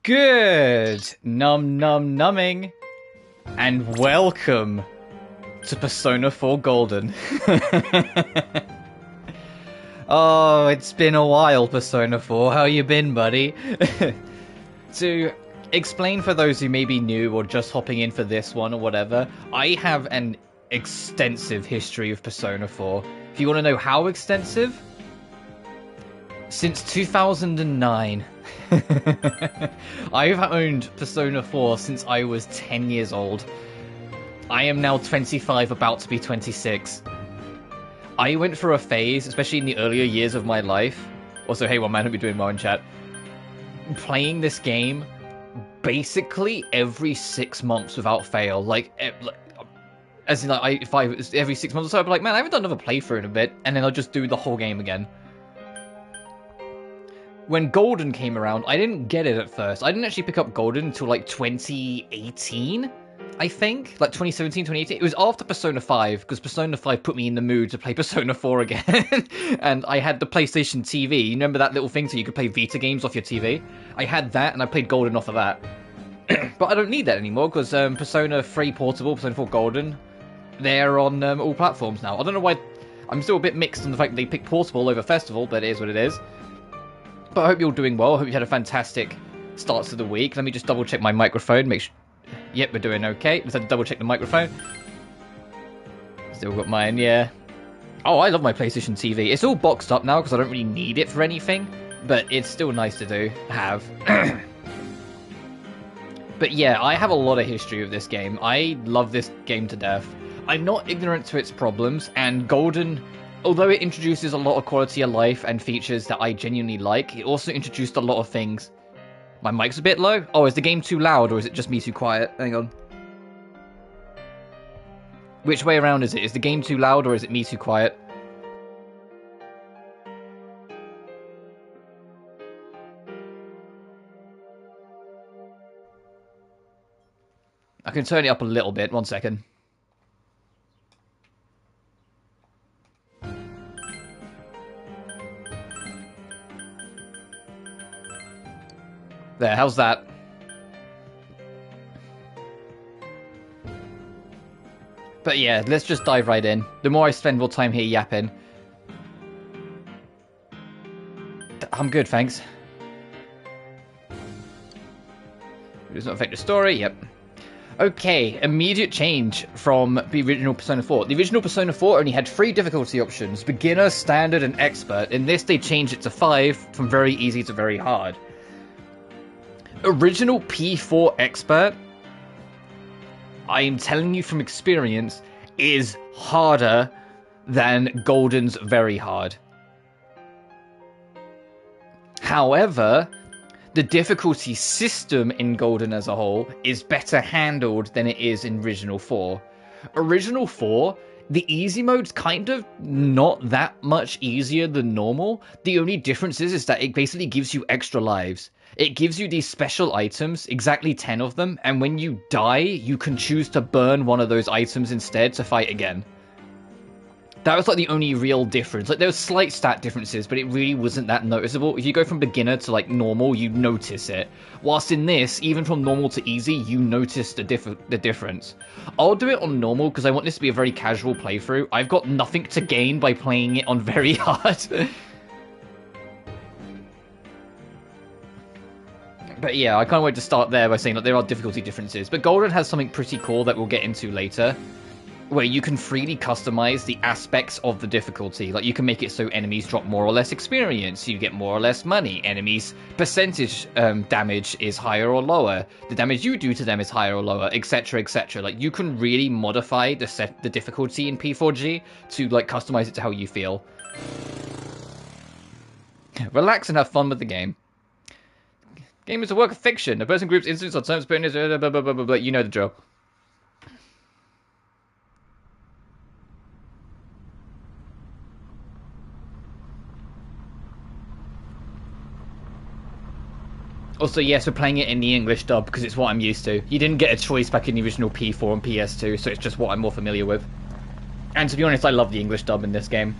Good numbing, and welcome to Persona 4 Golden. Oh, it's been a while, Persona 4. How you been, buddy? To explain for those who may be new or just hopping in for this one or whatever, I have an extensive history of Persona 4. If you want to know how extensive, since 2009. I've owned Persona 4 since I was 10 years old. I am now 25, about to be 26. I went through a phase, especially in the earlier years of my life. Also, hey, one man, hope you're doing well in chat. Playing this game basically every 6 months without fail. As in, if I every 6 months or so, I'd be like, man, I haven't done another playthrough in a bit, and then I'll just do the whole game again. When Golden came around, I didn't get it at first. I didn't actually pick up Golden until like 2018, I think. Like 2017, 2018. It was after Persona 5, because Persona 5 put me in the mood to play Persona 4 again. And I had the PlayStation TV. You remember that little thing so you could play Vita games off your TV? I had that, and I played Golden off of that. But I don't need that anymore, because Persona 3 Portable, Persona 4 Golden, they're on all platforms now. I don't know why. I'm still a bit mixed on the fact that they picked Portable over Festival, but it is what it is. But I hope you're doing well. I hope you had a fantastic start to the week. Let me just double check my microphone. Make sure. Yep, we're doing okay. Let's have to double check the microphone. Still got mine, yeah. Oh, I love my PlayStation TV. It's all boxed up now because I don't really need it for anything. But it's still nice to have. But yeah, I have a lot of history of this game. I love this game to death. I'm not ignorant to its problems, and Golden, although it introduces a lot of quality of life and features that I genuinely like, it also introduced a lot of things. My mic's a bit low? Oh, is the game too loud, or is it just me too quiet? Hang on. Which way around is it? Is the game too loud, or is it me too quiet? I can turn it up a little bit. 1 second. There, how's that? But yeah, let's just dive right in. The more I spend more time here yapping. I'm good, thanks. It does not affect the story, yep. Okay, immediate change from the original Persona 4. The original Persona 4 only had 3 difficulty options: beginner, standard, and expert. In this, they changed it to 5, from very easy to very hard. Original P4 Expert, I am telling you from experience, is harder than Golden's very hard. However, the difficulty system in Golden as a whole is better handled than it is in Original 4. Original 4, the easy mode's kind of not that much easier than normal. The only difference is that it basically gives you extra lives. It gives you these special items, exactly 10 of them, and when you die, you can choose to burn one of those items instead to fight again. That was like the only real difference. Like, there were slight stat differences, but it really wasn't that noticeable. If you go from beginner to like normal, you notice it. Whilst in this, even from normal to easy, you notice the difference. I'll do it on normal because I want this to be a very casual playthrough. I've got nothing to gain by playing it on very hard. But yeah, I can't wait to start there by saying that there are difficulty differences. But Golden has something pretty cool that we'll get into later, where you can freely customize the aspects of the difficulty. Like, you can make it so enemies drop more or less experience, you get more or less money, enemies' percentage damage is higher or lower, the damage you do to them is higher or lower, etc, etc. Like, you can really modify the difficulty in P4G to, like, customize it to how you feel. Relax and have fun with the game. Game is a work of fiction. A person groups incidents on terms, but blah, blah, blah, blah, blah. You know the drill. Also, yes, we're playing it in the English dub because it's what I'm used to. You didn't get a choice back in the original P4 and PS2, so it's just what I'm more familiar with. And to be honest, I love the English dub in this game.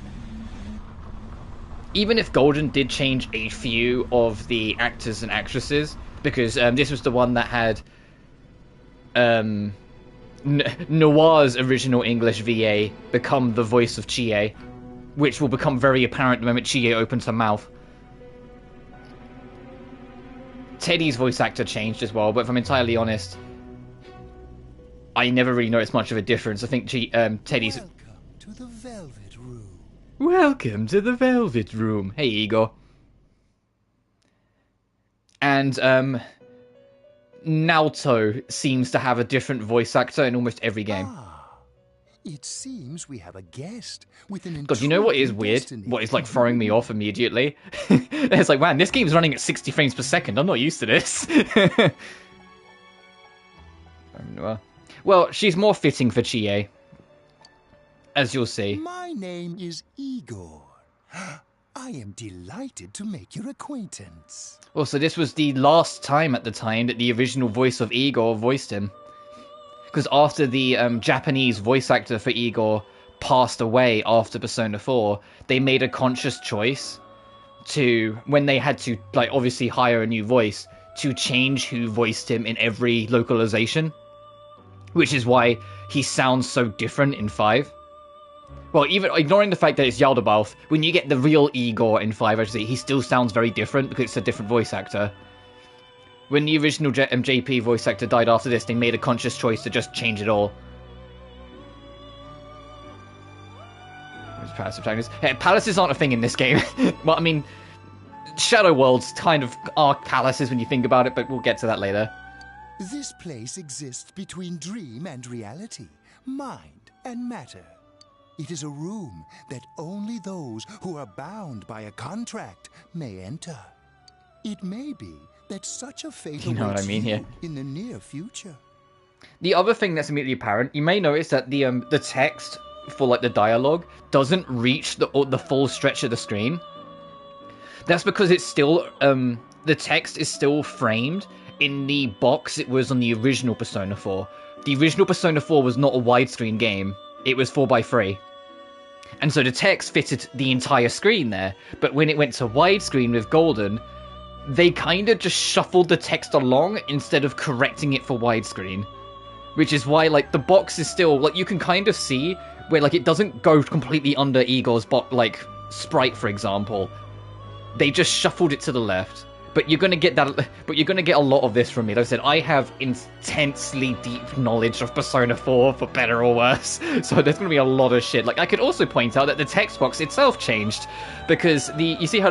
Even if Golden did change a few of the actors and actresses, because this was the one that had Noir's original English VA become the voice of Chie, which will become very apparent the moment Chie opens her mouth. Teddy's voice actor changed as well, but if I'm entirely honest, I never really noticed much of a difference. I think Teddy's... Welcome to the Velvet Room. Welcome to the Velvet Room. Hey, Igor. And, Naoto seems to have a different voice actor in almost every game. It seems we have a guest with an God, you know what is weird? What is, like, throwing me off immediately? It's like, man, this game's running at 60 frames per second. I'm not used to this. Well, she's more fitting for Chie, as you'll see. My name is Igor. I am delighted to make your acquaintance. Well, so this was the last time at the time that the original voice of Igor voiced him. Because after the Japanese voice actor for Igor passed away after Persona 4, they made a conscious choice to, when they had to, like, obviously hire a new voice, to change who voiced him in every localization. Which is why he sounds so different in 5. Well, even ignoring the fact that it's Yaldabaoth, when you get the real Igor in 5, actually, he still sounds very different because it's a different voice actor. When the original JP voice actor died after this, they made a conscious choice to just change it all. Palaces aren't a thing in this game. Well, I mean, Shadow Worlds kind of are palaces when you think about it, but we'll get to that later. This place exists between dream and reality, mind and matter. It is a room that only those who are bound by a contract may enter. It may be that such a fate awaits you in the near future. The other thing that's immediately apparent, you may notice that the text for, like, the dialogue doesn't reach the full stretch of the screen. That's because it's still the text is still framed in the box it was on the original Persona 4. The original Persona 4 was not a widescreen game. It was 4:3. And so the text fitted the entire screen there. But when it went to widescreen with Golden, they kind of just shuffled the text along instead of correcting it for widescreen. Which is why, like, the box is still, like, you can kind of see where, like, it doesn't go completely under Igor's, like, sprite, for example. They just shuffled it to the left. But you're gonna get that. But you're gonna get a lot of this from me. Like I said, I have intensely deep knowledge of Persona 4, for better or worse. So there's gonna be a lot of shit. Like, I could also point out that the text box itself changed, because you see how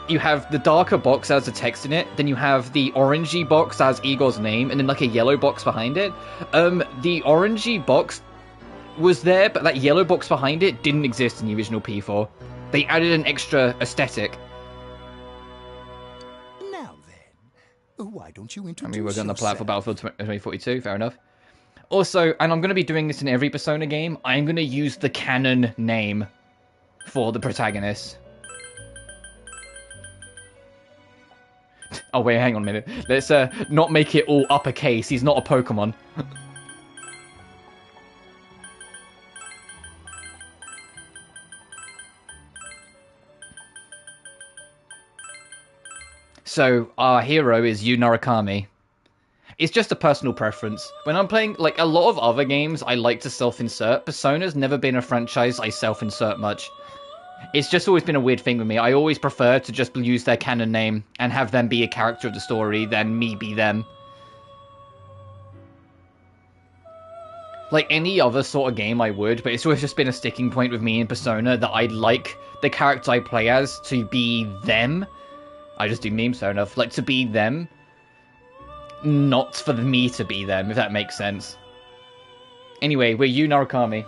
you have the darker box as the text in it, then you have the orangey box as Igor's name, and then like a yellow box behind it. The orangey box was there, but that yellow box behind it didn't exist in the original P4. They added an extra aesthetic. Why don't you introduce I mean, we're going to yourself? play for Battlefield 2042, fair enough. Also, and I'm going to be doing this in every Persona game, I'm going to use the canon name for the protagonist. Oh, wait, hang on a minute. Let's not make it all uppercase. He's not a Pokemon. So, our hero is Yu Narukami. It's just a personal preference. When I'm playing, like, a lot of other games, I like to self-insert. Persona's never been a franchise I self-insert much. It's just always been a weird thing with me. I always prefer to just use their canon name and have them be a character of the story than me be them. Like any other sort of game I would, but it's always just been a sticking point with me in Persona that I'd like the character I play as to be them. I just do memes, fair enough. Like, to be them, not for me to be them, if that makes sense. Anyway, we're Yu Narukami.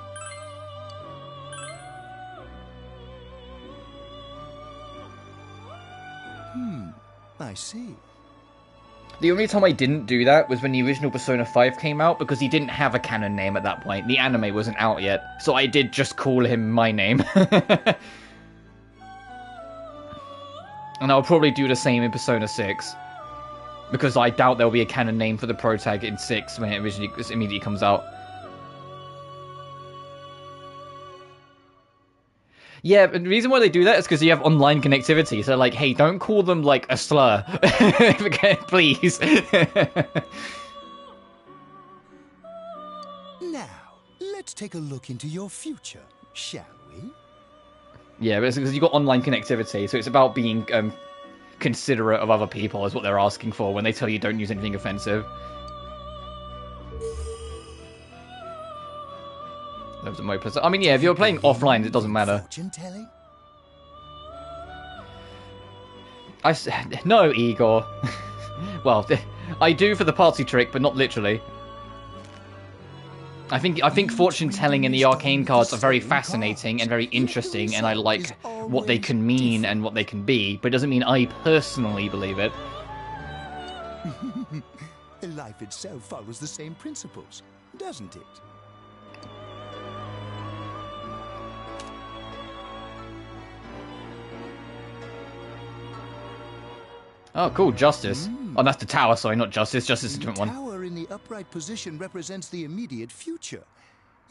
I see. The only time I didn't do that was when the original Persona 5 came out, because he didn't have a canon name at that point. The anime wasn't out yet, so I did just call him my name. And I'll probably do the same in Persona 6. Because I doubt there'll be a canon name for the protag in 6 when it immediately comes out. Yeah, but the reason why they do that is because you have online connectivity. So, like, hey, don't call them, like, a slur. Please. Now, let's take a look into your future, shall we? Yeah, but it's because you've got online connectivity, so it's about being considerate of other people is what they're asking for when they tell you don't use anything offensive. Loads of mopeds. I mean, yeah, if you're playing offline, it doesn't matter. Fortune-telling? No, Igor. Well, I do for the party trick, but not literally. I think fortune telling in the arcane cards are very fascinating and very interesting, and I like what they can mean and what they can be, but it doesn't mean I personally believe it. Life itself follows the same principles, doesn't it? Oh, cool, Justice. Oh, that's the tower, sorry, not Justice. Justice is a different one. The tower in the upright position represents the immediate future.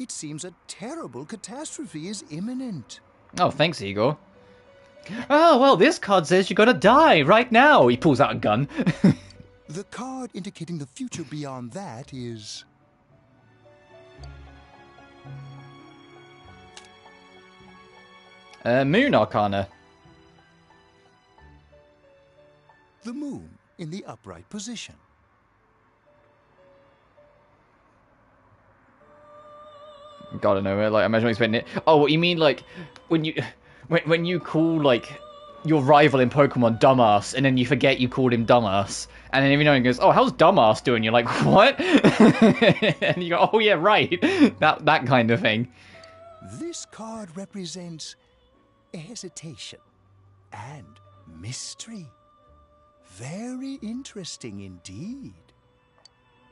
It seems a terrible catastrophe is imminent. Oh, thanks, Igor. Oh, well, this card says you're gonna die right now. He pulls out a gun. The card indicating the future beyond that is... Moon Arcana. the moon in the upright position. Gotta know it. Like, I imagine I'm expecting it. Oh, what you mean, like, when you call, like, your rival in Pokemon dumbass, and then you forget you called him dumbass, and then every now and then goes, oh, how's dumbass doing? You're like, what? And you go, oh yeah, right. That kind of thing. This card represents hesitation and mystery. Very interesting indeed.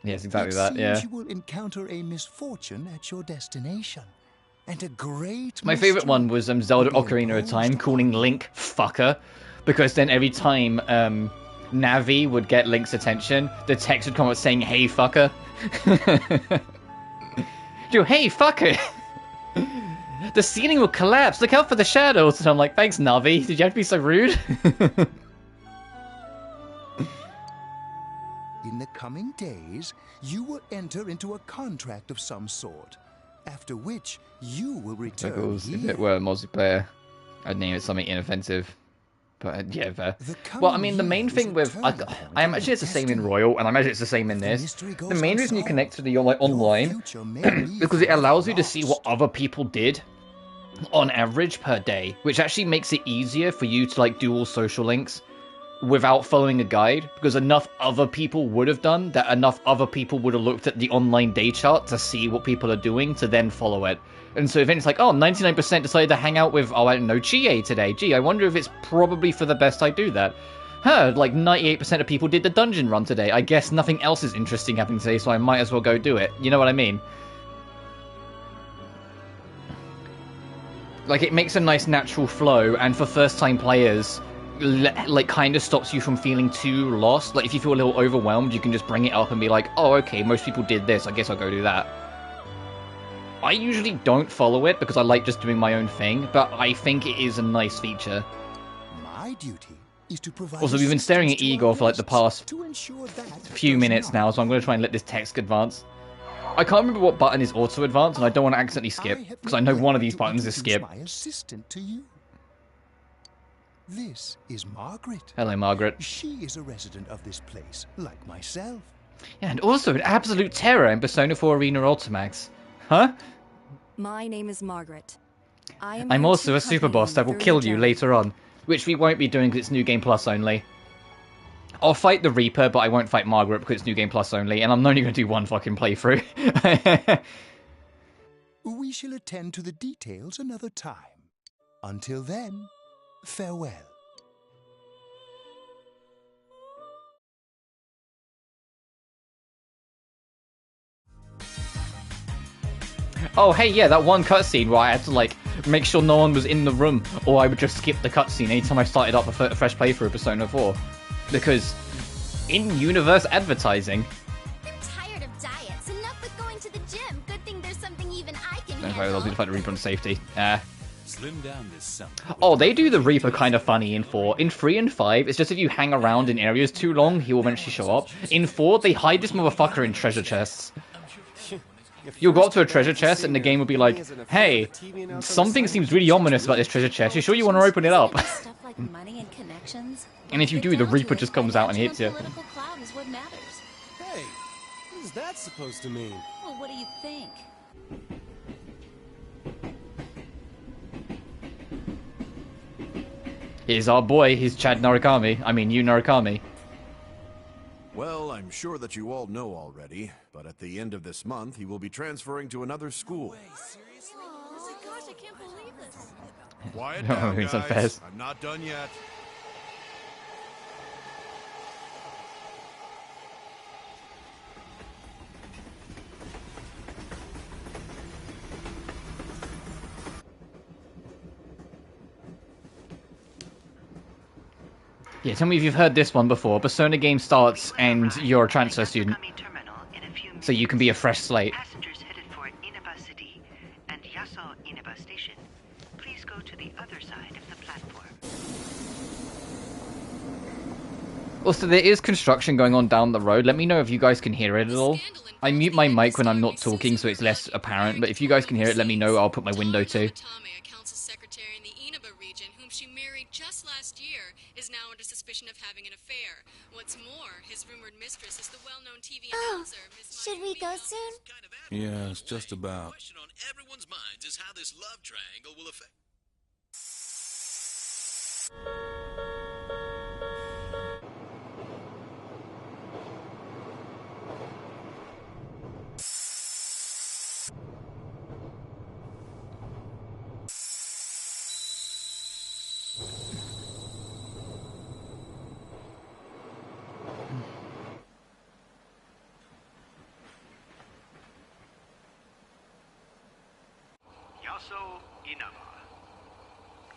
Yes, exactly that, yeah. It seems you will encounter a misfortune at your destination. And a great My favourite one was Zelda Ocarina of Time calling Link fucker, because then every time Navi would get Link's attention, the text would come up saying, hey fucker. Dude, hey fucker! The ceiling will collapse, look out for the shadows! And I'm like, thanks Navi, did you have to be so rude? In the coming days, you will enter into a contract of some sort, after which you will return here. If it were multiplayer, I'd name it something inoffensive. But yeah, fair. Well, I mean, the main thing with... I imagine it's the same in Royal, and I imagine it's the same in this. The main reason you connect to the online because it allows you to see what other people did on average per day, which actually makes it easier for you to like do all social links without following a guide, because enough other people would have done that, enough other people would have looked at the online day chart to see what people are doing to then follow it. And so if it's like, oh, 99% decided to hang out with, oh, I don't know, Chie today. Gee, I wonder if it's probably for the best I do that. Huh, like 98% of people did the dungeon run today. I guess nothing else is interesting happening today, so I might as well go do it. You know what I mean? Like, it makes a nice natural flow, and for first-time players, like, kind of stops you from feeling too lost. Like, if you feel a little overwhelmed, you can just bring it up and be like, oh, okay, most people did this, I guess I'll go do that. I usually don't follow it because I like just doing my own thing, but I think it is a nice feature. My duty is to provide. Also, we've been staring at Igor for like the past few minutes now, so I'm going to try and let this text advance. I can't remember what button is auto advance, and I don't want to accidentally skip, because I know one of these buttons is skip. My assistant to you. This is Margaret. Hello, Margaret. She is a resident of this place, like myself. Yeah, and also an absolute terror in Persona 4 Arena Ultimax. Huh? My name is Margaret. I'm also a super boss that will kill you later on, which we won't be doing because it's New Game Plus only. I'll fight the Reaper, but I won't fight Margaret because it's New Game Plus only, and I'm only going to do one fucking playthrough. We shall attend to the details another time. Until then, farewell. Oh, hey, yeah, that one cutscene where I had to, like, make sure no one was in the room, or I would just skip the cutscene anytime I started up a fresh playthrough of Persona 4. Because, in-universe advertising... I'm tired of diets. Enough with going to the gym. Good thing there's something even I can I'll handle. do the fight to Reaper on safety. Slim down this summer. Oh, they do the Reaper kind of funny in 4. In 3 and 5, it's just if you hang around in areas too long, he will eventually show up. In 4, they hide this motherfucker in treasure chests. You'll go up to a treasure chest and the game will be like, hey, something seems really ominous about this treasure chest. You sure you want to open it up? Stuff like money and connections. And if you do, the Reaper just comes out and hits you. Political clout is what matters. Hey, what is that supposed to mean? Well, what do you think? Here's our boy, he's Chad Narukami. I mean, you Narukami. Well, I'm sure that you all know already, but at the end of this month, he will be transferring to another school. Oh my gosh, I can't believe this. Quiet No, down, it's guys. unfair. I'm not done yet. Yeah, tell me if you've heard this one before. Persona game starts and you're a transfer student. So you can be a fresh slate. Passengers headed for Inaba City and Yaso Inaba Station. Please go to the other side of the platform. Also, there is construction going on down the road. Let me know if you guys can hear it at all. I mute my mic when I'm not talking so it's less apparent, but if you guys can hear it, let me know. I'll put my window too. A council secretary in the Inaba region, whom she married just last year, is now under suspicion of having an affair. What's more, his rumored mistress is the well-known TV announcer, Miss Should we go soon? Yeah, it's just about. The question on everyone's minds is how this love triangle will affect. Yaso Inaba.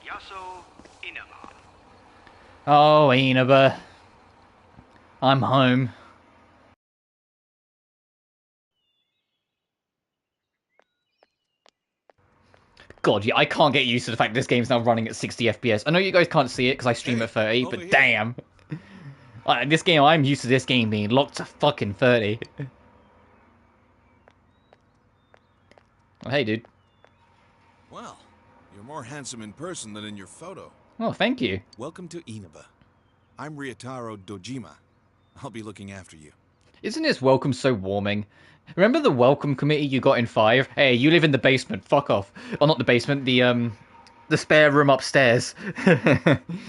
Yaso Inaba. Oh, Inaba. I'm home. God, yeah, I can't get used to the fact this game's now running at 60 FPS. I know you guys can't see it because I stream at 30, but here. damn. This game, I'm used to this game being locked to fucking 30. Oh, hey, dude. Well, you're more handsome in person than in your photo. Oh, thank you. Welcome to Inaba. I'm Ryotaro Dojima. I'll be looking after you. Isn't this welcome so warming? Remember the welcome committee you got in 5? Hey, you live in the basement. Fuck off. Or not the basement, the spare room upstairs.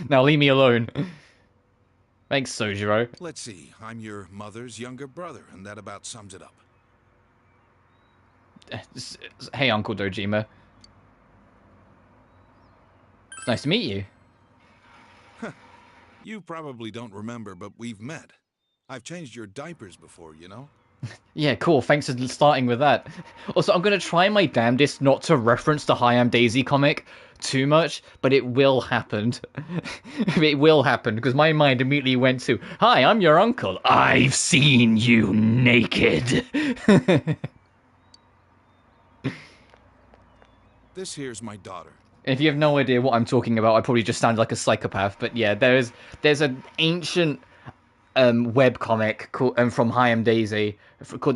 Now leave me alone. Thanks, Sojiro. Let's see, I'm your mother's younger brother, and that about sums it up. Hey, Uncle Dojima. It's nice to meet you. You probably don't remember, but we've met. I've changed your diapers before, you know? Yeah, cool. Thanks for starting with that. Also, I'm going to try my damnedest not to reference the Hi, I'm Daisy comic too much, but it will happen. It will happen, because my mind immediately went to, hi, I'm your uncle. I've seen you naked. This here's my daughter. If you have no idea what I'm talking about, I probably just sound like a psychopath. But yeah, there's an ancient webcomic called, from Hi, I'm Daisy,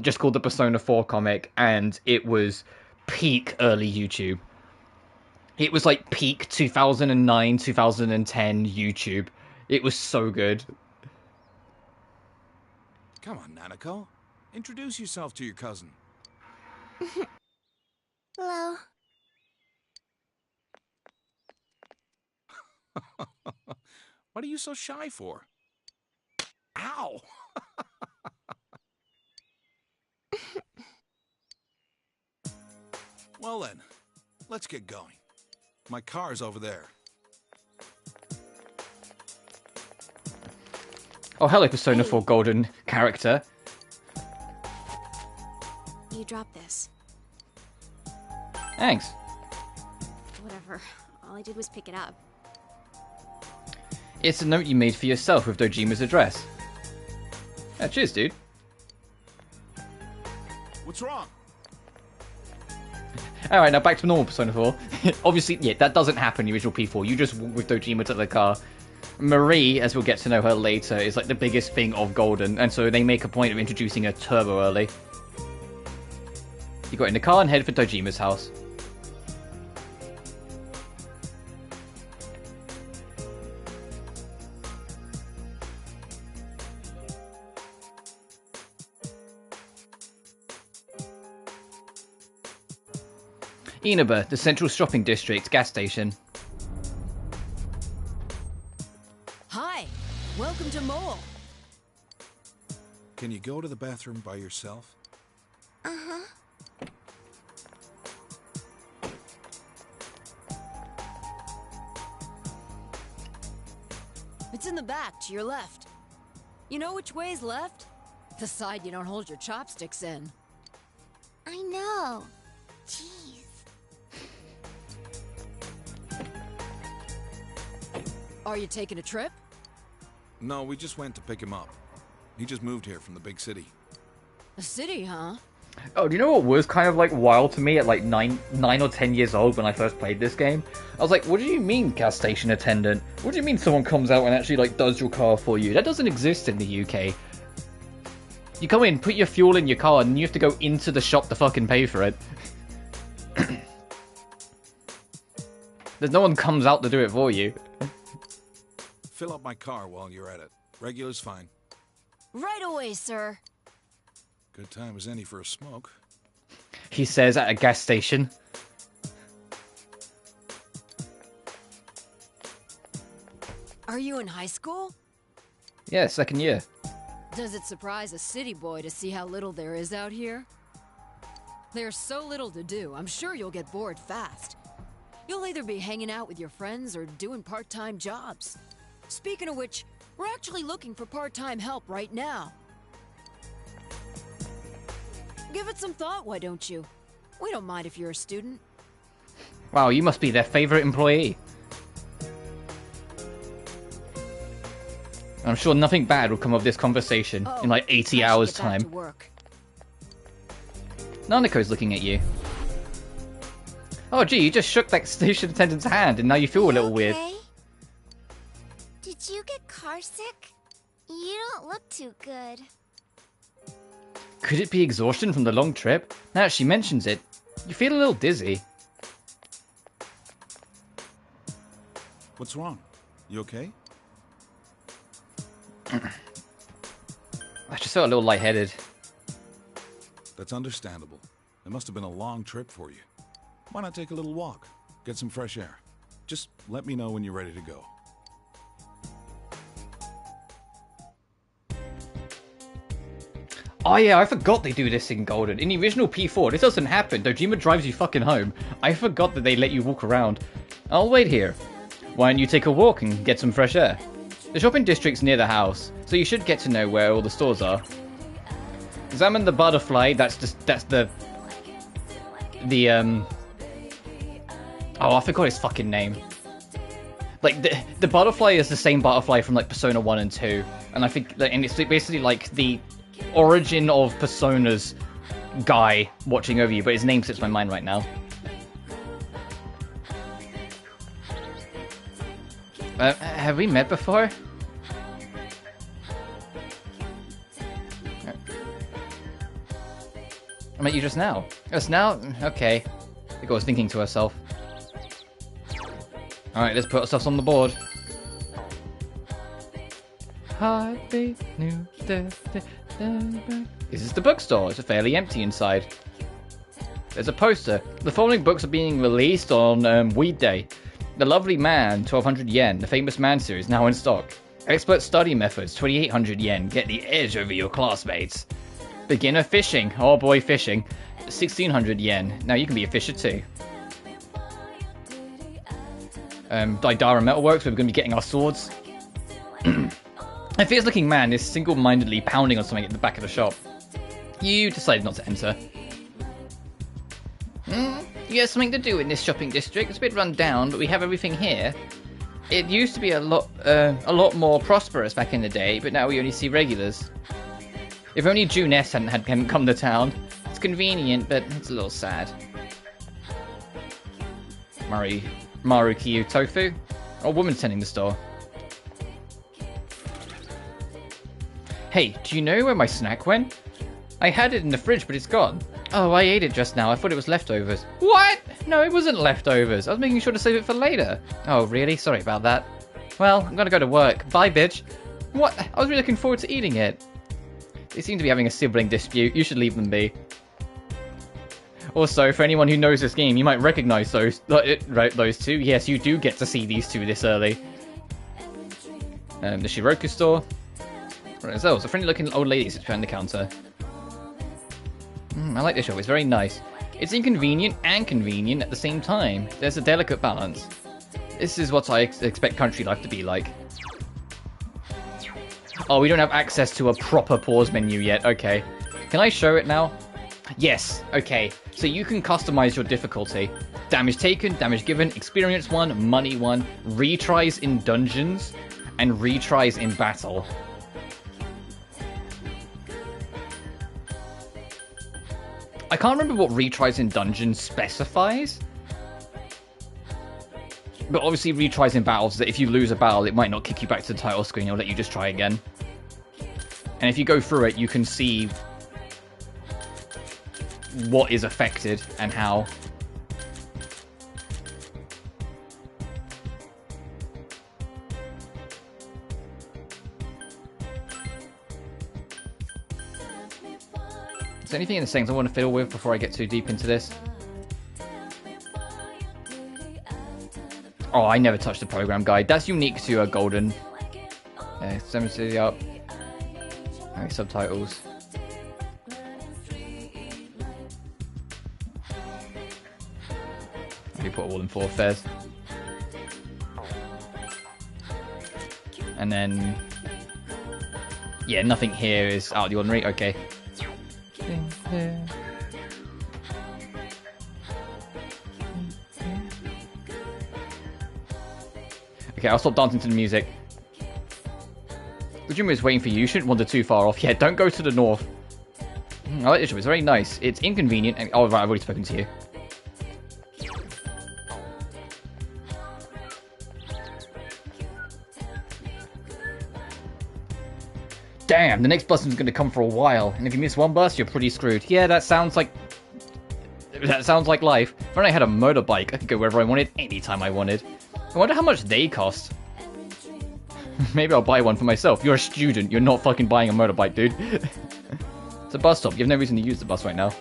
just called the Persona 4 comic, and it was peak early YouTube. It was like peak 2009, 2010 YouTube. It was so good. Come on, Nanako. Introduce yourself to your cousin. Hello. What are you so shy for? Ow! Well then, let's get going. My car's over there. Oh, hello, Persona 4 Golden character. You dropped this. Thanks. Whatever. All I did was pick it up. It's a note you made for yourself with Dojima's address. Yeah, cheers, dude. What's wrong? Alright, now back to normal Persona 4. Obviously, yeah, that doesn't happen in the original P4. You just walk with Dojima to the car. Marie, as we'll get to know her later, is like the biggest thing of Golden, and so they make a point of introducing her turbo early. You got in the car and head for Dojima's house. Inaba, the central shopping district, gas station. Hi, welcome to Mole. Can you go to the bathroom by yourself? Uh-huh. It's in the back, to your left. You know which way's left? The side you don't hold your chopsticks in. I know. Jeez. Are you taking a trip? No, we just went to pick him up. He just moved here from the big city. A city, huh? Oh, do you know what was kind of like wild to me at like 9 or 10 years old when I first played this game? I was like, what do you mean gas station attendant? What do you mean someone comes out and actually like does your car for you? That doesn't exist in the UK. You come in, put your fuel in your car, and you have to go into the shop to fucking pay for it. There's no one comes out to do it for you. Fill up my car while you're at it. Regular's fine. Right away, sir. Good time as any for a smoke. He says at a gas station. Are you in high school? Yeah, second year. Does it surprise a city boy to see how little there is out here? There's so little to do, I'm sure you'll get bored fast. You'll either be hanging out with your friends or doing part-time jobs. Speaking of which, we're actually looking for part-time help right now. Give it some thought, why don't you? We don't mind if you're a student. Wow, you must be their favorite employee. I'm sure nothing bad will come of this conversation in like 80 hours time. Nanako's looking at you. Oh gee, you just shook that station attendant's hand and now you feel a little weird. Did you get carsick? You don't look too good. Could it be exhaustion from the long trip? Now that she mentions it, you feel a little dizzy. What's wrong? You okay? I just felt a little lightheaded. That's understandable. It must have been a long trip for you. Why not take a little walk? Get some fresh air. Just let me know when you're ready to go. Oh yeah, I forgot they do this in Golden. In the original P4, this doesn't happen. Dojima drives you fucking home. I forgot that they let you walk around. I'll wait here. Why don't you take a walk and get some fresh air? The shopping district's near the house, so you should get to know where all the stores are. Examine the butterfly, that's the oh, I forgot his fucking name. Like, the butterfly is the same butterfly from, like, Persona 1 and 2. And I think, and it's basically, like, the origin of Persona's guy watching over you, but his name slips my mind right now. Have we met before? I met you just now. Just now? Okay. I think I was thinking to herself. Alright, let's put ourselves on the board. Heartbeat, new This is the bookstore. It's fairly empty inside. There's a poster. The following books are being released on Weed Day. The Lovely Man, 1200 yen. The Famous Man series now in stock. Expert Study Methods, 2800 yen. Get the edge over your classmates. Beginner Fishing. Oh boy, fishing. 1600 yen. Now you can be a fisher too. Daidara Metalworks, where we're going to be getting our swords. A fierce-looking man is single-mindedly pounding on something at the back of the shop. You decided not to enter. You have something to do in this shopping district. It's a bit run down, but we have everything here. It used to be a lot more prosperous back in the day, but now we only see regulars. If only June S hadn't come to town. It's convenient, but it's a little sad. Marukiyu Tofu. Oh, woman tending the store. Hey, do you know where my snack went? I had it in the fridge, but it's gone. Oh, I ate it just now. I thought it was leftovers. What? No, it wasn't leftovers. I was making sure to save it for later. Oh, really? Sorry about that. Well, I'm gonna go to work. Bye, bitch. What? I was really looking forward to eating it. They seem to be having a sibling dispute. You should leave them be. Also, for anyone who knows this game, you might recognize those two. Yes, you do get to see these two this early. The Shiroku store. Right, so it's a friendly-looking old lady sits behind the counter. I like this shop. It's very nice. It's inconvenient and convenient at the same time. There's a delicate balance. This is what I expect country life to be like. Oh, we don't have access to a proper pause menu yet. Okay. Can I show it now? Yes. Okay. So you can customize your difficulty. Damage taken, damage given, experience 1, money 1, retries in dungeons, and retries in battle. I can't remember what retries in dungeons specifies. But obviously retries in battles, that if you lose a battle, it might not kick you back to the title screen, it'll let you just try again. And if you go through it, you can see what is affected and how. Is there anything in the settings I want to fiddle with before I get too deep into this? Oh, I never touched the program guide. That's unique to Golden. 7 up. Okay, subtitles. Let me put it all in 4 fares. And then... yeah, nothing here is out of the ordinary. Okay. Okay, I'll stop dancing to the music. Ujima is waiting for you. You shouldn't wander too far off. Yeah, don't go to the north. I like this shop. It's very nice. It's inconvenient. And... oh, right, I've already spoken to you. Damn, the next bus is going to come for a while. And if you miss one bus, you're pretty screwed. Yeah, that sounds like... that sounds like life. If I had a motorbike, I could go wherever I wanted, anytime I wanted. I wonder how much they cost. Maybe I'll buy one for myself. You're a student. You're not fucking buying a motorbike, dude. It's a bus stop. You have no reason to use the bus right now.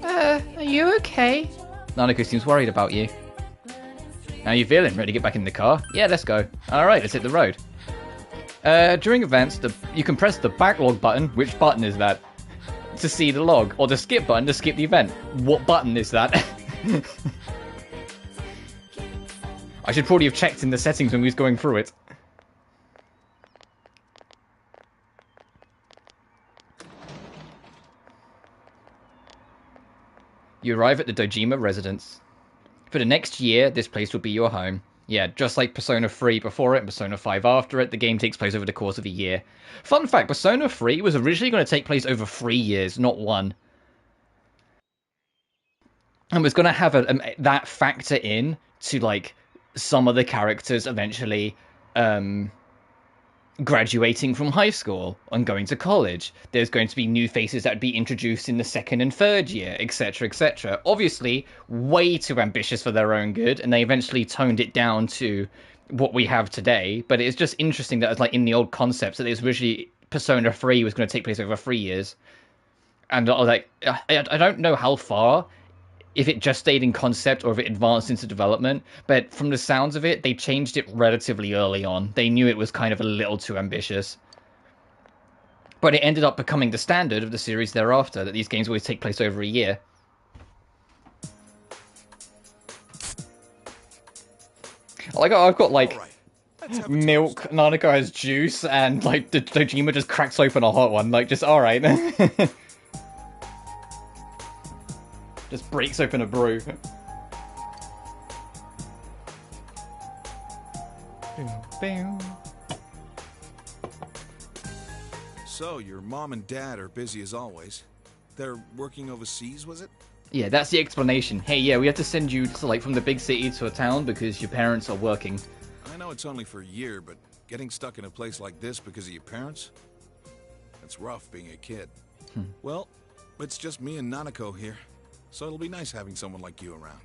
Are you okay? Nanako seems worried about you. How you feeling? Ready to get back in the car? Yeah, let's go. Alright, let's hit the road. During events, you can press the backlog button. Which button is that? To see the log. Or the skip button to skip the event. What button is that? I should probably have checked in the settings when we was going through it. You arrive at the Dojima residence. For the next year, this place will be your home. Yeah, just like Persona 3 before it and Persona 5 after it, the game takes place over the course of a year. Fun fact, Persona 3 was originally going to take place over 3 years, not 1. And was going to have that factor in to, like, some of the characters eventually graduating from high school and going to college. There's going to be new faces that would be introduced in the 2nd and 3rd year, etc., etc. Obviously, way too ambitious for their own good, and they eventually toned it down to what we have today. But it's just interesting that it's like in the old concepts that it was originally Persona 3 was going to take place over 3 years. And I was like, I don't know how far, if it just stayed in concept or if it advanced into development, but from the sounds of it, they changed it relatively early on. They knew it was kind of a little too ambitious. But it ended up becoming the standard of the series thereafter, that these games always take place over a year. Like, I've got, like, milk, Nanako has juice, and, like, Dojima just cracks open a hot one. Like, just, alright. Just breaks open a brew. So, your mom and dad are busy as always. They're working overseas, was it? Yeah, that's the explanation. Hey, yeah, we have to send you to, like, from the big city to a town because your parents are working. I know it's only for a year, but getting stuck in a place like this because of your parents? It's rough being a kid. Well, it's just me and Nanako here, so it'll be nice having someone like you around.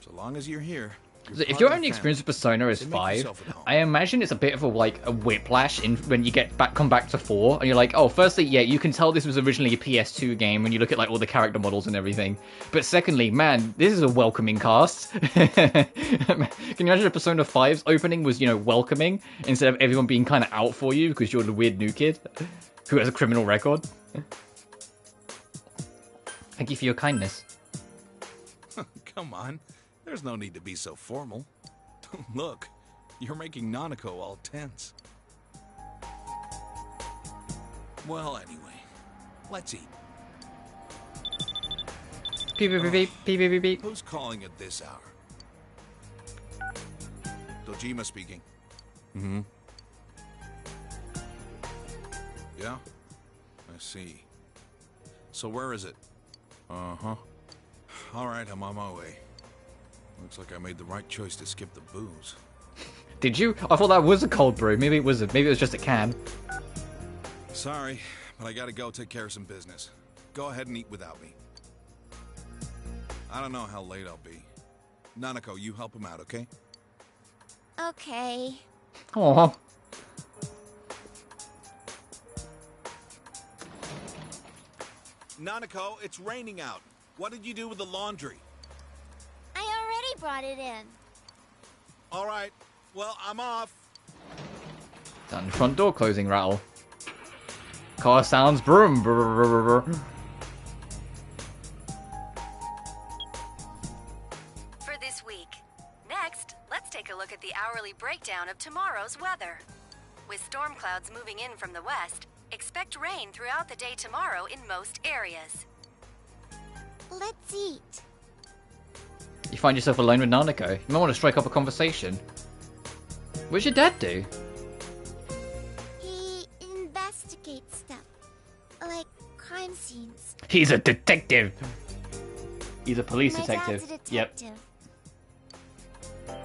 So long as you're here... If your only experience with Persona is 5, I imagine it's a bit of a whiplash when you come back to 4, and you're like, oh, firstly, yeah, you can tell this was originally a PS2 game when you look at like all the character models and everything. But secondly, man, this is a welcoming cast. Can you imagine if Persona 5's opening was, welcoming instead of everyone being kind of out for you because you're the weird new kid who has a criminal record? Thank you for your kindness. Come on. There's no need to be so formal. Look, you're making Nanako all tense. Well, anyway, let's eat. Beep, beep, beep, beep, beep, beep, beep. Who's calling at this hour? Dojima speaking. Mm-hmm. Yeah? I see. So where is it? Uh-huh. All right, I'm on my way. Looks like I made the right choice to skip the booze. Did you? I thought that was a cold brew. Maybe it was just a can. Sorry, but I gotta go take care of some business. Go ahead and eat without me. I don't know how late I'll be. Nanako, you help him out, okay? Okay. Aww. Nanako, it's raining out. What did you do with the laundry? I already brought it in. All right. Well, I'm off. Done. Front door closing rattle. Car sounds broom. For this week. Next, let's take a look at the hourly breakdown of tomorrow's weather. With storm clouds moving in from the west, expect rain throughout the day tomorrow in most areas. Let's eat. You find yourself alone with Nanako. You might want to strike up a conversation. What's your dad do? He investigates stuff. Like crime scenes. He's a detective. He's a police My detective. dad's a detective. Yep.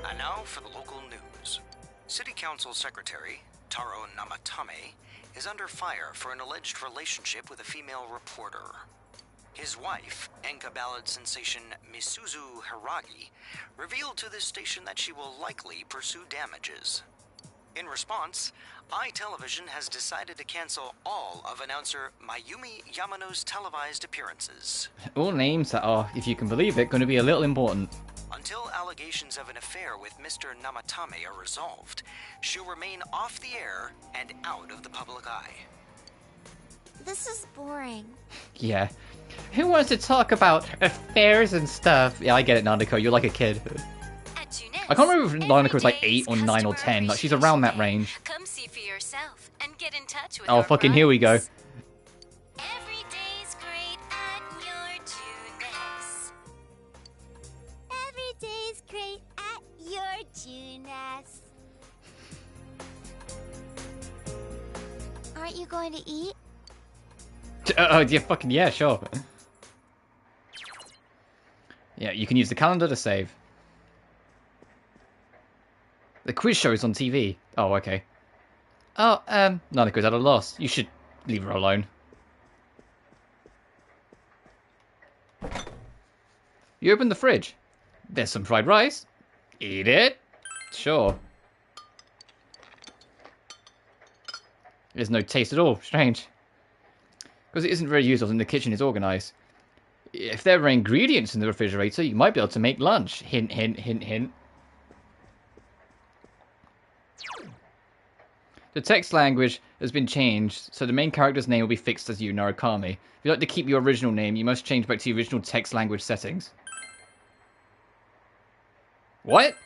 And now for the local news. City Council Secretary Taro Namatame is under fire for an alleged relationship with a female reporter. His wife, Enka ballad sensation Misuzu Hiragi, revealed to this station that she will likely pursue damages. In response, iTelevision has decided to cancel all of announcer Mayumi Yamano's televised appearances. All names that are, if you can believe it, going to be a little important. Until allegations of an affair with Mr. Namatame are resolved, she'll remain off the air and out of the public eye. This is boring. Yeah. Who wants to talk about affairs and stuff? Yeah, I get it, Nanako. You're like a kid. I can't remember if Nanako was like 8 or 9 or 10. Like, she's around that range. Come see for yourself and get in touch with Oh, our fucking here we go. Every day's great at your Junes. Every day's great at your Junes. Aren't you going to eat? Yeah, fucking yeah, sure. Yeah, you can use the calendar to save. The quiz show is on TV. Oh, okay. Oh, Nanako's at a loss. You should leave her alone. You open the fridge. There's some fried rice. Eat it. Sure. There's no taste at all. Strange. Because it isn't very useful and the kitchen is organised. If there were ingredients in the refrigerator, you might be able to make lunch. Hint, hint, hint, hint. The text language has been changed, so the main character's name will be fixed as you, Narukami. If you'd like to keep your original name, you must change back to the original text language settings. What?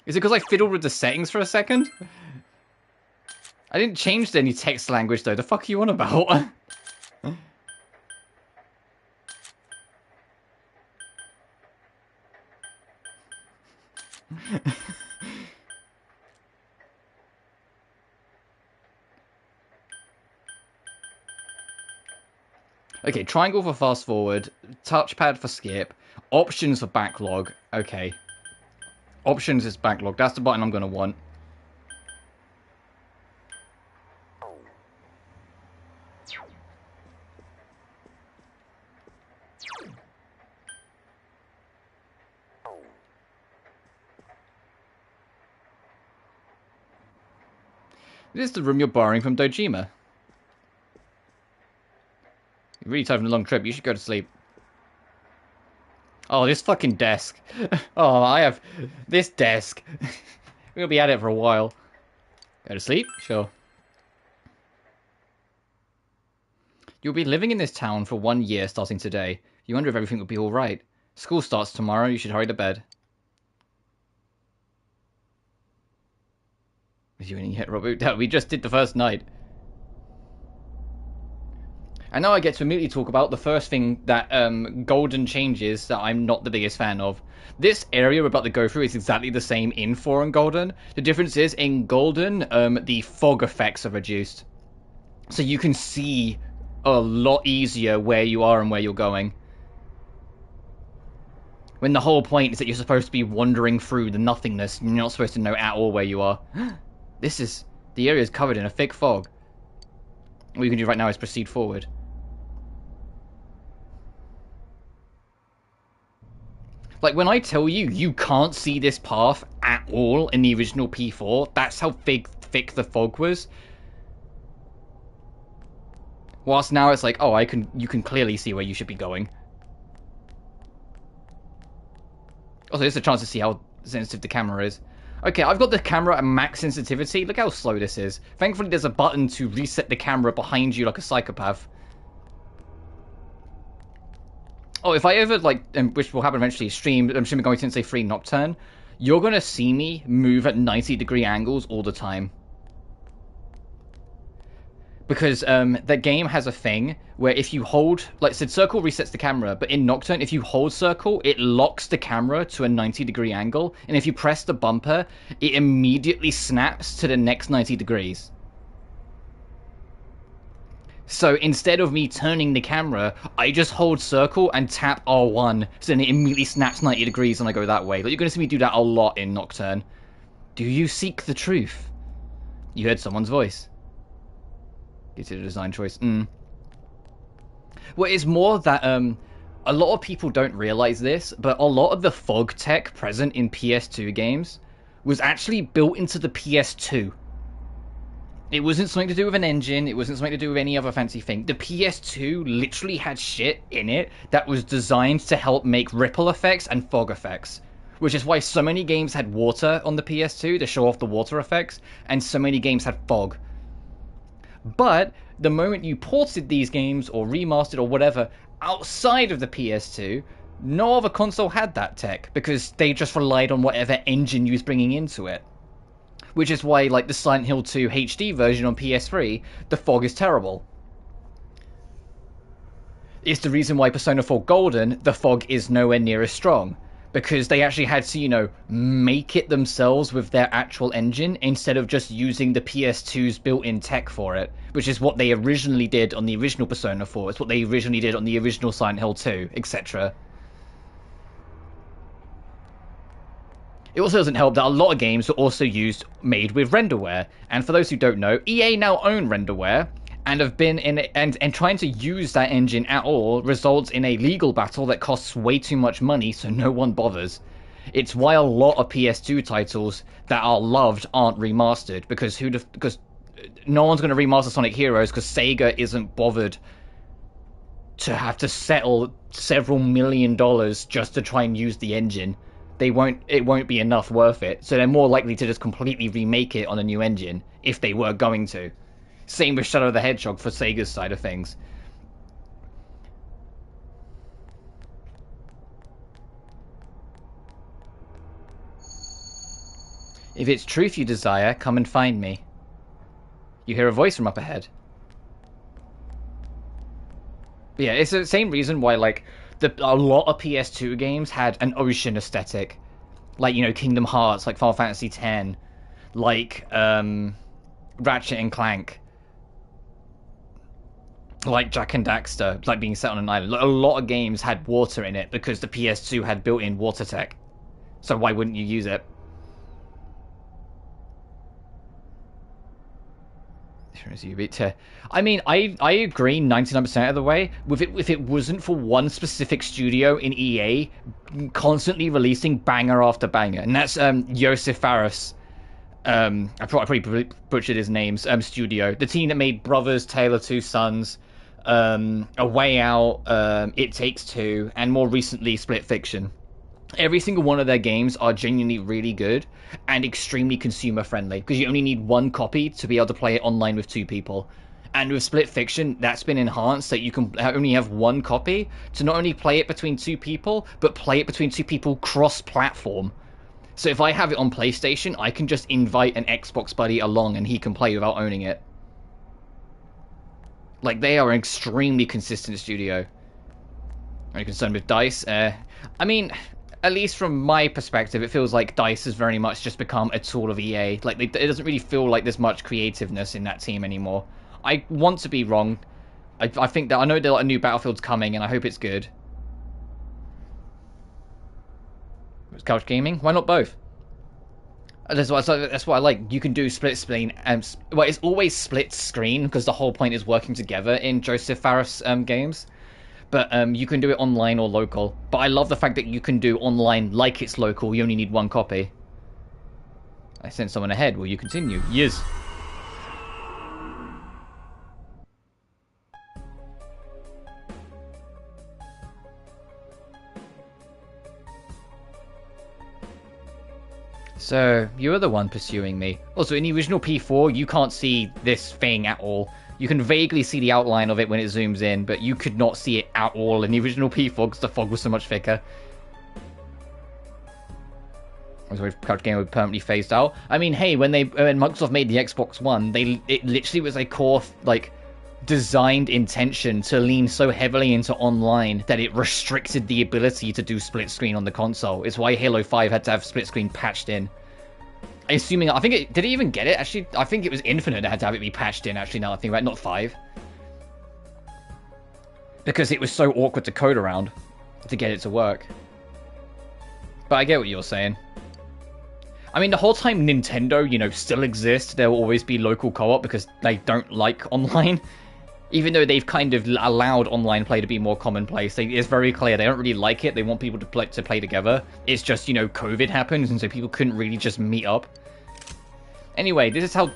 Is it because I fiddled with the settings for a second? I didn't change any text language though. The fuck are you on about? Okay, triangle for fast forward, touchpad for skip, options for backlog. Okay. Options is backlog. That's the button I'm going to want. This is the room you're borrowing from Dojima. You're really tired from a long trip. You should go to sleep. Oh, this fucking desk. Oh, I have this desk. We'll be at it for a while. Go to sleep? Sure. You'll be living in this town for 1 year starting today. You wonder if everything will be alright. School starts tomorrow. You should hurry to bed. Is you in yet, Robu? We just did the first night. And now I get to immediately talk about the first thing that Golden changes that I'm not the biggest fan of. This area we're about to go through is exactly the same in 4 and Golden. The difference is, in Golden, the fog effects are reduced. So you can see a lot easier where you are and where you're going. When the whole point is that you're supposed to be wandering through the nothingness, and you're not supposed to know at all where you are. The area is covered in a thick fog. What you can do right now is proceed forward. Like, when I tell you, you can't see this path at all in the original P4, that's how thick the fog was. Whilst now it's like, oh, you can clearly see where you should be going. Also, there's a chance to see how sensitive the camera is. Okay, I've got the camera at max sensitivity. Look how slow this is. Thankfully, there's a button to reset the camera behind you like a psychopath. Oh, if I ever, like, which will happen eventually, stream, I'm assuming going to say free Nocturne, you're going to see me move at 90-degree angles all the time. Because that game has a thing where if you hold, like I said, circle resets the camera, but in Nocturne, if you hold circle, it locks the camera to a 90-degree angle, and if you press the bumper, it immediately snaps to the next 90 degrees. So instead of me turning the camera, I just hold circle and tap R1, so then it immediately snaps 90 degrees and I go that way. Like, you're going to see me do that a lot in Nocturne. Do you seek the truth? You heard someone's voice. It's a design choice. Well, it's more that a lot of people don't realize this, but a lot of the fog tech present in PS2 games was actually built into the PS2. It wasn't something to do with an engine, it wasn't something to do with any other fancy thing. The PS2 literally had shit in it that was designed to help make ripple effects and fog effects. Which is why so many games had water on the PS2 to show off the water effects, and so many games had fog. But the moment you ported these games, or remastered, or whatever, outside of the PS2, no other console had that tech, because they just relied on whatever engine you was bringing into it. Which is why, like, the Silent Hill 2 HD version on PS3, the fog is terrible. It's the reason why Persona 4 Golden, the fog is nowhere near as strong. Because they actually had to, you know, make it themselves with their actual engine, instead of just using the PS2's built-in tech for it. Which is what they originally did on the original Persona 4, it's what they originally did on the original Silent Hill 2, etc. It also doesn't help that a lot of games are also made with renderware. And for those who don't know, EA now own renderware, and have been in and trying to use that engine at all results in a legal battle that costs way too much money, so no one bothers. It's why a lot of PS2 titles that are loved aren't remastered, because no one's going to remaster Sonic Heroes because Sega isn't bothered to have to settle several $1 million just to try and use the engine. It won't be enough worth it, so they're more likely to just completely remake it on a new engine, if they were going to. Same with Shadow the Hedgehog for Sega's side of things. If it's truth you desire, come and find me. You hear a voice from up ahead. But yeah, it's the same reason why, like, a lot of PS2 games had an ocean aesthetic. Like, you know, Kingdom Hearts, like Final Fantasy X, like, Ratchet and Clank. like Jak and Daxter, like being set on an island. Like, a lot of games had water in it because the PS2 had built-in water tech. So why wouldn't you use it? I mean, I agree 99% of the way. If it wasn't for one specific studio in EA constantly releasing banger after banger, and that's Josef Fares. I probably butchered his name's studio. The team that made Brothers, Tale of Two Sons, A Way Out, It Takes Two, and more recently Split Fiction. Every single one of their games are genuinely really good and extremely consumer friendly because you only need one copy to be able to play it online with two people. And with Split Fiction, that's been enhanced that you can only have one copy to not only play it between two people, but play it between two people cross-platform. So if I have it on PlayStation, I can just invite an Xbox buddy along and he can play without owning it. Like, they are an extremely consistent studio. Are you concerned with DICE? I mean, at least from my perspective, it feels like DICE has very much just become a tool of EA. Like, it doesn't really feel like there's much creativeness in that team anymore. I want to be wrong. I think that I know that a new Battlefield's coming, and I hope it's good. It's couch gaming? Why not both? That's what I like. You can do split screen. Well, it's always split screen because the whole point is working together in Josef Fares games. But you can do it online or local. But I love the fact that you can do online like it's local. You only need one copy. I sent someone ahead. Will you continue? Yes. So, you're the one pursuing me. Also, in the original P4, you can't see this thing at all. You can vaguely see the outline of it when it zooms in, but you could not see it at all in the original P4 because the fog was so much thicker. I was worried couch game would permanently phased out. I mean, hey, when Microsoft made the Xbox One, it literally was a core, like, designed intention to lean so heavily into online that it restricted the ability to do split screen on the console. It's why Halo 5 had to have split screen patched in. Assuming, I think did it even get it? Actually, I think it was Infinite that had to have it be patched in, actually, now I think about it, not 5. Because it was so awkward to code around to get it to work. But I get what you're saying. I mean, the whole time Nintendo, still exists, there will always be local co-op because they don't like online. Even though they've kind of allowed online play to be more commonplace, it's very clear they don't really like it. They want people to play together. It's just, COVID happens, and so people couldn't really just meet up. Anyway, this is how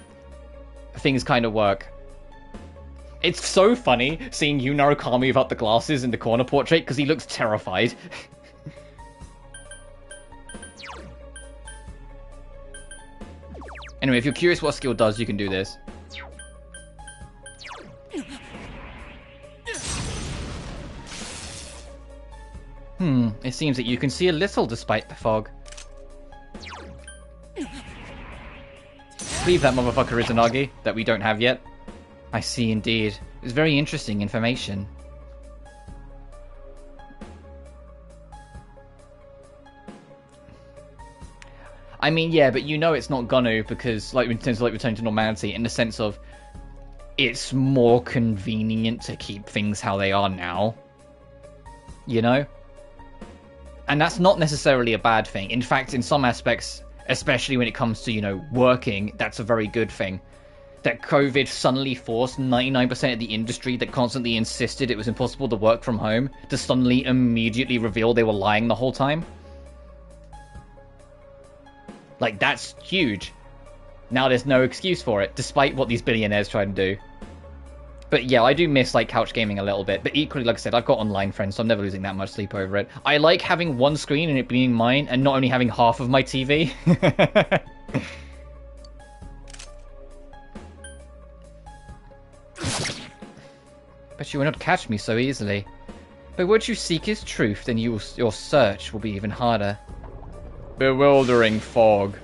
things kind of work. It's so funny seeing Yu Narukami without the glasses in the corner portrait, because he looks terrified. Anyway, if you're curious what skill does, you can do this. It seems that you can see a little despite the fog. Leave that motherfucker Izanagi that we don't have yet. I see indeed. It's very interesting information. I mean, yeah, but it's not gonna because, in terms of returning to normality, in the sense of it's more convenient to keep things how they are now. And that's not necessarily a bad thing. In fact, in some aspects, especially when it comes to, working, that's a very good thing. That COVID suddenly forced 99% of the industry that constantly insisted it was impossible to work from home to suddenly immediately reveal they were lying the whole time. Like, that's huge. Now there's no excuse for it, despite what these billionaires try to do. But yeah, I do miss, couch gaming a little bit. But equally, like I said, I've got online friends, so I'm never losing that much sleep over it. I like having one screen and it being mine, and not only having half of my TV. But you will not catch me so easily. But what you seek is truth, then your search will be even harder. Bewildering fog.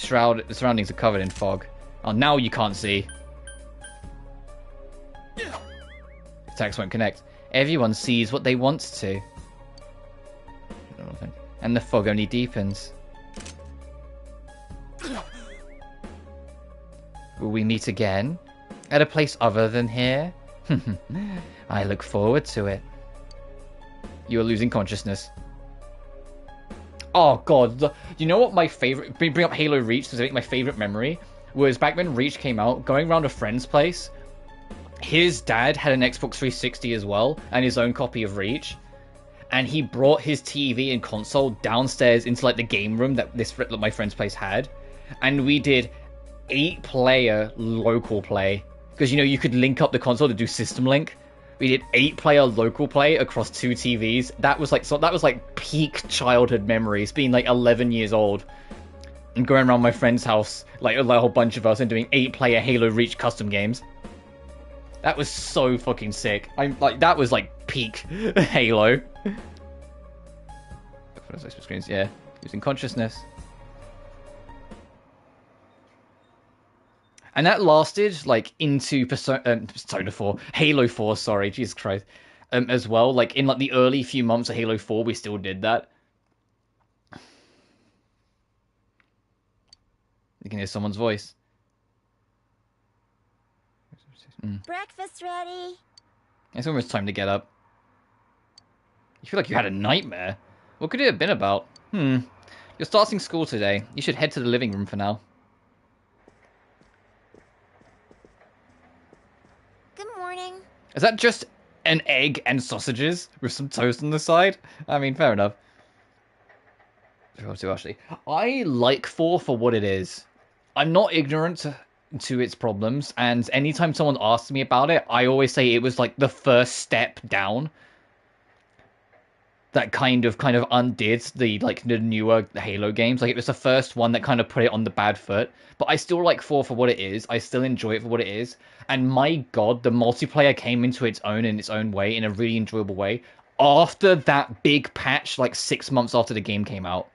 The surroundings are covered in fog. Oh, now you can't see. Attacks won't connect. Everyone sees what they want to. And the fog only deepens. Will we meet again? At a place other than here? I look forward to it. You are losing consciousness. Oh god, you know what my favorite... Bring up Halo Reach, because I think my favorite memory was back when Reach came out, going around a friend's place. His dad had an Xbox 360 as well, and his own copy of Reach. And he brought his TV and console downstairs into like the game room that my friend's place had. And we did 8-player local play. Because, you know, you could link up the console to do system link. We did 8-player local play across 2 TVs. That was like peak childhood memories, being like 11 years old. And going around my friend's house, like a whole bunch of us, and doing 8-player Halo Reach custom games. That was so fucking sick. That was like peak Halo. Screens, yeah. Losing consciousness. And that lasted, like, into Persona 4. Halo 4, sorry, Jesus Christ. As well, like, in, like, the early few months of Halo 4, we still did that. You can hear someone's voice. Breakfast ready. It's almost time to get up. You feel like you had a nightmare. What could it have been about? You're starting school today. You should head to the living room for now. Good morning. Is that just an egg and sausages with some toast on the side? I mean, fair enough. Actually, I like 4 for what it is. I'm not ignorant to its problems, and anytime someone asks me about it, I always say it was like the first step down. That kind of undid the newer Halo games. Like, it was the first one that kind of put it on the bad foot. But I still like 4 for what it is. I still enjoy it for what it is. And my god, the multiplayer came into its own in its own way, in a really enjoyable way, after that big patch, like 6 months after the game came out.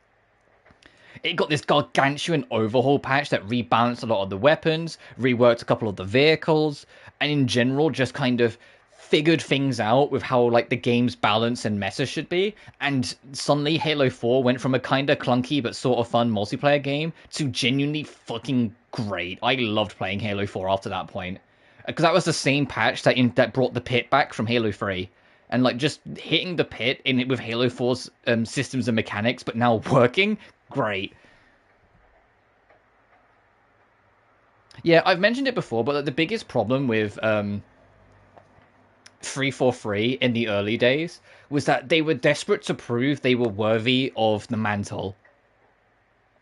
It got this gargantuan overhaul patch that rebalanced a lot of the weapons, reworked a couple of the vehicles, and in general just kind of figured things out with how like the game's balance and meta should be. And suddenly Halo 4 went from a kind of clunky but sort of fun multiplayer game to genuinely fucking great. I loved playing Halo 4 after that point, because that was the same patch that brought the pit back from Halo 3. And like just hitting the pit in it with Halo 4's systems and mechanics, but now working, great. Yeah, I've mentioned it before, but like, the biggest problem with 343 in the early days was that they were desperate to prove they were worthy of the mantle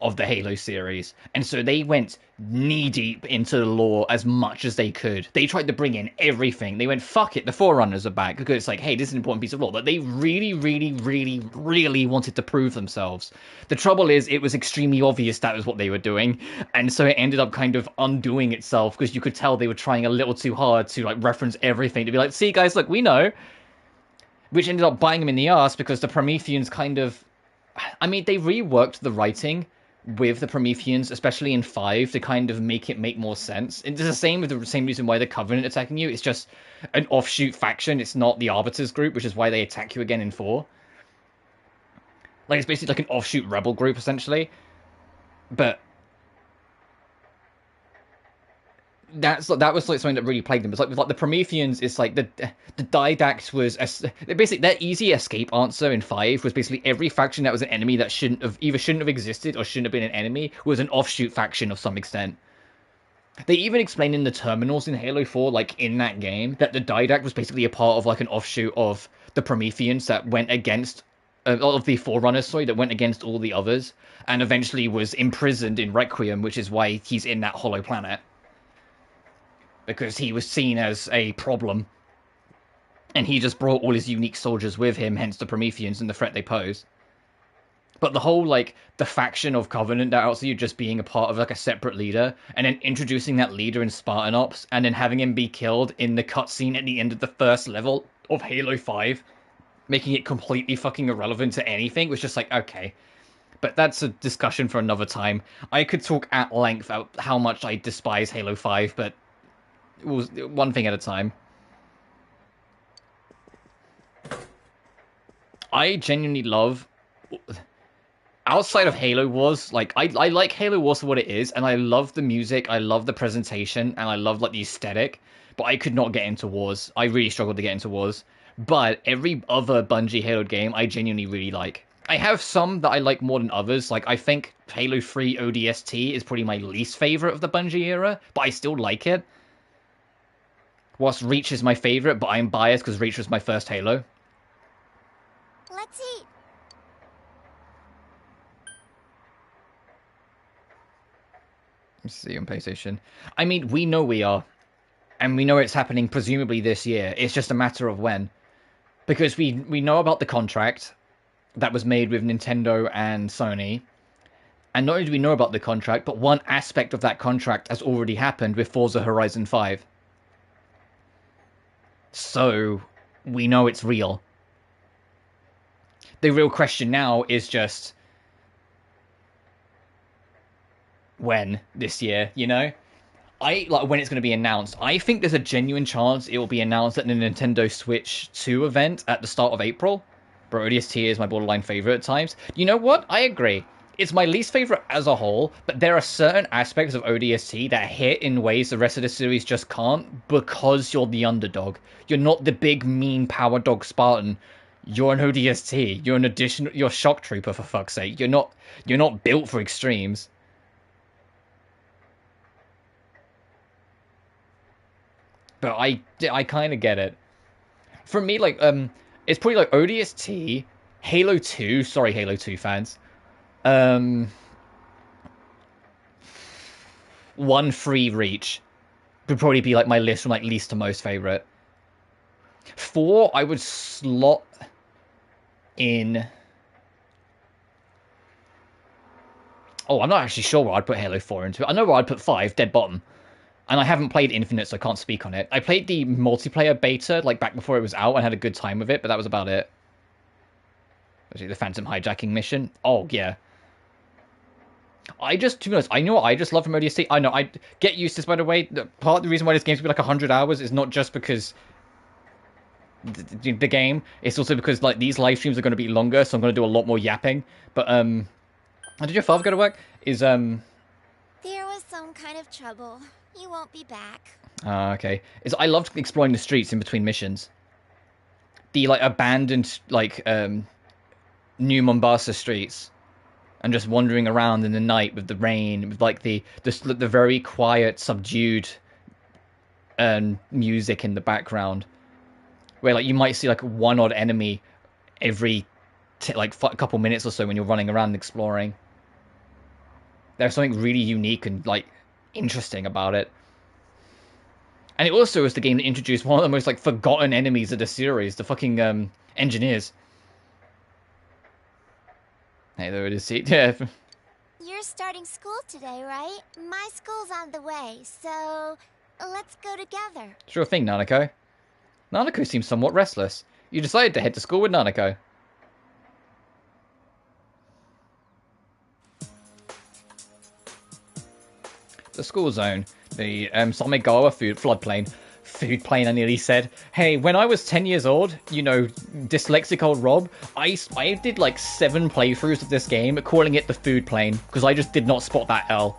of the Halo series, and so they went knee-deep into the lore as much as they could. They tried to bring in everything. They went, fuck it, the Forerunners are back, because it's like, hey, this is an important piece of lore. But they really, really, really, really wanted to prove themselves. The trouble is, it was extremely obvious that was what they were doing, and so it ended up kind of undoing itself, because you could tell they were trying a little too hard to like reference everything, to be like, see guys, look, we know. Which ended up biting them in the ass, because the Prometheans kind of... I mean, they reworked the writing with the Prometheans, especially in 5, to kind of make it make more sense. It's the same with the same reason why the Covenant attacking you. It's just an offshoot faction. It's not the Arbiters group, which is why they attack you again in 4. Like, it's basically like an offshoot rebel group, essentially. But that was like something that really plagued them. It's like with like the Prometheans, it's like the Didact was basically their easy escape answer in 5 was basically every faction that was an enemy that shouldn't have existed or shouldn't have been an enemy was an offshoot faction of some extent. They even explained in the terminals in Halo 4, like in that game, that the Didact was basically a part of like an offshoot of the Prometheans that went against of the Forerunners, that went against all the others, and eventually was imprisoned in Requiem, which is why he's in that hollow planet. Because he was seen as a problem. And he just brought all his unique soldiers with him, hence the Prometheans and the threat they pose. But the whole, like, the faction of Covenant that outside you just being a part of, like, a separate leader, and then introducing that leader in Spartan Ops, and then having him be killed in the cutscene at the end of the first level of Halo 5, making it completely fucking irrelevant to anything, was just like, okay. But that's a discussion for another time. I could talk at length about how much I despise Halo 5, but it was one thing at a time. I genuinely love outside of Halo Wars, like I like Halo Wars for what it is, and I love the music, I love the presentation, and I love like the aesthetic. But I could not get into Wars. I really struggled to get into Wars. But every other Bungie Halo game, I genuinely really like. I have some that I like more than others. Like I think Halo 3 ODST is probably my least favorite of the Bungie era, but I still like it. Whilst Reach is my favorite, but I'm biased because Reach was my first Halo. Let's eat. Let's see on PlayStation. I mean, we know we are. And we know it's happening presumably this year. It's just a matter of when. Because we know about the contract that was made with Nintendo and Sony. And not only do we know about the contract, but one aspect of that contract has already happened with Forza Horizon 5. So, we know it's real. The real question now is just... when this year, you know? Like when it's going to be announced. I think there's a genuine chance it will be announced at the Nintendo Switch 2 event at the start of April. Bro, ODST is my borderline favorite at times. You know what? I agree. It's my least favorite as a whole, but there are certain aspects of ODST that hit in ways the rest of the series just can't because you're the underdog. You're not the big, mean power dog Spartan. You're an ODST. You're a shock trooper, for fuck's sake. You're not built for extremes. But I kind of get it. For me, like, it's probably like ODST, Halo 2, sorry Halo 2 fans. 1 free Reach would probably be like my list from like least to most favorite. 4, I would slot in... Oh, I'm not actually sure where I'd put Halo 4 into it. I know where I'd put 5, dead bottom. And I haven't played Infinite, so I can't speak on it. I played the multiplayer beta, like, back before it was out, and had a good time with it, but that was about it. Actually, the Phantom hijacking mission. Oh, yeah. To be honest, I know what I just love from ODST. I know, I get used to this, by the way. Part of the reason why this game's gonna be like 100 hours is not just because the game. It's also because, like, these live streams are going to be longer, so I'm going to do a lot more yapping. But, did your father go to work? There was some kind of trouble. You won't be back. Okay. I loved exploring the streets in between missions. The, like, abandoned, like, New Mombasa streets. And just wandering around in the night with the rain, with, like, the very quiet, subdued music in the background. Where, like, you might see, like, one odd enemy every, a couple minutes or so when you're running around exploring. There's something really unique and, like, interesting about it. And it also is the game that introduced one of the most, like, forgotten enemies of the series, the fucking, engineers. Hey, there it is, see? Yeah. You're starting school today, right? My school's on the way, so let's go together. Sure thing, Nanako. Nanako seems somewhat restless. You decided to head to school with Nanako. The school zone. The Komagawa food plane, I nearly said. Hey, when I was 10 years old, you know, dyslexic old Rob, I did like 7 playthroughs of this game, calling it the food plane, because I just did not spot that L.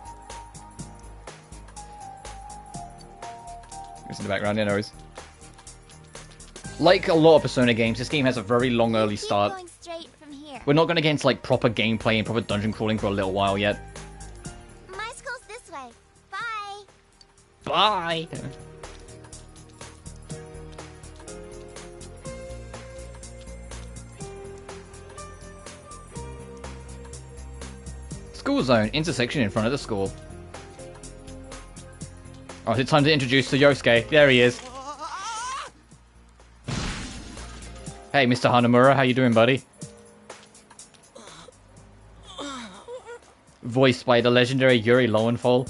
It's in the background, you know. Like a lot of Persona games, this game has a very long early start. Going straight from here. We're not going to get into like proper gameplay and proper dungeon crawling for a little while yet. My school's this way. Bye. Bye. School zone, intersection in front of the school. Oh, is it time to introduce the Yosuke? There he is. Hey, Mr. Hanamura, how you doing, buddy? Voiced by the legendary Yuri Lowenthal.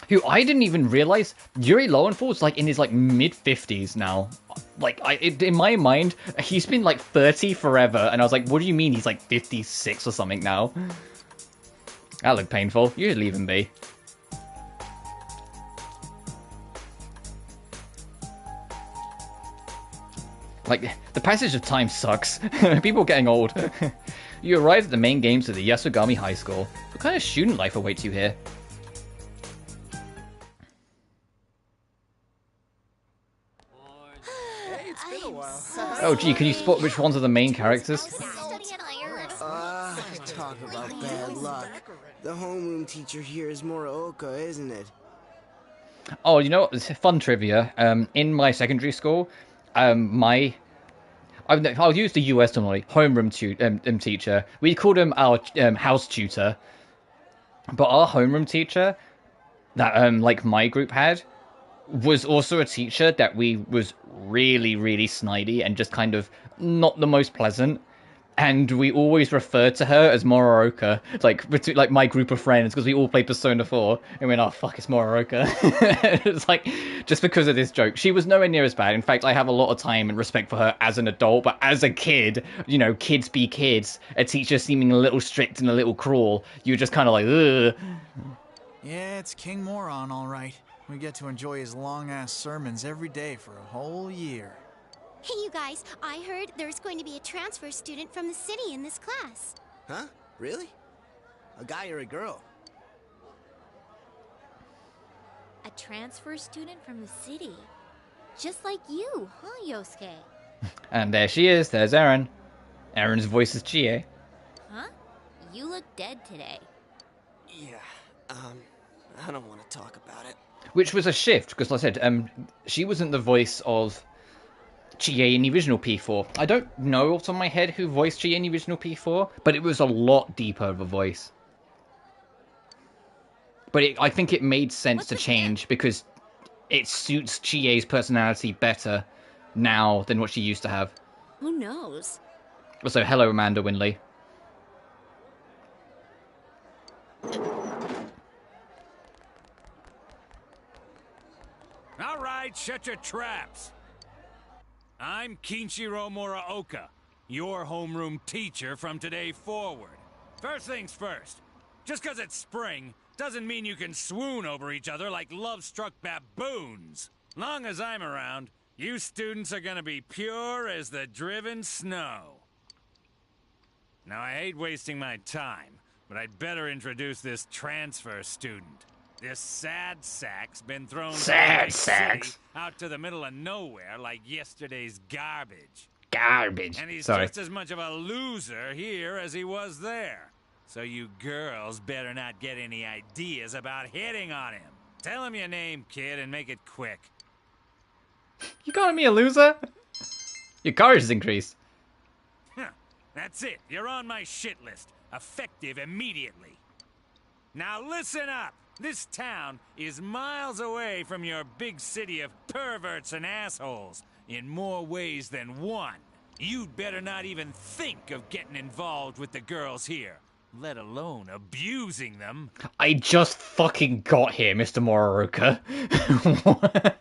Who I didn't even realize, Yuri Lowenthal like in his like mid-50s now. Like, in my mind, he's been like 30 forever, and I was like, what do you mean he's like 56 or something now? That looked painful. You should leave him be. Like, the passage of time sucks. People getting old. You arrive at the main games of the Yasogami High School. What kind of student life awaits you here? Hey, it's been a while. Oh gee, can you spot which ones are the main characters? Talk about bad luck. The homeroom teacher here is Muraoka, isn't it? Oh, you know what? It's fun trivia. In my secondary school, I'll use the US terminology, homeroom teacher. We called him our house tutor. But our homeroom teacher that like my group had was also a teacher that was really, really snidey and just kind of not the most pleasant. And we always referred to her as Mororoka, like my group of friends, because we all played Persona 4, and we went, oh fuck, it's Mororoka. It's like, just because of this joke. She was nowhere near as bad. In fact, I have a lot of time and respect for her as an adult, but as a kid, you know, kids be kids, a teacher seeming a little strict and a little cruel, you're just kind of like, ugh. Yeah, it's King Moron, all right. We get to enjoy his long-ass sermons every day for a whole year. Hey, you guys, I heard there's going to be a transfer student from the city in this class. Huh? Really? A guy or a girl? A transfer student from the city. Just like you, huh, Yosuke? And there she is, there's Erin. Erin's voice is Chie. Huh? You look dead today. Yeah, I don't want to talk about it. Which was a shift, because like I said, she wasn't the voice of Chie in the original P4. I don't know off the top of my head who voiced Chie in the original P4, but it was a lot deeper of a voice. But I think it made sense to change because it suits Chie's personality better now than what she used to have. Who knows? Also, hello, Amanda Winley. All right, shut your traps. I'm Kinshiro Muraoka, your homeroom teacher from today forward. First things first, just 'cause it's spring doesn't mean you can swoon over each other like love-struck baboons. Long as I'm around, you students are gonna be pure as the driven snow. Now, I hate wasting my time, but I'd better introduce this transfer student. This sad sack's been thrown out to the middle of nowhere like yesterday's garbage. Garbage. And he's Sorry. just as much of a loser here as he was there. So you girls better not get any ideas about hitting on him. Tell him your name, kid, and make it quick. You calling me a loser? Your courage has increased. That's it. You're on my shit list. Effective immediately. Now listen up. This town is miles away from your big city of perverts and assholes in more ways than one. You'd better not even think of getting involved with the girls here, let alone abusing them. I just fucking got here, Mr. Moroka.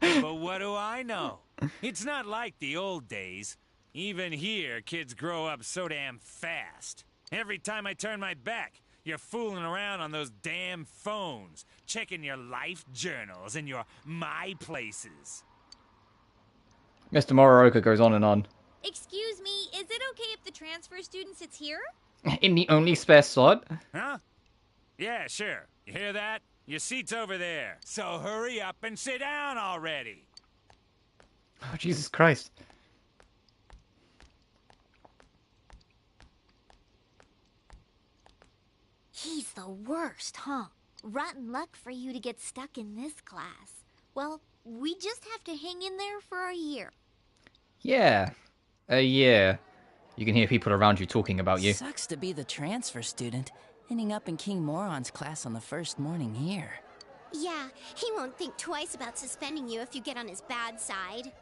But what do I know? It's not like the old days. Even here, kids grow up so damn fast. Every time I turn my back, you're fooling around on those damn phones, checking your life journals and your my places. Mr. Moroka goes on and on. Excuse me, is it okay if the transfer student sits here? In the only spare slot? Huh? Yeah, sure. You hear that? Your seat's over there. So hurry up and sit down already. Oh, Jesus Christ. He's the worst, huh? Rotten luck for you to get stuck in this class. Well, we just have to hang in there for a year. Yeah. A year. You can hear people around you talking about you. Sucks to be the transfer student, ending up in King Moron's class on the first morning here. Yeah, he won't think twice about suspending you if you get on his bad side.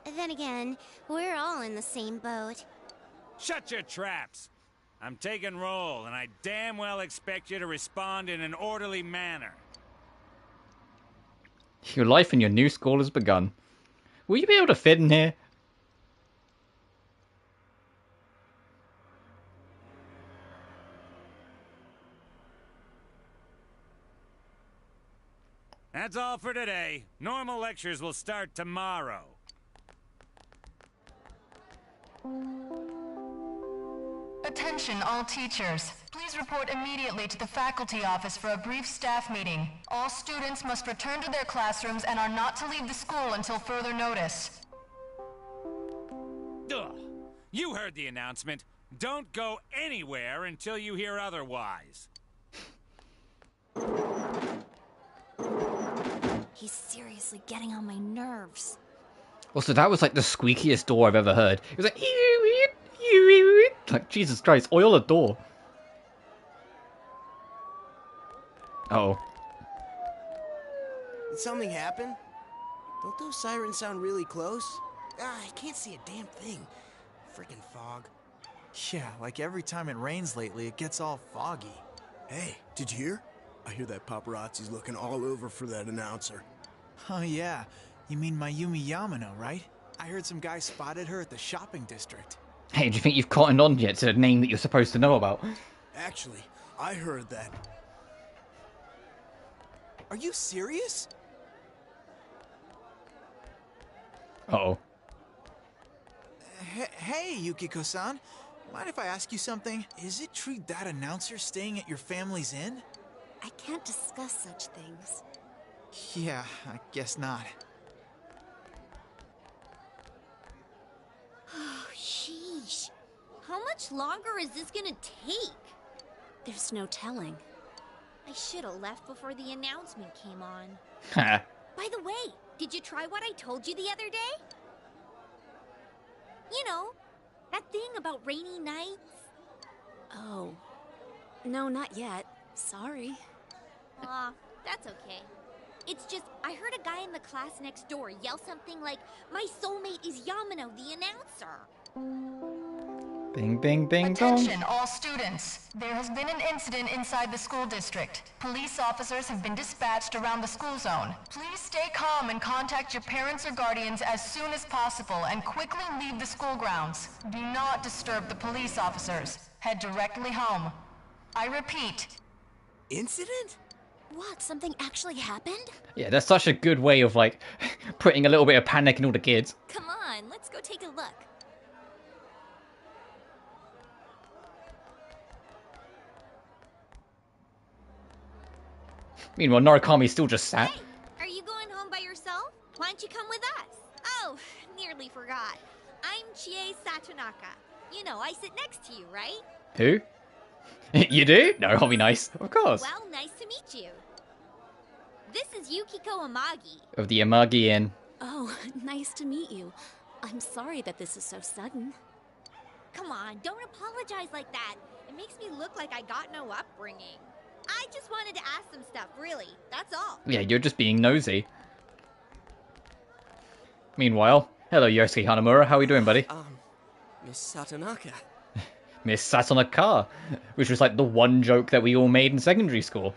Then again, we're all in the same boat. Shut your traps! I'm taking roll, and I damn well expect you to respond in an orderly manner. Your life in your new school has begun. Will you be able to fit in here? That's all for today. Normal lectures will start tomorrow. Attention all teachers. Please report immediately to the faculty office for a brief staff meeting. All students must return to their classrooms and are not to leave the school until further notice. Ugh. You heard the announcement. Don't go anywhere until you hear otherwise. He's seriously getting on my nerves. Also, that was like the squeakiest door I've ever heard. It was like, Jesus Christ, oil a door. Uh-oh. Did something happen? Don't those sirens sound really close? I can't see a damn thing. Freaking fog. Yeah, like every time it rains lately, it gets all foggy. Hey, did you hear? I hear that paparazzi's looking all over for that announcer. Oh yeah, you mean Mayumi Yamano, right? I heard some guy spotted her at the shopping district. Hey, do you think you've cottoned on yet to a name that you're supposed to know about? Actually, I heard that. Are you serious? Uh-oh. Hey, Yukiko-san. Mind if I ask you something? Is it true that announcer's staying at your family's inn? I can't discuss such things. Yeah, I guess not. Oh, sheesh. How much longer is this gonna take? There's no telling. I should have left before the announcement came on. Ha. By the way, did you try what I told you the other day? You know, that thing about rainy nights? Oh. No, not yet. Sorry. Aw, that's okay. It's just, I heard a guy in the class next door yell something like, "My soulmate is Yamano, the announcer." Bing, bing, bing, dong. Attention all students. There has been an incident inside the school district. Police officers have been dispatched around the school zone. Please stay calm and contact your parents or guardians as soon as possible and quickly leave the school grounds. Do not disturb the police officers. Head directly home. I repeat. Incident? What? Something actually happened? Yeah, that's such a good way of, like, putting a little bit of panic in all the kids. Come on, let's go take a look. Meanwhile, Narukami's still just sat. Hey, are you going home by yourself? Why don't you come with us? Oh, nearly forgot. I'm Chie Satonaka. You know, I sit next to you, right? Who? You do? No, I'll be nice. Of course. Well, nice to meet you. This is Yukiko Amagi. Of the Amagi Inn. Oh, nice to meet you. I'm sorry that this is so sudden. Come on, don't apologize like that. It makes me look like I got no upbringing. I just wanted to ask some stuff, really. That's all. Yeah, you're just being nosy. Meanwhile, hello Yosuke Hanamura, how are you doing, buddy? Miss Satonaka. Miss sat on a car, which was like the one joke that we all made in secondary school.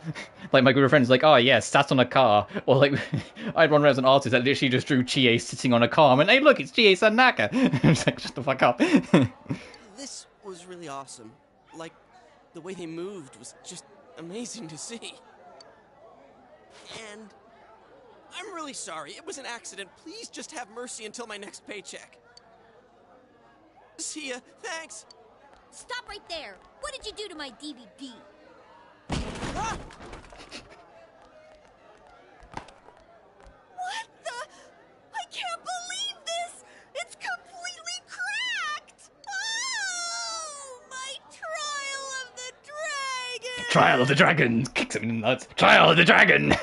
Like my group of friends, like, oh yeah, sat on a car, or like I had one where I was an artist that literally just drew Chie sitting on a car, and hey look, it's Chie Sanaka. I was like, shut the fuck up. This was really awesome. Like, the way they moved was just amazing to see. And I'm really sorry. It was an accident. Please just have mercy until my next paycheck. See ya. Thanks. Stop right there. What did you do to my DVD? Ah! What the? I can't believe this! It's completely cracked! Oh! My Trial of the Dragon! Trial of the Dragon! Kicks him in the nuts. Trial of the Dragon!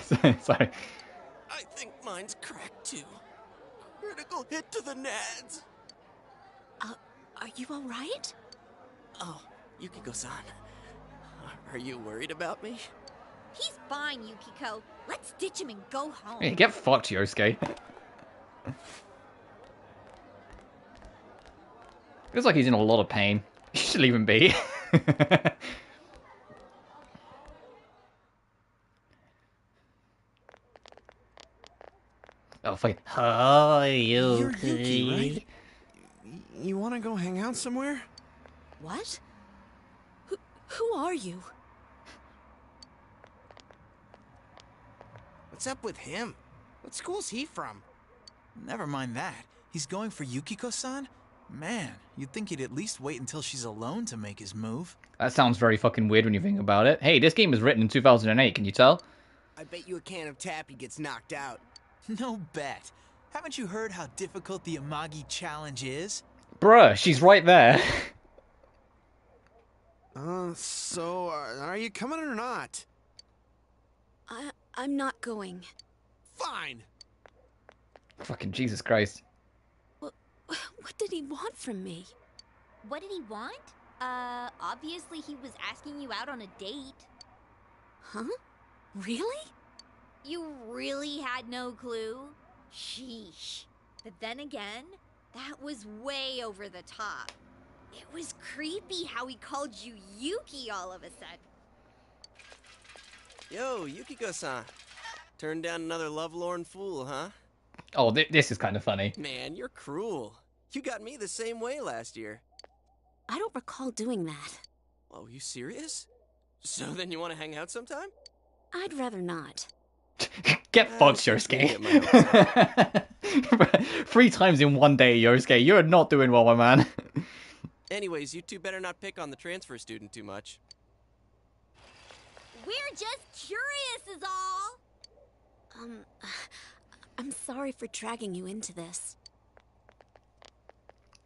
Sorry. I think mine's cracked too. Critical hit to the nads. Are you alright? Oh, Yukiko-san. Are you worried about me? He's fine, Yukiko. Let's ditch him and go home. Hey, get fucked, Yosuke. Feels like he's in a lot of pain. You should leave him be. Oh, fucking. Hi, You're Yuki, right? You want to go hang out somewhere? What? Who are you? What's up with him? What school's he from? Never mind that. He's going for Yukiko-san? Man, you'd think he'd at least wait until she's alone to make his move. That sounds very fucking weird when you think about it. Hey, this game was written in 2008, can you tell? I bet you a can of tappy gets knocked out. No bet. Haven't you heard how difficult the Amagi challenge is? Bruh, she's right there. So, are you coming or not? I'm not going. Fine. Fucking Jesus Christ. What did he want from me? What did he want? Obviously he was asking you out on a date. Huh? Really? You really had no clue? Sheesh. But then again, that was way over the top. It was creepy how he called you Yuki all of a sudden. Yo, Yukiko-san. Turned down another lovelorn fool, huh? Oh, this is kind of funny. Man, you're cruel. You got me the same way last year. I don't recall doing that. Oh, you serious? So then you want to hang out sometime? I'd rather not. Get fucked, Yosuke. 3 times in one day, Yosuke. You're not doing well, my man. Anyways, you two better not pick on the transfer student too much. We're just curious is all. I'm sorry for dragging you into this.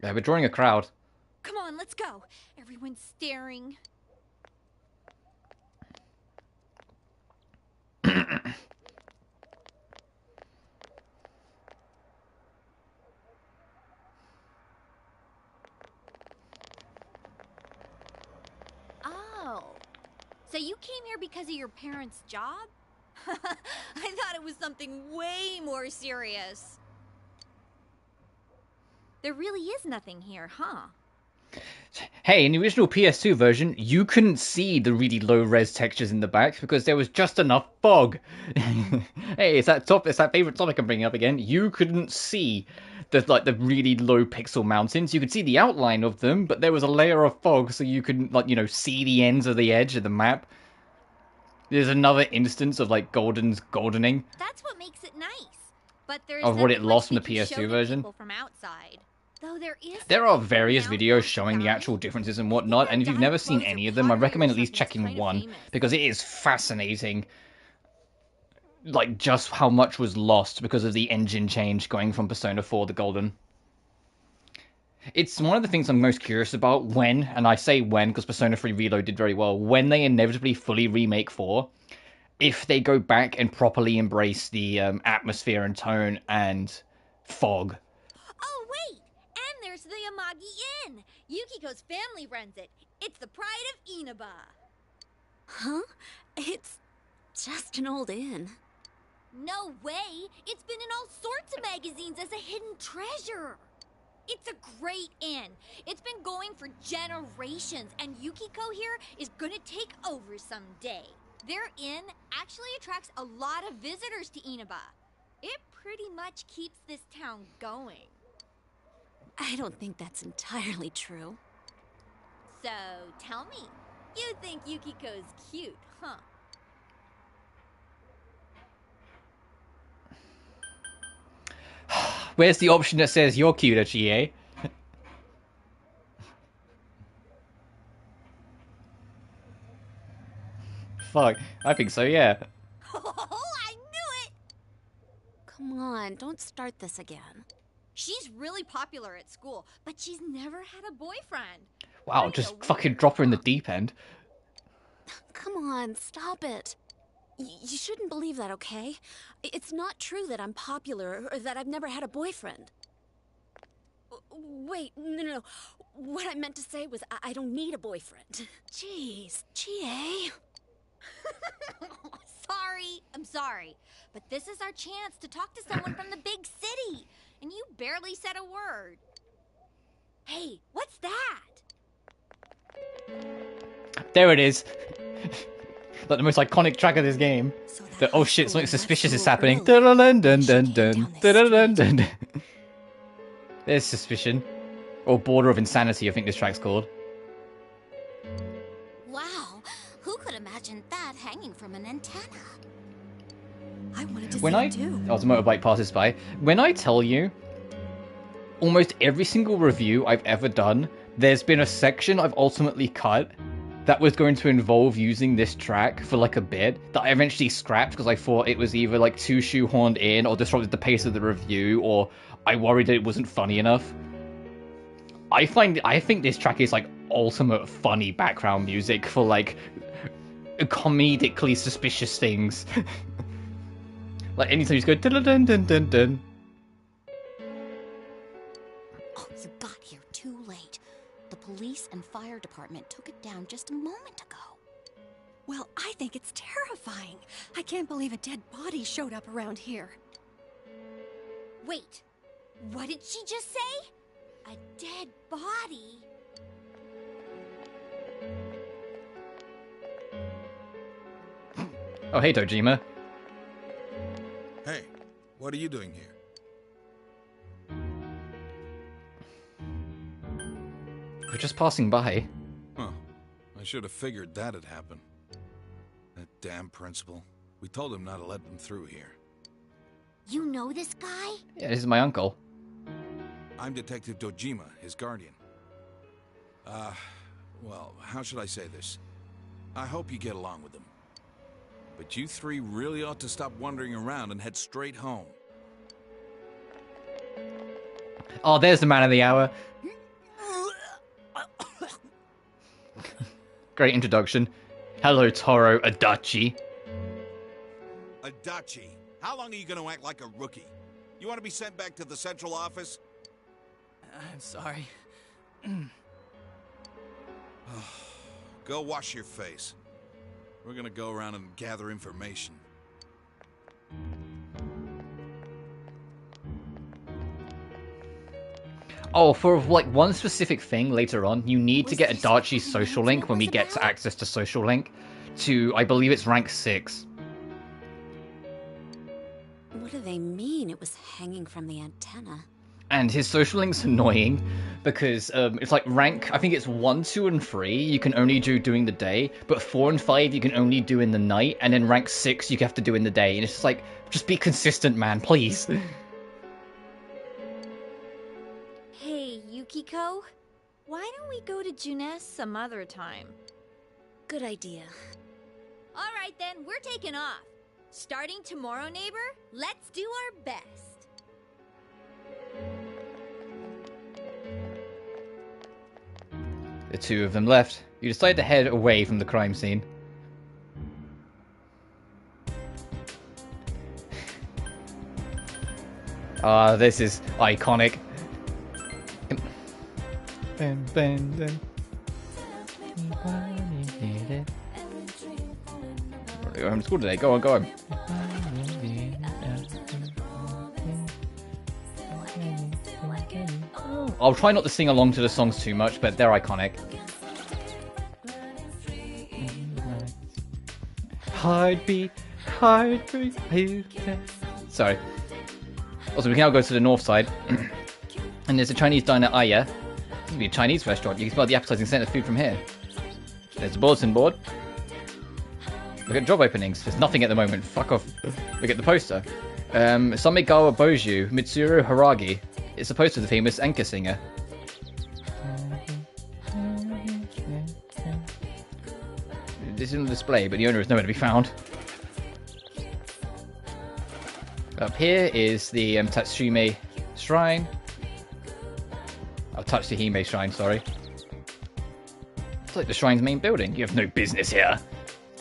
Yeah, we're drawing a crowd. Come on, let's go. Everyone's staring. Oh. So you came here because of your parents' job? I thought it was something way more serious. There really is nothing here, huh? Hey, in the original PS2 version, you couldn't see the really low-res textures in the back because there was just enough fog. Hey, it's that favorite topic I'm bringing up again. You couldn't see the really low pixel mountains. You could see the outline of them, but there was a layer of fog, so you couldn't see the ends of the edge of the map. There's another instance of Golden's goldening. That's what makes it nice. But there's of what it lost from the PS2 PS2 version. From outside. Though there are various videos showing the actual differences and whatnot, and if you've never seen any of them, I recommend at least checking one, because it is fascinating, just how much was lost because of the engine change going from Persona 4 to Golden. It's one of the things I'm most curious about when, and I say when because Persona 3 Reload did very well, when they inevitably fully remake 4, if they go back and properly embrace the atmosphere and tone and fog. Oh, wait! And there's the Amagi Inn! Yukiko's family runs it. It's the pride of Inaba. Huh? It's just an old inn. No way! It's been in all sorts of magazines as a hidden treasure. It's a great inn. It's been going for generations, and Yukiko here is gonna take over someday. Their inn actually attracts a lot of visitors to Inaba. It pretty much keeps this town going. I don't think that's entirely true. So, tell me, you think Yukiko's cute, huh? Where's the option that says you're cute, GA? Fuck, I think so, yeah. Oh, I knew it! Come on, don't start this again. She's really popular at school, but she's never had a boyfriend. Wow, just fucking drop her in the deep end. Come on, stop it. You shouldn't believe that, okay? It's not true that I'm popular or that I've never had a boyfriend. Wait, no. What I meant to say was I don't need a boyfriend. Jeez, GA. I'm sorry. But this is our chance to talk to someone from the big city. And you barely said a word. Hey, what's that? There it is. Like the most iconic track of this game. Oh shit, something suspicious is happening. There's suspicion. Or Border of Insanity, I think this track's called. Wow, who could imagine that hanging from an antenna? I wanted to When see I it too. was a motorbike passes by. When I tell you almost every single review I've ever done, there's been a section I've ultimately cut that was going to involve using this track for like a bit that I eventually scrapped because I thought it was either like too shoehorned in or disrupted the pace of the review, or I worried that it wasn't funny enough. I think this track is like ultimate funny background music for like comedically suspicious things. Like anytime you just go dun dun dun dun dun. Oh, you got here too late. The police and fire department took it down just a moment ago. Well, I think it's terrifying. I can't believe a dead body showed up around here. Wait, what did she just say? A dead body? Oh, hey, Dojima. Hey, what are you doing here? We're just passing by. Huh. I should have figured that'd happen. That damn principal. We told him not to let them through here. You know this guy? Yeah, this is my uncle. I'm Detective Dojima, his guardian. Well, how should I say this? I hope you get along with him. But you three really ought to stop wandering around and head straight home. Oh, there's the man of the hour. Great introduction. Hello, Toro Adachi. Adachi, how long are you going to act like a rookie? You want to be sent back to the central office? I'm sorry. Go wash your face. We're gonna go around and gather information. Oh, for like one specific thing later on, you need to get Adachi's social link when we get to access to social link to, I believe it's rank 6. What do they mean it was hanging from the antenna? And his social link's annoying because it's like rank, I think it's 1, 2, and 3 you can only do during the day, but 4 and 5 you can only do in the night, and then rank 6 you have to do in the day. And it's just like, just be consistent, man, please. Hey, Yukiko, why don't we go to Junes some other time? Good idea. All right then, we're taking off. Starting tomorrow, neighbor, let's do our best. The two of them left. You decide to head away from the crime scene. Ah, this is iconic. Ben, ben, ben. Go home to school today. Go on, go on. I'll try not to sing along to the songs too much, but they're iconic. Heartbeat, heartbeat. Sorry. Also, we can now go to the north side. And there's a Chinese diner, Aya. It's gonna be a Chinese restaurant. You can smell the appetizing scent of food from here. There's a bulletin board. Look at job openings. There's nothing at the moment. Fuck off. Look at the poster. Samegawa Boju, Mitsuru Haragi. It's supposed to be the famous Enka singer. This is on display, but the owner is nowhere to be found. Up here is the Tatsume Shrine. Oh, Tatsuhime Shrine, sorry. It's like the shrine's main building. You have no business here.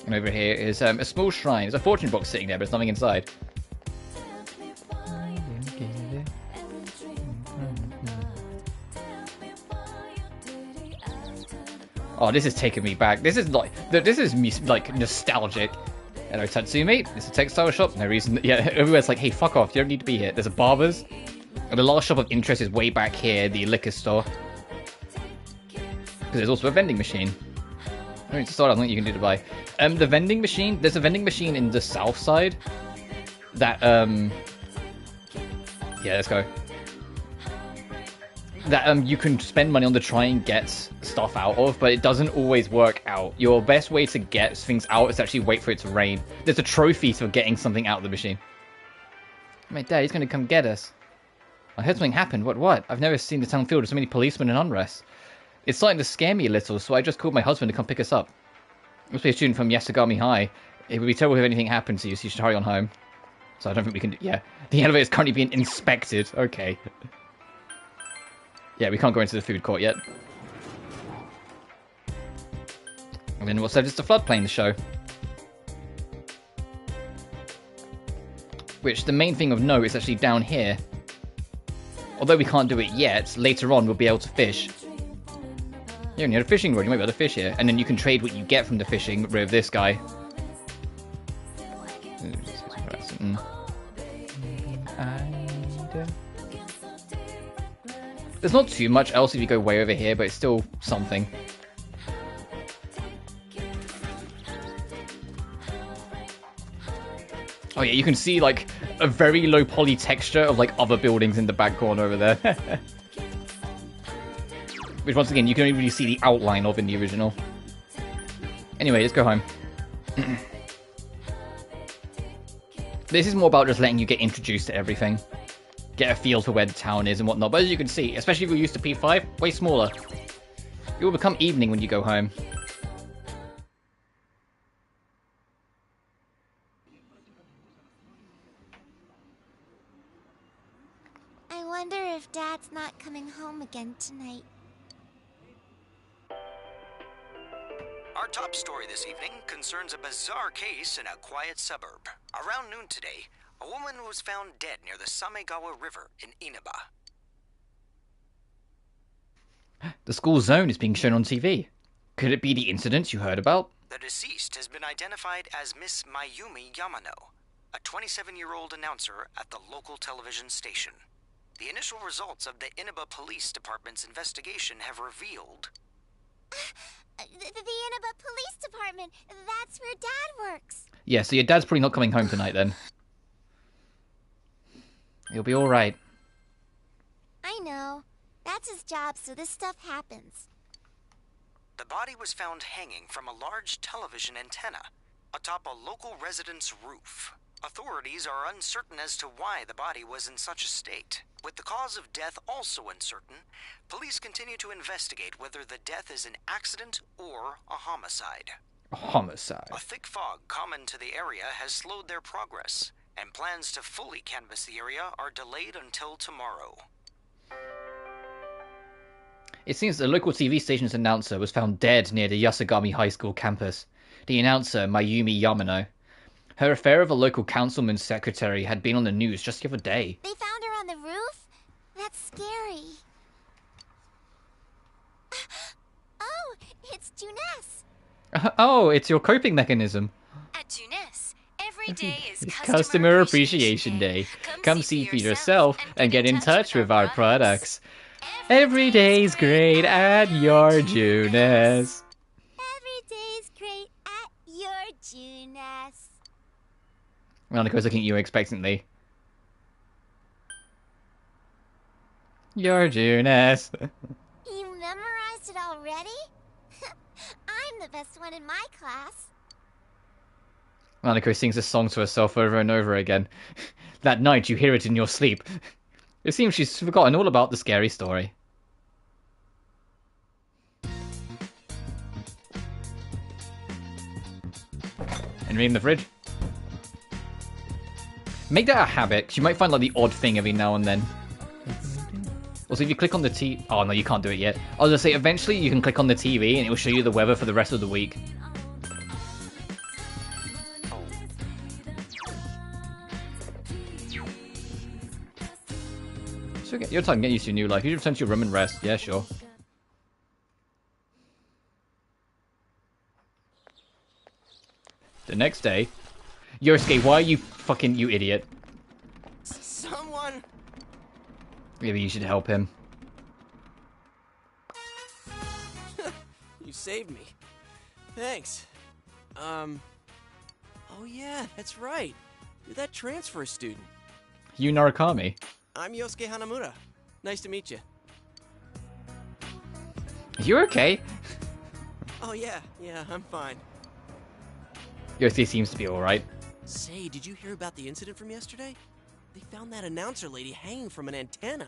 And over here is a small shrine. There's a fortune box sitting there, but there's nothing inside. Oh, this is taking me back. This is like nostalgic. Hello, Tatsumi. It's a textile shop. No reason. Yeah, everywhere's like, hey, fuck off. You don't need to be here. There's a barber's. And the last shop of interest is way back here, the liquor store. Because there's also a vending machine. I mean, to start, I think you can do to buy. The vending machine. There's a vending machine in the south side. That yeah, let's go. That you can spend money on to try and get stuff out of, but it doesn't always work out. Your best way to get things out is actually wait for it to rain. There's a trophy for getting something out of the machine. My daddy's gonna come get us. I heard something happened. What? I've never seen the town filled with so many policemen and unrest. It's starting to scare me a little, so I just called my husband to come pick us up. Must be a student from Yasugami High. It would be terrible if anything happened to you, so you should hurry on home. So I don't think we can do... Yeah. The elevator is currently being inspected. Okay. Yeah, we can't go into the food court yet. And then what's left is the floodplain to show. Which, the main thing of note is actually down here. Although we can't do it yet, later on we'll be able to fish. You're near a fishing rod, you might be able to fish here. And then you can trade what you get from the fishing with this guy. There's not too much else if you go way over here, but it's still something. Oh yeah, you can see like a very low poly texture of like other buildings in the back corner over there. Which once again, you can only really see the outline of in the original. Anyway, let's go home. This is more about just letting you get introduced to everything. Get a feel for where the town is and whatnot. But as you can see, especially if you're used to P5, way smaller. It will become evening when you go home. I wonder if Dad's not coming home again tonight. Our top story this evening concerns a bizarre case in a quiet suburb. Around noon today, a woman was found dead near the Komagawa River in Inaba. The school zone is being shown on TV. Could it be the incident you heard about? The deceased has been identified as Miss Mayumi Yamano, a 27-year-old announcer at the local television station. The initial results of the Inaba Police Department's investigation have revealed... The Inaba Police Department! That's where Dad works! Yeah, so your dad's probably not coming home tonight then. He'll be alright. I know. That's his job, so this stuff happens. The body was found hanging from a large television antenna atop a local resident's roof. Authorities are uncertain as to why the body was in such a state. With the cause of death also uncertain, police continue to investigate whether the death is an accident or a homicide. A homicide. A thick fog common to the area has slowed their progress, and plans to fully canvass the area are delayed until tomorrow. It seems the local TV station's announcer was found dead near the Yasugami High School campus. The announcer, Mayumi Yamano. Her affair with a local councilman's secretary had been on the news just the other day. They found her on the roof? That's scary. Oh, it's Juness. Oh, it's your coping mechanism. At Juness, every day is Customer Appreciation Day. Come see for yourself and get in touch with our products. Every day's great at your Juness. Every day's great at your Juness. Monica's looking at you expectantly. Your Juness. You memorized it already? I'm the best one in my class. Monica sings a song to herself over and over again. That night you hear it in your sleep. It seems she's forgotten all about the scary story. Anything in the fridge? Make that a habit, 'cause you might find like the odd thing every now and then. Also, if you click on the TV... Oh, no, you can't do it yet. I was going to say, eventually you can click on the TV and it will show you the weather for the rest of the week. So get your time getting used to your new life. You should return to your room and rest. Yeah, sure. The next day... Yosuke, why are you fucking... You idiot. Someone... Maybe you should help him. You saved me. Thanks. Oh yeah, that's right. You're that transfer student. You Narukami. I'm Yosuke Hanamura. Nice to meet you. You okay? Oh yeah, I'm fine. Yosuke seems to be alright. Say, did you hear about the incident from yesterday? They found that announcer lady hanging from an antenna.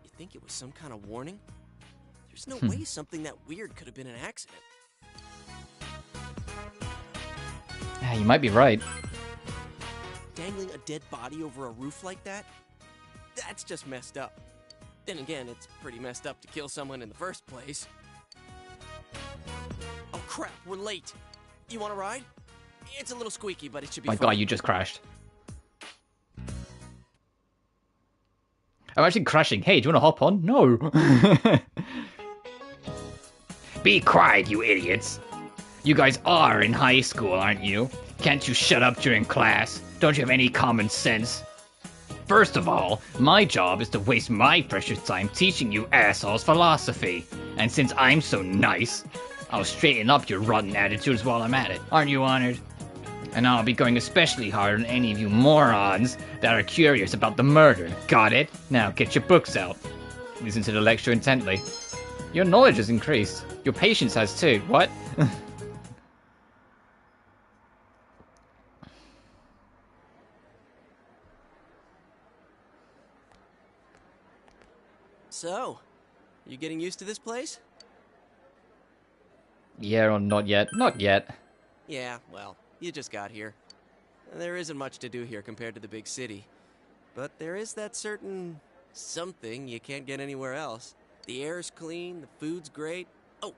You think it was some kind of warning? There's no way something that weird could have been an accident. Yeah, you might be right. Dangling a dead body over a roof like that? That's just messed up. Then again, it's pretty messed up to kill someone in the first place. Oh crap, we're late. You want to ride? It's a little squeaky, but it should be My fun. God, you just crashed. I'm actually crashing. Hey, do you want to hop on? No. Be quiet, you idiots. You guys are in high school, aren't you? Can't you shut up during class? Don't you have any common sense? First of all, my job is to waste my precious time teaching you assholes philosophy. And since I'm so nice, I'll straighten up your rotten attitudes while I'm at it. Aren't you honored? And I'll be going especially hard on any of you morons that are curious about the murder. Got it? Now get your books out. Listen to the lecture intently. Your knowledge has increased. Your patience has too. What? So, you getting used to this place? Yeah, or not yet. Not yet. Yeah, well, you just got here. There isn't much to do here compared to the big city. But there is that certain something you can't get anywhere else. The air's clean, the food's great. Oh,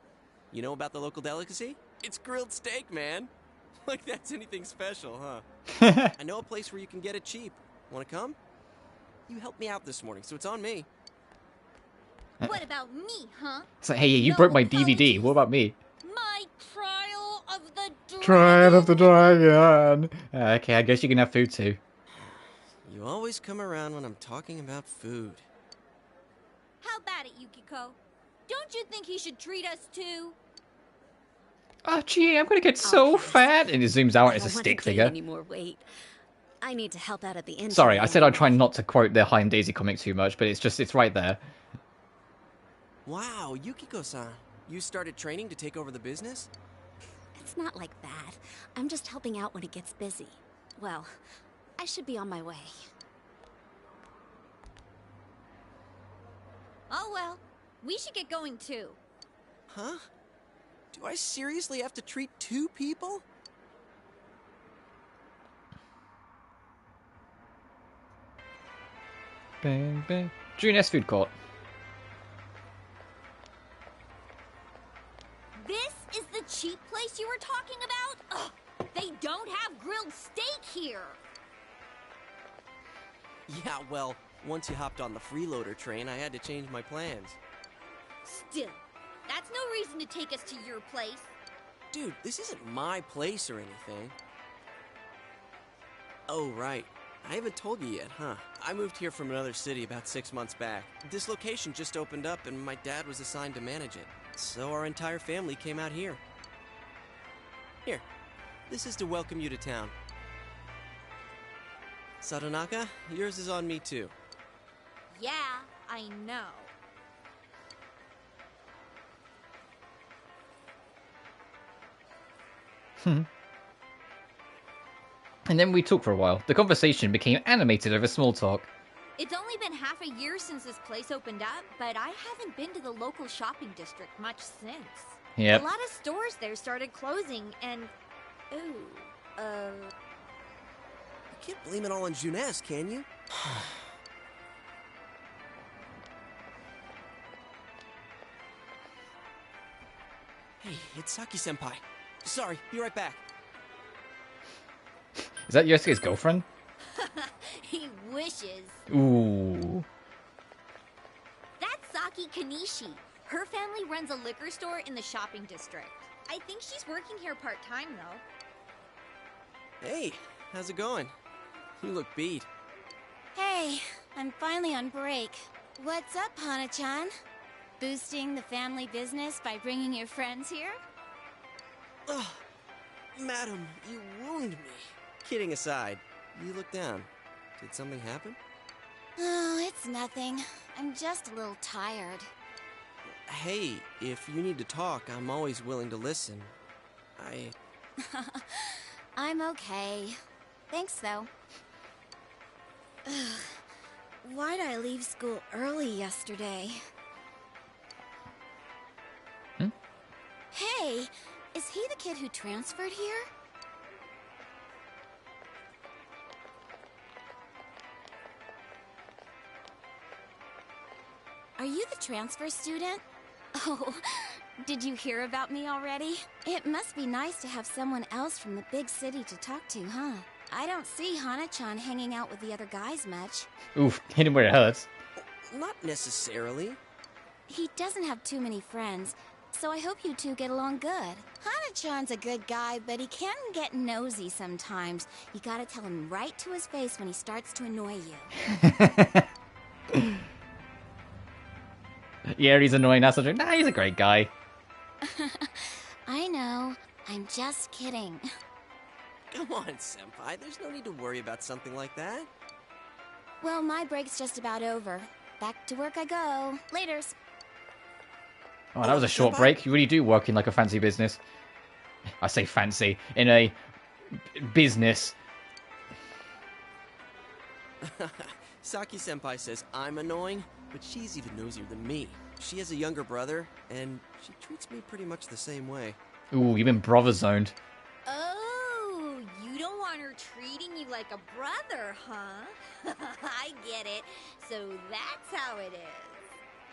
you know about the local delicacy? It's grilled steak, man. Like that's anything special, huh? I know a place where you can get it cheap. Want to come? You helped me out this morning, so it's on me. What about me, huh? It's like, hey, you broke my DVD. What about me? My trial of the dragon. Trial of the Dragon. Okay, I guess you can have food too. You always come around when I'm talking about food. How about it, Yukiko? Don't you think he should treat us too? Oh, gee, I'm gonna get so fat. And it zooms out as a stick figure. Any more weight? I need to help out at the end. Sorry, I said I'd try not to quote the High and Daisy comic too much, but it's right there. Wow, Yukiko-san, you started training to take over the business? It's not like that. I'm just helping out when it gets busy. Well, I should be on my way. Oh well, we should get going too. Huh? Do I seriously have to treat 2 people? Bang, bang. June S Food Court. This is the cheap place you were talking about? Ugh, they don't have grilled steak here. Yeah, well, once you hopped on the freeloader train, I had to change my plans. Still, that's no reason to take us to your place. Dude, this isn't my place or anything. Oh, right. I haven't told you yet, huh? I moved here from another city about 6 months back. This location just opened up and my dad was assigned to manage it. So our entire family came out here. Here, this is to welcome you to town. Satonaka, yours is on me too. Yeah, I know. And then we talked for a while. The conversation became animated over small talk. It's only been half a year since this place opened up, but I haven't been to the local shopping district much since. Yep. A lot of stores there started closing, and... You can't blame it all on Juness, can you? Hey, it's Saki-senpai. Sorry, be right back. Is that Yosuke's girlfriend? He wishes. Ooh. That's Saki Kanishi. Her family runs a liquor store in the shopping district. I think she's working here part-time, though. Hey, how's it going? You look beat. Hey, I'm finally on break. What's up, Hana-chan? Boosting the family business by bringing your friends here? Ugh, madam, you wound me. Kidding aside, you look down. Did something happen? Oh, it's nothing. I'm just a little tired. Hey, if you need to talk, I'm always willing to listen. I'm okay. Thanks, though. Why'd I leave school early yesterday? Hey, is he the kid who transferred here? Are you the transfer student? Oh, did you hear about me already? It must be nice to have someone else from the big city to talk to, huh? I don't see Hana-chan hanging out with the other guys much. Oof, hit him where it hurts. Not necessarily. He doesn't have too many friends, so I hope you two get along good. Hana-chan's a good guy, but he can get nosy sometimes. You gotta tell him right to his face when he starts to annoy you. Yeah, he's annoying. That's such nah, he's a great guy. I know. I'm just kidding. Come on, Senpai. There's no need to worry about something like that. Well, my break's just about over. Back to work I go. Laters. Oh, that was a short break. You really do work in like a fancy business. I say fancy. In a business. Saki-senpai says I'm annoying, but she's even nosier than me. She has a younger brother, and she treats me pretty much the same way. Ooh, you've been brother zoned. Oh, you don't want her treating you like a brother, huh? I get it. So that's how it is.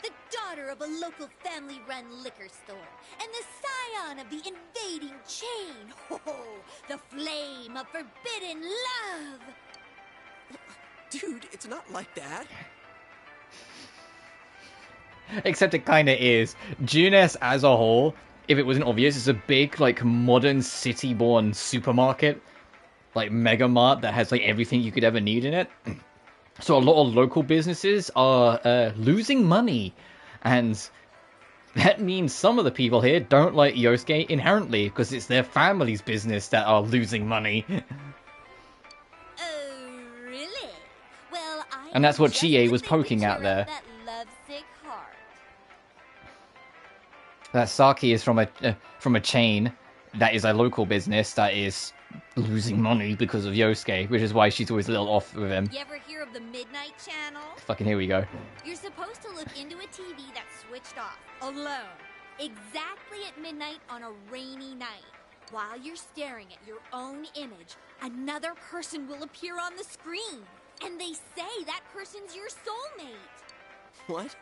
The daughter of a local family-run liquor store, and the scion of the invading chain. Oh, the flame of forbidden love. Dude, it's not like that. Except it kind of is. Junes as a whole, if it wasn't obvious, is a big, like, modern city-born supermarket. Like, Mega Mart that has, like, everything you could ever need in it. So a lot of local businesses are losing money. And that means some of the people here don't like Yosuke inherently, because it's their family's business that are losing money. Really? Well, And that's what Chie was poking at there. That lovesick heart. That Saki is from a chain that is a local business that is losing money because of Yosuke, which is why she's always a little off with him. You ever hear of the Midnight Channel? Fucking here we go. You're supposed to look into a TV that's switched off, alone, exactly at midnight on a rainy night. While you're staring at your own image, another person will appear on the screen. And they say that person's your soulmate. What?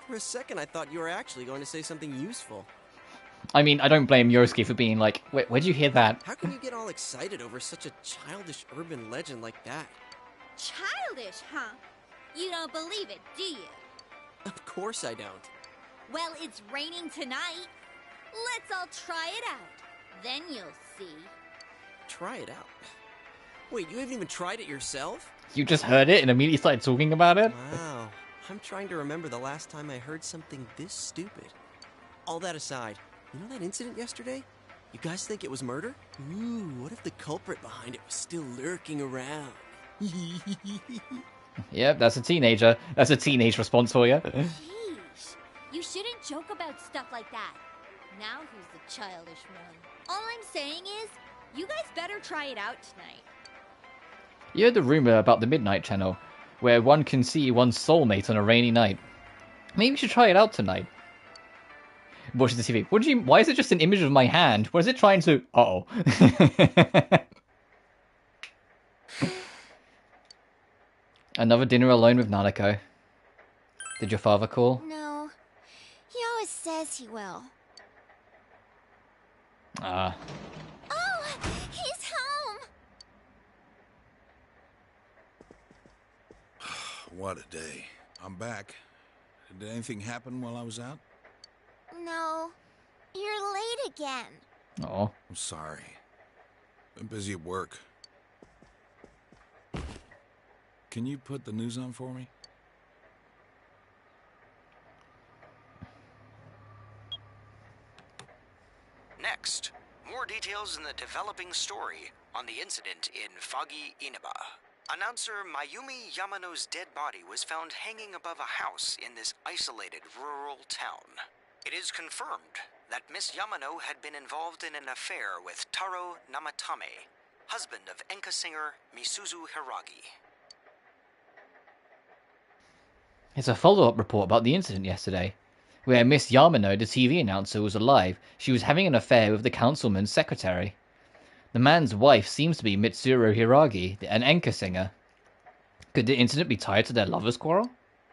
For a second, I thought you were actually going to say something useful. I mean, I don't blame Yosuke for being like, where'd you hear that? How can you get all excited over such a childish urban legend like that? Childish, huh? You don't believe it, do you? Of course I don't. Well, it's raining tonight. Let's all try it out. Then you'll see. Try it out? Wait, you haven't even tried it yourself? You just heard it and immediately started talking about it? Wow. I'm trying to remember the last time I heard something this stupid. All that aside, you know that incident yesterday? You guys think it was murder? Ooh, what if the culprit behind it was still lurking around? Yep, that's a teenager. That's a teenage response for you. Jeez, you shouldn't joke about stuff like that. Now who's the childish one? All I'm saying is, you guys better try it out tonight. You heard the rumor about the Midnight Channel, where one can see one's soulmate on a rainy night. Maybe we should try it out tonight. Watching the TV. Why is it just an image of my hand? What is it trying to... Uh-oh. Another dinner alone with Nanako. Did your father call? No. He always says he will. Ah. Oh, he's home! What a day. I'm back. Did anything happen while I was out? No. You're late again. Oh. I'm sorry. Been busy at work. Can you put the news on for me? Next, more details in the developing story on the incident in foggy Inaba. Announcer Mayumi Yamano's dead body was found hanging above a house in this isolated rural town. It is confirmed that Miss Yamano had been involved in an affair with Taro Namatame, husband of enka singer Misuzu Hiragi. It's a follow-up report about the incident yesterday, where Miss Yamano, the TV announcer, was alive. She was having an affair with the councilman's secretary. The man's wife seems to be Mitsuru Hiragi, an enka singer. Could the incident be tied to their lovers' quarrel?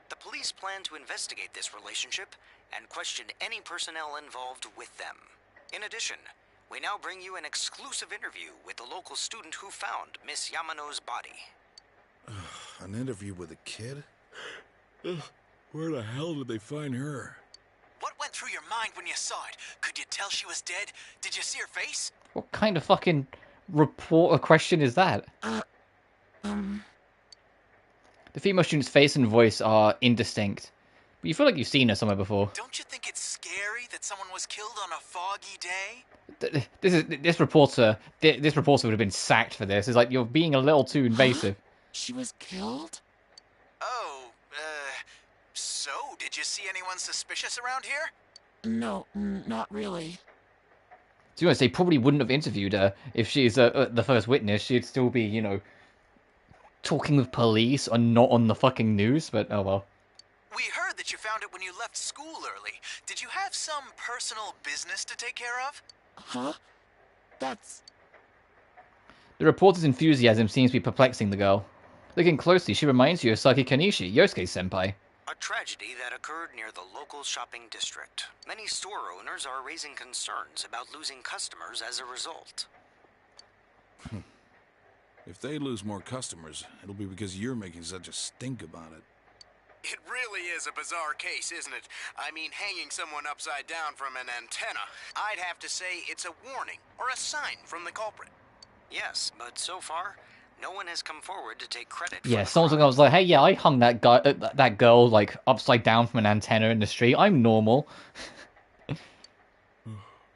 The police plan to investigate this relationship and question any personnel involved with them. In addition, we now bring you an exclusive interview with the local student who found Miss Yamano's body. An interview with a kid? Where the hell did they find her? What went through your mind when you saw it? Could you tell she was dead? Did you see her face? What kind of fucking reporter question is that? The female student's face and voice are indistinct, but you feel like you've seen her somewhere before. Don't you think it's scary that someone was killed on a foggy day? This reporter would have been sacked for this. It's like, you're being a little too invasive. She was killed? Oh, so did you see anyone suspicious around here? No, not really. To be honest, they probably wouldn't have interviewed her if she's the first witness. She'd still be, you know, talking with police or not on the fucking news, but oh well. We heard that you found it when you left school early. Did you have some personal business to take care of? Huh? That's... The reporter's enthusiasm seems to be perplexing the girl. Looking closely, she reminds you of Saki Kanishi, Yosuke's senpai. A tragedy that occurred near the local shopping district. Many store owners are raising concerns about losing customers as a result. If they lose more customers, it'll be because you're making such a stink about it. It really is a bizarre case, isn't it? I mean, hanging someone upside down from an antenna. I'd have to say it's a warning or a sign from the culprit. Yes, but so far, no one has come forward to take credit. Yeah, someone was like, "Hey, yeah, I hung that guy, that girl, like upside down from an antenna in the street. I'm normal."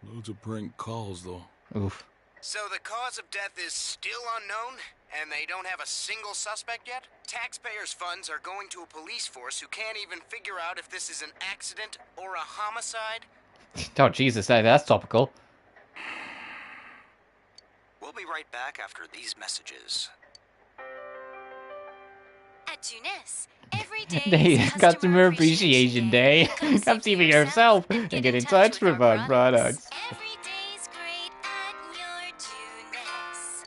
Loads of prank calls, though. Oof. So the cause of death is still unknown, and they don't have a single suspect yet? Taxpayers' funds are going to a police force who can't even figure out if this is an accident or a homicide? Oh, Jesus, that's topical. We'll be right back after these messages. At Tunis, every day is Customer Appreciation Day. Come see for yourself and get in touch with our products. Every day's great at your Tunis.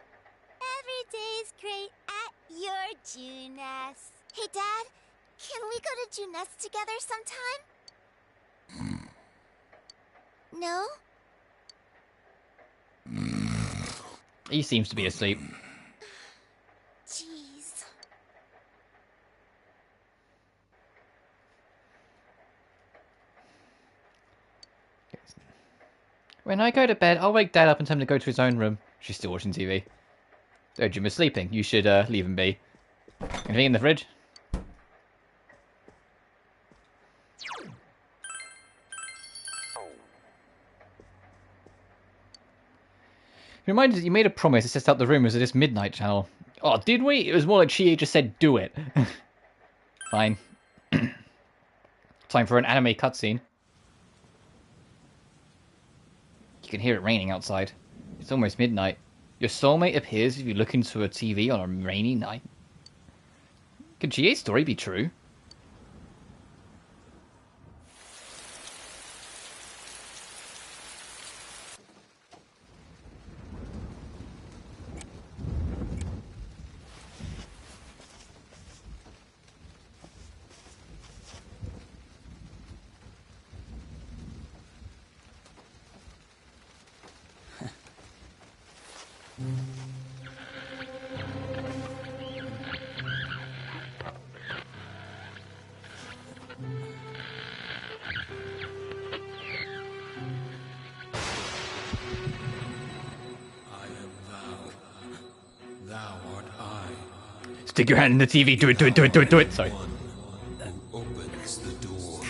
Every day's great at your Tunis. Hey, Dad, can we go to Tunis together sometime? No? He seems to be asleep. Jeez. When I go to bed, I'll wake Dad up in time to go to his own room. She's still watching TV. Oh, Jim is sleeping. You should leave him be. Anything in the fridge? Reminded that you made a promise to set up the rumors of this midnight channel. Oh, did we? It was more like Chie just said, do it. Fine. Time for an anime cutscene. You can hear it raining outside. It's almost midnight. Your soulmate appears if you look into a TV on a rainy night. Could Chie's story be true? Stick your hand in the TV. Do it, do it, do it, do it, do it. Sorry. Opens the door.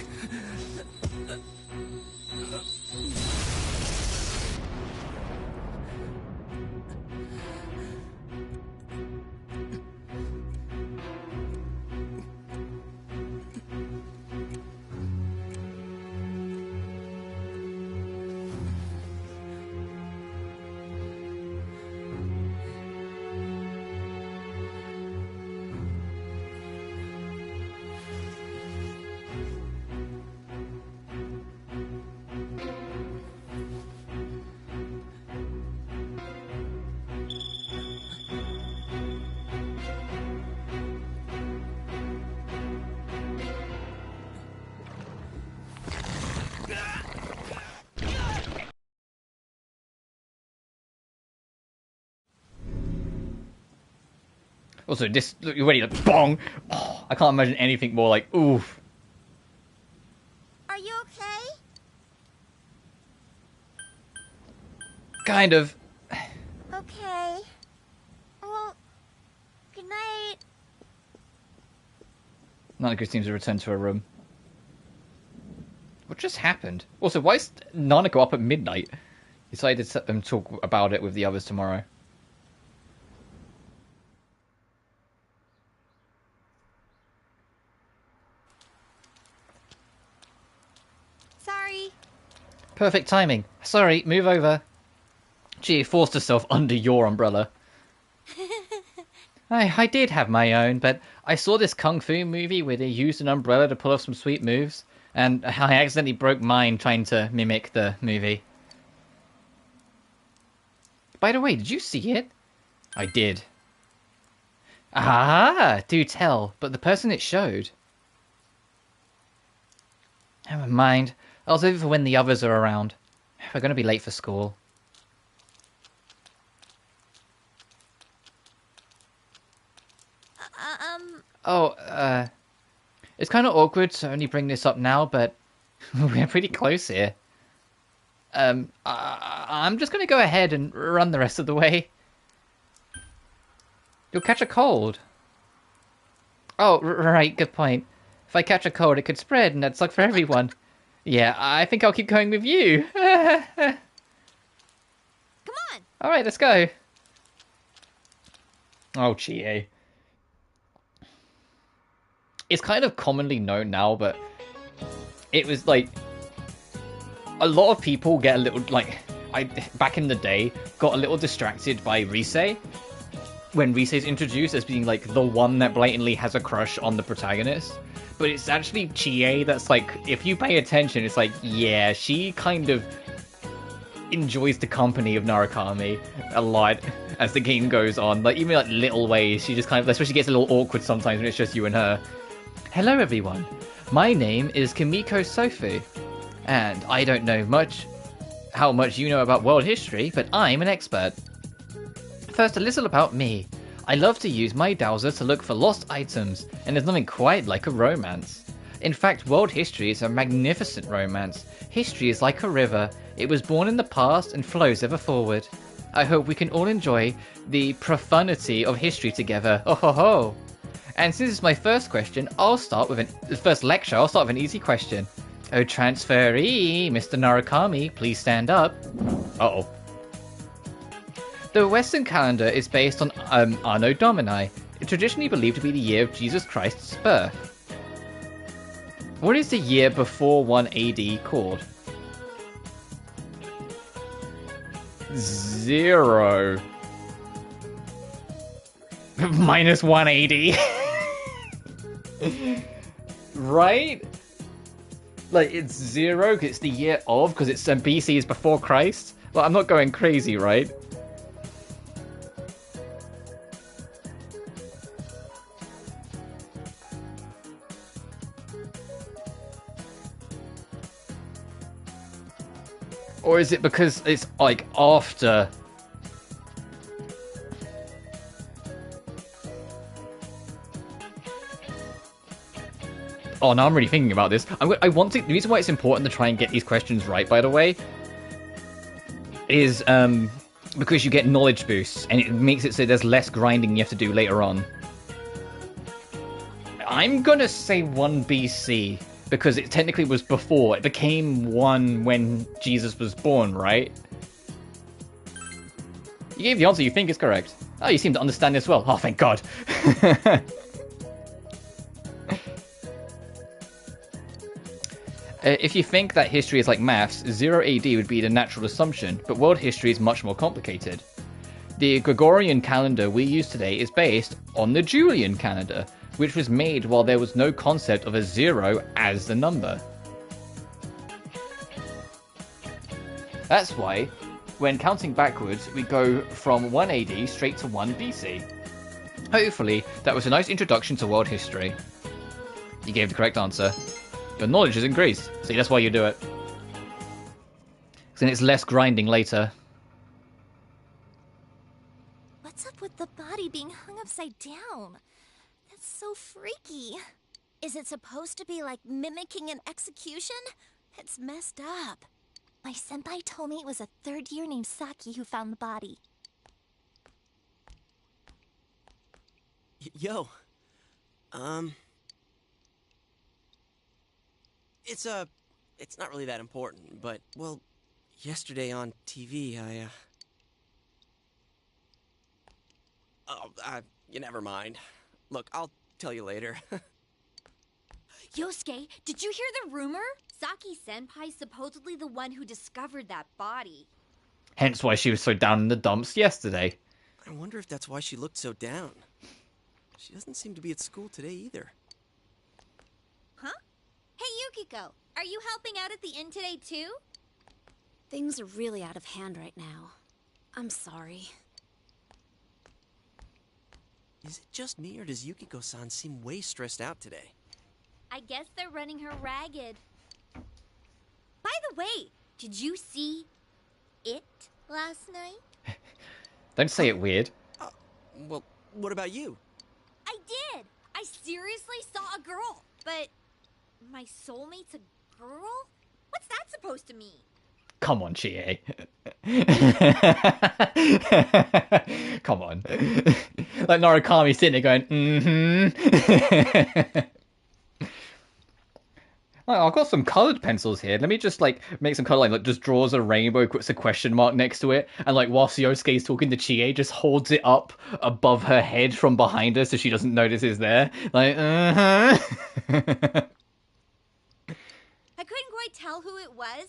Also, this, look, you're ready to bong! Oh, I can't imagine anything more like, oof. Are you okay? Kind of. Okay. Well, good night. Nanako seems to return to her room. What just happened? Also, why is Nanako up at midnight? Decided to let them talk about it with the others tomorrow. Sorry. Perfect timing. Sorry, move over. She forced herself under your umbrella. I did have my own, but I saw this kung fu movie where they used an umbrella to pull off some sweet moves, and I accidentally broke mine trying to mimic the movie. By the way, did you see it? I did. Ah, do tell, but the person it showed... Never mind. I'll save it for when the others are around. We're going to be late for school. It's kind of awkward to only bring this up now, but we're pretty close here. I'm just going to go ahead and run the rest of the way. You'll catch a cold. Oh, right, good point. If I catch a cold, it could spread, and that'd suck for everyone. Yeah, I think I'll keep going with you. Come on! Alright, let's go. Oh, Chie. It's kind of commonly known now, but it was like... A lot of people get a little, like... back in the day, got a little distracted by Rise. When Rise is introduced as being, like, the one that blatantly has a crush on the protagonist. But it's actually Chie that's, like, if you pay attention, it's like, yeah, she kind of enjoys the company of Narukami a lot as the game goes on. Like, even, like, little ways, she just kind of, that's where she gets a little awkward sometimes when it's just you and her. Hello, everyone. My name is Kimiko Sofu, and I don't know how much you know about world history, but I'm an expert. First, a little about me. I love to use my dowser to look for lost items, and there's nothing quite like a romance. In fact, world history is a magnificent romance. History is like a river. It was born in the past and flows ever forward. I hope we can all enjoy the profundity of history together. Oh ho ho! And since it's my first question, I'll start with first lecture, I'll start with an easy question. Oh, transferee, Mr. Narukami, please stand up. Uh-oh. The Western calendar is based on Anno Domini, traditionally believed to be the year of Jesus Christ's birth. What is the year before 1 AD called? 0. Minus 1 AD. Right? Like, it's 0 because it's the year of, because it's BC is before Christ. Well, I'm not going crazy, right? Or is it because it's, like, after? Oh, now I'm really thinking about this. I want to... The reason why it's important to try and get these questions right, by the way, is because you get knowledge boosts, and it makes it so there's less grinding you have to do later on. I'm gonna say 1 BC, because it technically was before. It became 1 when Jesus was born, right? You gave the answer you think is correct. Oh, you seem to understand this well. Oh, thank God. If you think that history is like maths, 0 AD would be the natural assumption, but world history is much more complicated. The Gregorian calendar we use today is based on the Julian calendar, which was made while there was no concept of a 0 as the number. That's why, when counting backwards, we go from 1 AD straight to 1 BC. Hopefully, that was a nice introduction to world history. You gave the correct answer. Your knowledge has increased. See, that's why you do it. Then it's less grinding later. What's up with the body body being hung upside down. That's so freaky. Is it supposed to be like mimicking an execution? It's messed up. My senpai told me it was a third year named Saki who found the body. Yo. It's not really that important, but, well, yesterday on TV, you never mind. Look, I'll tell you later. Yosuke, did you hear the rumor? Saki-senpai's supposedly the one who discovered that body. Hence why she was so down in the dumps yesterday. I wonder if that's why she looked so down. She doesn't seem to be at school today either. Huh? Hey, Yukiko, are you helping out at the inn today too? Things are really out of hand right now. I'm sorry. Is it just me, or does Yukiko-san seem way stressed out today? I guess they're running her ragged. By the way, did you see it last night? Don't say it weird. Well, what about you? I did! I seriously saw a girl, but my soulmate's a girl? What's that supposed to mean? Come on, Chie. Come on. Like Narukami sitting there going, Like, I've got some coloured pencils here. Let me just, like, make some colour line. Like, just draws a rainbow, puts a question mark next to it, and, like, whilst Yosuke's talking to Chie, just holds it up above her head from behind her so she doesn't notice it's there. Like, I couldn't quite tell who it was,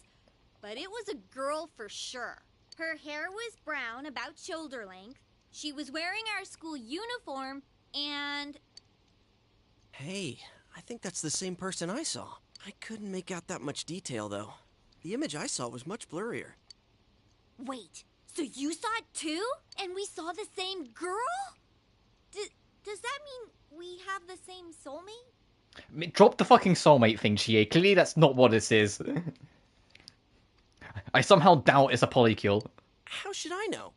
but it was a girl for sure. Her hair was brown, about shoulder length. She was wearing our school uniform, and... Hey, I think that's the same person I saw. I couldn't make out that much detail, though. The image I saw was much blurrier. Wait, so you saw it too? And we saw the same girl? Does that mean we have the same soulmate? drop the fucking soulmate thing, Chie. Clearly that's not what this is. I somehow doubt it's a polycule. How should I know?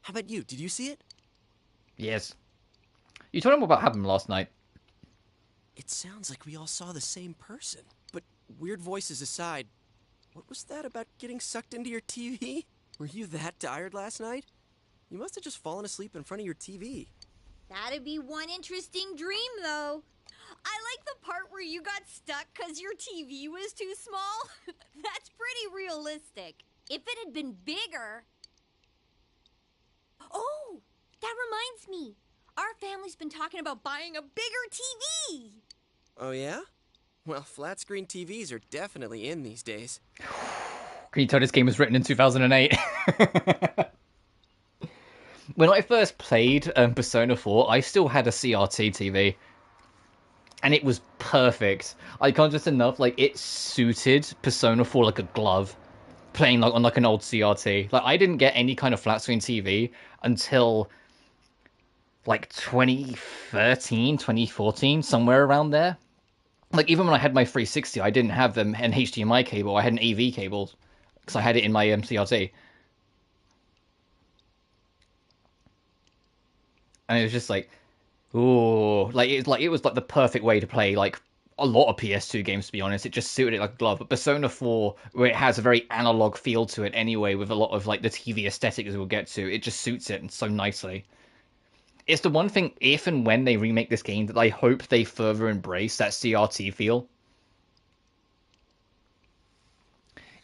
How about you? Did you see it? Yes. You told him what happened last night. It sounds like we all saw the same person. But weird voices aside, what was that about getting sucked into your TV? Were you that tired last night? You must have just fallen asleep in front of your TV. That'd be one interesting dream, though. I like the part where you got stuck because your TV was too small. That's pretty realistic. If it had been bigger... Oh, that reminds me. Our family's been talking about buying a bigger TV. Oh, yeah? Well, flat-screen TVs are definitely in these days. Can you tell this game was written in 2008? When I first played Persona 4, I still had a CRT TV. And it was perfect. I can't just enough, like, it suited Persona 4 like a glove. Playing like on like an old CRT. Like, I didn't get any kind of flat-screen TV until... like 2013, 2014, somewhere around there. Like, even when I had my 360, I didn't have an HDMI cable. I had an AV cable, because I had it in my CRT. And it was just like, ooh, it was like the perfect way to play like a lot of PS2 games, to be honest. It just suited it like a glove. But Persona 4, where it has a very analog feel to it anyway, with a lot of like the TV aesthetic as we'll get to, it just suits it so nicely. It's the one thing, if and when they remake this game, that I hope they further embrace that CRT feel.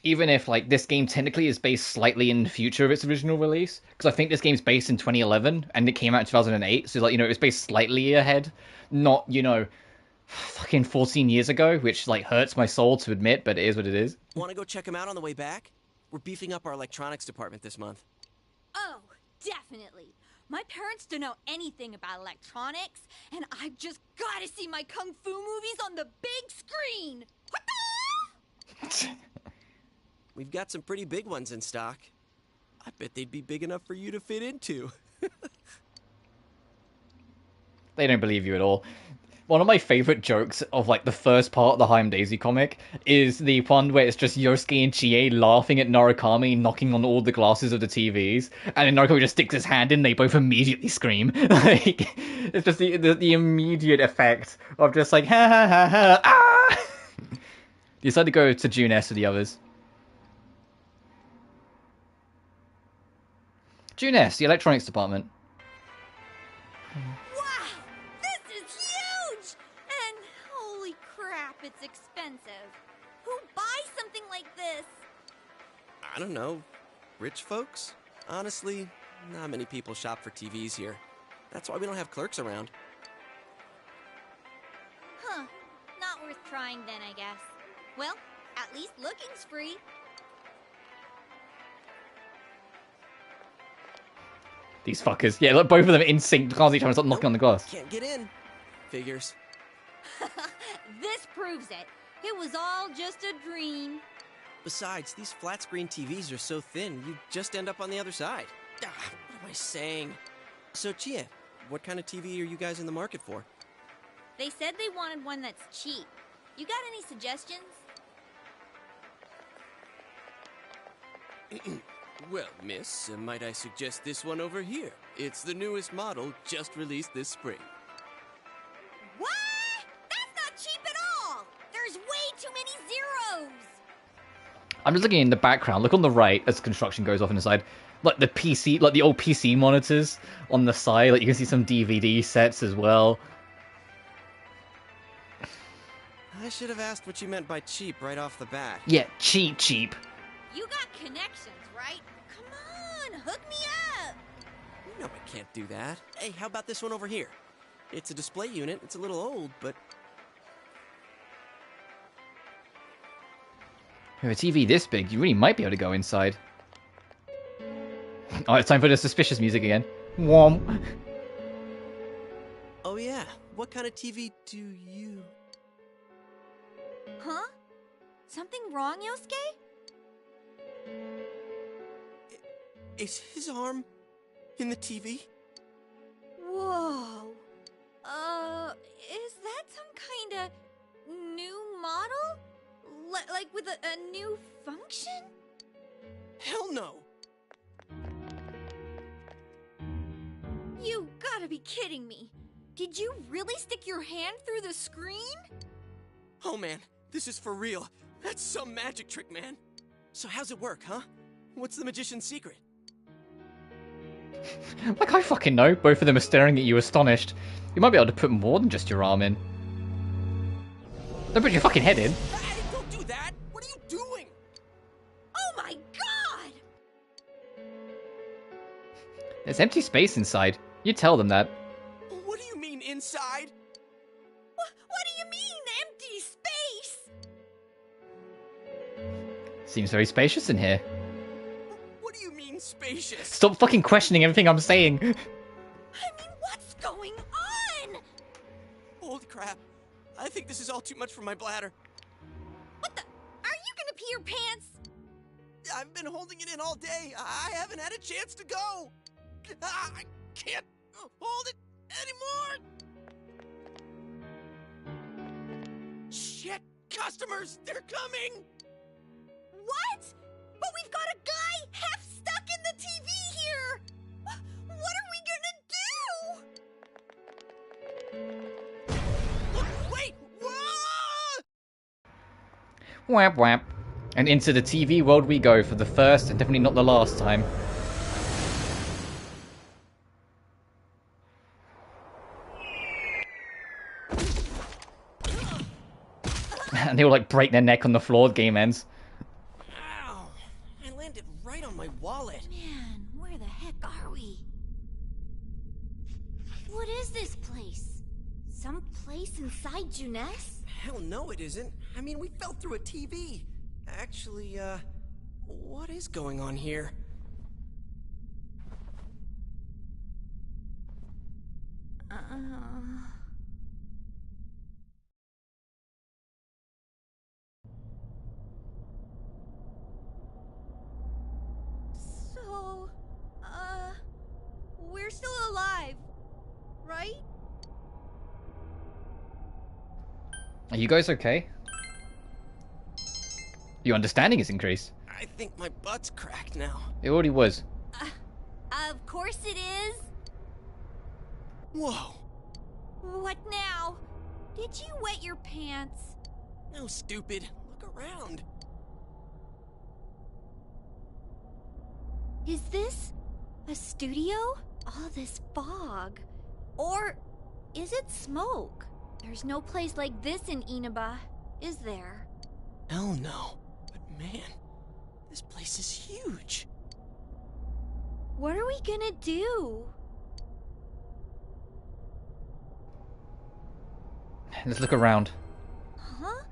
Even if, like, this game technically is based slightly in the future of its original release. Because I think this game's based in 2011, and it came out in 2008. So, like, you know, it's based slightly ahead. Not, you know, fucking 14 years ago, which, like, hurts my soul to admit, but it is what it is. Want to go check them out on the way back? We're beefing up our electronics department this month. Oh, definitely. My parents don't know anything about electronics, and I've just got to see my kung fu movies on the big screen. We've got some pretty big ones in stock. I bet they'd be big enough for you to fit into. They don't believe you at all. One of my favorite jokes of like the first part of the Hayam Daisy comic is the one where it's just Yosuke and Chie laughing at Narukami knocking on all the glasses of the TVs, and then Narukami just sticks his hand in, they both immediately scream. Like, it's just the immediate effect of just like ha ha ha ha ah. You decide to go to June S with the others. June S, the electronics department. Holy crap, it's expensive. Who buys something like this? I don't know. Rich folks? Honestly, not many people shop for TVs here. That's why we don't have clerks around. Huh. Not worth trying then, I guess. Well, at least looking's free. These fuckers. Yeah, look, both of them in sync, can't see each other and start knocking on the glass. Can't get in. Figures. This proves it. It was all just a dream. Besides, these flat screen TVs are so thin, you just end up on the other side. What am I saying? So, Chia, what kind of TV are you guys in the market for? They said they wanted one that's cheap. You got any suggestions? Well, miss, might I suggest this one over here? It's the newest model, just released this spring. What? That's not cheap at all! There's way too many zeros! I'm just looking in the background. Look on the right as construction goes off on the side. Like the PC, like the old PC monitors on the side. Like you can see some DVD sets as well. I should have asked what you meant by cheap right off the bat. Yeah, cheap. You got connections, right? Come on, hook me up! No, I can't do that. Hey, how about this one over here? It's a display unit. It's a little old, but... With a TV this big, you really might be able to go inside. Oh, it's time for the suspicious music again. Womp. Oh yeah, what kind of TV do you... Huh? Something wrong, Yosuke? Is his arm in the TV? Whoa. Is that some kind of new model? Like with a new function? Hell no! You gotta be kidding me. Did you really stick your hand through the screen? Oh man, this is for real. That's some magic trick, man. So how's it work, huh? What's the magician's secret? Like I fucking know. Both of them are staring at you astonished. You might be able to put more than just your arm in. Don't put your fucking head in. Hey, don't do that! What are you doing? Oh my god! There's empty space inside. You tell them that. What do you mean, inside? What do you mean, empty space? Seems very spacious in here. What do you mean, spacious? Stop fucking questioning everything I'm saying. I mean, what's going on? Holy crap. I think this is all too much for my bladder. What the? Are you gonna pee your pants? I've been holding it in all day. I haven't had a chance to go. I can't hold it anymore. Shit, customers, they're coming. What? But we've got a guy half stuck in the TV here. What are we gonna do? Wait! Whoa! Whap whap. And into the TV world we go for the first and definitely not the last time. And they will like break their neck on the floor, game ends. Ow! I landed right on my wallet. Man, where the heck are we? What is this place? Some place inside Juness? Hell no it isn't. I mean, we fell through a TV. Actually, what is going on here? So, we're still alive, right? Are you guys okay? Your understanding has increased. I think my butt's cracked now. It already was. Of course it is. Whoa. What now? Did you wet your pants? No, stupid. Look around. Is this a studio? All this fog. Or is it smoke? There's no place like this in Inaba, is there? Hell no. But man, this place is huge. What are we gonna do? Let's look around. Huh?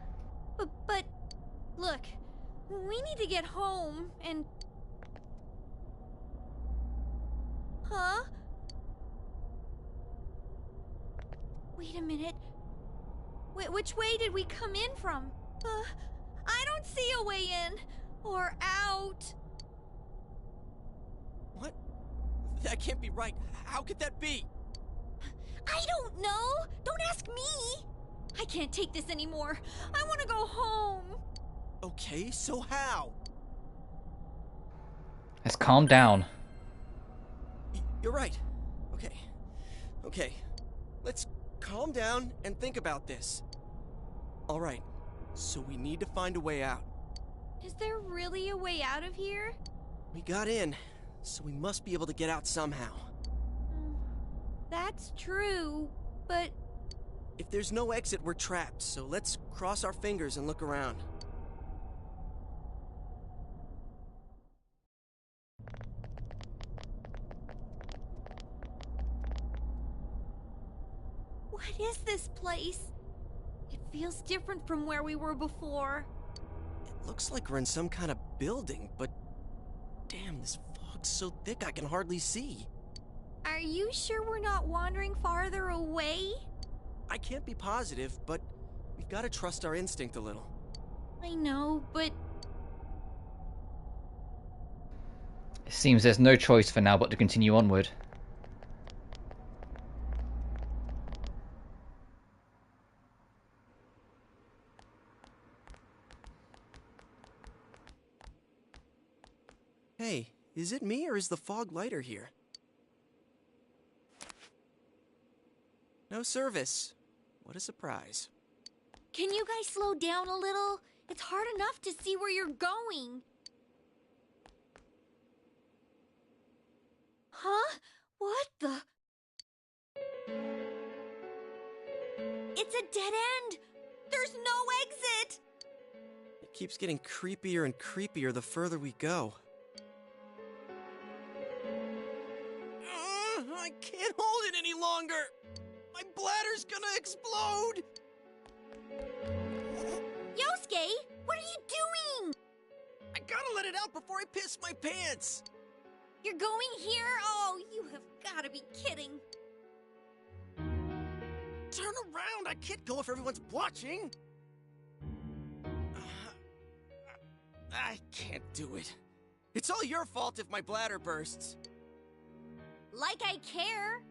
But look, we need to get home and... Huh? Wait a minute. Which way did we come in from? I don't see a way in or out. What? That can't be right. How could that be? I don't know. Don't ask me. I can't take this anymore. I want to go home. Okay, so how? Let's calm down. You're right. Okay. Let's calm down and think about this. All right, so we need to find a way out. Is there really a way out of here? We got in, so we must be able to get out somehow. That's true, but... If there's no exit, we're trapped, so let's cross our fingers and look around. What is this place? It feels different from where we were before. It looks like we're in some kind of building, but... Damn, this fog's so thick I can hardly see. Are you sure we're not wandering farther away? I can't be positive, but we've got to trust our instinct a little. I know, but... It seems there's no choice for now but to continue onward. Hey, is it me or is the fog lighter here? No service. What a surprise. Can you guys slow down a little? It's hard enough to see where you're going. Huh? What the? It's a dead end! There's no exit! It keeps getting creepier and creepier the further we go. I can't hold it any longer! My bladder's gonna explode! Yosuke, what are you doing? I gotta let it out before I piss my pants! You're going here? Oh, you have gotta be kidding. Turn around! I can't go if everyone's watching! I can't do it. It's all your fault if my bladder bursts. Like I care.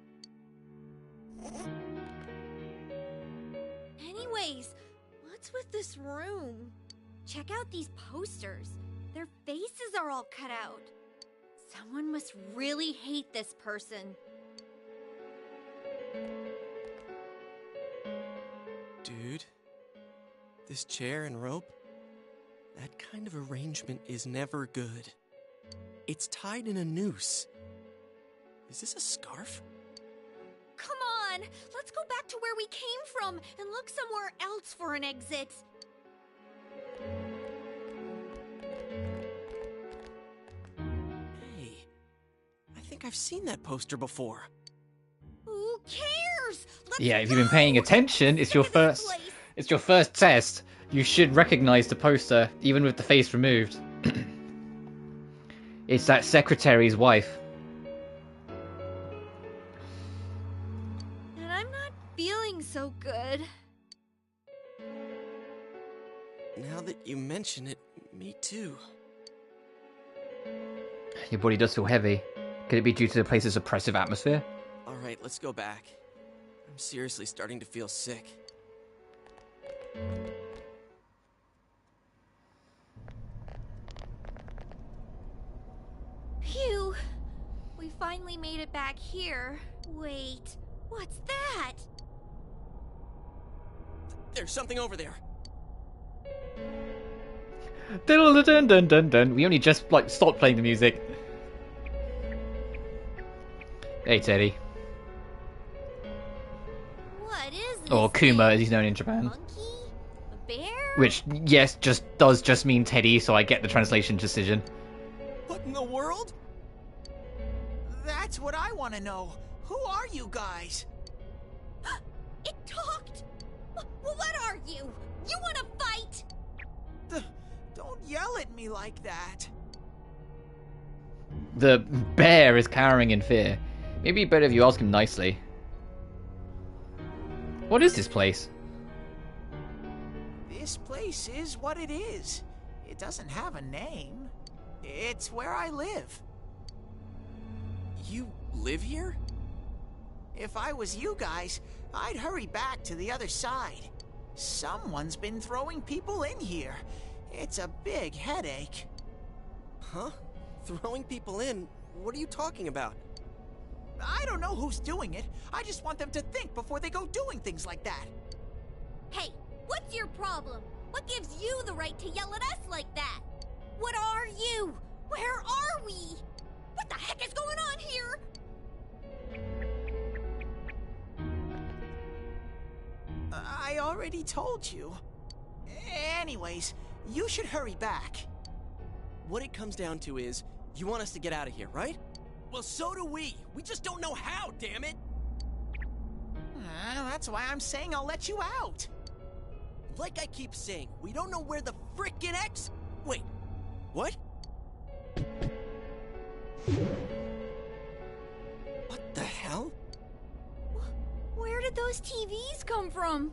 Anyways, what's with this room? Check out these posters. Their faces are all cut out. Someone must really hate this person. Dude, this chair and rope, that kind of arrangement is never good. It's tied in a noose. Is this a scarf? Come on, let's go back to where we came from and look somewhere else for an exit. Hey, I think I've seen that poster before. Who cares? Yeah, if you've been paying attention, it's your first test. You should recognize the poster, even with the face removed. It's that secretary's wife. And I'm not feeling so good. Now that you mention it, me too. Your body does feel heavy. Could it be due to the place's oppressive atmosphere? Alright, let's go back. I'm seriously starting to feel sick. finally made it back here. Wait, what's that? There's something over there. Dun dun dun dun dun. We only just like stopped playing the music. Hey Teddy. What is this? Or Kuma as he's known in Japan. A bear? Which, yes, does just mean Teddy, so I get the translation decision. What in the world? That's what I want to know. Who are you guys? It talked! What are you? You want to fight? Don't yell at me like that. The bear is cowering in fear. Maybe better if you ask him nicely. What is this place? This place is what it is. It doesn't have a name. It's where I live. You live here? If I was you guys, I'd hurry back to the other side. Someone's been throwing people in here. It's a big headache. Huh? Throwing people in? What are you talking about? I don't know who's doing it. I just want them to think before they go doing things like that. Hey, what's your problem? What gives you the right to yell at us like that? What are you? Where are we? What the heck is going on here? I already told you. Anyways, you should hurry back. What it comes down to is, you want us to get out of here, right? Well, so do we. We just don't know how, damn it. That's why I'm saying I'll let you out. Like I keep saying, we don't know where the frickin' Wait, what? What the hell? Where did those TVs come from?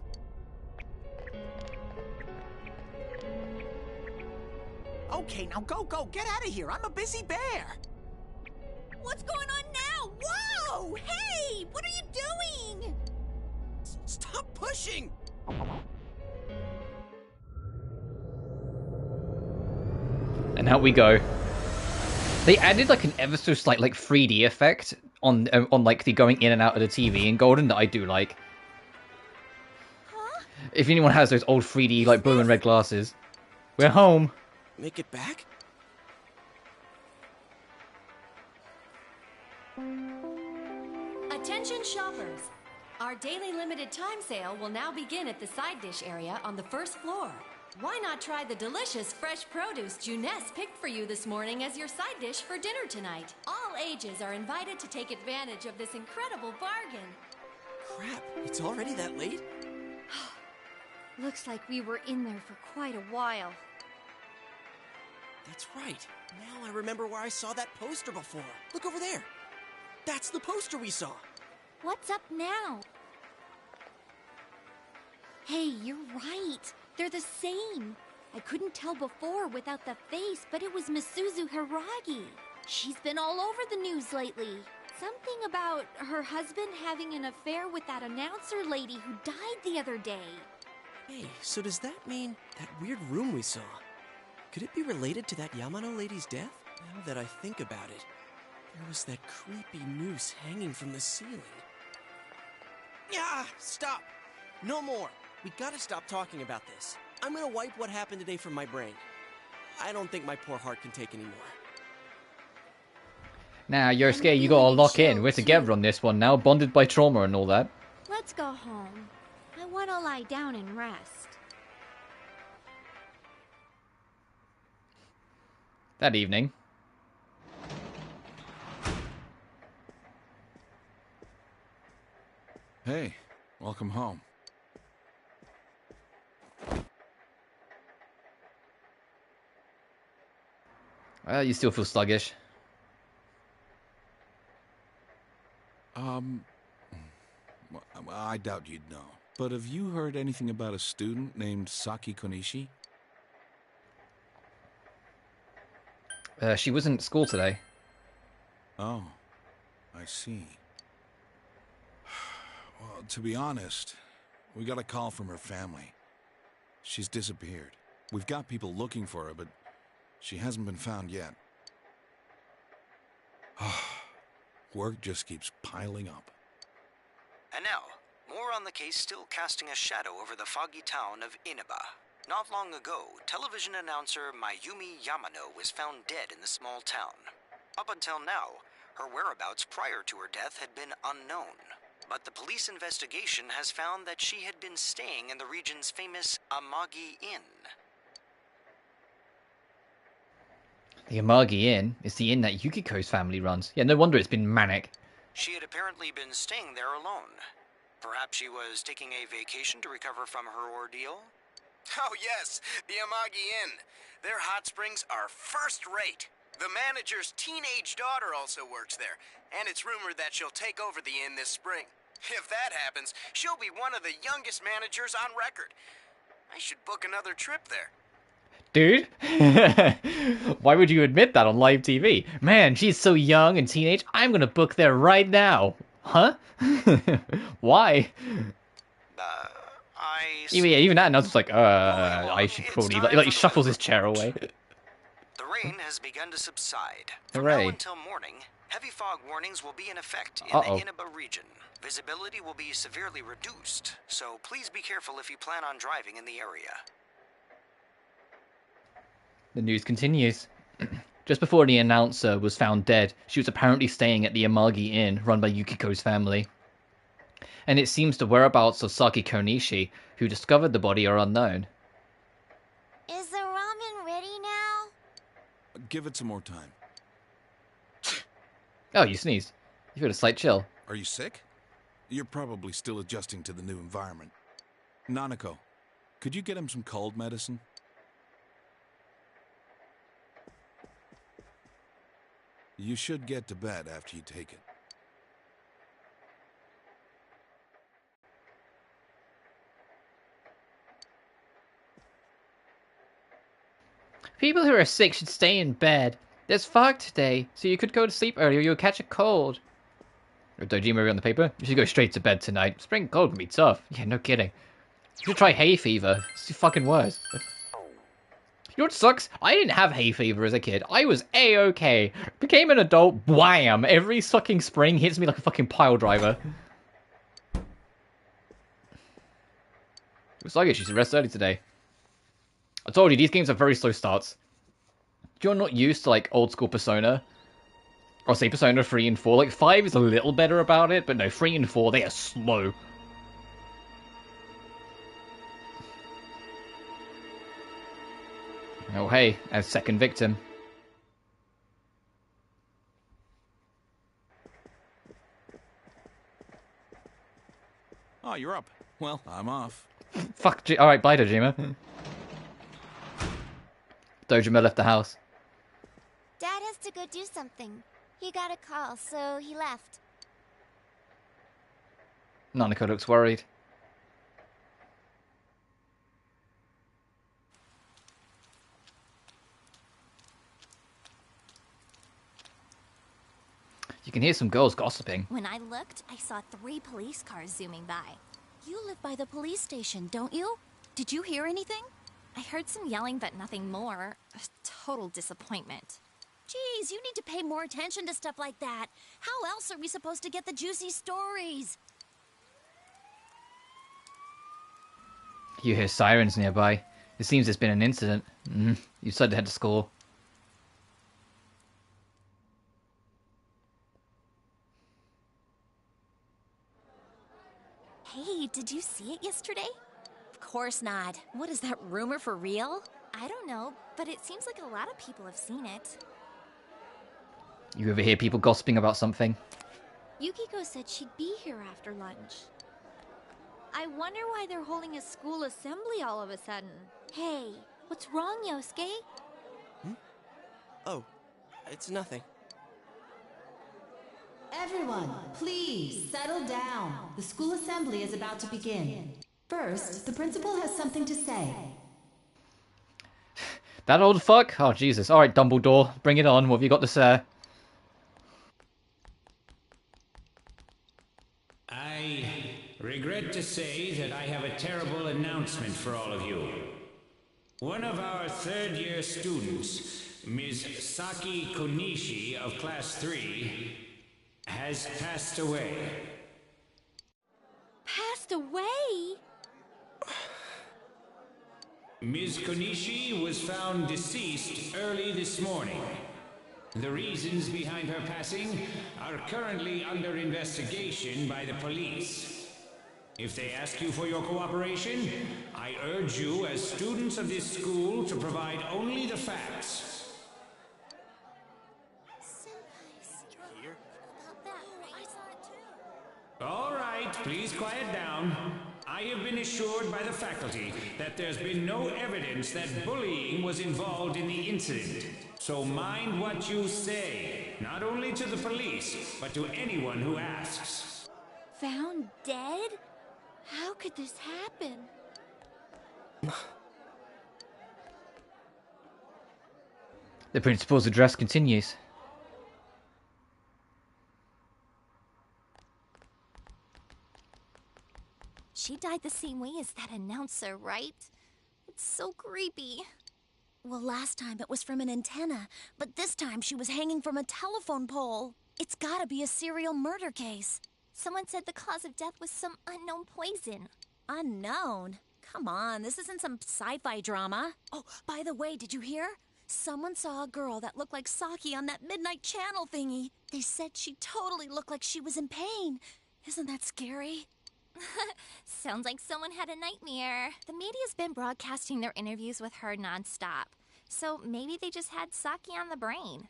Okay, now go, get out of here. I'm a busy bear. What's going on now? Whoa! Hey! What are you doing? Stop pushing! And out we go. They added like an ever so slight like 3D effect on like the going in and out of the TV in Golden that I do like. Huh? If anyone has those old 3D like blue and red glasses, we're home. Make it back? Attention shoppers! Our daily limited time sale will now begin at the side dish area on the first floor. Why not try the delicious fresh produce Juness picked for you this morning as your side dish for dinner tonight? All ages are invited to take advantage of this incredible bargain. Crap, it's already that late? Looks like we were in there for quite a while. That's right. Now I remember where I saw that poster before. Look over there. That's the poster we saw. What's up now? Hey, you're right. They're the same. I couldn't tell before without the face, but it was Misuzu Hiragi. She's been all over the news lately. Something about her husband having an affair with that announcer lady who died the other day. Hey, so does that mean that weird room we saw? Could it be related to that Yamano lady's death? Now that I think about it, there was that creepy noose hanging from the ceiling. Yeah, stop! No more! We gotta stop talking about this. I'm gonna wipe what happened today from my brain. I don't think my poor heart can take any more. Nah, you're scared. You gotta lock in. We're together on this one now, bonded by trauma and all that. Let's go home. I want to lie down and rest. That evening. Hey, welcome home. You still feel sluggish. Well, I doubt you'd know. But have you heard anything about a student named Saki Konishi? She wasn't at school today. Oh, I see. Well, to be honest, we got a call from her family. She's disappeared. We've got people looking for her, but she hasn't been found yet. Work just keeps piling up. And now, more on the case still casting a shadow over the foggy town of Inaba. Not long ago, television announcer Mayumi Yamano was found dead in the small town. Up until now, her whereabouts prior to her death had been unknown. But the police investigation has found that she had been staying in the region's famous Amagi Inn. The Amagi Inn is the inn that Yukiko's family runs. Yeah, no wonder it's been manic. She had apparently been staying there alone. Perhaps she was taking a vacation to recover from her ordeal? Oh yes, the Amagi Inn. Their hot springs are first rate. The manager's teenage daughter also works there, and it's rumored that she'll take over the inn this spring. If that happens, she'll be one of the youngest managers on record. I should book another trip there. Dude, why would you admit that on live TV? Man, she's so young and teenage, I'm gonna book there right now. Huh? Why? Even that announcer's like, I should probably... Like, he shuffles his chair away. The rain has begun to subside. From Hooray. now until morning, heavy fog warnings will be in effect in Uh-oh. the Inaba region. Visibility will be severely reduced, so please be careful if you plan on driving in the area. The news continues. Just before the announcer was found dead, she was apparently staying at the Amagi Inn, run by Yukiko's family. And it seems the whereabouts of Saki Konishi, who discovered the body, are unknown. Is the ramen ready now? Give it some more time. Oh, you sneezed. You've got a slight chill. Are you sick? You're probably still adjusting to the new environment. Nanako, could you get him some cold medicine? You should get to bed after you take it. People who are sick should stay in bed. There's fog today, so you could go to sleep early or you'll catch a cold. Or Dojima on the paper? You should go straight to bed tonight. Spring cold can be tough. Yeah, no kidding. You should try hay fever. It's the fucking worst. You know what sucks? I didn't have hay fever as a kid. I was A-okay. Became an adult, wham! Every fucking spring hits me like a fucking pile driver. Looks like it. She should rest early today. I told you, these games have very slow starts. You're not used to, like, old school Persona. Or say Persona 3 and 4. Like, 5 is a little better about it, but no, 3 and 4, they are slow. Oh hey, a second victim. Oh, you're up. Well, I'm off. Fuck, alright, bye Dojima. Dojima left the house. Dad has to go do something. He got a call, so he left. Nanako looks worried. You can hear some girls gossiping. When I looked, I saw 3 police cars zooming by. You live by the police station, don't you? Did you hear anything? I heard some yelling, but nothing more. A total disappointment. Geez, you need to pay more attention to stuff like that. How else are we supposed to get the juicy stories? You hear sirens nearby. It seems there's been an incident. You decided to head to school. Hey, did you see it yesterday? Of course not. What is that rumor for real? I don't know, but it seems like a lot of people have seen it. You ever hear people gossiping about something? Yukiko said she'd be here after lunch. I wonder why they're holding a school assembly all of a sudden. Hey, what's wrong, Yosuke? Oh, it's nothing. Everyone, please settle down. The school assembly is about to begin. First, the principal has something to say. That old fuck? Oh, Jesus. Alright, Dumbledore, bring it on. What have you got to say? I regret to say that I have a terrible announcement for all of you. One of our third-year students, Ms. Saki Konishi of Class 3, has passed away. Passed away? Ms. Konishi was found deceased early this morning. The reasons behind her passing are currently under investigation by the police. If they ask you for your cooperation, I urge you as students of this school to provide only the facts. All right, please quiet down. I have been assured by the faculty that there's been no evidence that bullying was involved in the incident. So mind what you say, not only to the police, but to anyone who asks. Found dead? How could this happen? The principal's address continues. She died the same way as that announcer, right? It's so creepy. Well, last time it was from an antenna, but this time she was hanging from a telephone pole. It's gotta be a serial murder case. Someone said the cause of death was some unknown poison. Unknown? Come on, this isn't some sci-fi drama. Oh, by the way, did you hear? Someone saw a girl that looked like Saki on that midnight channel thingy. They said she totally looked like she was in pain. Isn't that scary? Sounds like someone had a nightmare. The media's been broadcasting their interviews with her nonstop. So maybe they just had Saki on the brain.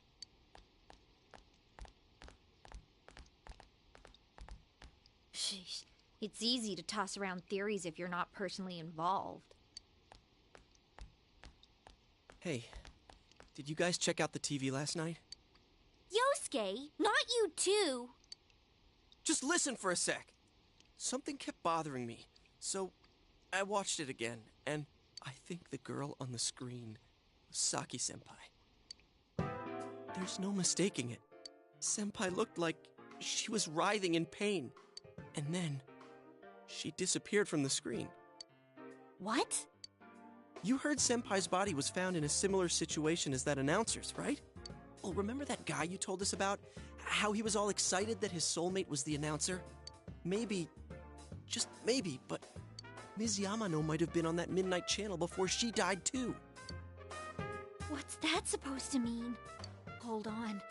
Sheesh. It's easy to toss around theories if you're not personally involved. Hey, did you guys check out the TV last night? Yosuke, not you too. Just listen for a sec. Something kept bothering me, so I watched it again, and I think the girl on the screen was Saki-senpai. There's no mistaking it. Senpai looked like she was writhing in pain, and then she disappeared from the screen. What? You heard Senpai's body was found in a similar situation as that announcer's, right? Well, remember that guy you told us about? How he was all excited that his soulmate was the announcer? Maybe, just maybe, but Ms. Yamano might have been on that midnight channel before she died too. What's that supposed to mean? Hold on.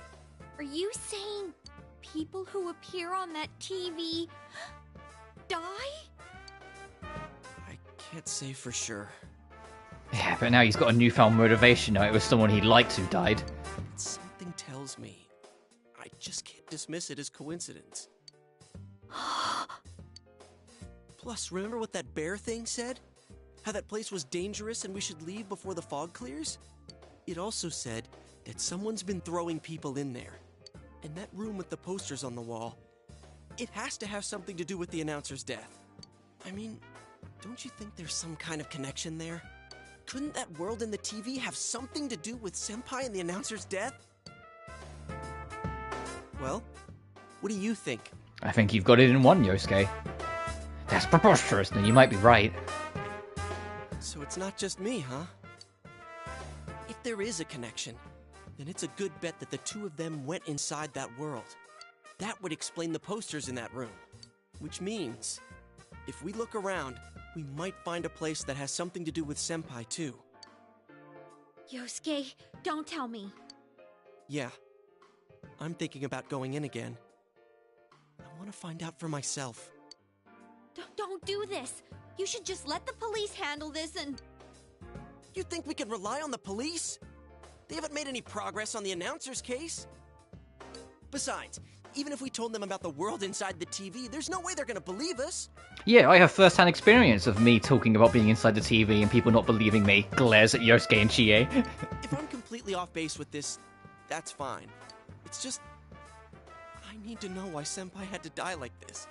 Are you saying people who appear on that TV die? I can't say for sure. Yeah, but now he's got a newfound motivation. Now it was someone he liked who died. Something tells me I just can't dismiss it as coincidence. Plus, remember what that bear thing said? How that place was dangerous and we should leave before the fog clears? It also said that someone's been throwing people in there. And that room with the posters on the wall, it has to have something to do with the announcer's death. I mean, don't you think there's some kind of connection there? Couldn't that world in the TV have something to do with Senpai and the announcer's death? Well, what do you think? I think you've got it in one, Yosuke. That's preposterous. No, you might be right. So it's not just me, huh? If there is a connection, then it's a good bet that the two of them went inside that world. That would explain the posters in that room. Which means, if we look around, we might find a place that has something to do with Senpai too. Yosuke, don't tell me. Yeah. I'm thinking about going in again. I want to find out for myself. Don't do this. You should just let the police handle this and... You think we can rely on the police? They haven't made any progress on the announcer's case. Besides, even if we told them about the world inside the TV, there's no way they're gonna believe us. Yeah, I have first-hand experience of me talking about being inside the TV and people not believing me. Glares at Yosuke and Chie. If I'm completely off base with this, that's fine. It's just... I need to know why Senpai had to die like this.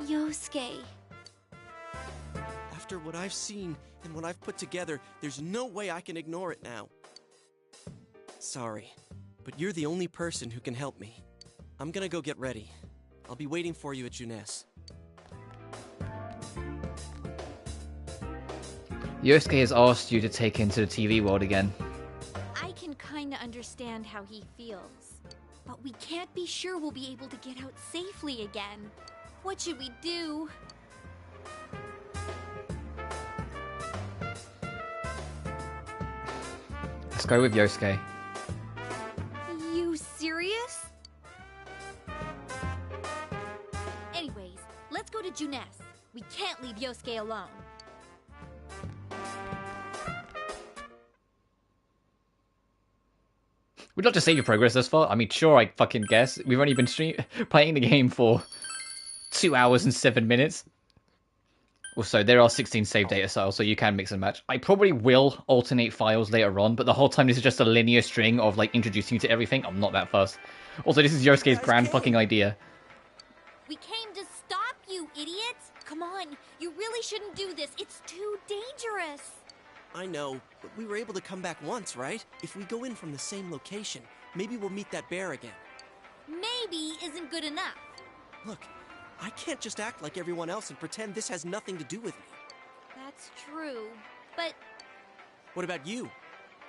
Yosuke. After what I've seen and what I've put together, there's no way I can ignore it now. Sorry, but you're the only person who can help me. I'm gonna go get ready. I'll be waiting for you at Juness. Yosuke has asked you to take him to the TV world again. I can kinda understand how he feels. But we can't be sure we'll be able to get out safely again. What should we do? Let's go with Yosuke. You serious? Anyways, let's go to Junes. We can't leave Yosuke alone. We'd love to save your progress thus far. I mean, sure, I fucking guess. We've only been playing the game for 2 hours and 7 minutes. Also, there are 16 save data files, so you can mix and match. I probably will alternate files later on, but the whole time this is just a linear string of, like, introducing you to everything. I'm not that fussed. Also, this is Yosuke's grand fucking idea. We came to stop you, idiots! Come on, you really shouldn't do this. It's too dangerous. I know, but we were able to come back once, right? If we go in from the same location, maybe we'll meet that bear again. Maybe isn't good enough. Look, I can't just act like everyone else and pretend this has nothing to do with me. That's true, but... What about you?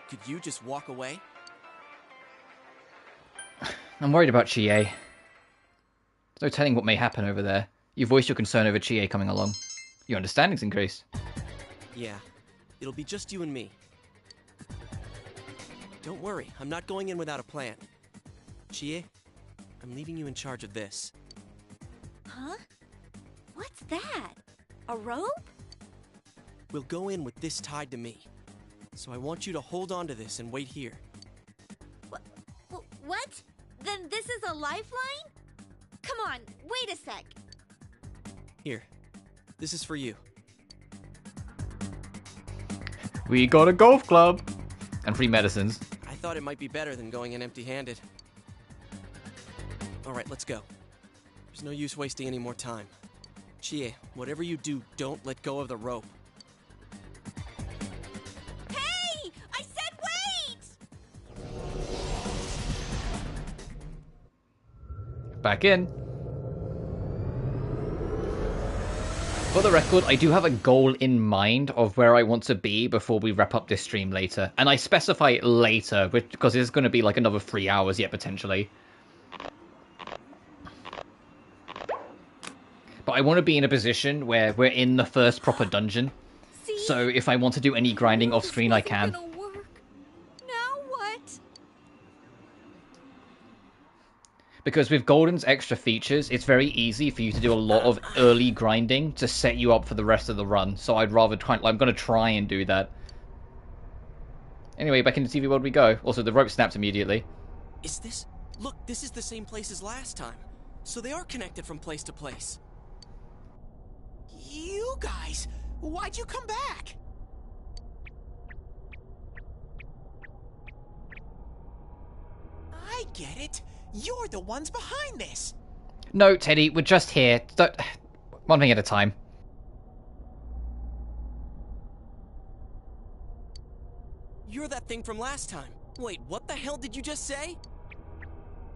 Could you just walk away? I'm worried about Chie. There's no telling what may happen over there. You voiced your concern over Chie coming along. Your understanding's increased. Yeah, it'll be just you and me. Don't worry, I'm not going in without a plan. Chie, I'm leaving you in charge of this. Huh? What's that? A rope? We'll go in with this tied to me. So I want you to hold on to this and wait here. What? Then this is a lifeline? Come on, wait a sec. Here, this is for you. We got a golf club! And free medicines. I thought it might be better than going in empty-handed. Alright, let's go. There's no use wasting any more time. Chie, whatever you do, don't let go of the rope. Hey! I said wait! Back in. For the record, I do have a goal in mind of where I want to be before we wrap up this stream later. And I specify later, because it's going to be like another 3 hours yet, potentially. But I want to be in a position where we're in the first proper dungeon. So if I want to do any grinding off screen, I can. Now what? Because with Golden's extra features, it's very easy for you to do a lot of early grinding to set you up for the rest of the run. So I'd rather try, I'm going to try and do that. Anyway, back into TV world we go. Also, the rope snapped immediately. Is this? Look, this is the same place as last time. So they are connected from place to place. You guys, why'd you come back? I get it. You're the ones behind this. No, Teddy, we're just here. One thing at a time. You're that thing from last time. Wait, what the hell did you just say?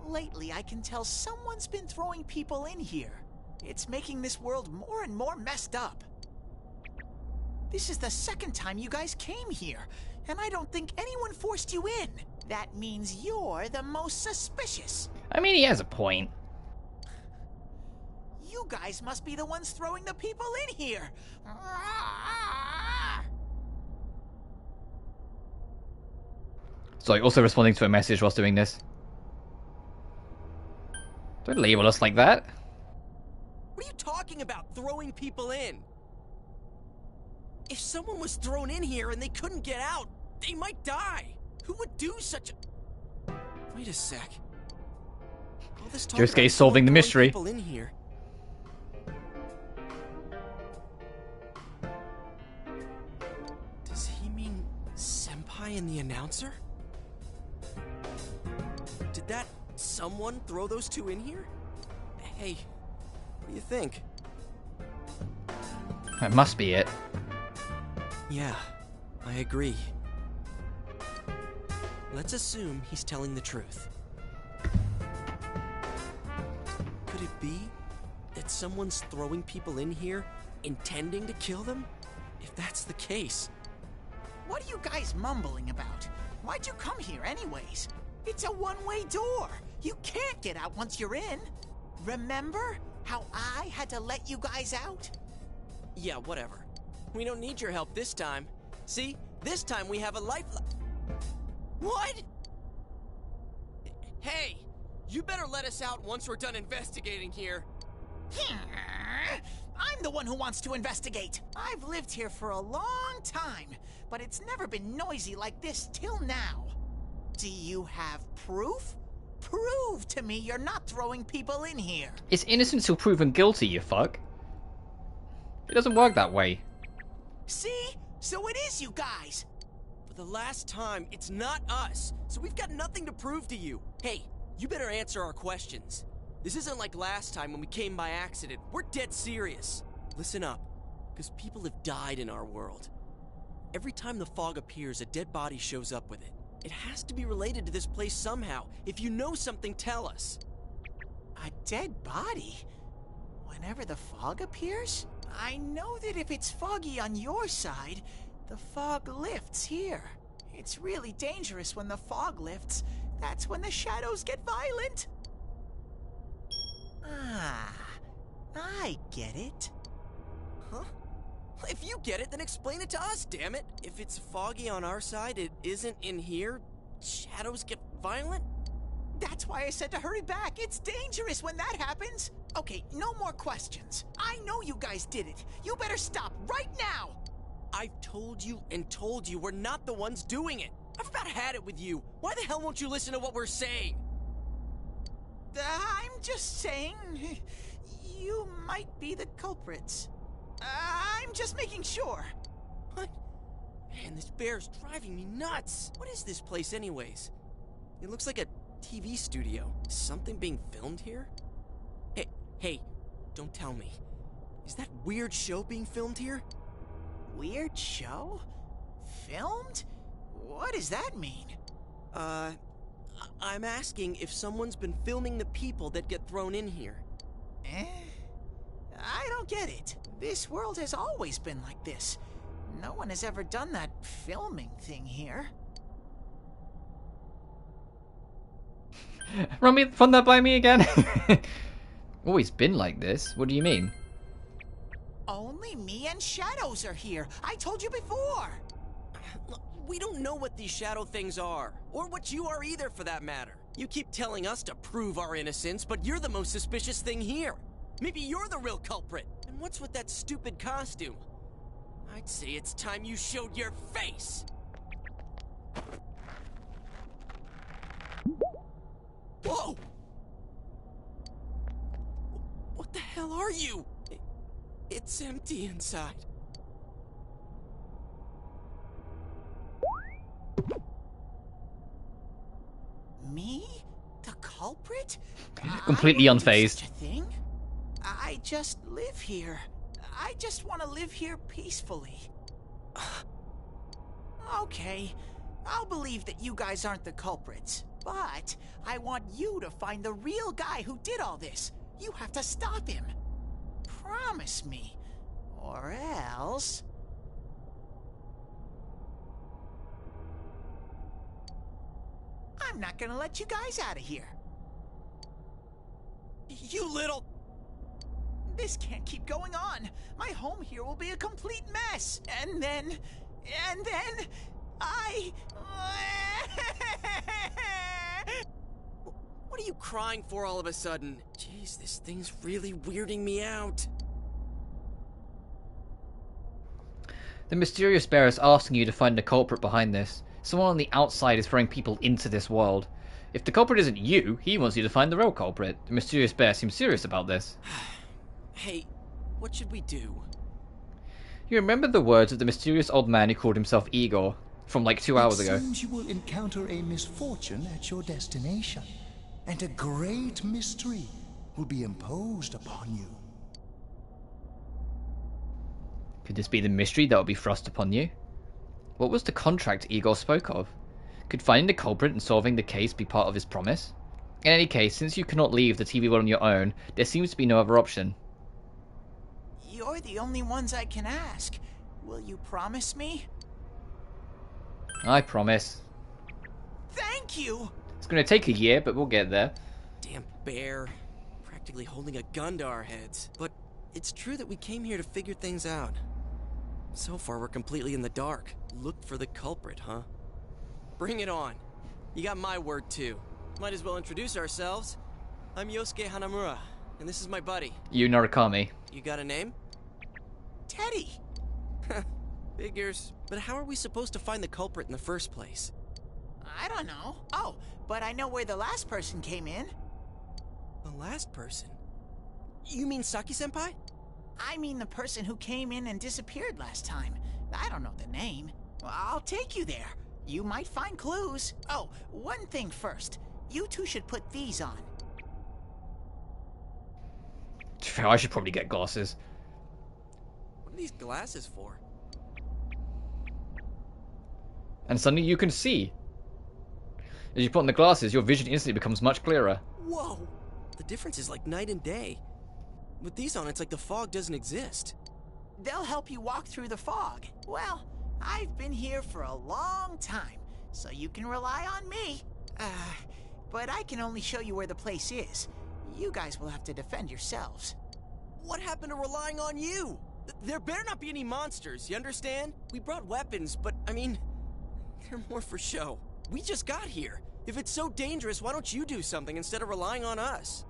Lately, I can tell someone's been throwing people in here. It's making this world more and more messed up. This is the second time you guys came here, and I don't think anyone forced you in. That means you're the most suspicious. I mean, he has a point. You guys must be the ones throwing the people in here. Sorry, also responding to a message whilst doing this. Don't label us like that. What are you talking about, throwing people in? If someone was thrown in here and they couldn't get out, they might die. Who would do such a... Wait a sec. All this talk Josuke's about solving the mystery. People in here. Does he mean Senpai and the announcer? Did that someone throw those two in here? Hey, what do you think? That must be it. Yeah, I agree. Let's assume he's telling the truth. Could it be that someone's throwing people in here intending to kill them? If that's the case... What are you guys mumbling about? Why'd you come here anyways? It's a one-way door. You can't get out once you're in. Remember how I had to let you guys out? Yeah, whatever. We don't need your help this time. See? This time we have a lifeline. What? Hey! You better let us out once we're done investigating here. I'm the one who wants to investigate. I've lived here for a long time, but it's never been noisy like this till now. Do you have proof? Prove to me you're not throwing people in here. It's innocent till proven guilty, you fuck. It doesn't work that way. See? So it is you guys. For the last time, it's not us, so we've got nothing to prove to you. Hey, you better answer our questions. This isn't like last time when we came by accident. We're dead serious. Listen up, because people have died in our world. Every time the fog appears, a dead body shows up with it. It has to be related to this place somehow. If you know something, tell us. A dead body? Whenever the fog appears? I know that if it's foggy on your side, the fog lifts here. It's really dangerous when the fog lifts. That's when the shadows get violent. Ah, I get it. Huh? If you get it, then explain it to us, damn it. If it's foggy on our side, it isn't in here, shadows get violent? That's why I said to hurry back. It's dangerous when that happens. Okay, no more questions. I know you guys did it. You better stop right now. I've told you and told you we're not the ones doing it. I've about had it with you. Why the hell won't you listen to what we're saying? I'm just saying, you might be the culprits. I'm just making sure. What? Man, this bear's driving me nuts. What is this place anyways? It looks like a TV studio. Is something being filmed here? Hey, don't tell me. Is that weird show being filmed here? Weird show? Filmed? What does that mean? I'm asking if someone's been filming the people that get thrown in here. I don't get it. This world has always been like this. No one has ever done that filming thing here. Run that by me again? Always been like this? What do you mean? Only me and Shadows are here. I told you before. Look, we don't know what these shadow things are, or what you are either for that matter. You keep telling us to prove our innocence, but you're the most suspicious thing here. Maybe you're the real culprit. And what's with that stupid costume? I'd say it's time you showed your face. Whoa! What the hell are you? It's empty inside. Me? The culprit? Completely unfazed. I just live here. I just want to live here peacefully. Okay, I'll believe that you guys aren't the culprits, but I want you to find the real guy who did all this. You have to stop him. Promise me, or else... I'm not gonna let you guys out of here. You little... This can't keep going on. My home here will be a complete mess. And then... What are you crying for all of a sudden? Jeez, this thing's really weirding me out. The mysterious bear is asking you to find the culprit behind this. Someone on the outside is throwing people into this world. If the culprit isn't you, he wants you to find the real culprit. The mysterious bear seems serious about this. Hey, what should we do? You remember the words of the mysterious old man who called himself Igor from like 2 hours ago? It seems you will encounter a misfortune at your destination, and a great mystery will be imposed upon you. Could this be the mystery that will be thrust upon you? What was the contract Igor spoke of? Could finding the culprit and solving the case be part of his promise? In any case, since you cannot leave the TV world on your own, there seems to be no other option. You're the only ones I can ask. Will you promise me? I promise. Thank you! It's going to take a year, but we'll get there. Damn bear. Practically holding a gun to our heads. But it's true that we came here to figure things out. So far, we're completely in the dark. Look for the culprit, huh? Bring it on. You got my word, too. Might as well introduce ourselves. I'm Yosuke Hanamura, and this is my buddy. Yu Narukami. You got a name? Teddy! Figures. But how are we supposed to find the culprit in the first place? I don't know. Oh, but I know where the last person came in. The last person? You mean Saki-senpai? I mean the person who came in and disappeared last time. I don't know the name. Well, I'll take you there. You might find clues. Oh, one thing first. You two should put these on. I should probably get glasses. What are these glasses for? And suddenly you can see. As you put on the glasses, your vision instantly becomes much clearer. Whoa! The difference is like night and day. With these on, it's like the fog doesn't exist. They'll help you walk through the fog. Well, I've been here for a long time, so you can rely on me. But I can only show you where the place is. You guys will have to defend yourselves. What happened to relying on you? There better not be any monsters, you understand? We brought weapons, but, I mean, they're more for show. We just got here. If it's so dangerous, why don't you do something instead of relying on us?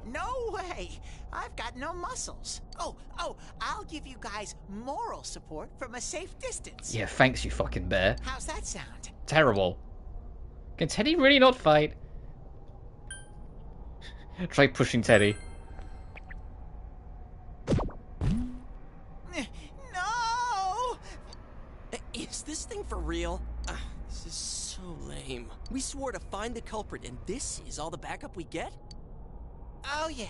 No way! I've got no muscles. Oh, I'll give you guys moral support from a safe distance. Yeah, thanks, you fucking bear. How's that sound? Terrible. Can Teddy really not fight? Try pushing Teddy. No! Is this thing for real? This is so lame. We swore to find the culprit, and this is all the backup we get? Oh yeah,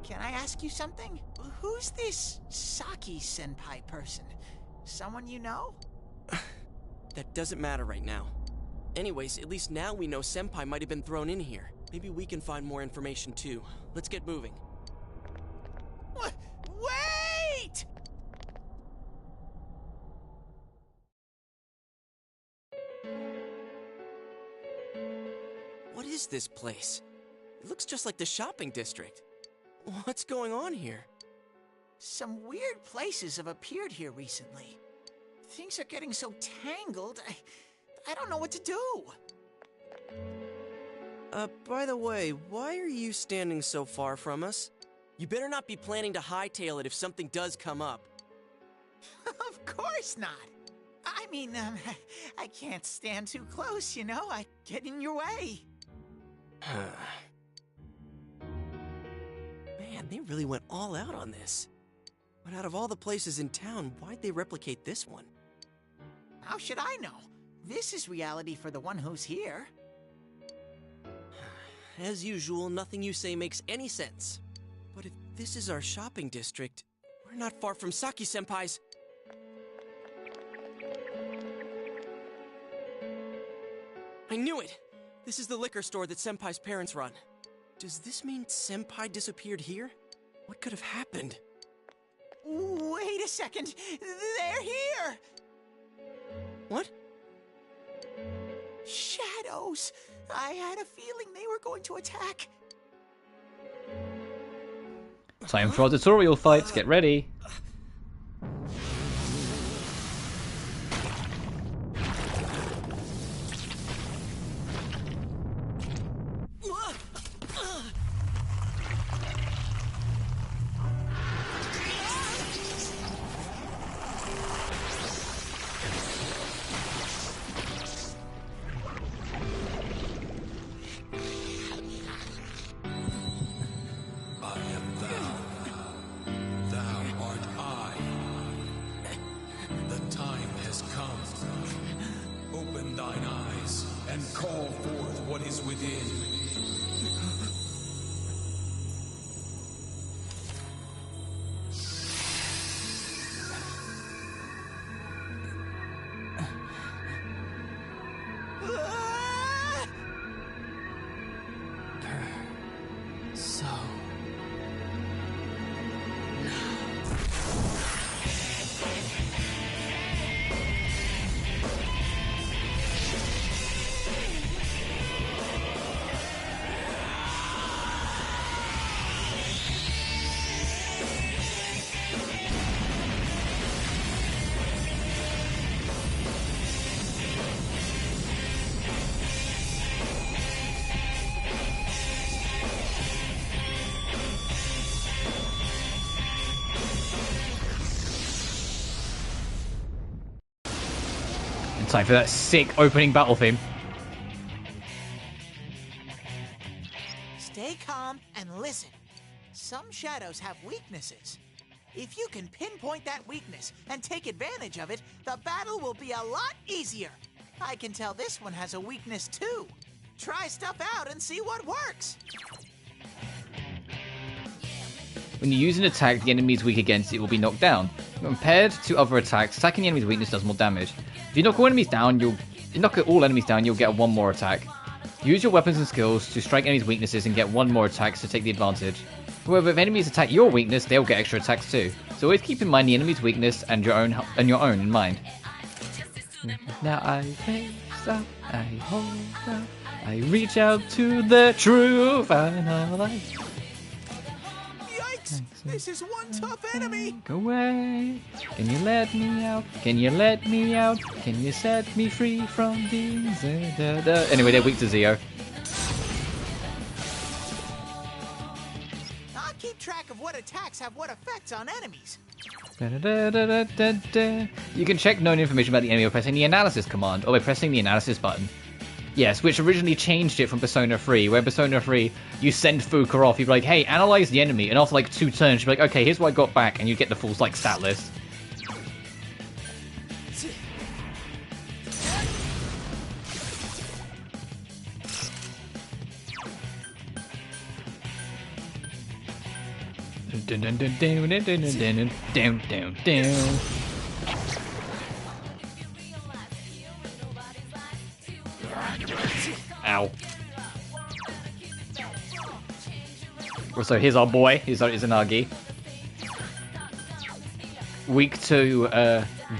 can I ask you something? Who's this Saki-senpai person? Someone you know? That doesn't matter right now. Anyways, at least now we know Senpai might have been thrown in here. Maybe we can find more information too. Let's get moving. Wait! What is this place? It looks just like the shopping district. What's going on here? Some weird places have appeared here recently. Things are getting so tangled, I don't know what to do. By the way, why are you standing so far from us? You better not be planning to hightail it if something does come up. Of course not. I mean, I can't stand too close, you know? I get in your way. Man, they really went all out on this. But out of all the places in town, why'd they replicate this one? How should I know? This is reality for the one who's here. As usual, nothing you say makes any sense. But if this is our shopping district, we're not far from Saki-senpai's. I knew it! This is the liquor store that Senpai's parents run. Does this mean Senpai disappeared here? What could have happened? Wait a second! They're here! What? Shadows! I had a feeling they were going to attack. Time for our tutorial fights. Get ready. And time for that sick opening battle theme. Stay calm and listen. Some shadows have weaknesses. If you can pinpoint that weakness and take advantage of it, the battle will be a lot easier. I can tell this one has a weakness too. Try stuff out and see what works. When you use an attack the enemy is weak against, it will be knocked down. Compared to other attacks, attacking the enemy's weakness does more damage. If you knock all enemies down, you'll get one more attack. Use your weapons and skills to strike enemies' weaknesses and get one more attacks to take the advantage. However, if enemies attack your weakness, they'll get extra attacks too. So always keep in mind the enemy's weakness and your own in mind. Now I face up, I hold up, I reach out to the truth, and I like. Yikes! This is one tough enemy! Go away. Can you let me out? Can you let me out? Can you set me free from these? Anyway, they're weak to Zio. I'll keep track of what attacks have what effects on enemies. You can check known information about the enemy by pressing the analysis command or by pressing the analysis button. Yes, which originally changed it from Persona 3, where Persona 3, you send Fuka off, you'd be like, hey, analyze the enemy, and after like 2 turns, you'd be like, okay, here's what I got back, and you'd get the full like stat list. Ow. So here's our boy, he's Izanagi. Weak to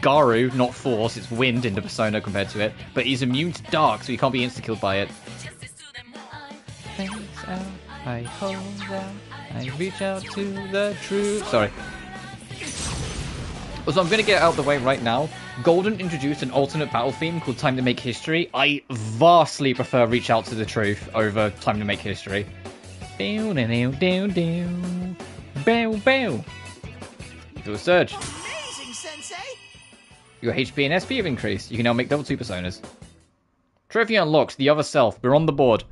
Garu, not Force, it's Wind in the Persona compared to it. But he's immune to Dark, so he can't be insta-killed by it. I hold out, I reach out to the truth. Sorry. So I'm going to get out of the way right now. Golden introduced an alternate battle theme called Time to Make History. I vastly prefer Reach Out to the Truth over Time to Make History. Bow, down, down, down. Bow, bow. Do a surge. Amazing, Sensei! Your HP and SP have increased. You can now make level 2 personas. Trophy unlocked, the other self. We're on the board.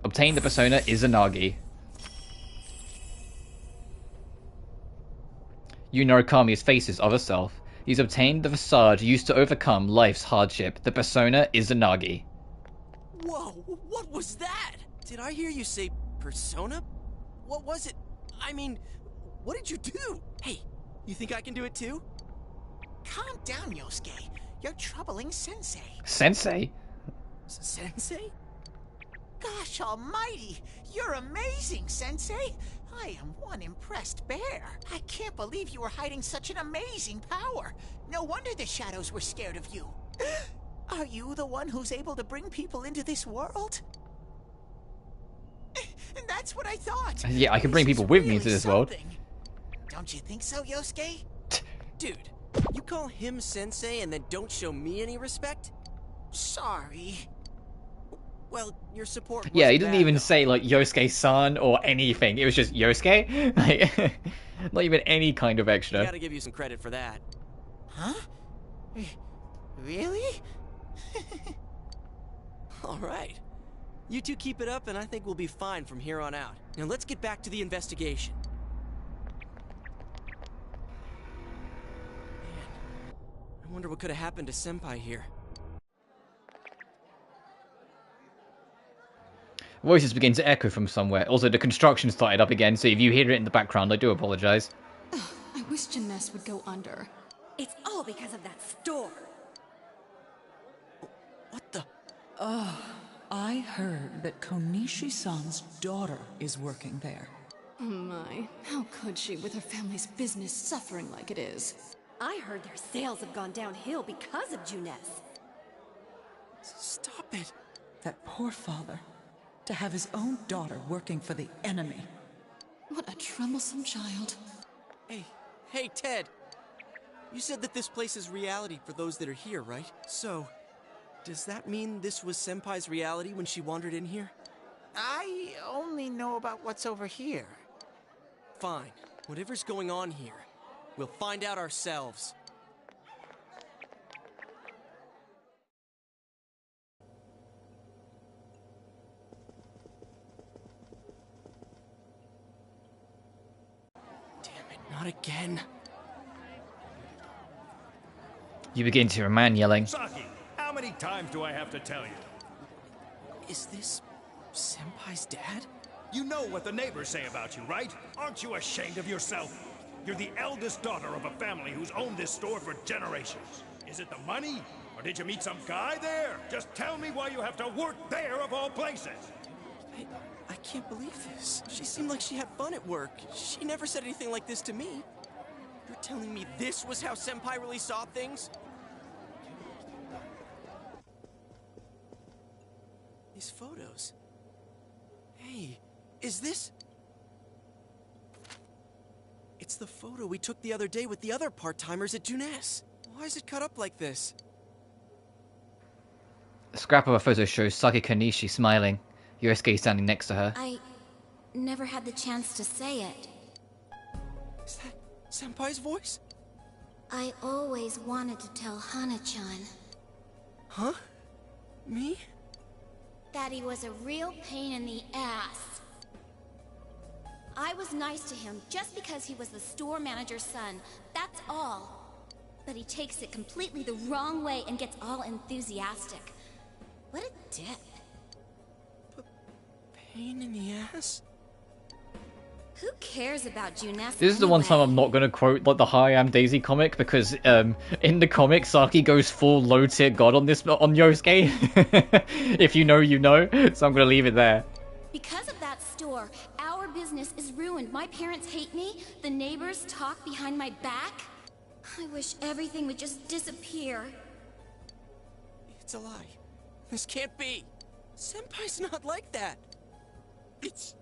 Obtain the persona Izanagi. You know Kami's face's other self. He's obtained the facade used to overcome life's hardship. The persona Izanagi. Whoa, what was that? Did I hear you say persona? What was it? I mean, what did you do? Hey, you think I can do it too? Calm down, Yosuke. You're troubling Sensei. Sensei? Sensei? Gosh almighty! You're amazing, Sensei! I am one impressed bear. I can't believe you were hiding such an amazing power. No wonder the shadows were scared of you. Are you the one who's able to bring people into this world? That's what I thought. Yeah, I can bring people with me into this world. Don't you think so, Yosuke? Dude, you call him Sensei and then don't show me any respect? Sorry. Well, your support wasn't Yeah, he didn't bad, even though. say, like, Yosuke-san or anything. It was just Yosuke. Like, not even any kind of I extra. gotta give you some credit for that. Huh? Really? Alright. You two keep it up and I think we'll be fine from here on out. Now let's get back to the investigation. Man, I wonder what could have happened to Senpai here. Voices begin to echo from somewhere. Also, the construction started up again, so if you hear it in the background, I do apologize. I wish Jeunesse would go under. It's all because of that store. What the? I heard that Konishi-san's daughter is working there. Oh my, how could she with her family's business suffering like it is? I heard their sales have gone downhill because of Jeunesse. Stop it. That poor father. To have his own daughter working for the enemy. What a troublesome child. Hey, Ted. You said that this place is reality for those that are here, right? So, does that mean this was Senpai's reality when she wandered in here? I only know about what's over here. Fine. Whatever's going on here, we'll find out ourselves. again. You begin to hear a man yelling. Saki, how many times do I have to tell you? Is this Senpai's dad? You know what the neighbors say about you, right? Aren't you ashamed of yourself? You're the eldest daughter of a family who's owned this store for generations. Is it the money? Or did you meet some guy there? Just tell me why you have to work there of all places. I can't believe this. She seemed like she had fun at work. She never said anything like this to me. You're telling me this was how Senpai really saw things? These photos. Hey, is this... It's the photo we took the other day with the other part-timers at Junes. Why is it cut up like this? A scrap of a photo shows Saki Konishi smiling. Yosuke standing next to her. I never had the chance to say it. Is that Senpai's voice? I always wanted to tell Hana-chan. Huh? Me? That he was a real pain in the ass. I was nice to him just because he was the store manager's son. That's all. But he takes it completely the wrong way and gets all enthusiastic. What a dip. Pain in the ass? Who cares about Junes? This is the one time I'm not going to quote like the Hi, I'm Daisy comic, because in the comic Saki goes full low tier god on Yosuke. If you know, you know. So I'm going to leave it there. Because of that store, our business is ruined. My parents hate me. The neighbors talk behind my back. I wish everything would just disappear. It's a lie. This can't be. Senpai's not like that. It's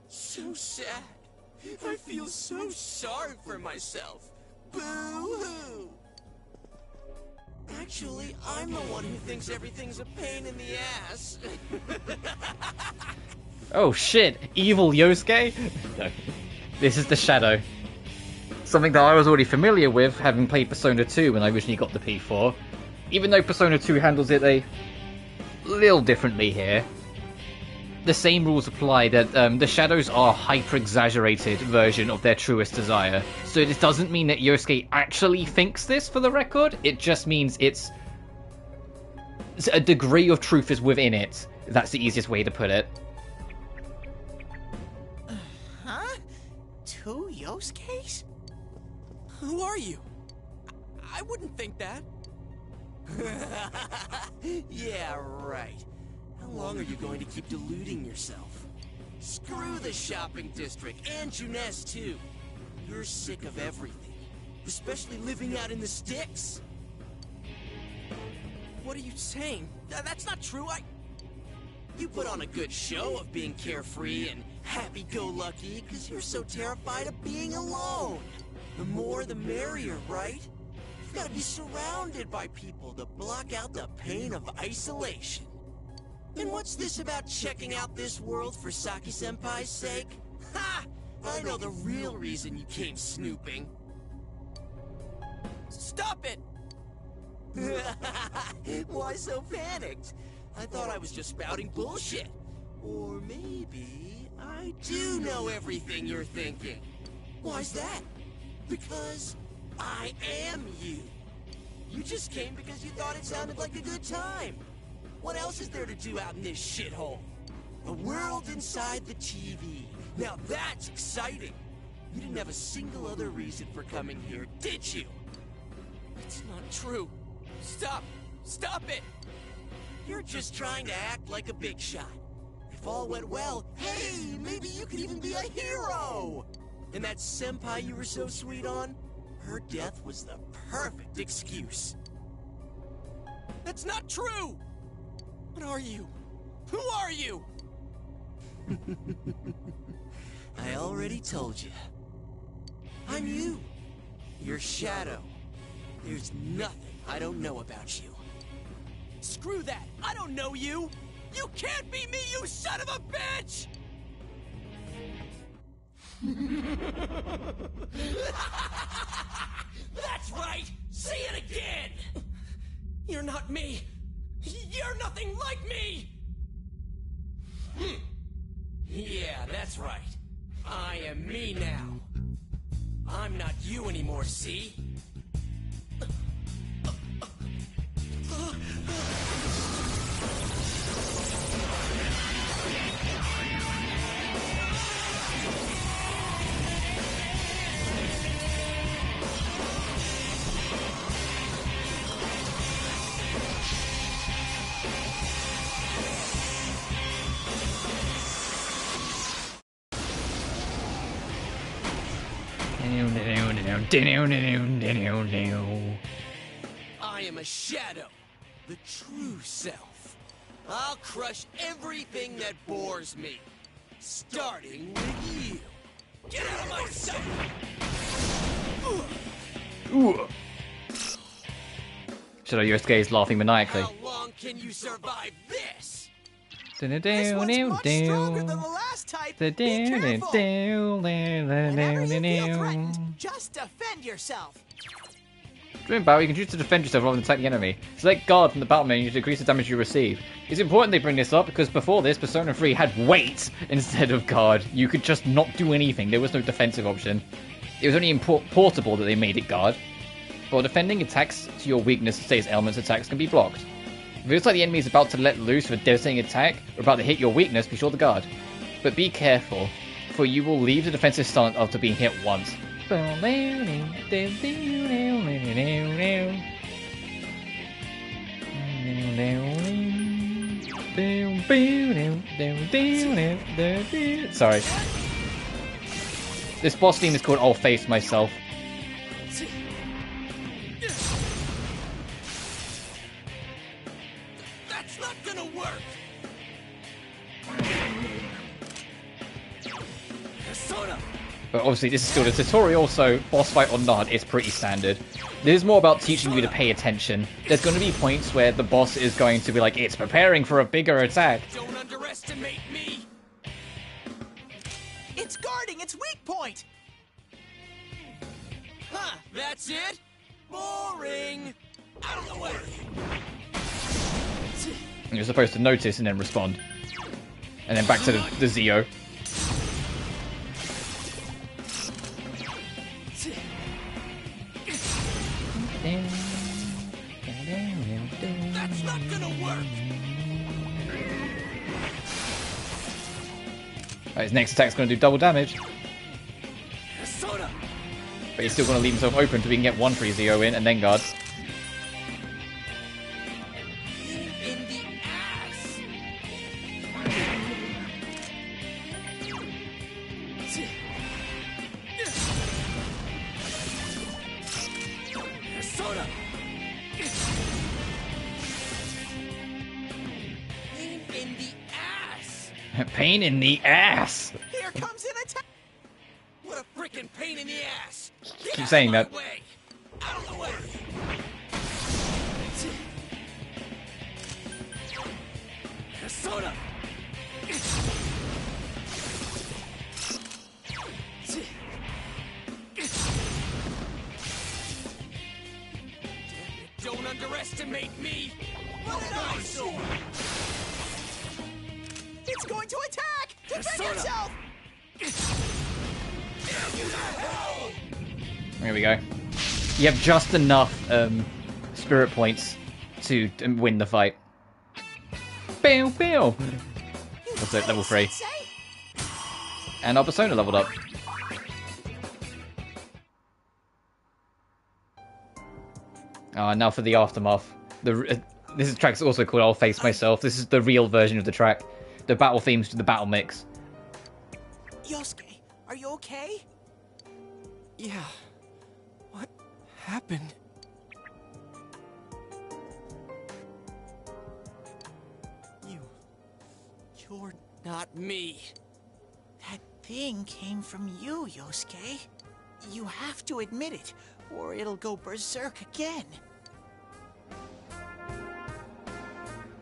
so sad. I feel so sorry for myself. Boo-hoo! Actually, I'm the one who thinks everything's a pain in the ass. Oh shit, evil Yosuke? No. This is the Shadow. Something that I was already familiar with, having played Persona 2 when I originally got the P4. Even though Persona 2 handles it a little differently here. The same rules apply, that the shadows are a hyper-exaggerated version of their truest desire. So this doesn't mean that Yosuke actually thinks this, for the record. It just means it's a degree of truth is within it. That's the easiest way to put it. Huh? Two Yosuke's? Who are you? I wouldn't think that. Yeah, right. How long are you going to keep deluding yourself? Screw the shopping district, and Junes too. You're sick of everything, especially living out in the sticks. What are you saying? That's not true. You put on a good show of being carefree and happy-go-lucky because you're so terrified of being alone. The more the merrier, right? You've got to be surrounded by people to block out the pain of isolation. And what's this about checking out this world for Saki-senpai's sake? Ha! I know the real reason you came snooping. Stop it! Why so panicked? I thought I was just spouting bullshit. Or maybe I do know everything you're thinking. Why's that? Because I am you. You just came because you thought it sounded like a good time. What else is there to do out in this shithole? A world inside the TV. Now that's exciting. You didn't have a single other reason for coming here, did you? It's not true. Stop! Stop it! You're just trying to act like a big shot. If all went well, hey, maybe you could even be a hero! And that senpai you were so sweet on? Her death was the perfect excuse. That's not true! What are you? Who are you? I already told you. I'm you. Your shadow. There's nothing I don't know about you. Screw that! I don't know you! You can't be me, you son of a bitch! That's right! Say it again! You're not me! You're nothing like me! Yeah, that's right. I am me now. door, see? I am a shadow, the true self. I'll crush everything that bores me, starting with you. Get out of my sight! Ooh. Shadow Yosuke is laughing maniacally. How long can you survive this? This one's much stronger than the last type. Be careful. Whenever you feel threatened, just defend yourself. During battle, you can choose to defend yourself rather than attack the enemy. Select guard from the battle menu to decrease the damage you receive. It's important they bring this up because before this, Persona 3 had wait instead of guard. You could just not do anything. There was no defensive option. It was only in portable that they made it guard. While defending, attacks to your weakness to status elements attacks can be blocked. If it looks like the enemy is about to let loose with a devastating attack or about to hit your weakness, be sure to guard. But be careful, for you will leave the defensive stance after being hit once. Sorry. This boss theme is called I'll Face Myself. That's not gonna work! Persona! But obviously this is still the tutorial, so boss fight or not, it's pretty standard. This is more about teaching you to pay attention. There's going to be points where the boss is going to be like, it's preparing for a bigger attack. Don't underestimate me! It's guarding its weak point. Huh, that's it? Boring! Out of the way! And you're supposed to notice and then respond. And then back to the Zio. That's not gonna work! Right, his next attack's going to do double damage. Persona! But he's still going to leave himself open so we can get one free Zio in and then guard. In the ass! Persona! In the ass! Pain in the ass! Here comes an attack. What a frickin' pain in the ass! Keep saying that. Out of the way! Persona! Don't underestimate me! What an eyesore! It's going to attack. Defend Persona! yourself. There we go. You have just enough spirit points to win the fight. Pew pew! That's it, level 3. And our Persona leveled up. Now for the aftermath. This track's also called I'll Face Myself. This is the real version of the track. The battle themes to the battle mix. Yosuke, are you okay? Yeah. What happened? You're not me. That thing came from you, Yosuke. You have to admit it, or it'll go berserk again.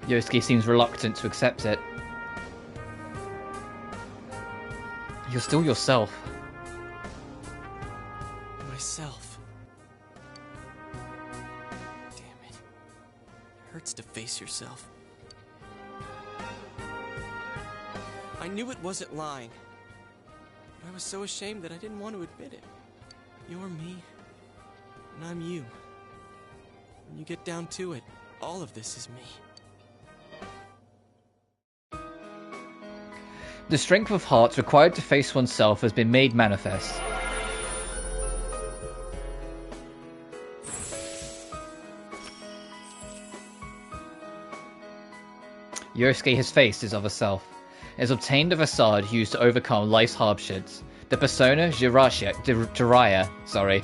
Yosuke seems reluctant to accept it. You're still yourself. Myself. Damn it. It hurts to face yourself. I knew it wasn't lying. But I was so ashamed that I didn't want to admit it. You're me, And I'm you. When you get down to it, all of this is me. The strength of heart required to face oneself has been made manifest. Yosuke has faced his other self. It has obtained a facade used to overcome life's hardships. The persona Jiraiya, sorry.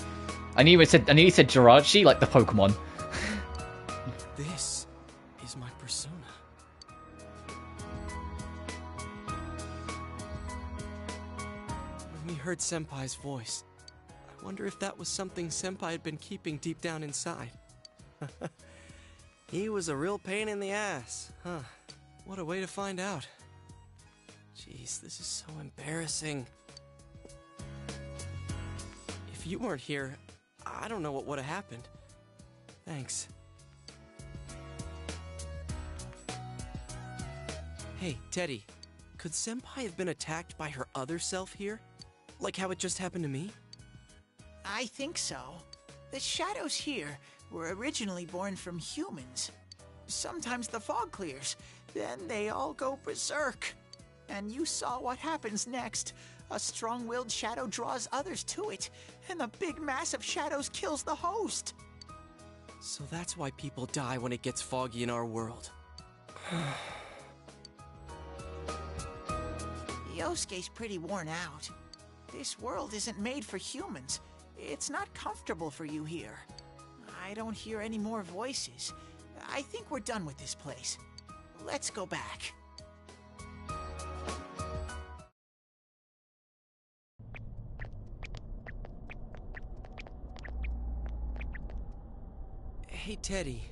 I nearly said Jirachi like the Pokemon. This is my persona. When we heard Senpai's voice, I wonder if that was something Senpai had been keeping deep down inside. He was a real pain in the ass, huh? What a way to find out. Jeez, this is so embarrassing. If you weren't here, I don't know what would have happened. Thanks. Hey, Teddy, could Senpai have been attacked by her other self here? Like how it just happened to me? I think so. The shadows here were originally born from humans. Sometimes the fog clears, then they all go berserk. And you saw what happens next. A strong-willed shadow draws others to it, and the big mass of shadows kills the host. So that's why people die when it gets foggy in our world. Yosuke's pretty worn out. This world isn't made for humans. It's not comfortable for you here. I don't hear any more voices. I think we're done with this place. Let's go back. Hey, Teddy.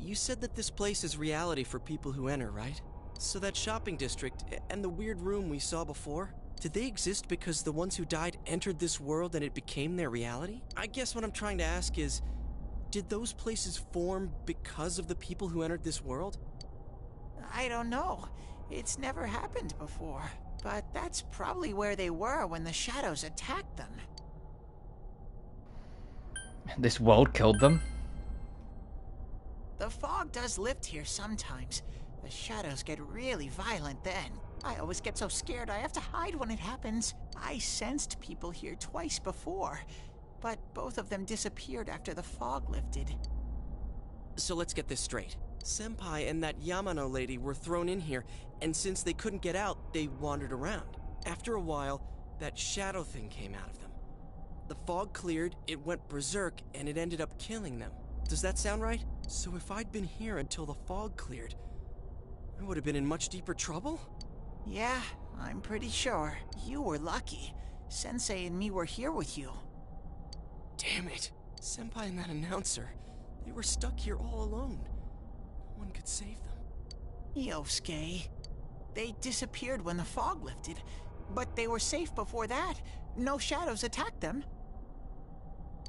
You said that this place is reality for people who enter, right? So that shopping district and the weird room we saw before, did they exist because the ones who died entered this world and it became their reality? I guess what I'm trying to ask is, did those places form because of the people who entered this world? I don't know. It's never happened before. But that's probably where they were when the shadows attacked them. This world killed them? The fog does lift here sometimes. The shadows get really violent then. I always get so scared I have to hide when it happens. I sensed people here twice before, but both of them disappeared after the fog lifted. So let's get this straight. Senpai and that Yamano lady were thrown in here, and since they couldn't get out, they wandered around. After a while, that shadow thing came out of them. The fog cleared, it went berserk, and it ended up killing them. Does that sound right? So if I'd been here until the fog cleared, I would have been in much deeper trouble? Yeah, I'm pretty sure. You were lucky. Sensei and me were here with you. Damn it. Senpai and that announcer, they were stuck here all alone. No one could save them. Yosuke, they disappeared when the fog lifted, but they were safe before that. No shadows attacked them.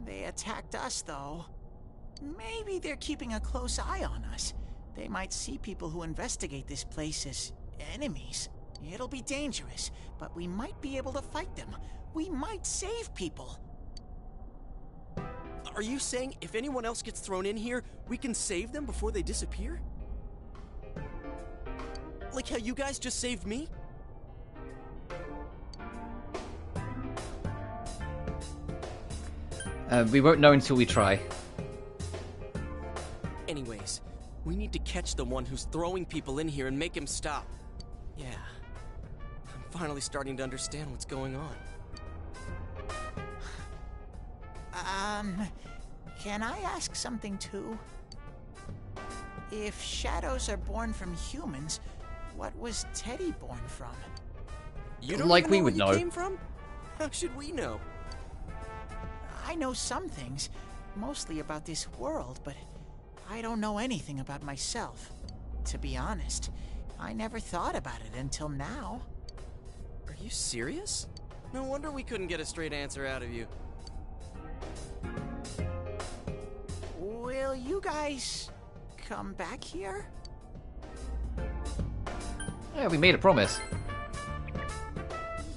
They attacked us, though. Maybe they're keeping a close eye on us. They might see people who investigate this place as enemies. It'll be dangerous, but we might be able to fight them. We might save people. Are you saying if anyone else gets thrown in here, we can save them before they disappear? Like how you guys just saved me? We won't know until we try. Anyways, we need to catch the one who's throwing people in here and make him stop. Yeah, I'm finally starting to understand what's going on. Can I ask something too? If shadows are born from humans, what was Teddy born from? You don't like even we know would where know. he came from? How should we know? I know some things, mostly about this world, but I don't know anything about myself. To be honest, I never thought about it until now. Are you serious? No wonder we couldn't get a straight answer out of you. Will you guys come back here? Yeah, we made a promise.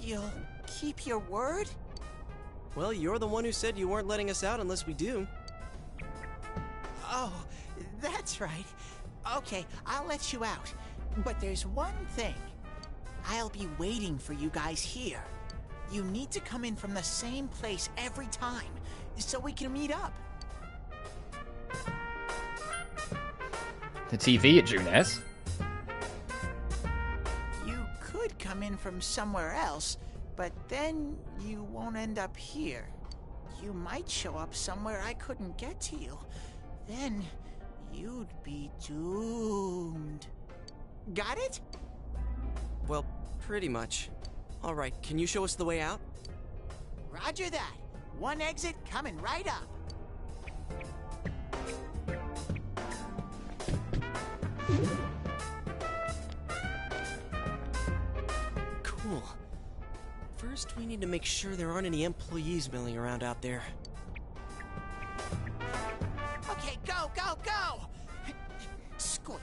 You'll keep your word? Well, you're the one who said you weren't letting us out unless we do. Oh, that's right. Okay, I'll let you out. But there's one thing. I'll be waiting for you guys here. You need to come in from the same place every time, so we can meet up. The TV at Junes. You could come in from somewhere else, but then you won't end up here. You might show up somewhere I couldn't get to you. Then you'd be doomed. Got it? Well, pretty much. All right, can you show us the way out? Roger that. One exit coming right up. Cool. First, we need to make sure there aren't any employees milling around out there. Okay, go, go, go! Squish!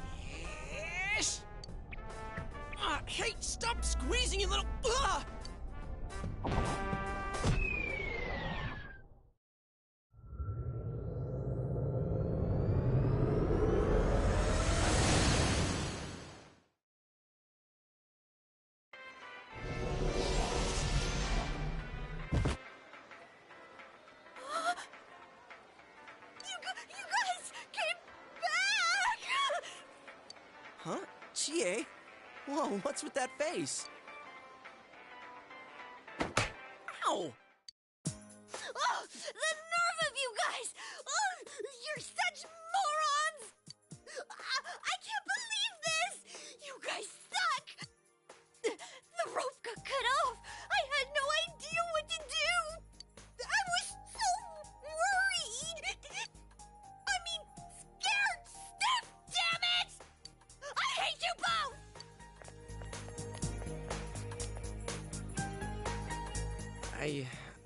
Hey, stop squeezing, you little... Huh? Chie? Whoa, what's with that face? Ow! Oh, the nerve of you guys! Oh, you're such morons! I can't believe this! You guys suck! The rope got cut off! I had no idea what to do! I was so worried! I mean, scared stiff, damn it! I hate you both!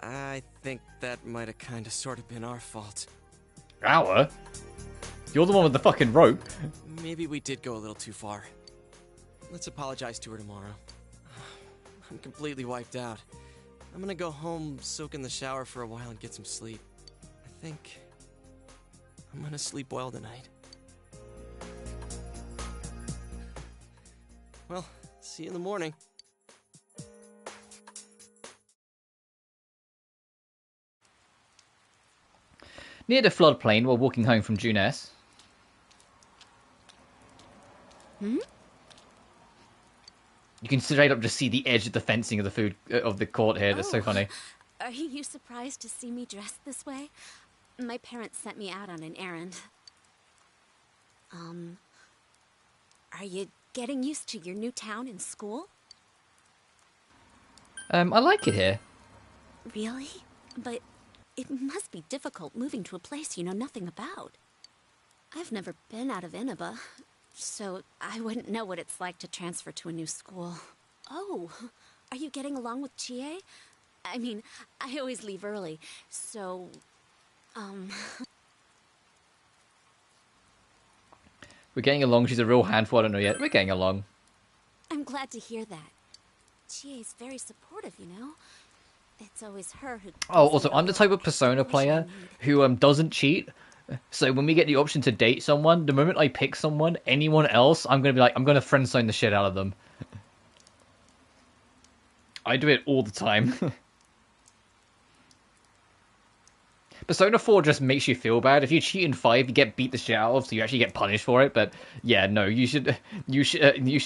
I think that might have kind of sort of been our fault. Our? You're the one with the fucking rope. Maybe we did go a little too far. Let's apologize to her tomorrow. I'm completely wiped out. I'm gonna go home, soak in the shower for a while, and get some sleep. I think I'm gonna sleep well tonight. Well, see you in the morning. Near the floodplain while walking home from Junes. Hmm? You can straight up just see the edge of the fencing of the food of the court here. That's so funny. Are you surprised to see me dressed this way? My parents sent me out on an errand. Are you getting used to your new town and school? I like it here. Really? But it must be difficult moving to a place you know nothing about. I've never been out of Inaba, so I wouldn't know what it's like to transfer to a new school. Oh, are you getting along with Chie? I mean, I always leave early, so, We're getting along. She's a real handful. I don't know yet. We're getting along. I'm glad to hear that. Chie's very supportive, you know? It's always her who... Oh, also, I'm the type of Persona player who doesn't cheat. So when we get the option to date someone, the moment I pick someone, anyone else, I'm going to be like, I'm going to friend zone the shit out of them. I do it all the time. Persona 4 just makes you feel bad. If you cheat in 5, you get beat the shit out of, so you actually get punished for it. But yeah, no, you should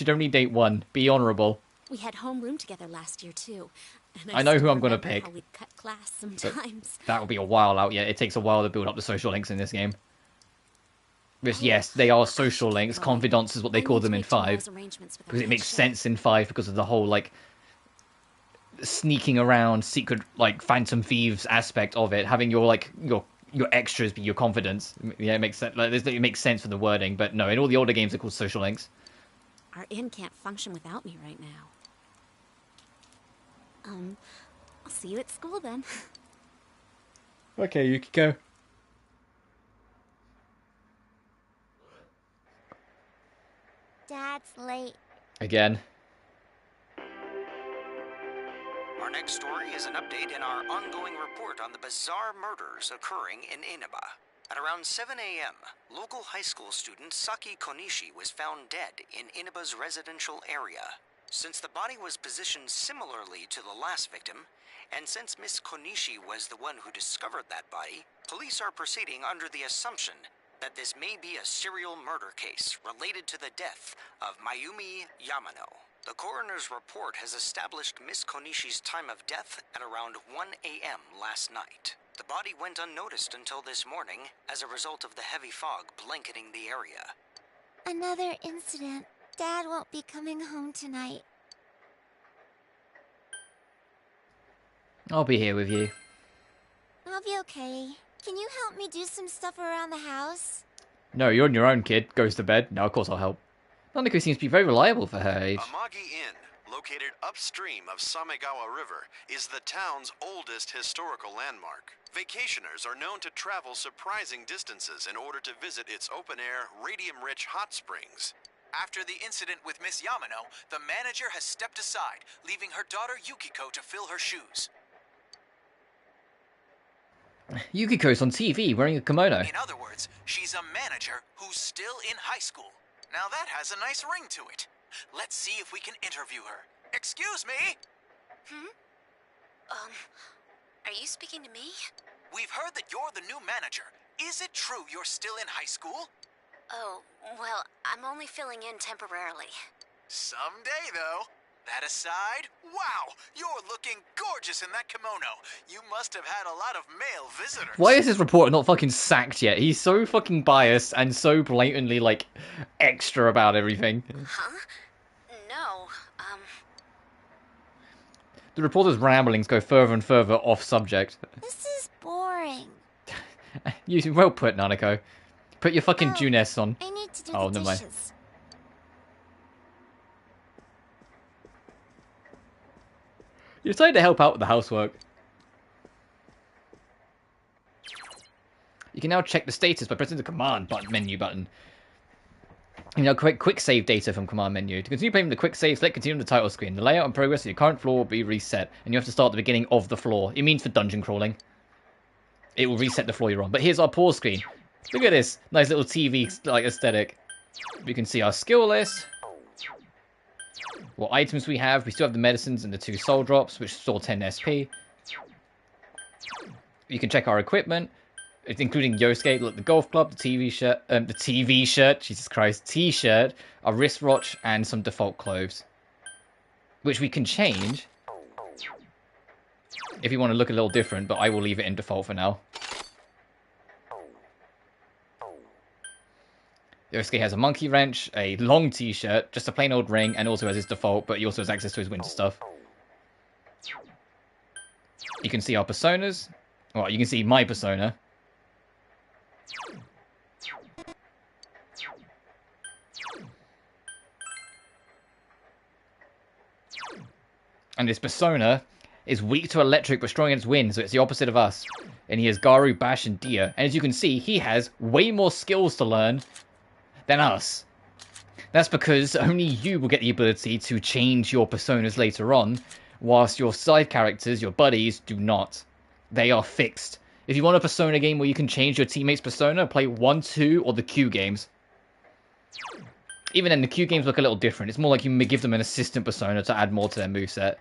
only date one. Be honorable. We had homeroom together last year, too. And I know who still I'm going to remember pick. how we'd cut class sometimes. That will be a while out yet. It takes a while to build up the social links in this game. Which, yes, they are social links. Confidants is what they call them in 5. Because it makes sense in 5 because of the whole, like, sneaking around, secret, like, Phantom Thieves aspect of it. Having your, like, your extras be your confidants. Yeah, it makes sense. Like, it makes sense for the wording. But no, in all the older games, they're called social links. Our inn can't function without me right now. I'll see you at school then. Okay, you can go. Dad's late. Again. Our next story is an update in our ongoing report on the bizarre murders occurring in Inaba. At around 7 a.m., local high school student Saki Konishi was found dead in Inaba's residential area. Since the body was positioned similarly to the last victim, and since Miss Konishi was the one who discovered that body, police are proceeding under the assumption that this may be a serial murder case related to the death of Mayumi Yamano. The coroner's report has established Miss Konishi's time of death at around 1 a.m. last night. The body went unnoticed until this morning as a result of the heavy fog blanketing the area. Another incident. Dad won't be coming home tonight. I'll be here with you. I'll be okay. Can you help me do some stuff around the house? No, you're on your own, kid. Goes to bed. No, of course I'll help. Nanako seems to be very reliable for her age. Amagi Inn, located upstream of Samegawa River, is the town's oldest historical landmark. Vacationers are known to travel surprising distances in order to visit its open-air, radium-rich hot springs. After the incident with Miss Yamano, the manager has stepped aside, leaving her daughter Yukiko to fill her shoes. Yukiko's on TV wearing a kimono. In other words, she's a manager who's still in high school. Now that has a nice ring to it. Let's see if we can interview her. Excuse me? Are you speaking to me? We've heard that you're the new manager. Is it true you're still in high school? Oh, well, I'm only filling in temporarily. Someday, though. That aside, wow, you're looking gorgeous in that kimono. You must have had a lot of male visitors. Why is this reporter not fucking sacked yet? He's so fucking biased and so blatantly, like, extra about everything. Huh? No, The reporter's ramblings go further and further off subject. This is boring. You well put, Nanako. Put your fucking Juness on. I need to do the the mind. dishes. You decided to help out with the housework. You can now check the status by pressing the command menu button. You know, quick save data from command menu. To continue playing the quick save, select continue on the title screen. The layout and progress of your current floor will be reset, and you have to start at the beginning of the floor. It means for dungeon crawling. It will reset the floor you're on. But here's our pause screen. Look at this nice little TV like aesthetic. We can see our skill list. What items we have. We still have the medicines and the 2 soul drops, which store 10 SP. You can check our equipment, including Yosuke, look, the golf club, the TV shirt, Jesus Christ, t-shirt, a wristwatch, and some default clothes, which we can change if you want to look a little different, but I will leave it in default for now. Yosuke has a monkey wrench, a long t-shirt, just a plain old ring, and also has his default, but he also has access to his winter stuff. You can see our personas. Well, you can see my persona. And this persona is weak to electric but strong against wind, so it's the opposite of us. And he has Garu, Bash, and Dia. And as you can see, he has way more skills to learn than us. That's because only you will get the ability to change your personas later on, whilst your side characters, your buddies, do not. They are fixed. If you want a persona game where you can change your teammate's persona, play 1, 2, or the Q games. Even then, the Q games look a little different. It's more like you may give them an assistant persona to add more to their moveset.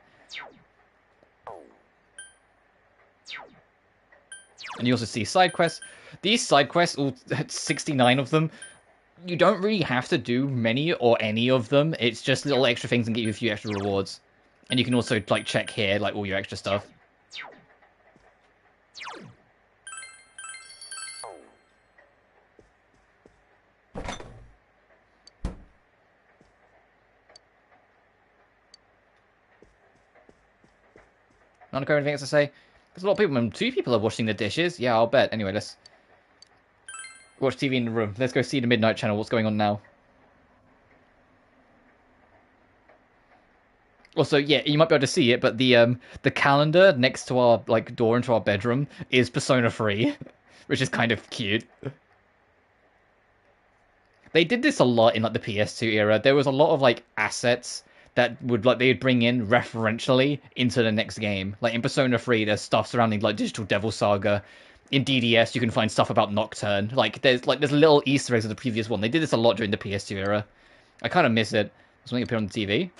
And you also see side quests. These side quests, all 69 of them, you don't really have to do many or any of them. It's just little extra things and get you a few extra rewards. And you can also like check here, like all your extra stuff. Nanako, anything else to say? There's a lot of people. 2 people are washing the dishes. Yeah, I'll bet. Anyway, let's watch TV in the room. Let's go see the Midnight Channel. What's going on now? Also, yeah, you might be able to see it, but the calendar next to our like door into our bedroom is Persona 3, which is kind of cute. They did this a lot in like the PS2 era. There was a lot of like assets that would like they'd bring in referentially into the next game. Like in Persona 3, there's stuff surrounding like Digital Devil Saga. In DDS, you can find stuff about Nocturne. Like there's little Easter eggs of the previous one. They did this a lot during the PS2 era. I kind of miss it. Something appeared on the TV.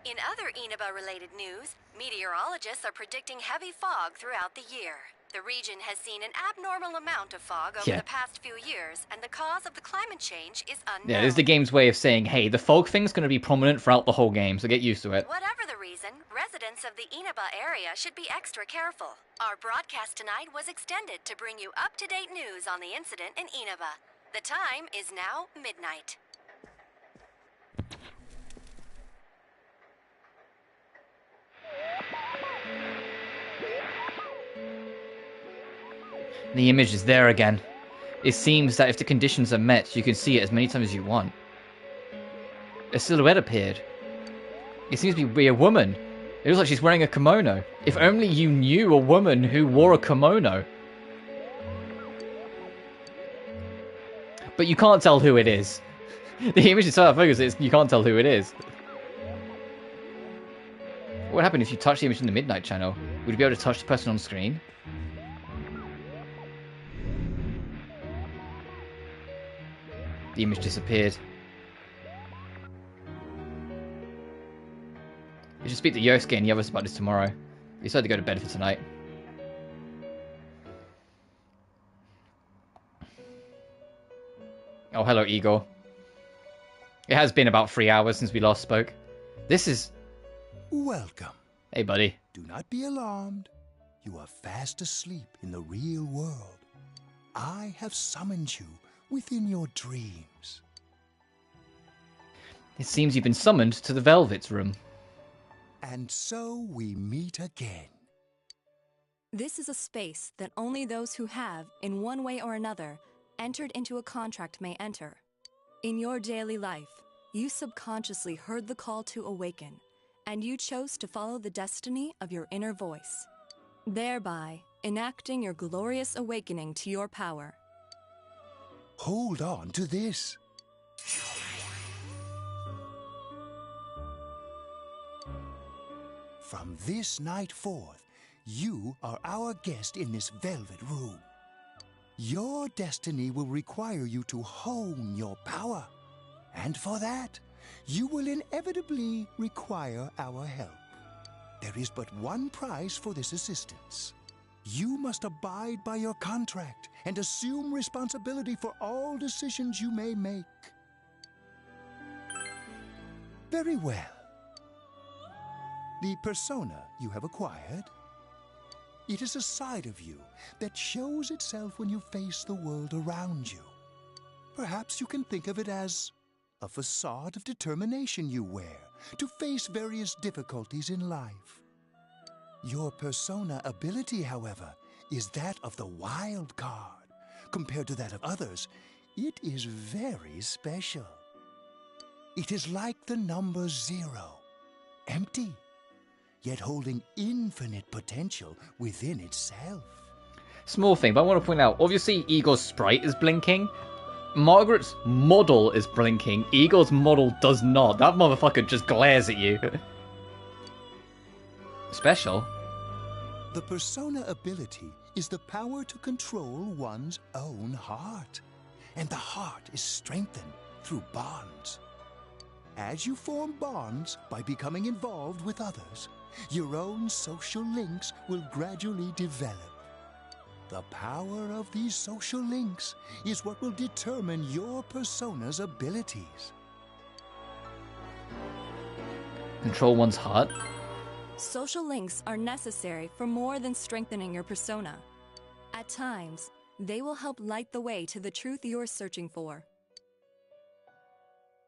In other Inaba-related news, meteorologists are predicting heavy fog throughout the year. The region has seen an abnormal amount of fog over the past few years, and the cause of the climate change is unknown. Yeah, this is the game's way of saying, hey, the fog thing's going to be prominent throughout the whole game, so get used to it. Whatever the reason, residents of the Inaba area should be extra careful. Our broadcast tonight was extended to bring you up-to-date news on the incident in Inaba. The time is now midnight. The image is there again. It seems that if the conditions are met, you can see it as many times as you want. A silhouette appeared. It seems to be a woman. It looks like she's wearing a kimono. If only you knew a woman who wore a kimono. But you can't tell who it is. The image is so out of focus, you can't tell who it is. What would happen if you touch the image in the Midnight channel? Would you be able to touch the person on screen? The image disappeared. You should speak to Yosuke and the others about this tomorrow. We decided to go to bed for tonight. Oh, hello, Igor. It has been about 3 hours since we last spoke. This is... Welcome. Hey, buddy. Do not be alarmed. You are fast asleep in the real world. I have summoned you within your dreams. It seems you've been summoned to the Velvet's room. And so we meet again. This is a space that only those who have, in one way or another, entered into a contract may enter. In your daily life, you subconsciously heard the call to awaken, and you chose to follow the destiny of your inner voice, thereby enacting your glorious awakening to your power. Hold on to this. From this night forth, you are our guest in this velvet room. Your destiny will require you to hone your power. And for that, you will inevitably require our help. There is but one price for this assistance. You must abide by your contract and assume responsibility for all decisions you may make. Very well. The persona you have acquired, it is a side of you that shows itself when you face the world around you. Perhaps you can think of it as a facade of determination you wear to face various difficulties in life. Your persona ability, however, is that of the wild card. Compared to that of others, it is very special. It is like the number 0, empty, yet holding infinite potential within itself. Small thing, but I want to point out, obviously Igor's sprite is blinking. Margaret's model is blinking. Igor's model does not. That motherfucker just glares at you. Special? The persona ability is the power to control one's own heart. And the heart is strengthened through bonds. As you form bonds by becoming involved with others, your own social links will gradually develop. The power of these social links is what will determine your persona's abilities. Control one's heart? Social links are necessary for more than strengthening your persona. At times, they will help light the way to the truth you're searching for.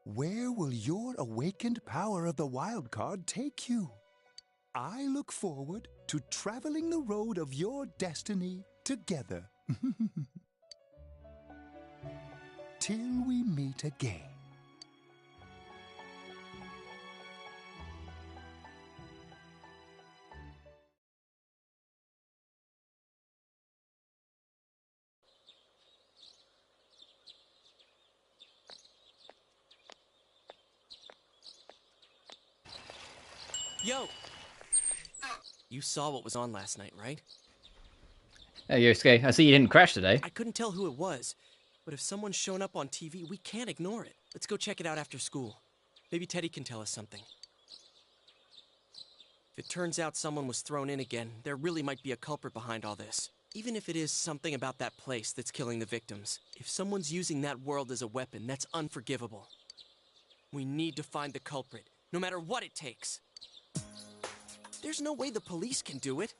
Where will your awakened power of the wild card take you? I look forward to traveling the road of your destiny together. Till we meet again. Yo! You saw what was on last night, right? Hey, Yosuke, I see you didn't crash today. I couldn't tell who it was, but if someone's shown up on TV, we can't ignore it. Let's go check it out after school. Maybe Teddy can tell us something. If it turns out someone was thrown in again, there really might be a culprit behind all this. Even if it is something about that place that's killing the victims, if someone's using that world as a weapon, that's unforgivable. We need to find the culprit, no matter what it takes. There's no way the police can do it.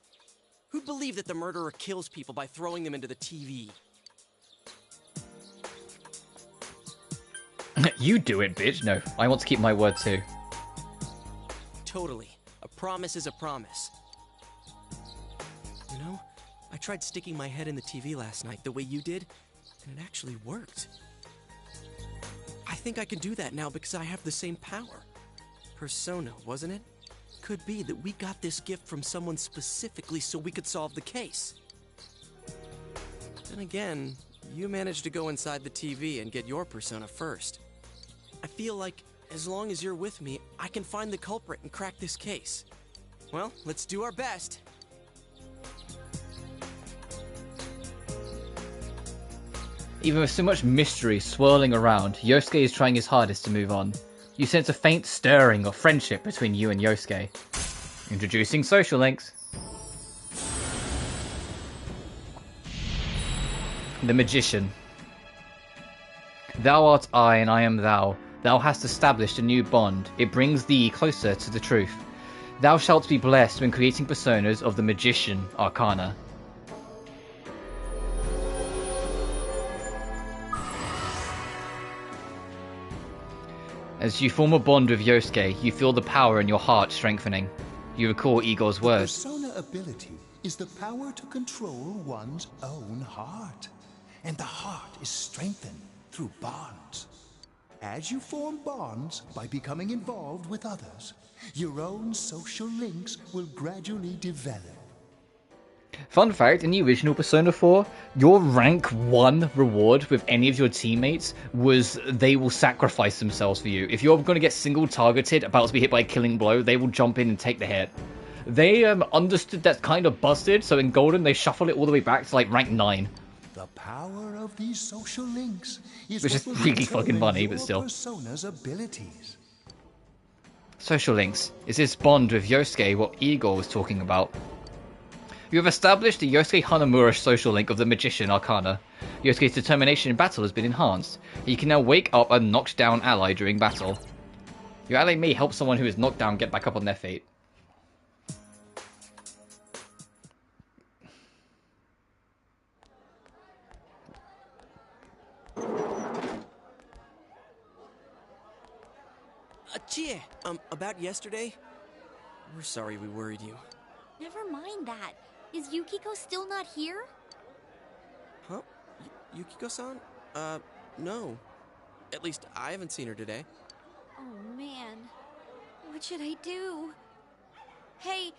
Who'd believe that the murderer kills people by throwing them into the TV? You do it, bitch. No, I want to keep my word too. Totally. A promise is a promise. You know, I tried sticking my head in the TV last night the way you did, and it actually worked. I think I can do that now because I have the same power. Persona, wasn't it? Could be that we got this gift from someone specifically so we could solve the case. Then again, you managed to go inside the TV and get your persona first. I feel like as long as you're with me, I can find the culprit and crack this case. Well, let's do our best. Even with so much mystery swirling around, Yosuke is trying his hardest to move on. You sense a faint stirring of friendship between you and Yosuke. Introducing social links. The Magician. Thou art I and I am thou. Thou hast established a new bond. It brings thee closer to the truth. Thou shalt be blessed when creating personas of the Magician Arcana. As you form a bond with Yosuke, you feel the power in your heart strengthening. You recall Igor's words. The persona ability is the power to control one's own heart. And the heart is strengthened through bonds. As you form bonds by becoming involved with others, your own social links will gradually develop. Fun fact, in the original Persona 4, your rank 1 reward with any of your teammates was they will sacrifice themselves for you. If you're going to get single targeted, about to be hit by a killing blow, they will jump in and take the hit. They understood that's kind of busted, so in Golden they shuffle it all the way back to like rank 9. The power of these social links is which is really fucking funny, but still. Persona's abilities. Social links. Is this bond with Yosuke what Igor was talking about? You have established the Yosuke Hanamura social link of the Magician Arcana. Yosuke's determination in battle has been enhanced. He can now wake up a knocked down ally during battle. Your ally may help someone who is knocked down get back up on their feet. Chie, about yesterday? We're sorry we worried you. Never mind that. Is Yukiko still not here? Huh? Yukiko-san? No. At least I haven't seen her today. Oh man. What should I do? Hey,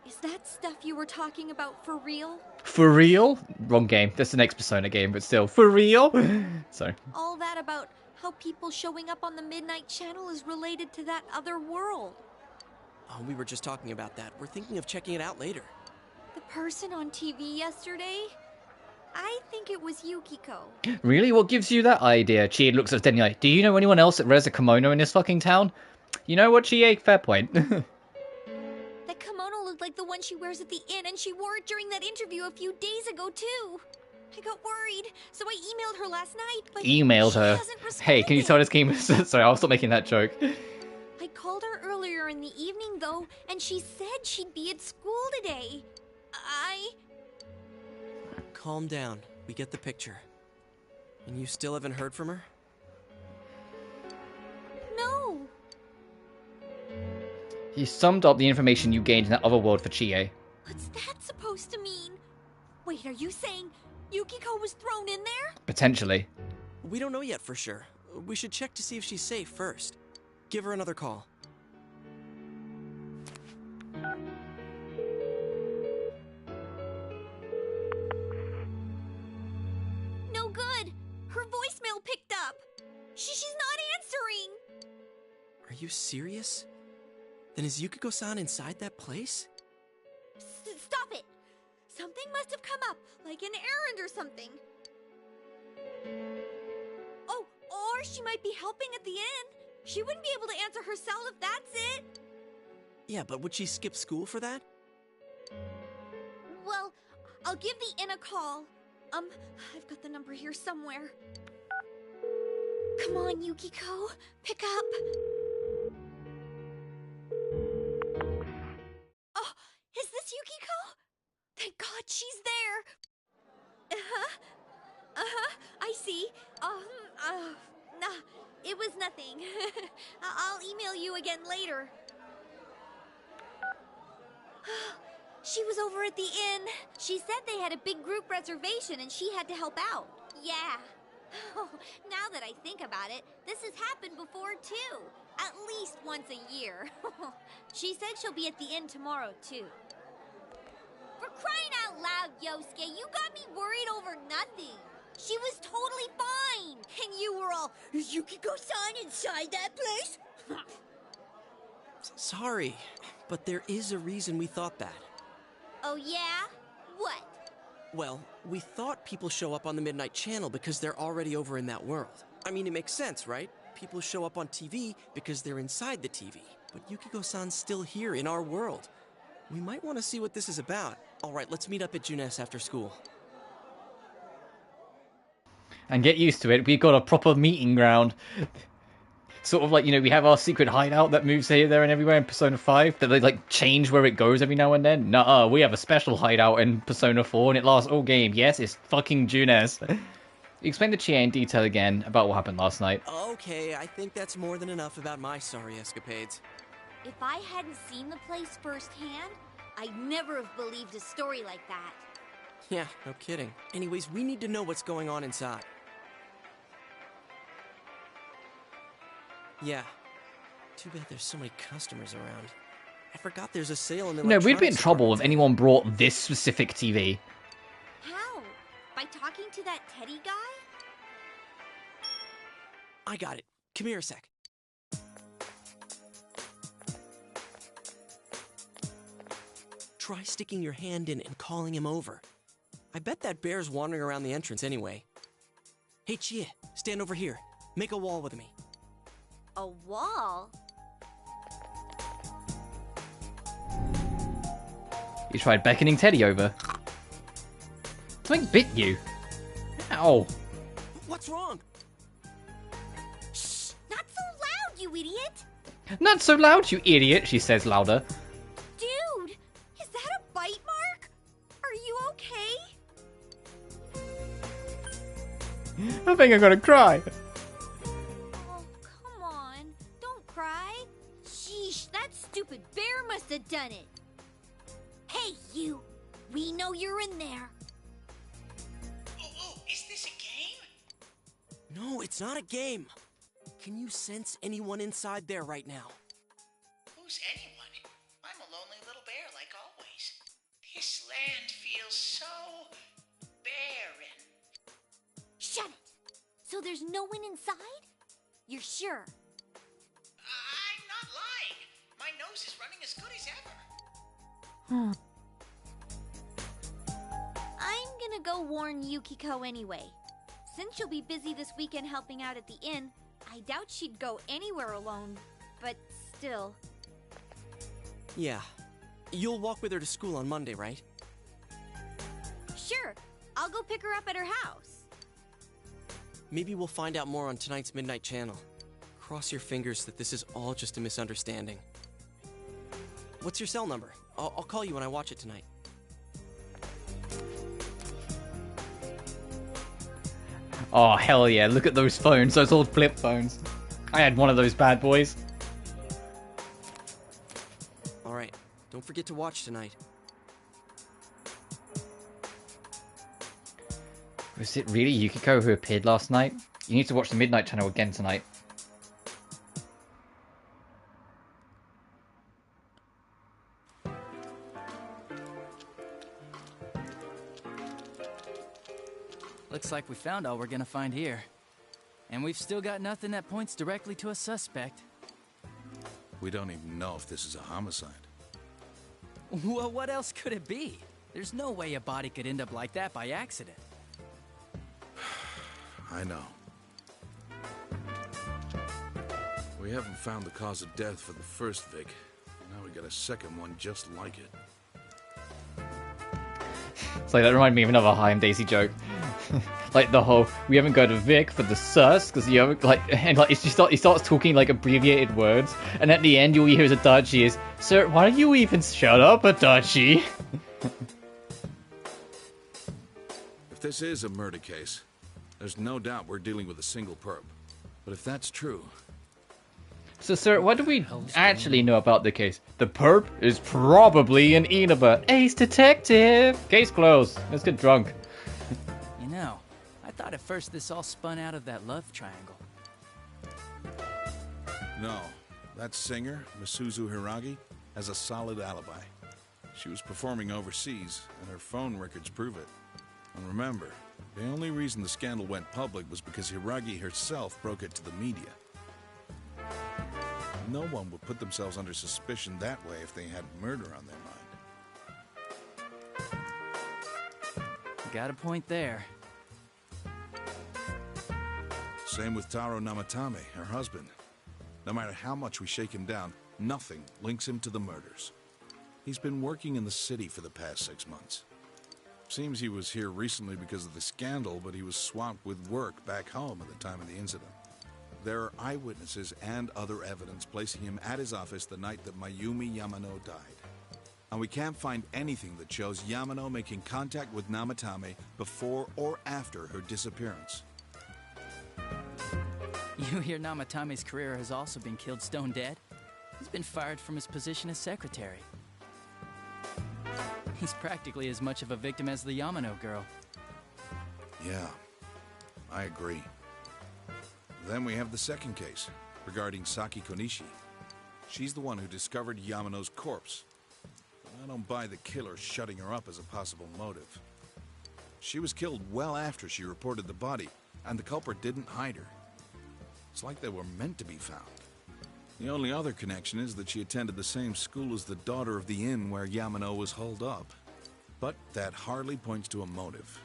is that stuff you were talking about for real? For real? Wrong game. That's the next Persona game, but still. For real? So. All that about how people showing up on the Midnight Channel is related to that other world. Oh, we were just talking about that. We're thinking of checking it out later. The person on TV yesterday? I think it was Yukiko. Really? What gives you that idea? Chie looks at Denny like, do you know anyone else that wears a kimono in this fucking town? You know what, Chie? Fair point. That kimono looked like the one she wears at the inn, and she wore it during that interview a few days ago, too. I got worried, so I emailed her last night, but Emailed she her. hasn't responded. Hey, can you tell this game... Sorry, I'll stop making that joke. I called her earlier in the evening, though, and she said she'd be at school today. Calm down. We get the picture. And you still haven't heard from her? No. He summed up the information you gained in that other world for Chie. What's that supposed to mean? Wait, are you saying Yukiko was thrown in there? Potentially. We don't know yet for sure. We should check to see if she's safe first. Give her another call. No good. Her voicemail picked up. She's not answering. Are you serious? Then is Yukiko-san inside that place? Stop it! Something must have come up, like an errand or something. Oh, or she might be helping at the inn. She wouldn't be able to answer herself if that's it. Yeah, but would she skip school for that? Well, I'll give the inn a call. I've got the number here somewhere. Come on, Yukiko. Pick up. Oh, is this Yukiko? Thank God she's there. I see. Nah, it was nothing. I'll email you again later. She was over at the inn. She said they had a big group reservation and she had to help out. Yeah. Oh, now that I think about it, this has happened before too. At least once a year. She said she'll be at the inn tomorrow too. For crying out loud, Yosuke, you got me worried over nothing. She was totally fine. And you were all, is Yukiko-san inside that place? Sorry, but there is a reason we thought that. Oh yeah? What? Well, we thought people show up on the Midnight Channel because they're already over in that world. I mean, it makes sense, right? People show up on TV because they're inside the TV. But Yukiko-san's still here in our world. We might want to see what this is about. All right, let's meet up at Junes after school. And get used to it, we've got a proper meeting ground. Sort of like, you know, we have our secret hideout that moves here, there, and everywhere in Persona 5, that they, like, change where it goes every now and then. Nuh-uh, we have a special hideout in Persona 4, and it lasts all game. Yes, it's fucking Junes. Explain to Chie in detail again about what happened last night. Okay, I think that's more than enough about my sorry escapades. If I hadn't seen the place firsthand, I'd never have believed a story like that. Yeah, no kidding. Anyways, we need to know what's going on inside. Yeah. Too bad there's so many customers around. I forgot there's a sale in the No, we'd be in trouble if anyone brought this specific TV. How? By talking to that Teddy guy? I got it. Come here a sec. Try sticking your hand in and calling him over. I bet that bear's wandering around the entrance anyway. Hey, Chie, stand over here. Make a wall with me. A wall? You tried beckoning Teddy over. Something bit you. Ow. What's wrong? Shh! Not so loud, you idiot! Not so loud, you idiot, she says louder. Dude! Is that a bite mark? Are you okay? I think I'm gonna cry. Oh, come on. Don't cry. Sheesh, that stupid bear must have done it. Hey, you! We know you're in there. Oh, is this a game? No, it's not a game. Can you sense anyone inside there right now? Who's anyone? I'm a lonely little bear like always. This land feels so barren. Shut it! So there's no one inside? You're sure? I'm not lying. My nose is running as good as ever. I'm gonna go warn Yukiko anyway. Since she'll be busy this weekend helping out at the inn, I doubt she'd go anywhere alone, but still. Yeah. You'll walk with her to school on Monday, right? Sure, I'll go pick her up at her house. Maybe we'll find out more on tonight's Midnight Channel. Cross your fingers that this is all just a misunderstanding. What's your cell number? I'll call you when I watch it tonight. Oh, hell yeah, look at those phones, those old flip phones. I had one of those bad boys. Alright, don't forget to watch tonight. Was it really Yukiko who appeared last night? You need to watch the Midnight Channel again tonight. Looks like we found all we're gonna find here. And we've still got nothing that points directly to a suspect. we don't even know if this is a homicide. Well, what else could it be? There's no way a body could end up like that by accident. I know. We haven't found the cause of death for the first Vic. Now we got a second one just like it. It's like, that reminded me of another Hi, I'm Daisy joke. Like the whole, we haven't got a Vic for the sus, because you haven't, like, and like, he starts talking like abbreviated words, and at the end all you hear is Adachi is, sir, why don't you even shut up, Adachi? If this is a murder case, there's no doubt we're dealing with a single perp. But if that's true... So, sir, what do we actually know about the case? The perp is probably an Inaba. Ace detective! Case closed. Let's get drunk. You know, I thought at first this all spun out of that love triangle. No. That singer, Misuzu Hiragi, has a solid alibi. She was performing overseas, and her phone records prove it. And remember, the only reason the scandal went public was because Hiragi herself broke it to the media. No one would put themselves under suspicion that way if they had murder on their mind. Got a point there. Same with Taro Namatame, her husband. No matter how much we shake him down, nothing links him to the murders. He's been working in the city for the past 6 months. Seems he was here recently because of the scandal, but he was swamped with work back home at the time of the incident. There are eyewitnesses and other evidence placing him at his office the night that Mayumi Yamano died. And we can't find anything that shows Yamano making contact with Namatame before or after her disappearance. You hear Namatame's career has also been killed stone dead? He's been fired from his position as secretary. He's practically as much of a victim as the Yamano girl. Yeah, I agree. Then we have the second case, regarding Saki Konishi. She's the one who discovered Yamano's corpse. I don't buy the killer shutting her up as a possible motive. She was killed well after she reported the body, and the culprit didn't hide her. It's like they were meant to be found. The only other connection is that she attended the same school as the daughter of the inn where Yamano was holed up. But that hardly points to a motive.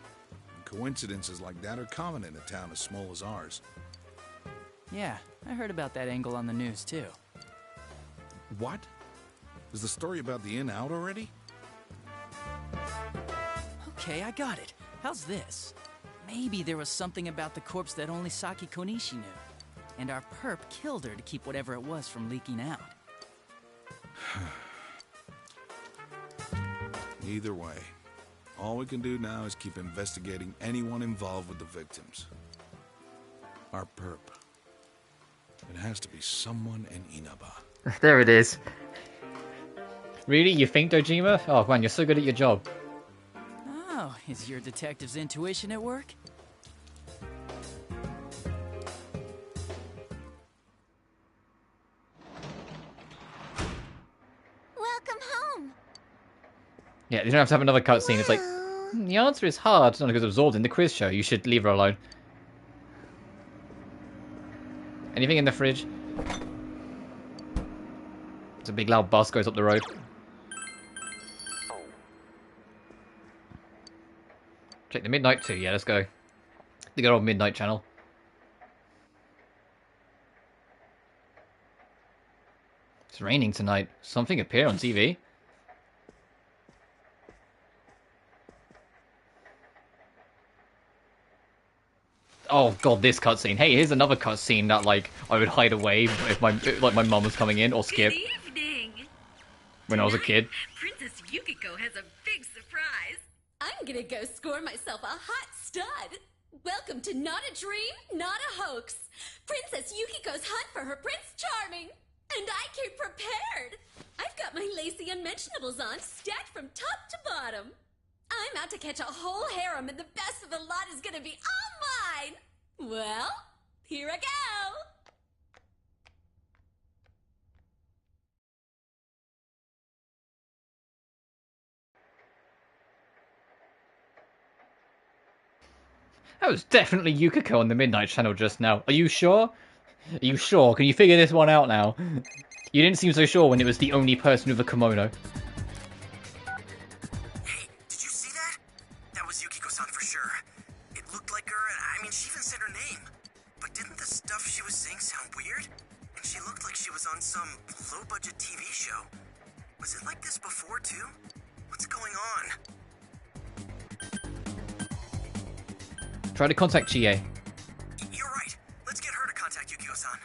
And coincidences like that are common in a town as small as ours. Yeah, I heard about that angle on the news, too. What? Is the story about the inn out already? Okay, I got it. How's this? Maybe there was something about the corpse that only Saki Konishi knew. And our perp killed her to keep whatever it was from leaking out. Either way, all we can do now is keep investigating anyone involved with the victims. Our perp. It has to be someone in Inaba. There it is. Really? You think, Dojima? Oh man, you're so good at your job. Oh, is your detective's intuition at work? Welcome home. Yeah, you don't have to have another cutscene. It's like, the answer is hard. It's not because absorbed in the quiz show. You should leave her alone. Anything in the fridge? It's a big loud bus goes up the road. Check the Midnight 2. Yeah, let's go. The good old Midnight channel. It's raining tonight. Something appear on TV. Oh god, this cutscene. Hey, here's another cutscene that like I would hide away if my mum was coming in or skip. Good evening. When I was a kid. Princess Yukiko has a big surprise. I'm gonna go score myself a hot stud. Welcome to Not a Dream, Not a Hoax. Princess Yukiko's hunt for her Prince Charming. And I came prepared. I've got my lacy unmentionables on, stacked from top to bottom. I'm out to catch a whole harem, and the best of the lot is gonna be all mine. Well, here I go. That was definitely Yukiko on the Midnight channel just now. Are you sure? Are you sure? Can you figure this one out now? You didn't seem so sure when it was the only person with a kimono. Hey, did you see that? That was Yukiko-san for sure. It looked like her, I mean, she even said her name. But didn't the stuff she was saying sound weird? And she looked like she was on some low-budget TV show. Was it like this before, too? What's going on? Try to contact Chie. You're right. Let's get her to contact Yukio-san.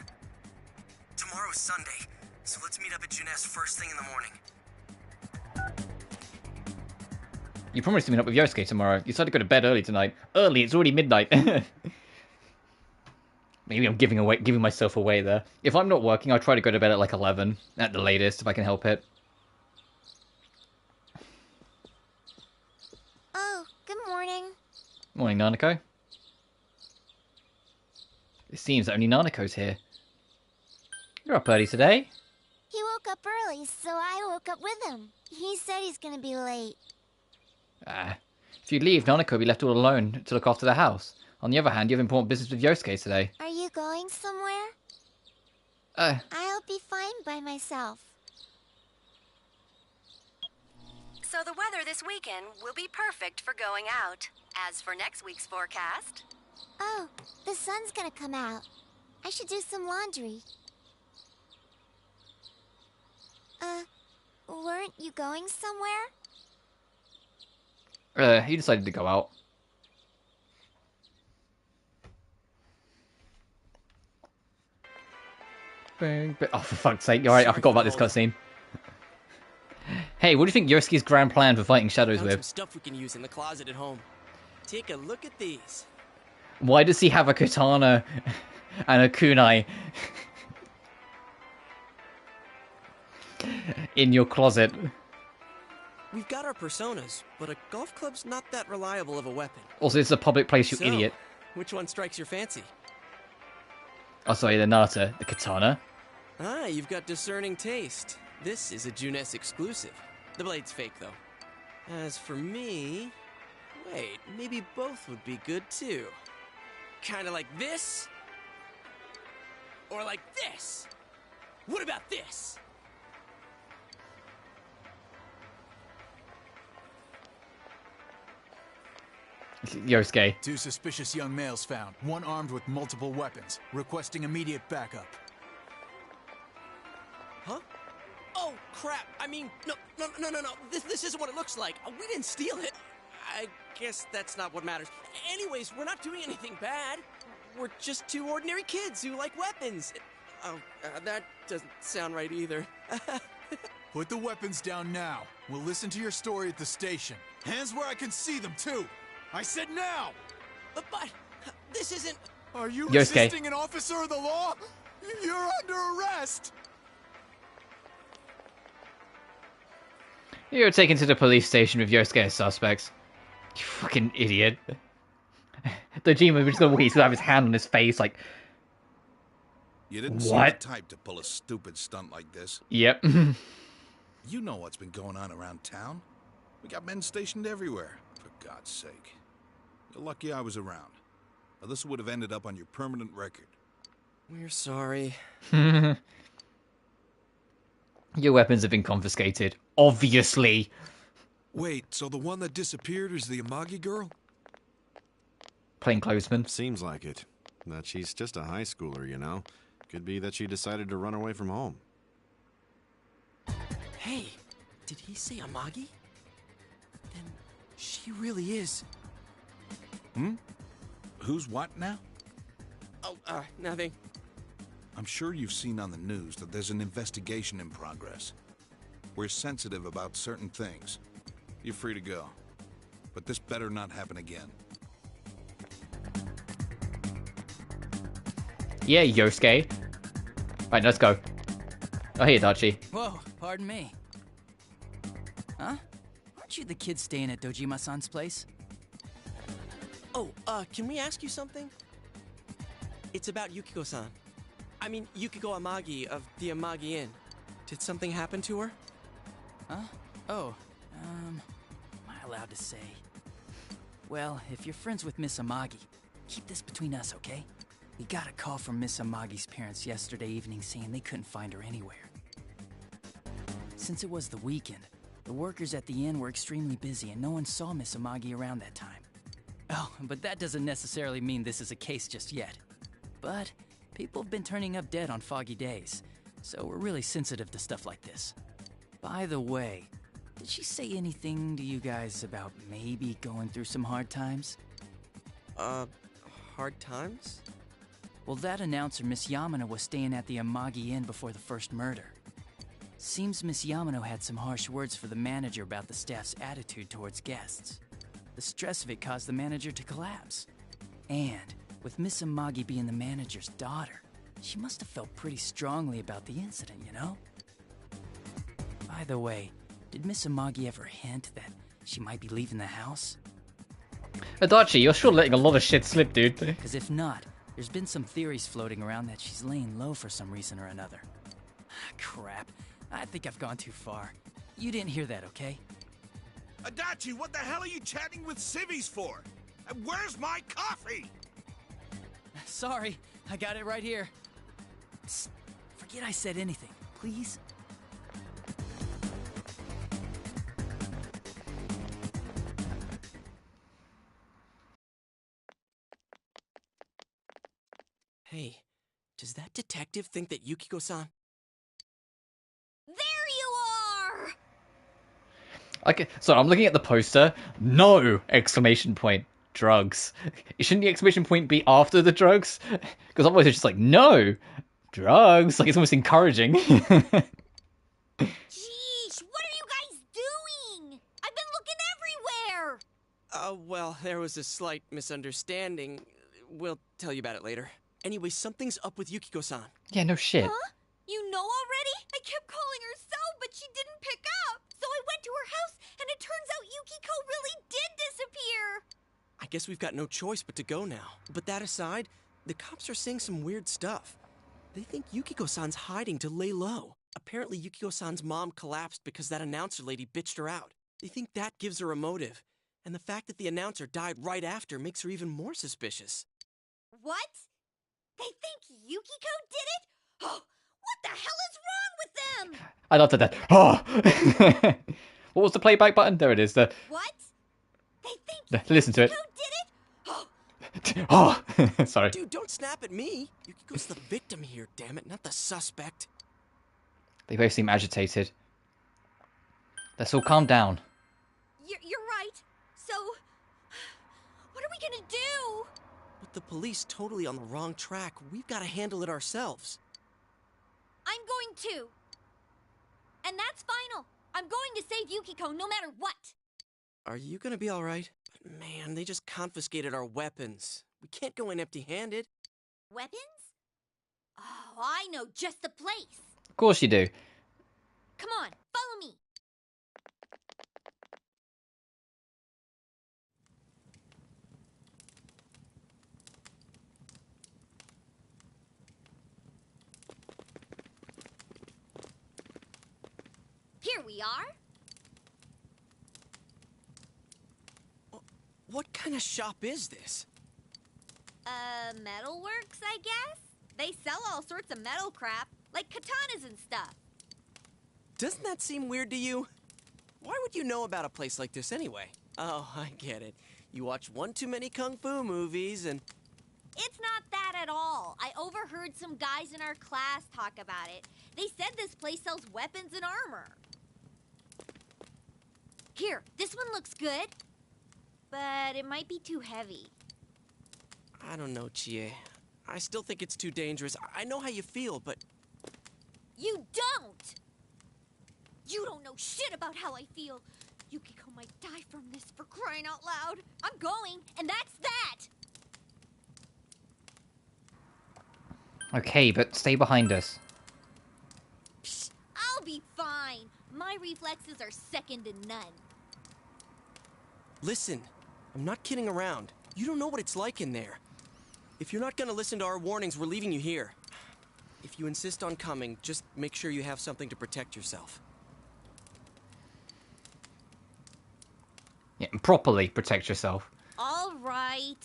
Tomorrow's Sunday, so let's meet up at Junes first thing in the morning. You promised to meet up with Yosuke tomorrow. You decided to go to bed early tonight. Early? It's already midnight. Maybe I'm giving myself away there. If I'm not working, I'll try to go to bed at like 11 at the latest, if I can help it. Oh, good morning. Morning, Nanako. It seems that only Nanako's here. You're up early today. He woke up early, so I woke up with him. He said he's gonna be late. If you leave, Nanako will be left all alone to look after the house. On the other hand, you have important business with Yosuke today. Are you going somewhere? I'll be fine by myself. So the weather this weekend will be perfect for going out. As for next week's forecast... Oh, the sun's gonna come out. I should do some laundry. Weren't you going somewhere? He decided to go out. Oh, for fuck's sake. Alright, I forgot about this cutscene. Hey, what do you think Yosuke's grand plan for fighting shadows Found with? some stuff we can use in the closet at home. Take a look at these. Why does he have a katana and a kunai in your closet? We've got our personas, but a golf club's not that reliable of a weapon. Also, it's a public place, you So, idiot. Which one strikes your fancy? Oh, sorry, the Nata. The katana. Ah, you've got discerning taste. This is a Junes exclusive. The blade's fake, though. As for me... Wait, maybe both would be good, too. Kinda like this? Or like this? What about this? Yosuke. 2 suspicious young males found, one armed with multiple weapons, requesting immediate backup. Huh? Oh, crap! I mean, no. This isn't what it looks like. We didn't steal it. I guess that's not what matters. Anyways, we're not doing anything bad. We're just 2 ordinary kids who like weapons. Oh, that doesn't sound right either. Put the weapons down now. We'll listen to your story at the station. Hands where I can see them, too! I said now! But this isn't... Are you Yosuke. resisting an officer of the law? You're under arrest! You're taken to the police station with Yosuke as suspects. You fucking idiot. Dojima was gonna he's gonna have his hand on his face like... You didn't see What? the type to pull a stupid stunt like this. Yep. You know what's been going on around town. We got men stationed everywhere, for God's sake. You're lucky I was around. Or this would have ended up on your permanent record. We're sorry. Your weapons have been confiscated. Obviously. Wait, so the one that disappeared is the Amagi girl? Plainclothesman. Seems like it. That she's just a high schooler, you know. Could be that she decided to run away from home. Hey, did he say Amagi? Then she really is. Who's what now? Oh, nothing. I'm sure you've seen on the news that there's an investigation in progress. We're sensitive about certain things. You're free to go. But this better not happen again. Yeah, Yosuke. Right, let's go. Oh, hey, Adachi. Whoa, pardon me. Huh? Aren't you the kid staying at Dojima-san's place? Oh, can we ask you something? It's about Yukiko-san. I mean, Yukiko Amagi of the Amagi Inn. Did something happen to her? Huh? Oh, am I allowed to say? Well, if you're friends with Miss Amagi, keep this between us, okay? We got a call from Miss Amagi's parents yesterday evening saying they couldn't find her anywhere. Since it was the weekend, the workers at the inn were extremely busy and no one saw Miss Amagi around that time. Oh, but that doesn't necessarily mean this is a case just yet. But people have been turning up dead on foggy days, so we're really sensitive to stuff like this. By the way, did she say anything to you guys about maybe going through some hard times? Hard times? Well, that announcer, Miss Yamano, was staying at the Amagi Inn before the first murder. Seems Miss Yamano had some harsh words for the manager about the staff's attitude towards guests. The stress of it caused the manager to collapse. And with Miss Amagi being the manager's daughter, she must have felt pretty strongly about the incident, you know? By the way, did Miss Amagi ever hint that she might be leaving the house? Adachi, you're sure letting a lot of shit slip, dude. Because if not, there's been some theories floating around that she's laying low for some reason or another. Crap. I think I've gone too far. You didn't hear that, okay? Adachi, what the hell are you chatting with civvies for? And where's my coffee? Sorry, I got it right here. Psst, forget I said anything, please. Hey, does that detective think that Yukiko-san... There you are! Okay, so I'm looking at the poster. No! Exclamation point. Drugs. Shouldn't the exclamation point be after the drugs? Because otherwise it's just like, no! Drugs! Like, it's almost encouraging. Jeez, what are you guys doing? I've been looking everywhere! Well, there was a slight misunderstanding. We'll tell you about it later. Anyway, something's up with Yukiko-san. Yeah, no shit. Huh? You know already? I kept calling her cell, but she didn't pick up. So I went to her house, and it turns out Yukiko really did disappear. I guess we've got no choice but to go now. But that aside, the cops are saying some weird stuff. They think Yukiko-san's hiding to lay low. Apparently, Yukiko-san's mom collapsed because that announcer lady bitched her out. They think that gives her a motive. And the fact that the announcer died right after makes her even more suspicious. What? They think Yukiko did it? Oh, what the hell is wrong with them? I loved that. Oh! What was the playback button? There it is. What? They think Listen to it. Yukiko did it? Oh! Sorry. Dude, don't snap at me. Yukiko's the victim here, damn it, not the suspect. They both seem agitated. Let's all calm down. You're right. So, what are we gonna do? With the police totally on the wrong track, we've got to handle it ourselves. I'm going to. And that's final. I'm going to save Yukiko no matter what. Are you gonna be alright? Man, they just confiscated our weapons. We can't go in empty-handed. Weapons? Oh, I know just the place. Of course you do. Come on, follow me. Here we are. What kind of shop is this? Metalworks, I guess? They sell all sorts of metal crap, like katanas and stuff. Doesn't that seem weird to you? Why would you know about a place like this anyway? Oh, I get it. You watch one too many kung fu movies and... It's not that at all. I overheard some guys in our class talk about it. They said this place sells weapons and armor. Here, this one looks good, but it might be too heavy. I don't know, Chie. I still think it's too dangerous. I know how you feel, but... You don't! You don't know shit about how I feel. Yukiko might die from this, for crying out loud. I'm going, and that's that! Okay, but stay behind us. Psst, I'll be fine. My reflexes are second to none. Listen, I'm not kidding around. You don't know what it's like in there. If you're not gonna listen to our warnings, we're leaving you here. If you insist on coming, just make sure you have something to protect yourself. Yeah, and properly protect yourself. All right.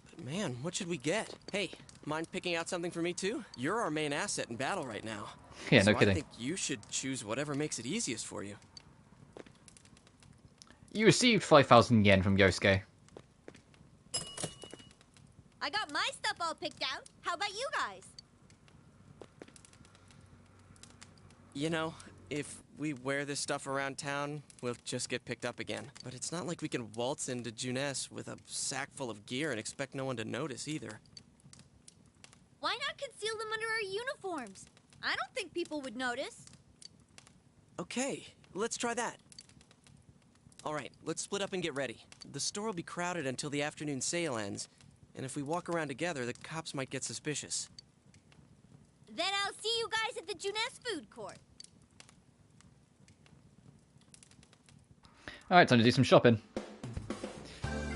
But man, what should we get? Hey, mind picking out something for me too? You're our main asset in battle right now. Yeah, no so kidding. I think you should choose whatever makes it easiest for you. You received 5,000 yen from Yosuke. I got my stuff all picked out. How about you guys? You know, if we wear this stuff around town, we'll just get picked up again. But it's not like we can waltz into Junes with a sack full of gear and expect no one to notice either. Why not conceal them under our uniforms? I don't think people would notice. Okay, let's try that. All right, let's split up and get ready. The store will be crowded until the afternoon sale ends, and if we walk around together, the cops might get suspicious. Then I'll see you guys at the Junes food court. Alright, time to do some shopping.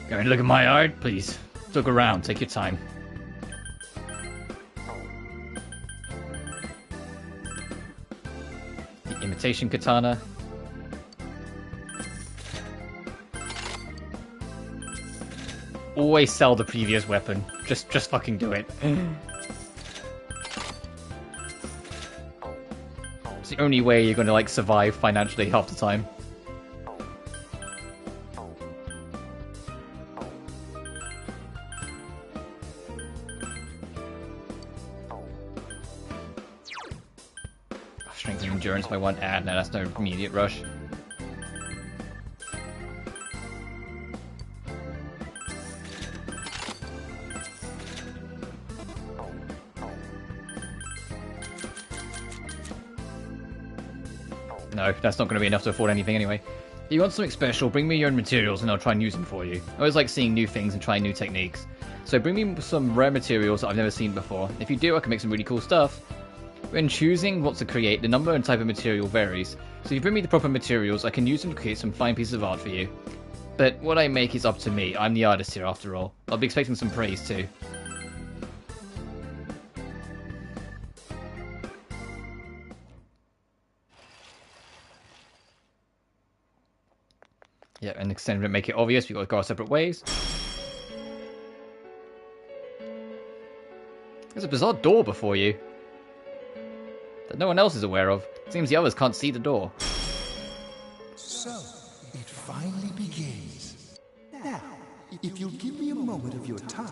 Going to look at my art? Please, look around, take your time. The imitation katana. Always sell the previous weapon. Just fucking do it. It's the only way you're gonna like survive financially half the time. Strength and endurance by 1 ad. No, that's no immediate rush. No, that's not going to be enough to afford anything anyway. If you want something special, bring me your own materials and I'll try and use them for you. I always like seeing new things and trying new techniques. So bring me some rare materials that I've never seen before. If you do, I can make some really cool stuff. When choosing what to create, the number and type of material varies. So if you bring me the proper materials, I can use them to create some fine pieces of art for you. But what I make is up to me. I'm the artist here after all. I'll be expecting some praise too. Yeah, and extend it, make it obvious. We've got to go our separate ways. There's a bizarre door before you that no one else is aware of. It seems the others can't see the door. So, it finally begins. Now, if you'll give me a moment of your time.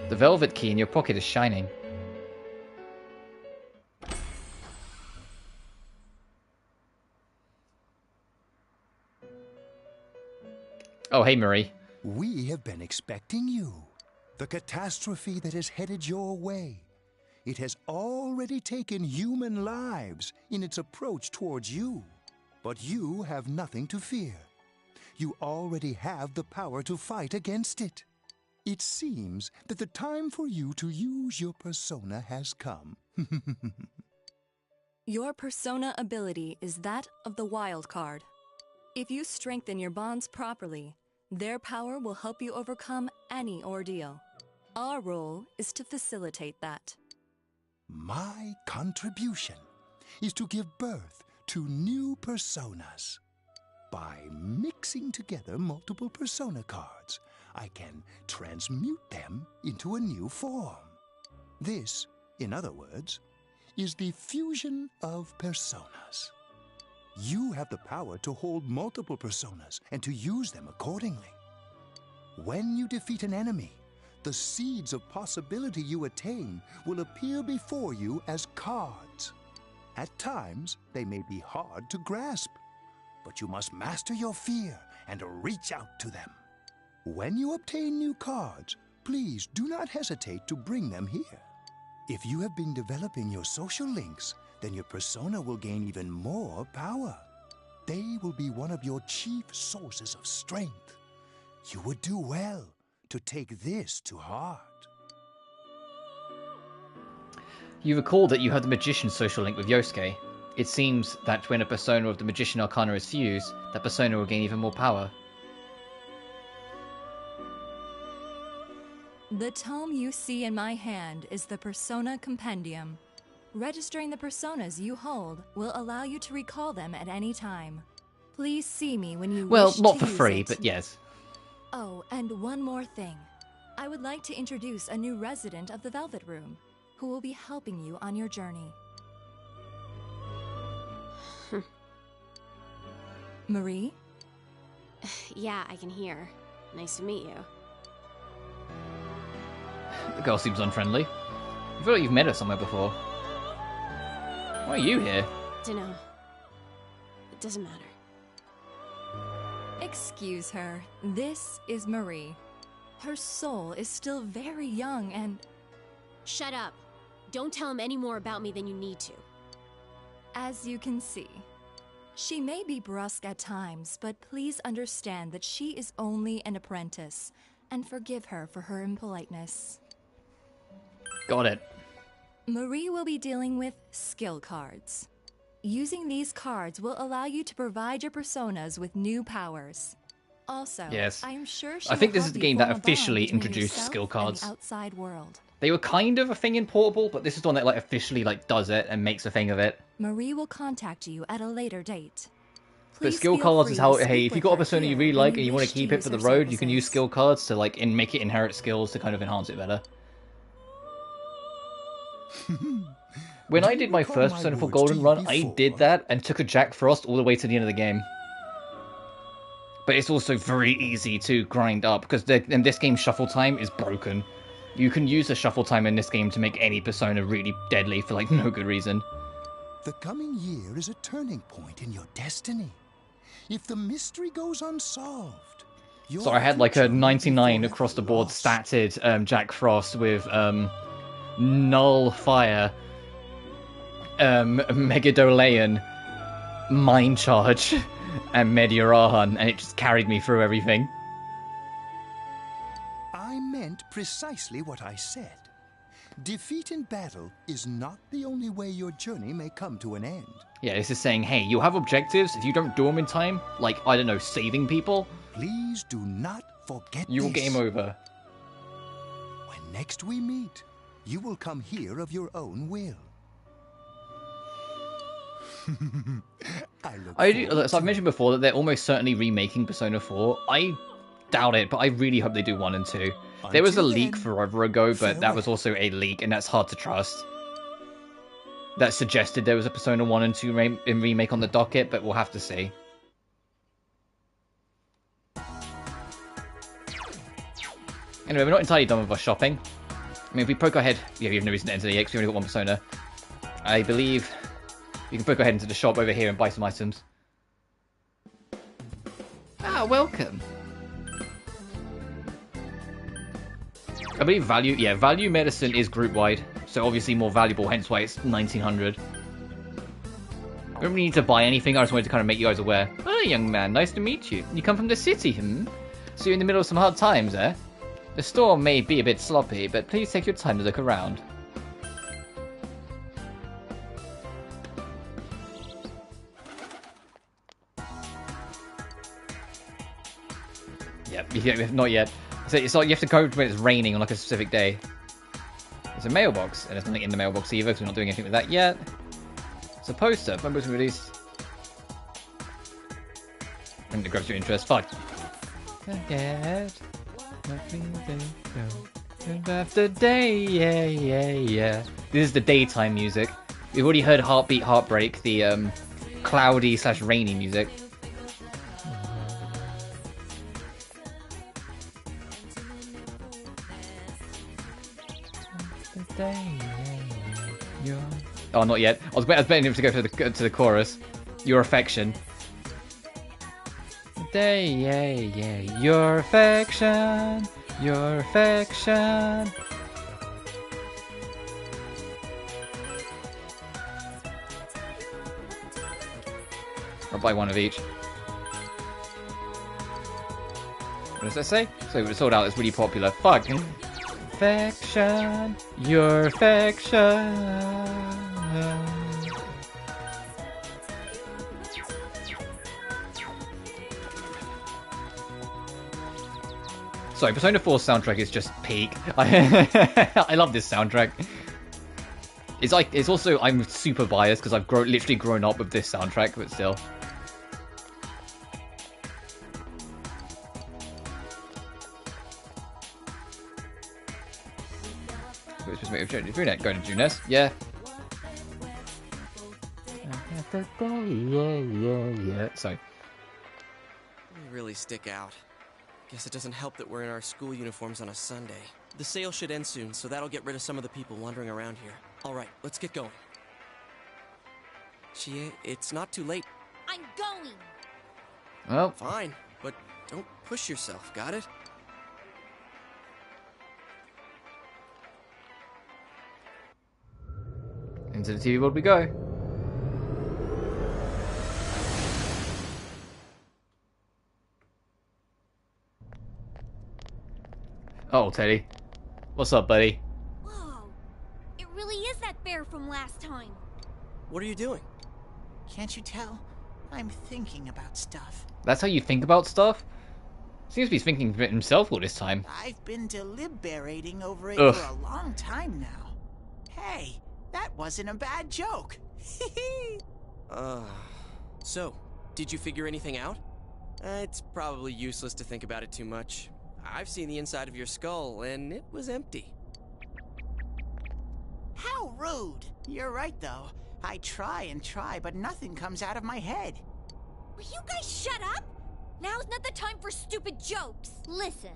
The velvet key in your pocket is shining. Oh, hey, Marie. We have been expecting you. The catastrophe that is headed your way. It has already taken human lives in its approach towards you. But you have nothing to fear. You already have the power to fight against it. It seems that the time for you to use your persona has come. Your persona ability is that of the wild card. If you strengthen your bonds properly, their power will help you overcome any ordeal. Our role is to facilitate that. My contribution is to give birth to new personas. By mixing together multiple persona cards, I can transmute them into a new form. This, in other words, is the fusion of personas. You have the power to hold multiple personas and to use them accordingly. When you defeat an enemy, the seeds of possibility you attain will appear before you as cards. At times, they may be hard to grasp, but you must master your fear and reach out to them. When you obtain new cards, please do not hesitate to bring them here. If you have been developing your social links, then your persona will gain even more power. They will be one of your chief sources of strength. You would do well to take this to heart. You recall that you had the Magician's social link with Yosuke. It seems that when a persona of the Magician Arcana is fused, that persona will gain even more power. The tome you see in my hand is the Persona Compendium. Registering the personas you hold will allow you to recall them at any time. Please see me when you Well, wish not to for use free, it. but yes. Oh, and one more thing. I would like to introduce a new resident of the Velvet Room, who will be helping you on your journey. Marie? Yeah, I can hear. Nice to meet you. The girl seems unfriendly. I feel like you've met her somewhere before. Why are you here? Dunno. It doesn't matter. Excuse her. This is Marie. Her soul is still very young and... Shut up. Don't tell him any more about me than you need to. As you can see, she may be brusque at times, but please understand that she is only an apprentice, and forgive her for her impoliteness. Got it. Marie will be dealing with skill cards. Using these cards will allow you to provide your personas with new powers. Also, yes. I am sure she I think will this is help the you game form that a bond officially between introduced yourself skill and cards. the outside world. They were kind of a thing in Portable, but this is the one that like officially like does it and makes a thing of it. Marie will contact you at a later date. But Please skill feel cards free is to how, speak hey, if you with got a her persona you here really when like you and you want wish to keep to it for use the her road, you can use services. skill cards to like make it inherit skills to kind of enhance it better. When I did my first Persona 4 Golden run, I did that and took a Jack Frost all the way to the end of the game. But it's also very easy to grind up, because in this game shuffle time is broken. You can use the shuffle time in this game to make any Persona really deadly for like no good reason. The coming year is a turning point in your destiny. If the mystery goes unsolved, So I had like a 99 across the board statted Jack Frost with Null Fire, Megadoleon, Mind Charge, and Meteorahan, and it just carried me through everything. I meant precisely what I said. Defeat in battle is not the only way your journey may come to an end. Yeah, this is saying, hey, you have objectives. If you don't do them in time, like, I don't know, saving people, please do not forget you will this. game over. When next we meet, you will come here of your own will. So I've mentioned before that they're almost certainly remaking Persona 4. I doubt it, but I really hope they do 1 and 2. There was a leak forever ago, but that was also a leak, and that's hard to trust. That suggested there was a Persona 1 and 2 remake on the docket, but we'll have to see. Anyway, we're not entirely done with our shopping. I mean, if we poke our head... Yeah, we have no reason to enter the X, we only got one Persona. I believe we can poke our head into the shop over here and buy some items. Ah, welcome. I believe value medicine is group-wide, so obviously more valuable, hence why it's 1900. I don't really need to buy anything, I just wanted to kind of make you guys aware. Oh, young man, nice to meet you. You come from the city, So you're in the middle of some hard times, eh? The store may be a bit sloppy, but please take your time to look around. Yep, not yet. So it's like you have to go when it's raining on like a specific day. There's a mailbox, and there's nothing in the mailbox either, because we're not doing anything with that yet. It's a poster. When was released? And it grabs your interest. Fuck. Forget. After day, yeah. This is the daytime music. We've already heard Heartbeat Heartbreak, the cloudy / rainy music. Oh, not yet. I was betting him to go to the chorus. Your affection. Yeah. Your affection. Your affection. I'll buy one of each. What does that say? So it was sold out. It's really popular. Fuck. Affection. Your affection. Sorry, Persona 4's soundtrack is just peak. I love this soundtrack. It's also, I'm super biased because I've literally grown up with this soundtrack, but still. supposed to make objective Furina. Going to Junes? Yeah. Sorry. We really stick out. Guess it doesn't help that we're in our school uniforms on a Sunday. The sale should end soon, so that'll get rid of some of the people wandering around here. Alright, let's get going. Chie, it's not too late. I'm going! Well. Fine, but don't push yourself, got it? Into the TV world we go. Oh, Teddy. What's up, buddy? Whoa. It really is that bear from last time. What are you doing? Can't you tell? I'm thinking about stuff. That's how you think about stuff? Seems to be thinking of it himself all this time. I've been deliberating over it Ugh. for a long time now. Hey, that wasn't a bad joke. So, did you figure anything out? It's probably useless to think about it too much. I've seen the inside of your skull, and it was empty. How rude. You're right, though. I try and try, but nothing comes out of my head. Will you guys shut up? Now's not the time for stupid jokes. Listen,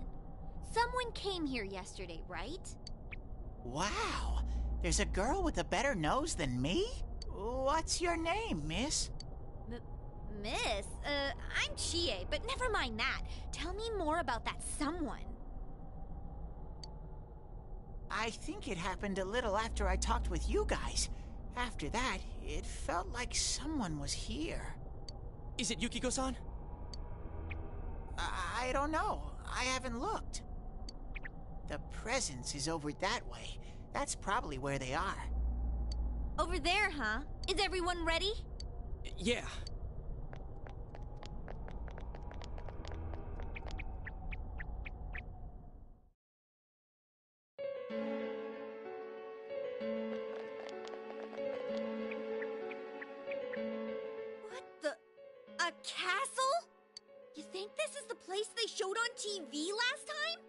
someone came here yesterday, right? Wow. There's a girl with a better nose than me? What's your name, miss? Miss? I'm Chie, but never mind that. Tell me more about that someone. I think it happened a little after I talked with you guys. After that, it felt like someone was here. Is it Yukiko-san? I don't know. I haven't looked. The presence is over that way. That's probably where they are. Over there, huh? Is everyone ready? Yeah. A castle? You think this is the place they showed on TV last time?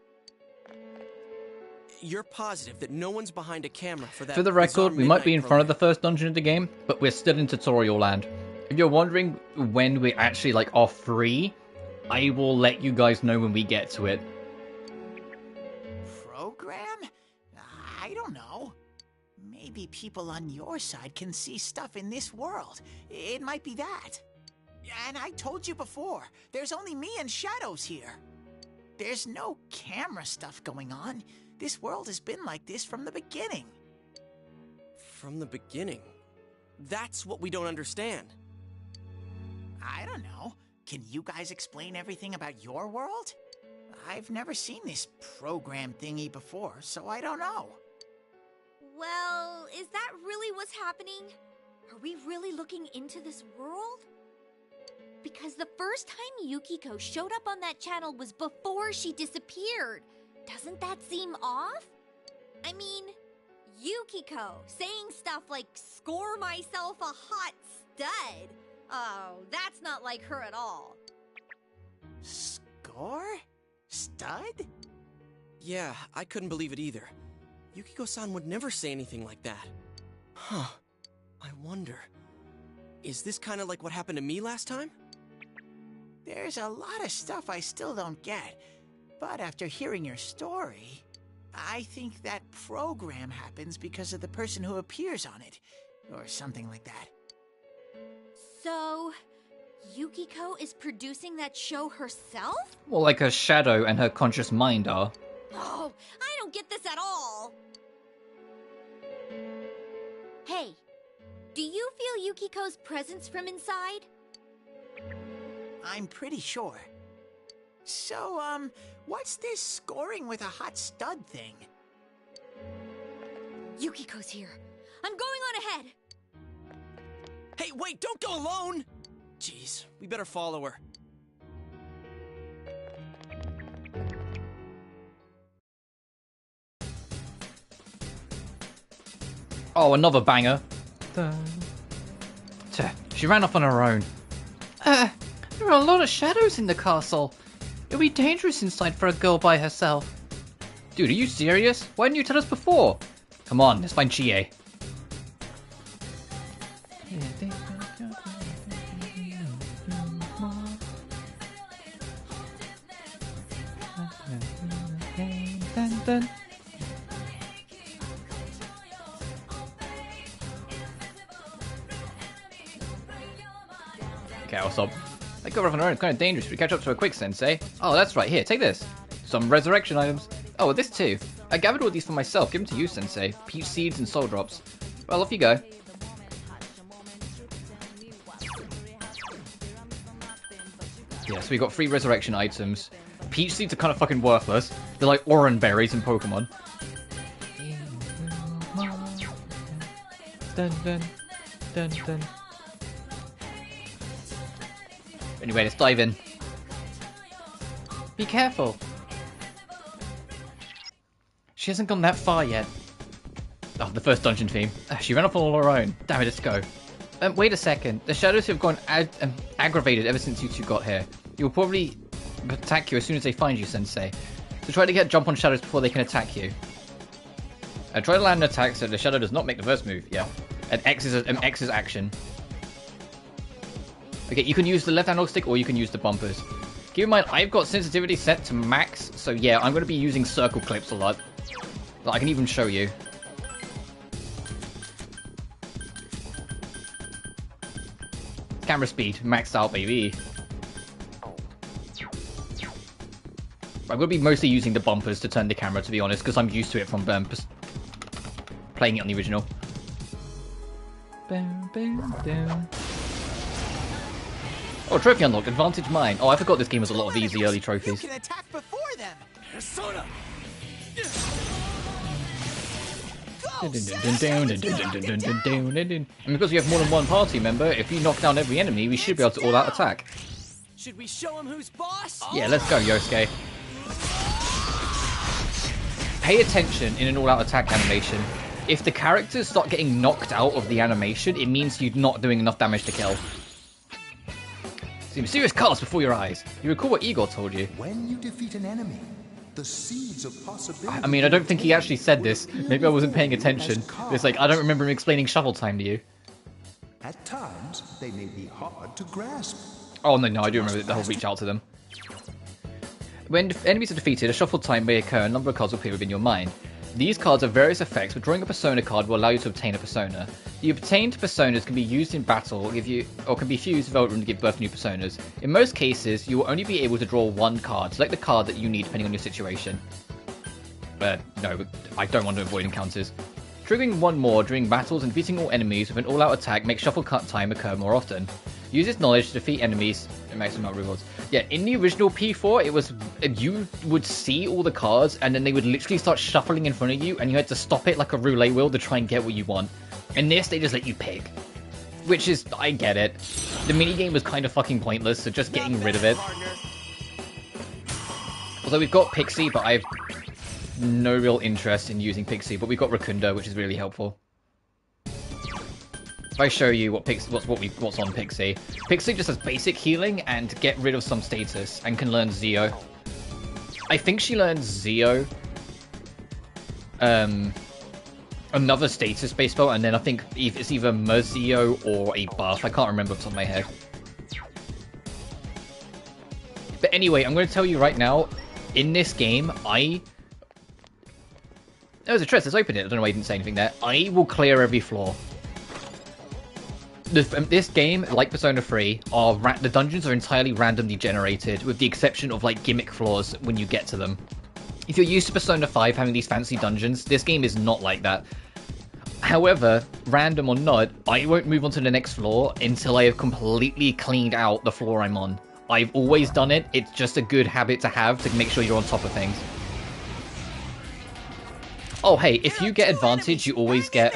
You're positive that no one's behind a camera for that? For the record, we might be in front of the first dungeon of the game, but we're still in tutorial land. If you're wondering when we're actually off free, I will let you guys know when we get to it. Program? I don't know. Maybe people on your side can see stuff in this world. It might be that. And I told you before, there's only me and Shadows here. There's no camera stuff going on. This world has been like this from the beginning. From the beginning? That's what we don't understand. I don't know. Can you guys explain everything about your world? I've never seen this program thingy before, so I don't know. Well, is that really what's happening? Are we really looking into this world? Because the first time Yukiko showed up on that channel was before she disappeared. Doesn't that seem off? I mean, Yukiko saying stuff like, "Score myself a hot stud." Oh, that's not like her at all. Score? Stud? Yeah, I couldn't believe it either. Yukiko-san would never say anything like that. Huh. I wonder, is this kind of like what happened to me last time? There's a lot of stuff I still don't get, but after hearing your story, I think that program happens because of the person who appears on it, or something like that. So, Yukiko is producing that show herself? Well, like her shadow and her conscious mind are. Oh, I don't get this at all. Hey, do you feel Yukiko's presence from inside? I'm pretty sure. So, what's this scoring with a hot stud thing? Yukiko's here. I'm going on ahead. Hey, wait, don't go alone! Jeez, we better follow her. Oh, another banger. She ran off on her own. There are a lot of shadows in the castle. It'll be dangerous inside for a girl by herself. Dude, are you serious? Why didn't you tell us before? Come on, let's find Chie. Okay, I'll stop. That go off on our own. It's kind of dangerous. We catch up to her quick, Sensei. Oh, that's right. Here, take this. Some resurrection items. Oh, this too. I gathered all these for myself. Give them to you, Sensei. Peach seeds and soul drops. Well, off you go. Yeah, so we got 3 resurrection items. Peach seeds are kind of fucking worthless. They're like orange berries in Pokemon. Dun, dun, dun, dun. Anyway, let's dive in. Be careful. She hasn't gone that far yet. Oh, the first dungeon theme. She ran off on her own. Damn it, let's go. Wait a second. The shadows have gone aggravated ever since you two got here. You'll probably attack you as soon as they find you, Sensei. So try to get jump on shadows before they can attack you. Try to land an attack so the shadow does not make the first move. Yeah. And X is action. Okay, you can use the left analog stick or you can use the bumpers. Keep in mind, I've got sensitivity set to max, so yeah, I'm going to be using circle clips a lot. I can even show you. Camera speed, maxed out, baby. I'm going to be mostly using the bumpers to turn the camera, to be honest, because I'm used to it from playing it on the original. Oh, trophy unlocked, advantage mine. Oh, I forgot this game has a lot of easy early trophies. You can attack before them. Persona. And because we have more than one party member, if you knock down every enemy, we should be able to all-out attack. Should we show him who's boss? Yeah, let's go, Yosuke. Pay attention in an all-out attack animation. If the characters start getting knocked out of the animation, it means you're not doing enough damage to kill. See mysterious cards before your eyes. You recall what Igor told you? When you defeat an enemy, the seeds of possibility... I mean, I don't think he actually said this. Maybe I wasn't paying attention. It's like, I don't remember him explaining shuffle time to you. At times, they may be hard to grasp. Oh, no, I do remember the whole reach out to them. When enemies are defeated, a shuffle time may occur and a number of cards will appear within your mind. These cards have various effects, but drawing a persona card will allow you to obtain a persona. The obtained personas can be used in battle, or can be fused with Eldrin to give birth to new personas. In most cases, you will only be able to draw one card. Select the card that you need depending on your situation. No, I don't want to avoid encounters. Triggering one more during battles and defeating all enemies with an all-out attack makes shuffle cut time occur more often. Use this knowledge to defeat enemies and maximum amount of rewards. Yeah, in the original P4, it was you would see all the cards and then they would literally start shuffling in front of you and you had to stop it like a roulette wheel to try and get what you want. In this, they just let you pick. Which is, I get it. The minigame was kind of fucking pointless, so just getting rid of it. Although we've got Pixie, but I have no real interest in using Pixie, but we've got Rakunda, which is really helpful. If I show you what's on Pixie, Pixie just has basic healing and get rid of some status and can learn Zeo. I think she learns Zeo, another status-based spell, and then I think it's either Merzeo or a buff. I can't remember off the top of my head. But anyway, I'm going to tell you right now, in this game, there's a chest, let's open it. I don't know why you didn't say anything there. I will clear every floor. This game, like Persona 3, the dungeons are entirely randomly generated, with the exception of like gimmick floors when you get to them. If you're used to Persona 5 having these fancy dungeons, this game is not like that. However, random or not, I won't move on to the next floor until I have completely cleaned out the floor I'm on. I've always done it, it's just a good habit to have to make sure you're on top of things. Oh hey, if you get advantage, you always get,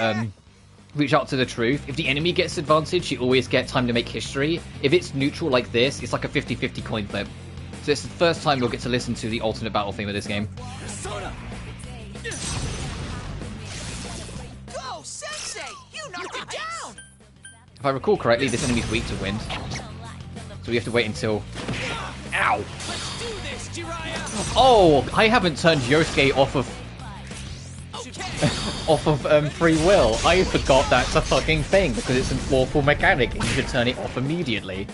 reach out to the truth. If the enemy gets advantage, you always get time to make history. If it's neutral like this, it's like a 50-50 coin flip. So it's the first time we'll get to listen to the alternate battle theme of this game. Go, Sensei! You knocked it down! If I recall correctly, this enemy's weak to wind. So we have to wait until... Ow! Let's do this, Jiraiya! Oh, I haven't turned Yosuke off of... off of free will. I forgot that's a fucking thing because it's an awful mechanic and you should turn it off immediately.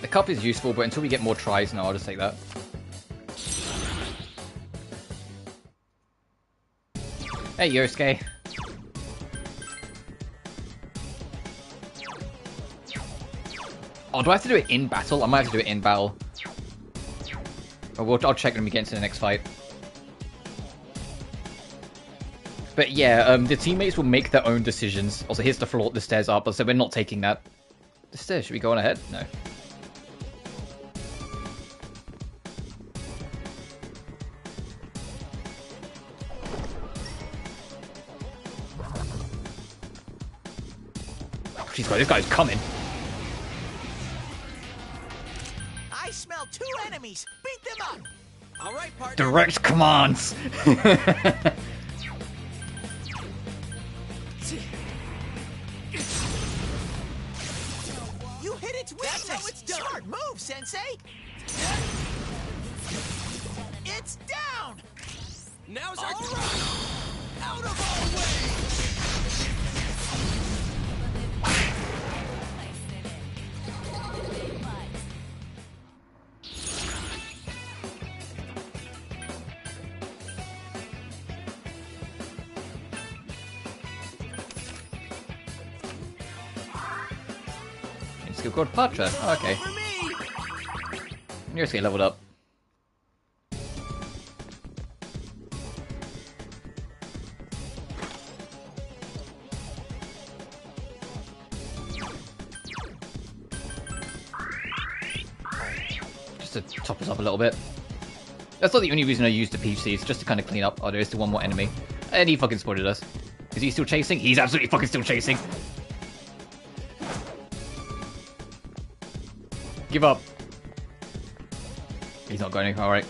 The cup is useful, but until we get more tries, no, I'll just take that. Hey, Yosuke. Oh, do I have to do it in battle? I might have to do it in battle. I'll check when we get into the next fight. But yeah, the teammates will make their own decisions. Also, here's the floor, the stairs up, so we're not taking that. The stairs, should we go on ahead? No. This guy's coming. I smell 2 enemies. Beat them up. All right, partner. Direct commands. You hit its weakness. That's how it's done. Smart move, Sensei. It's down. Now's our Out of our way. Skill called Patra. Oh, okay. You're just getting leveled up. Just to top us up a little bit. That's not the only reason I used the PC, it's just to kind of clean up. Oh, there is still one more enemy. And he fucking spotted us. Is he still chasing? He's absolutely fucking still chasing. Give up. He's not going. Alright.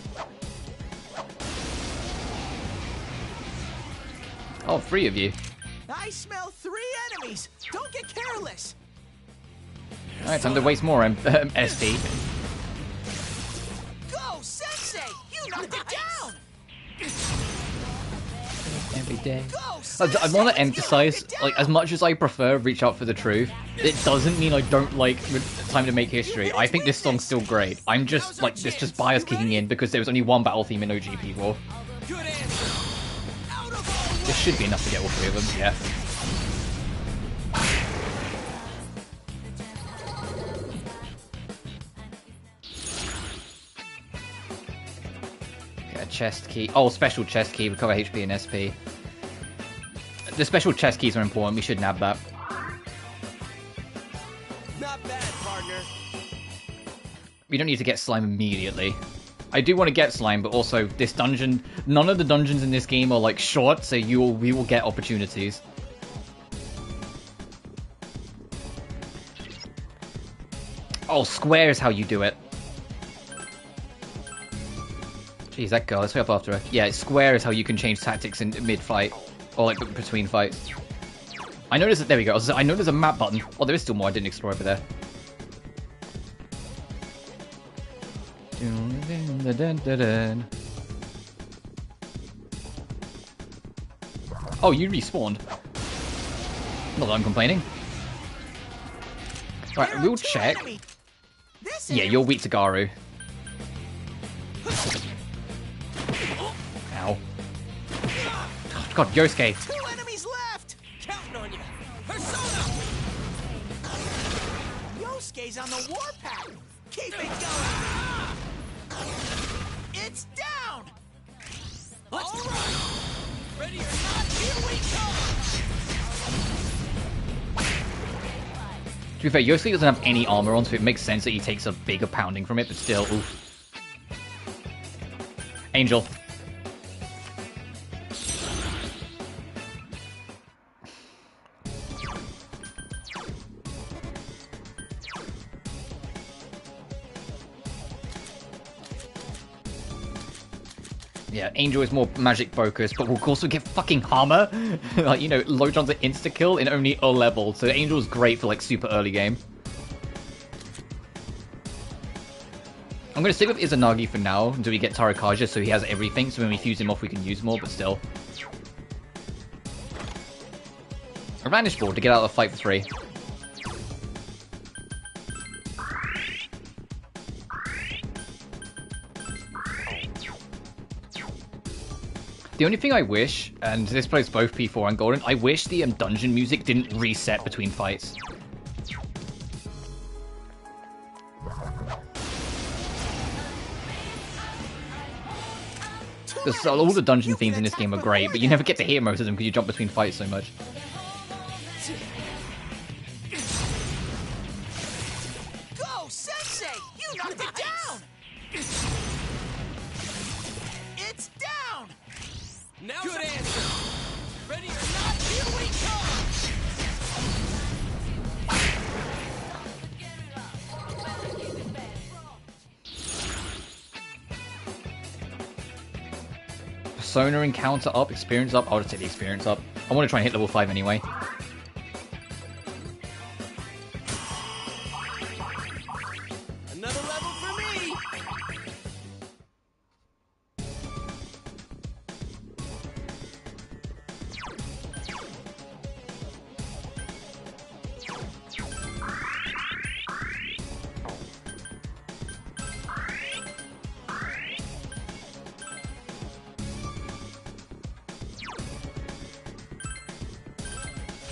Oh, 3 of you. I smell 3 enemies. Don't get careless. Alright, time to waste more SP. Go, Sensei! You knocked it down! Every day. I want to emphasize, like, as much as I prefer Reach Out for the Truth, it doesn't mean I don't like Time to Make History. I think this song's still great. I'm just, like, this just bias kicking in because there was only one battle theme in OG4. This should be enough to get all 3 of them, yeah. Get a chest key. Oh, special chest key, recover HP and SP. The special chest keys are important. We should nab that. Not bad, partner. We don't need to get slime immediately. I do want to get slime, but also this dungeon. None of the dungeons in this game are like short, so we will get opportunities. Oh, square is how you do it. Jeez, that girl. Let's way up after her. Yeah, square is how you can change tactics in mid-fight. Or like between fights. I noticed that. There we go. I know there's a map button. Oh, there is still more I didn't explore over there. Oh, you respawned. Not that I'm complaining. Right, we'll check. Yeah, you're weak to Garu. Ow. God, Yosuke. 2 enemies left. Counting on you. Persona. Yosuke's on the warpath. Keep it going. It's down. All right. Ready or not, here we come. To be fair, Yosuke doesn't have any armor on, so it makes sense that he takes a bigger pounding from it, but still, oof. Angel. Yeah, Angel is more magic focused, but we'll also get fucking Hammer. Like, you know, low chance of insta-kill in only a level. So Angel's great for, like, super early game. I'm going to stick with Izanagi for now until we get Tarakaja so he has everything. So when we fuse him off, we can use more, but still. A Vanish Board to get out of the fight for 3. The only thing I wish, and this plays both P4 and Golden, I wish the dungeon music didn't reset between fights. Because all the dungeon themes in this game are great, but you never get to hear most of them because you jump between fights so much. Go, Sensei! You knocked it down! It's down! Now good answer! Ready or not, here we come! Persona encounter up, experience up. I'll just take the experience up. I want to try and hit level 5 anyway. Another level for me!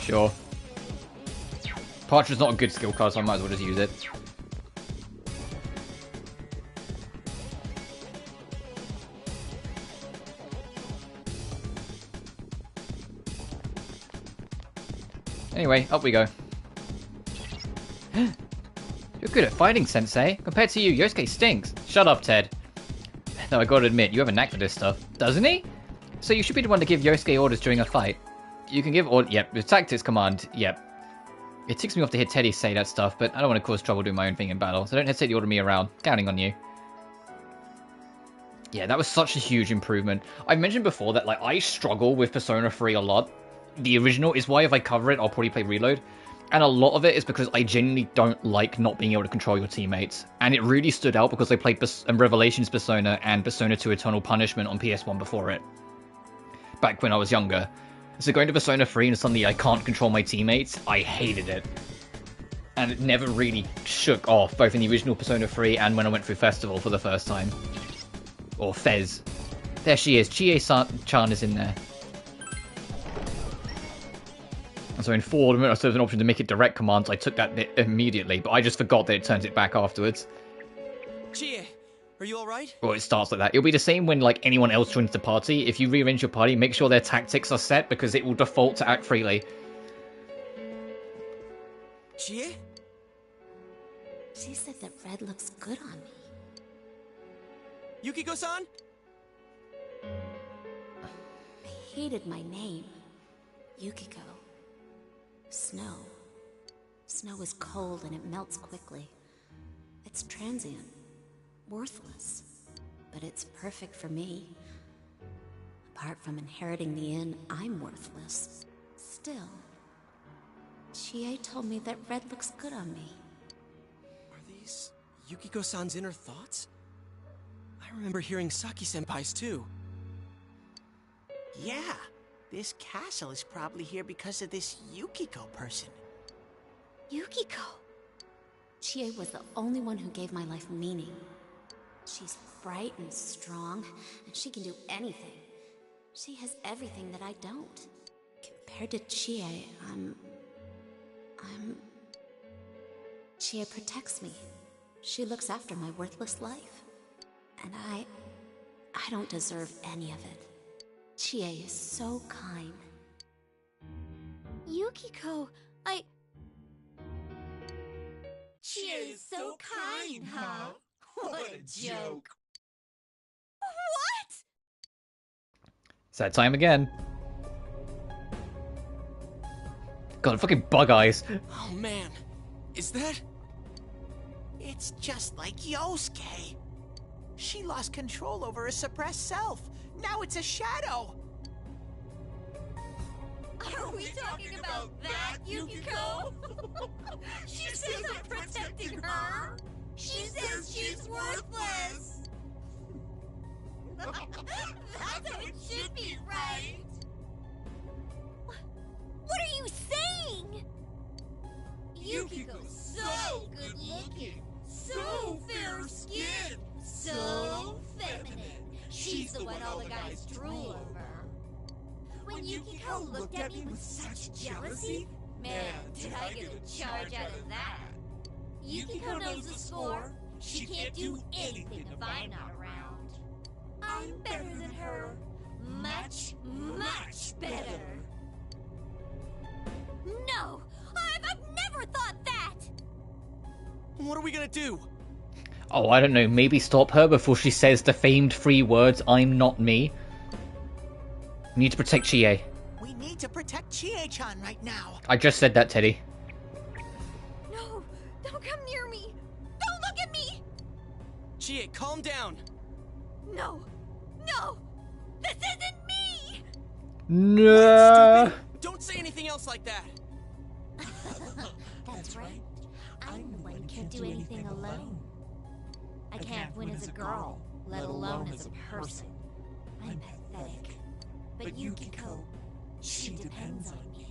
Sure. Partridge is not a good skill card, so I might as well just use it. Anyway, up we go. You're good at fighting, Sensei. Compared to you, Yosuke stinks. Shut up, Ted. No, I gotta admit, you have a knack for this stuff. Doesn't he? So you should be the one to give Yosuke orders during a fight. You can give orders. Yep, the tactics command. Yep. It ticks me off to hear Teddy say that stuff, but I don't want to cause trouble doing my own thing in battle, so don't hesitate to order me around. Counting on you. Yeah, that was such a huge improvement. I mentioned before that, like, I struggle with Persona 3 a lot. The original is why if I cover it, I'll probably play Reload. And a lot of it is because I genuinely don't like not being able to control your teammates. And it really stood out because I played Revelations Persona and Persona 2 Eternal Punishment on PS1 before it. Back when I was younger. So going to Persona 3 and suddenly I can't control my teammates, I hated it. And it never really shook off, both in the original Persona 3 and when I went through Festival for the first time. Or Fez. There she is, Chie-chan is in there. And so in 4, there's an option to make it direct commands, I took that bit immediately, but I just forgot that it turns it back afterwards. Chie, are you alright? Well, it starts like that. It'll be the same when, like, anyone else joins the party. If you rearrange your party, make sure their tactics are set, because it will default to act freely. Chie? She said that red looks good on me. Yukiko-san? I hated my name. Yukiko. Snow. Snow is cold and it melts quickly. It's transient. Worthless. But it's perfect for me. Apart from inheriting the inn, I'm worthless. Still, Chie told me that red looks good on me. Are these Yukiko-san's inner thoughts? I remember hearing Saki-senpai's too. Yeah, this castle is probably here because of this Yukiko person. Yukiko! Chie was the only one who gave my life meaning. She's bright and strong, and she can do anything. She has everything that I don't. Compared to Chie, Chie protects me. She looks after my worthless life. And I don't deserve any of it. Chie is so kind. Yukiko, Chie is so kind, huh? What a joke. What? It's that time again. God, fucking bug eyes. Oh man, is that? It's just like Yosuke. She lost control over her suppressed self. Now it's a shadow. Are we talking about that, Yukiko? She says I'm protecting her. She says she's worthless. That's how it should be, right? What are you saying? Yukiko's so good looking, so fair skinned, so feminine. She's the one all the guys drool over. When Yukiko looked at me with such jealousy, man, did I get a charge out of that. Yukiko knows the score. She can't do anything if I'm not around. I'm better than her. Much, much better. No! I've never thought that! What are we gonna do? Oh, I don't know. Maybe stop her before she says the famed 3 words, "I'm not me." We need to protect Chie. We need to protect Chie-chan right now. I just said that, Teddy. No! Don't come near me! Don't look at me! Chie, calm down. No! No! This isn't me! No. Don't say anything else like that. That's right. I'm the one who can't do anything alone. I can't win as a girl, let alone as a person. I'm pathetic. But Yukiko, she depends on me.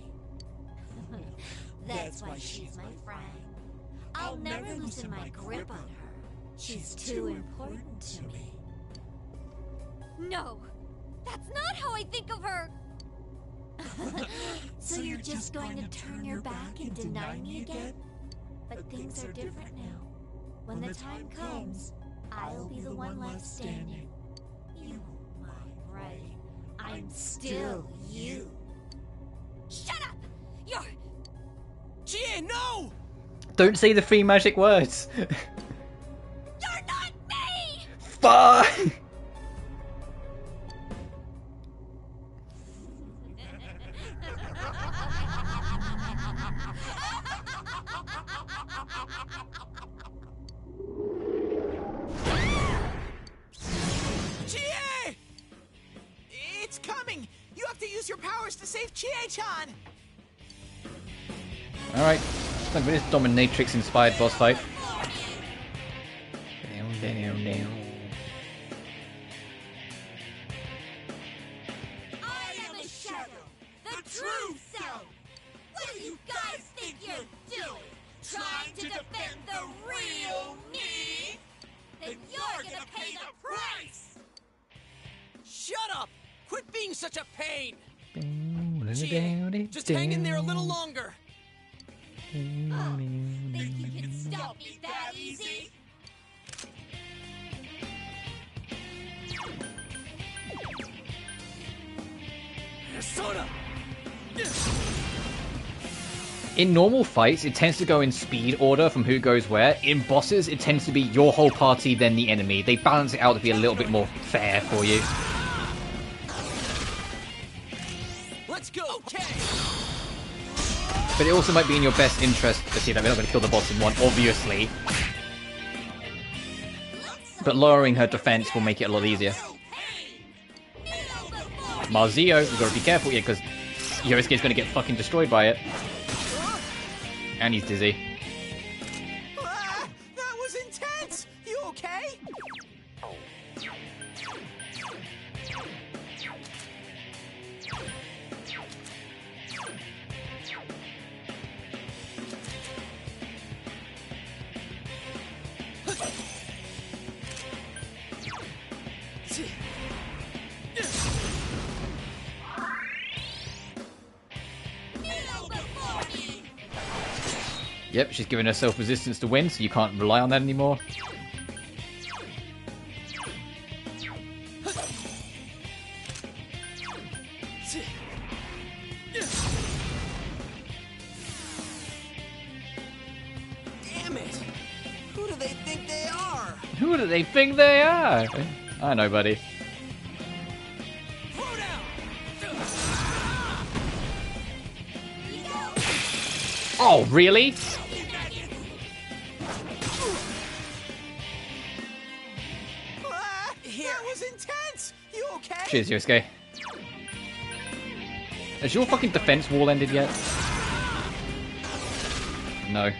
That's why she's my friend. I'll never loosen my grip on her. She's too important to me. No! That's not how I think of her! So you're just going to turn your back and deny me again? But things are different now. When the time comes, I'll be the one left standing. You won't mind, right? I'm still you. Shut up! You're... Chie, no! Don't say the 3 magic words. You're not me! Fuck! Chie! It's coming! You have to use your powers to save Chie-chan! Alright. Look at this dominatrix inspired boss fight. I am a shadow, the true self. What do you guys think you're doing? Trying to defend the real me? Then you're gonna pay the price! Shut up! Quit being such a pain! Chie, just hang in there a little longer. Think you can stop me that easy? Soda! In normal fights, it tends to go in speed order from who goes where. In bosses, it tends to be your whole party, then the enemy. They balance it out to be a little bit more fair for you. Let's go! Okay! But it also might be in your best interest to see that we're not going to kill the boss in one, obviously. But lowering her defense will make it a lot easier. Marzio, we've got to be careful here, because Yosuke's going to get fucking destroyed by it. And he's dizzy. That was intense! You okay? Yep, she's given herself resistance to win, so you can't rely on that anymore. Damn it! Who do they think they are? Who do they think they are? I know, buddy. Oh, really? That was intense! You okay? Cheers, Yosuke. Has your fucking defense wall ended yet? No.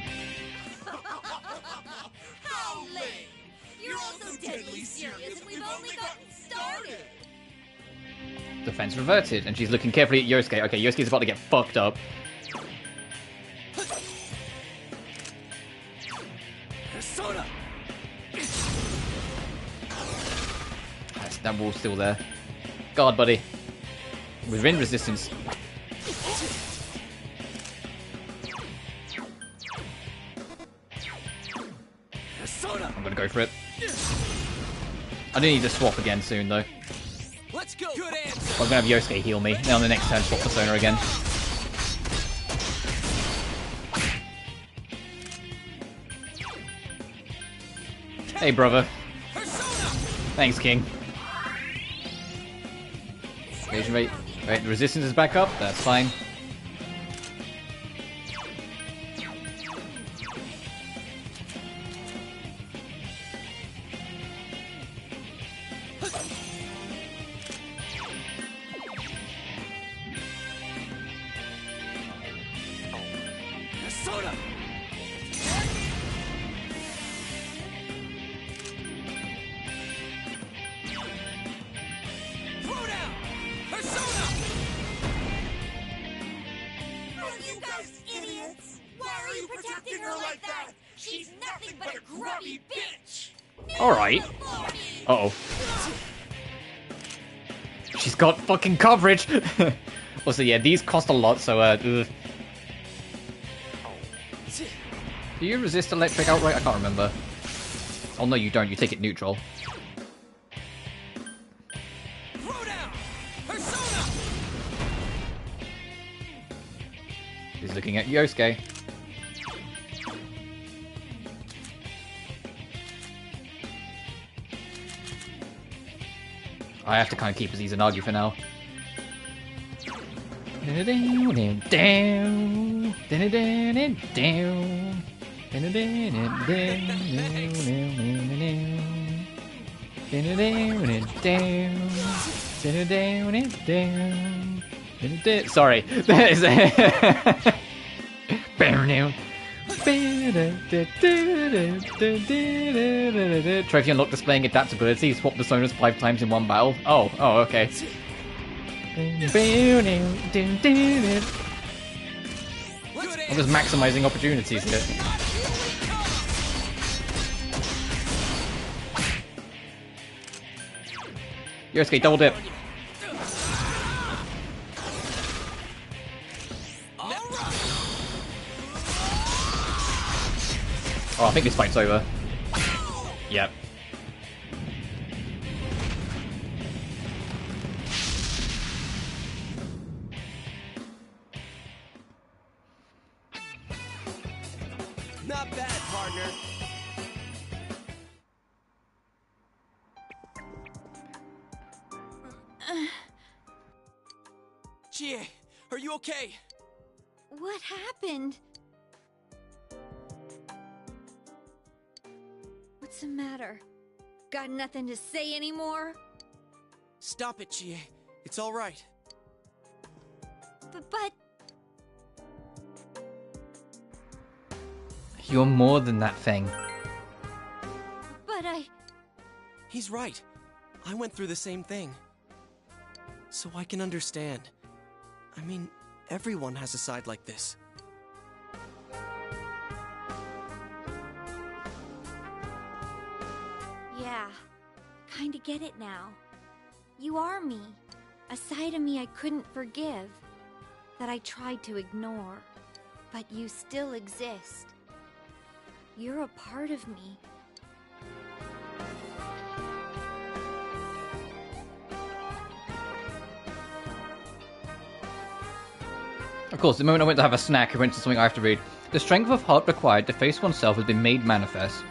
How lame! You're also deadly serious and we've only gotten started! Defense reverted, and she's looking carefully at Yosuke. Okay, Yosuke's about to get fucked up. Persona! That wall's still there. Guard, buddy. We're in resistance. I'm gonna go for it. I do need to swap again soon, though. Let's go. Good answer. I'm gonna have Yosuke heal me. Then on the next turn, swap Persona again. Hey, brother. Thanks, King. Evasion rate. Right, the resistance is back up. That's fine. Persona! Throw down! Persona! Are you guys idiots? Why are you protecting her like that? She's nothing but a grubby bitch! Alright. Uh-oh. She's got fucking coverage! Also, yeah, these cost a lot, so, ugh. Do you resist electric outright? I can't remember. Oh, no, you don't. You take it neutral. Throw down! Persona! He's looking at Yosuke. I have to kind of keep Izanagi for now. Sorry. Trophy unlocked displaying adaptability. Swap personas 5 times in one battle. Oh, okay. I'm just maximizing opportunities here. Yosuke, double dip. Oh, I think this fight's over. Yep. Not bad, partner. Chie, are you okay? What happened? What's the matter? Got nothing to say anymore? Stop it, Chie. It's all right. But... You're more than that thing. But I... He's right. I went through the same thing. So I can understand. I mean, everyone has a side like this. Yeah, kinda get it now. You are me. A side of me I couldn't forgive. That I tried to ignore. But you still exist. You're a part of me. Of course, the moment I went to have a snack, I went to something I have to read. The strength of heart required to face oneself has been made manifest.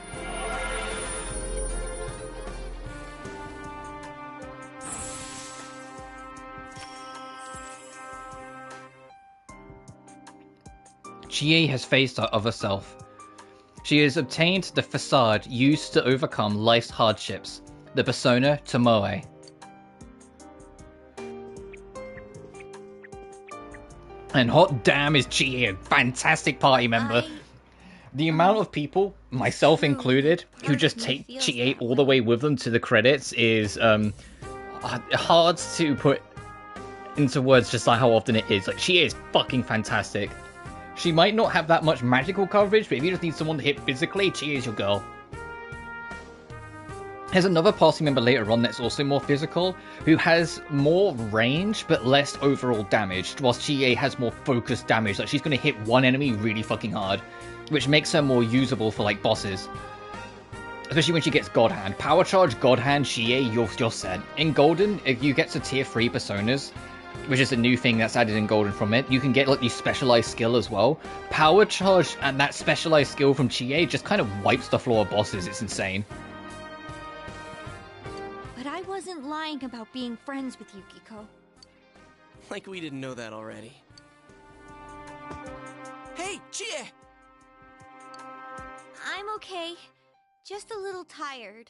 Chie has faced her other self. She has obtained the facade used to overcome life's hardships. the persona Tomoe. And hot damn is Chie a fantastic party member. The amount of people, myself included, who just take Chie all the way with them to the credits is hard to put into words just like how often it is. Like, Chie is fucking fantastic. She might not have that much magical coverage, but if you just need someone to hit physically, Chie is your girl. There's another party member later on that's also more physical, who has more range but less overall damage, whilst Chie has more focused damage. Like, she's going to hit one enemy really fucking hard, which makes her more usable for, like, bosses. Especially when she gets God Hand. Power Charge, God Hand, Chie, you're set. In Golden, if you get to tier 3 personas, which is a new thing that's added in Golden from it, you can get, like, the specialized skill as well. Power Charge and that specialized skill from Chie just kind of wipes the floor of bosses. It's insane. But I wasn't lying about being friends with Yukiko. Like we didn't know that already. Hey, Chie! I'm okay. Just a little tired.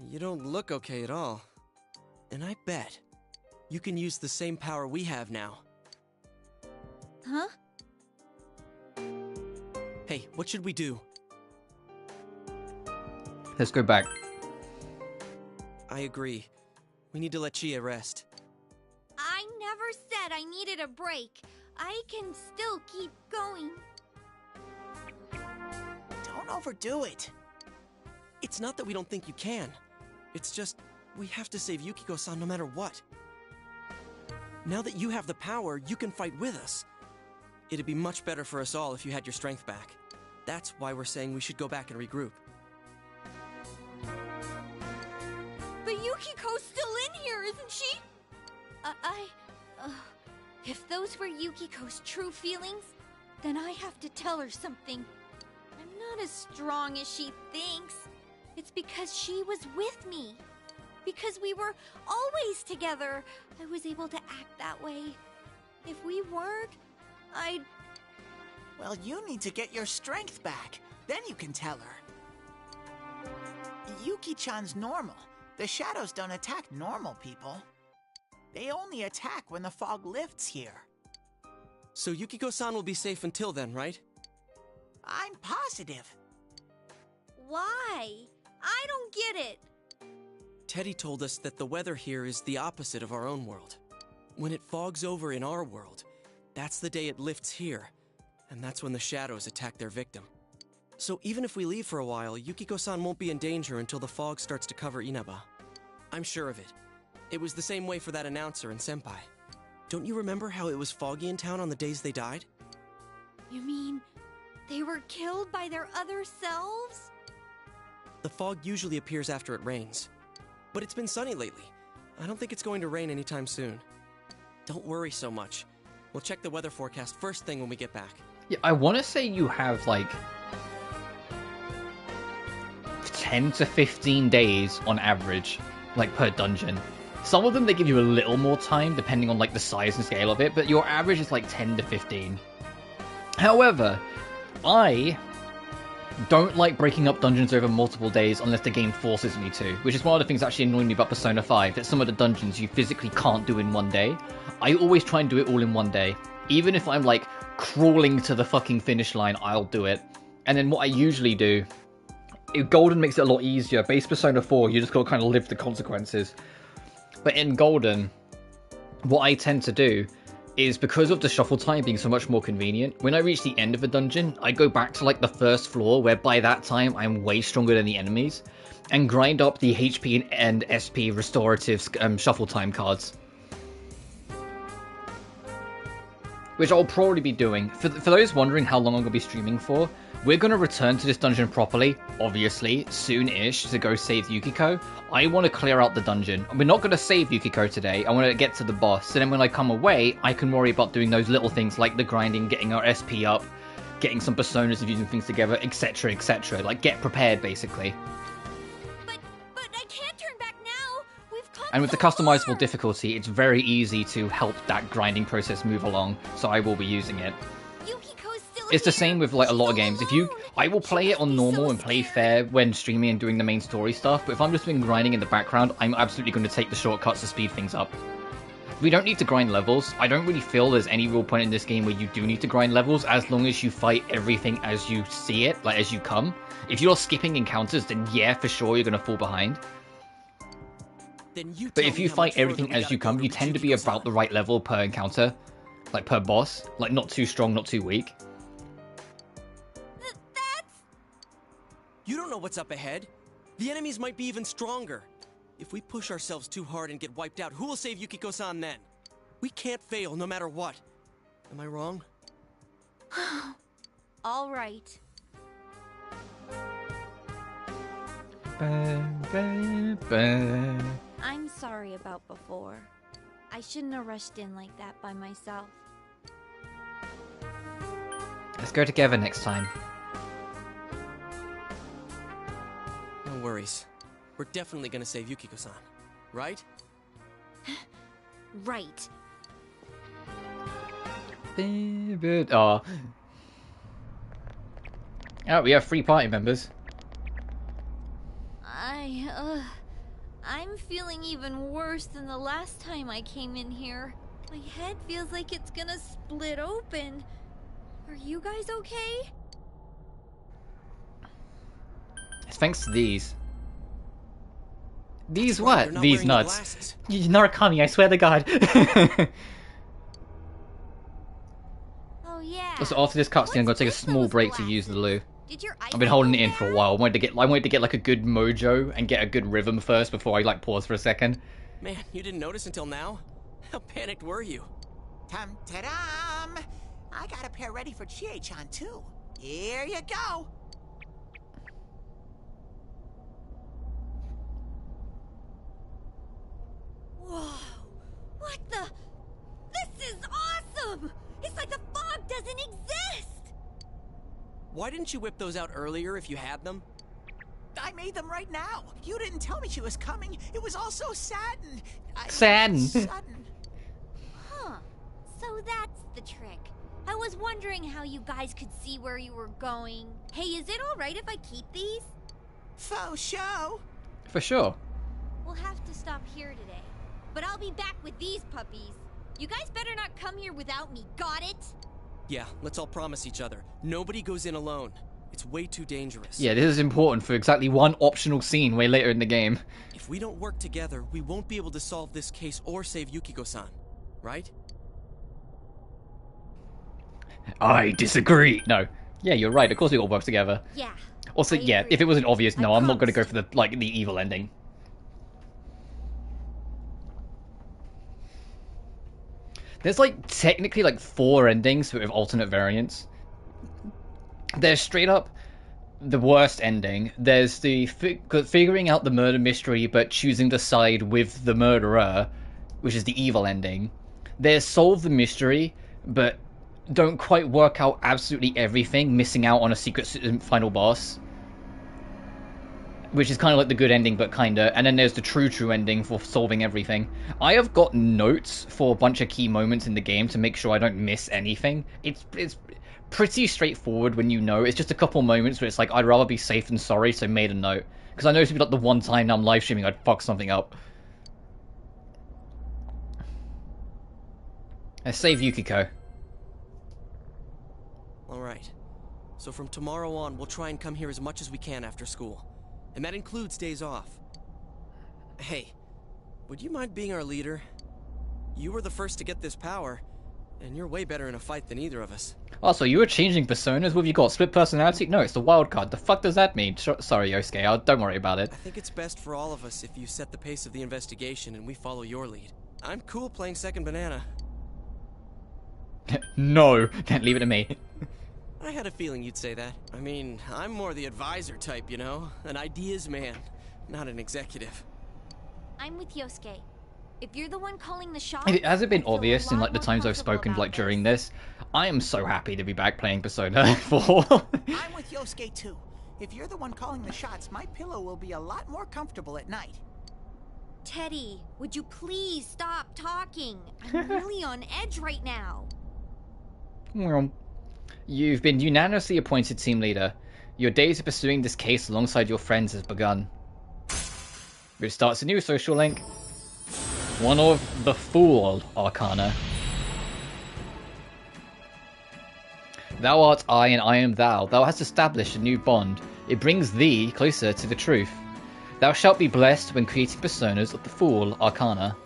You don't look okay at all. And I bet you can use the same power we have now. Huh? Hey, what should we do? Let's go back. I agree. We need to let Chie rest. I never said I needed a break. I can still keep going. Don't overdo it. It's not that we don't think you can. It's just, we have to save Yukiko-san no matter what. Now that you have the power, you can fight with us. It'd be much better for us all if you had your strength back. That's why we're saying we should go back and regroup. But Yukiko's still in here, isn't she? If those were Yukiko's true feelings, then I have to tell her something. I'm not as strong as she thinks. It's because she was with me. Because we were always together, I was able to act that way. If we weren't, I'd... Well, you need to get your strength back. Then you can tell her. Yuki-chan's normal. The shadows don't attack normal people. They only attack when the fog lifts here. So Yukiko-san will be safe until then, right? I'm positive. Why? I don't get it. Teddy told us that the weather here is the opposite of our own world. When it fogs over in our world, that's the day it lifts here, and that's when the shadows attack their victim. So even if we leave for a while, Yukiko-san won't be in danger until the fog starts to cover Inaba. I'm sure of it. It was the same way for that announcer and Senpai. Don't you remember how it was foggy in town on the days they died? You mean they were killed by their other selves? The fog usually appears after it rains. But it's been sunny lately. I don't think it's going to rain anytime soon. Don't worry so much. We'll check the weather forecast first thing when we get back. Yeah, I want to say you have, like, 10 to 15 days on average, like, per dungeon. Some of them, they give you a little more time, depending on, like, the size and scale of it, but your average is, like, 10 to 15. However, I don't like breaking up dungeons over multiple days unless the game forces me to, which is one of the things that actually annoying me about Persona 5, that some of the dungeons you physically can't do in one day. I always try and do it all in one day. Even if I'm, like, crawling to the fucking finish line, I'll do it. And then what I usually do, Golden makes it a lot easier. Base Persona 4, you just gotta kind of live the consequences. But in Golden, what I tend to do is, because of the shuffle time being so much more convenient, when I reach the end of a dungeon, I go back to, like, the first floor, where by that time I'm way stronger than the enemies, and grind up the HP and SP restorative shuffle time cards. Which I'll probably be doing. For those wondering how long I'm going to be streaming for, we're going to return to this dungeon properly, obviously, soon-ish, to go save Yukiko. I want to clear out the dungeon. We're not going to save Yukiko today. I want to get to the boss. So then when I come away, I can worry about doing those little things like the grinding, getting our SP up, getting some personas and using things together, etc., etc. Like, get prepared, basically. But I can't turn back now. We've come And with the customizable difficulty, it's very easy to help that grinding process move along, so I will be using it. Yukiko's still It's the same with like a lot of games. I will play it on normal and play fair when streaming and doing the main story stuff, but if I'm just doing grinding in the background, I'm absolutely going to take the shortcuts to speed things up. We don't need to grind levels. I don't really feel there's any real point in this game where you do need to grind levels, as long as you fight everything as you see it, like as you come. If you're skipping encounters, then yeah, for sure you're going to fall behind. But if you fight everything as you come, you tend to be about the right level per encounter. Like per boss. Like not too strong, not too weak. You don't know what's up ahead. The enemies might be even stronger. If we push ourselves too hard and get wiped out, who will save Yukiko-san then? We can't fail no matter what. Am I wrong? All right. I'm sorry about before. I shouldn't have rushed in like that by myself. Let's go together next time. No worries. We're definitely gonna save Yukiko-san, right? Right. Oh, we have 3 party members. I'm feeling even worse than the last time I came in here. My head feels like it's gonna split open. Are you guys okay? It's thanks to these. These That's what? right, These nuts. Narukami, I swear to God. Oh yeah. So after this cutscene, I'm gonna take a small break to use the loo. I've been holding it in for a while. I wanted to get like a good mojo and get a good rhythm first before I like pause for a second. Man, you didn't notice until now? How panicked were you? Tum-ta-dum! I got a pair ready for Chie-chan too. Here you go. Whoa! What the? This is awesome! It's like the fog doesn't exist! Why didn't you whip those out earlier if you had them? I made them right now. You didn't tell me she was coming. It was all so sudden. Sudden. Huh. So that's the trick. I was wondering how you guys could see where you were going. Hey, is it alright if I keep these? Faux show. For sure. We'll have to stop here today. But I'll be back with these puppies. You guys better not come here without me, got it? Yeah, let's all promise each other. Nobody goes in alone. It's way too dangerous. Yeah, this is important for exactly one optional scene way later in the game. If we don't work together, we won't be able to solve this case or save Yukiko-san, right? I disagree. No. Yeah, you're right. Of course we all work together. Yeah. Also, yeah, if it wasn't obvious, no, I'm not going to go for the evil ending. There's like technically like 4 endings with alternate variants. There's straight up the worst ending. There's the figuring out the murder mystery but choosing to side with the murderer, which is the evil ending. There's solve the mystery but don't quite work out absolutely everything, missing out on a secret final boss, which is kind of like the good ending, but kinda. And then there's the true ending for solving everything. I have got notes for a bunch of key moments in the game to make sure I don't miss anything. It's pretty straightforward when you know. It's just a couple moments where it's like, I'd rather be safe than sorry, so made a note. Because I know it's like the one time now I'm live streaming, I'd fuck something up. Let's save Yukiko. Alright. So from tomorrow on, we'll try and come here as much as we can after school. And that includes days off. Hey, would you mind being our leader? You were the first to get this power, and you're way better in a fight than either of us. Also, you were changing personas? What have you got? Split personality? No, it's the wild card. The fuck does that mean? Sorry, Yosuke, don't worry about it. I think it's best for all of us if you set the pace of the investigation and we follow your lead. I'm cool playing second banana. No, can't leave it to me. I had a feeling you'd say that. I mean, I'm more the advisor type, you know? An ideas man, not an executive. I'm with Yosuke. If you're the one calling the shots... Has it been obvious in like the times I've spoken like during this? I am so happy to be back playing Persona 4. I'm with Yosuke too. If you're the one calling the shots, my pillow will be a lot more comfortable at night. Teddy, would you please stop talking? I'm really on edge right now. Well, You've been unanimously appointed team leader. Your days of pursuing this case alongside your friends has begun. Which starts a new social link. One of the Fool Arcana. Thou art I and I am thou. Thou hast established a new bond. It brings thee closer to the truth. Thou shalt be blessed when creating personas of the Fool Arcana.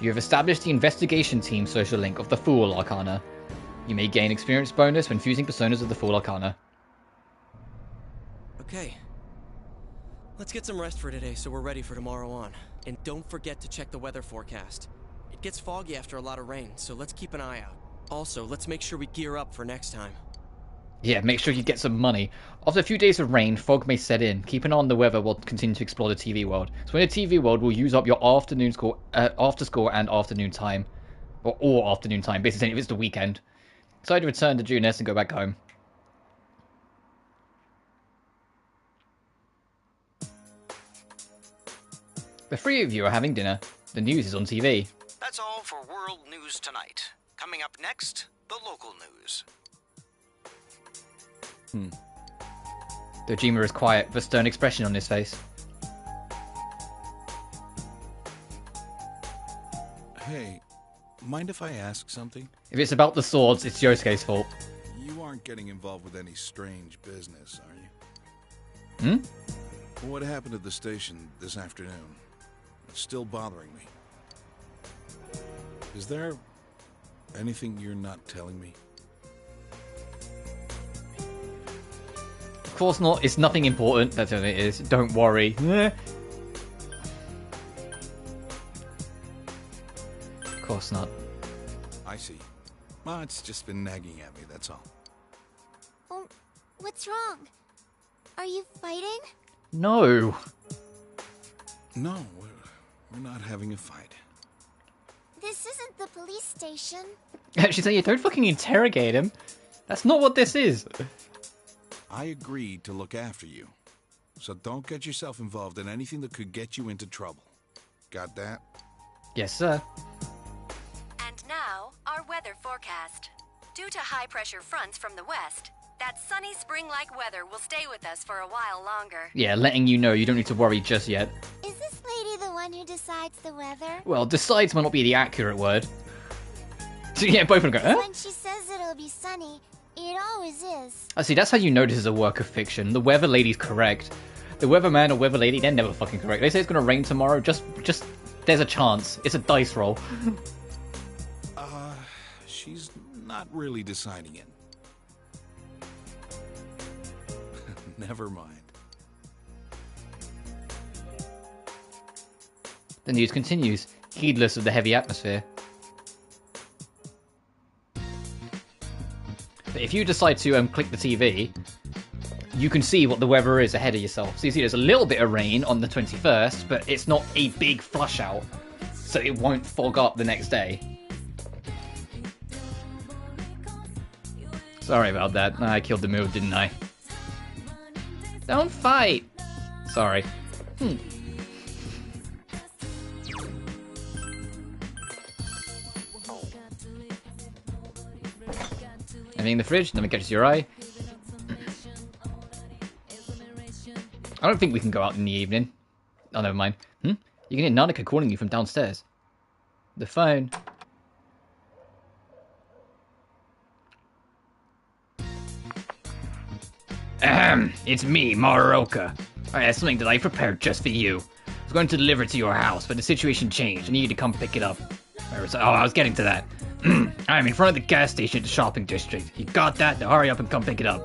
You have established the investigation team social link of the Fool Arcana. You may gain experience bonus when fusing personas of the Fool Arcana. Okay. Let's get some rest for today so we're ready for tomorrow on. And don't forget to check the weather forecast. It gets foggy after a lot of rain, so let's keep an eye out. Also, let's make sure we gear up for next time. Yeah, make sure you get some money. After a few days of rain, fog may set in. Keep an eye on the weather while continue to explore the TV world. So in the TV world, we'll use up your after school and afternoon time. Or afternoon time, basically if it's the weekend. Decide to return to Juness and go back home. The three of you are having dinner. The news is on TV. That's all for World News Tonight. Coming up next, the local news. Dojima is quiet, with a stern expression on his face. Hey, mind if I ask something? If it's about the swords, it's Yosuke's fault. You aren't getting involved with any strange business, are you? What happened at the station this afternoon? It's still bothering me. Is there anything you're not telling me? Of course not. It's nothing important. That's what it is. Don't worry. Of course not. I see. Well, it's just been nagging at me, that's all. Oh, what's wrong? Are you fighting? No. No, we're not having a fight. This isn't the police station. She's like, don't fucking interrogate him. That's not what this is. I agreed to look after you. So don't get yourself involved in anything that could get you into trouble. Got that? Yes, sir. And now, our weather forecast. Due to high-pressure fronts from the west, that sunny spring-like weather will stay with us for a while longer. Yeah, letting you know you don't need to worry just yet. Is this lady the one who decides the weather? Well, decides might not be the accurate word. So yeah, both of them go, huh? When she says it'll be sunny, it always is. I see, that's how you know this is a work of fiction. The weather lady's correct. The weatherman or weather lady, they're never fucking correct. They say it's gonna rain tomorrow, just there's a chance. It's a dice roll. She's not really deciding it. Never mind. The news continues, heedless of the heavy atmosphere. But if you decide to click the TV, you can see what the weather is ahead of yourself. So you see there's a little bit of rain on the 21st, but it's not a big flush out, so it won't fog up the next day. Sorry about that. I killed the mood, didn't I? Don't fight! Sorry. Anything in the fridge? Nothing catches your eye. I don't think we can go out in the evening. Oh, never mind. You can hear Nanaka calling you from downstairs. The phone. It's me, Maruoka. I have something that I prepared just for you. I was going to deliver it to your house, but the situation changed. I need you to come pick it up. I was getting to that. I'm in front of the gas station at the shopping district. You got that? Now hurry up and come pick it up.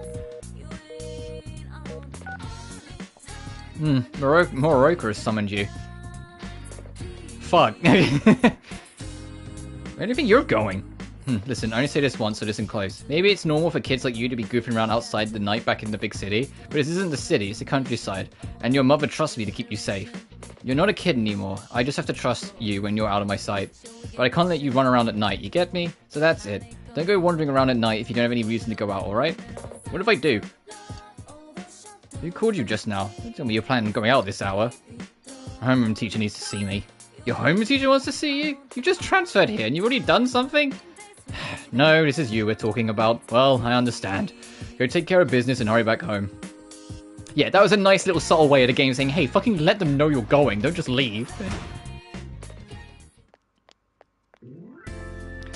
Maruoka has summoned you. Fuck. Where do you think you're going? Listen, I only say this once, so listen close. Maybe it's normal for kids like you to be goofing around outside the night back in the big city, but this isn't the city, it's the countryside, and your mother trusts me to keep you safe. You're not a kid anymore. I just have to trust you when you're out of my sight. But I can't let you run around at night, you get me? So that's it. Don't go wandering around at night if you don't have any reason to go out, alright? What if I do? Who called you just now? Don't tell me you're planning on going out this hour. Homeroom teacher needs to see me. Your homeroom teacher wants to see you? You just transferred here and you've already done something? No, this is you we're talking about. Well, I understand. Go take care of business and hurry back home. Yeah, that was a nice little subtle way of the game saying, hey, fucking let them know you're going. Don't just leave.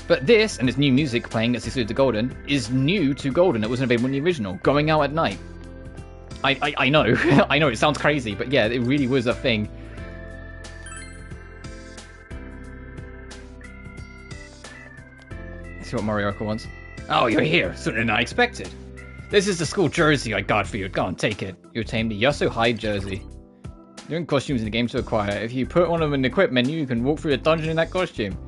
But this, and its new music playing that's exclusive to Golden, is new to Golden. It wasn't available in the original. Going out at night. I know. I know, it sounds crazy, but yeah, it really was a thing. Let's see what Morioka wants. Oh, you're here. Sooner than I expected. This is the school jersey I got for you. Go on, take it. You obtained the Yasuo High jersey. There are costumes in the game to acquire. If you put one of them in the equip menu, you can walk through the dungeon in that costume.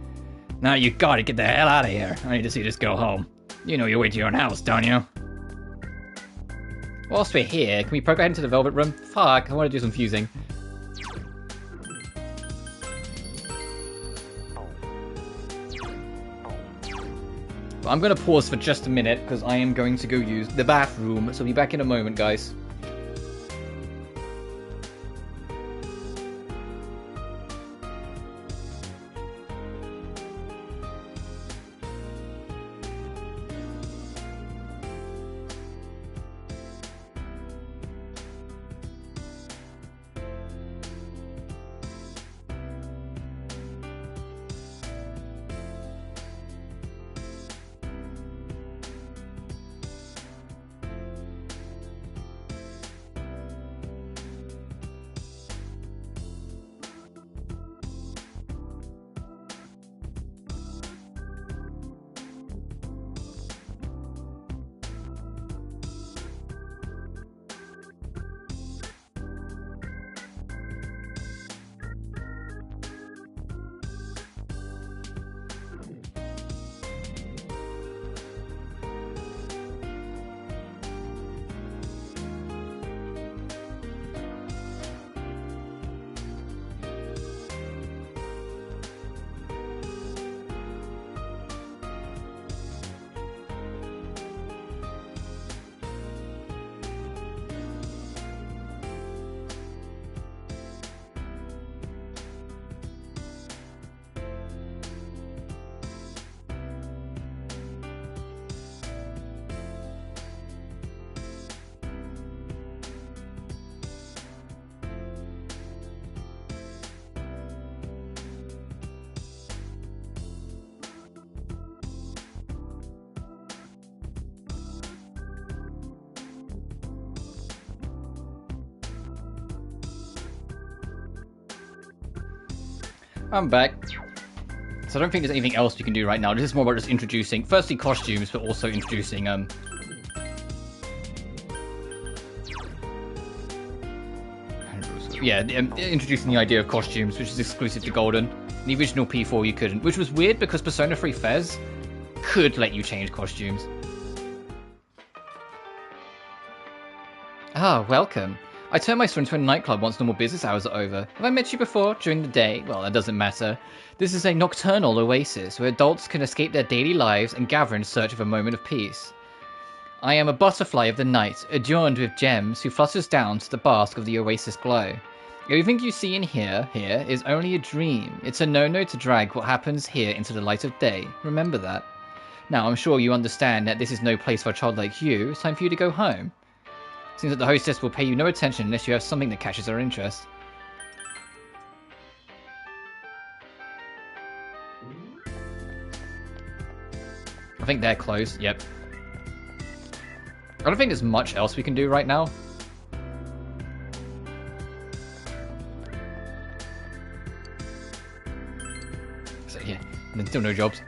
Now you gotta get the hell out of here. I need to see this girl home. You know your way to your own house, don't you? Whilst we're here, can we progress into the Velvet Room? Fuck, I want to do some fusing. But I'm going to pause for just a minute, because I am going to go use the bathroom. So I'll be back in a moment, guys. I'm back. So I don't think there's anything else we can do right now. This is more about just introducing, firstly costumes, but also introducing, introducing the idea of costumes, which is exclusive to Golden. In the original P4 you couldn't, which was weird because Persona 3 Fez could let you change costumes. Ah, welcome. I turn my store into a nightclub once normal business hours are over. Have I met you before? During the day? Well, that doesn't matter. This is a nocturnal oasis where adults can escape their daily lives and gather in search of a moment of peace. I am a butterfly of the night, adorned with gems, who flutters down to the bask of the oasis glow. Everything you see and hear here is only a dream. It's a no-no to drag what happens here into the light of day. Remember that. Now, I'm sure you understand that this is no place for a child like you. It's time for you to go home. Seems that the hostess will pay you no attention unless you have something that catches her interest. I think they're closed, yep. I don't think there's much else we can do right now. So yeah, and then still no jobs.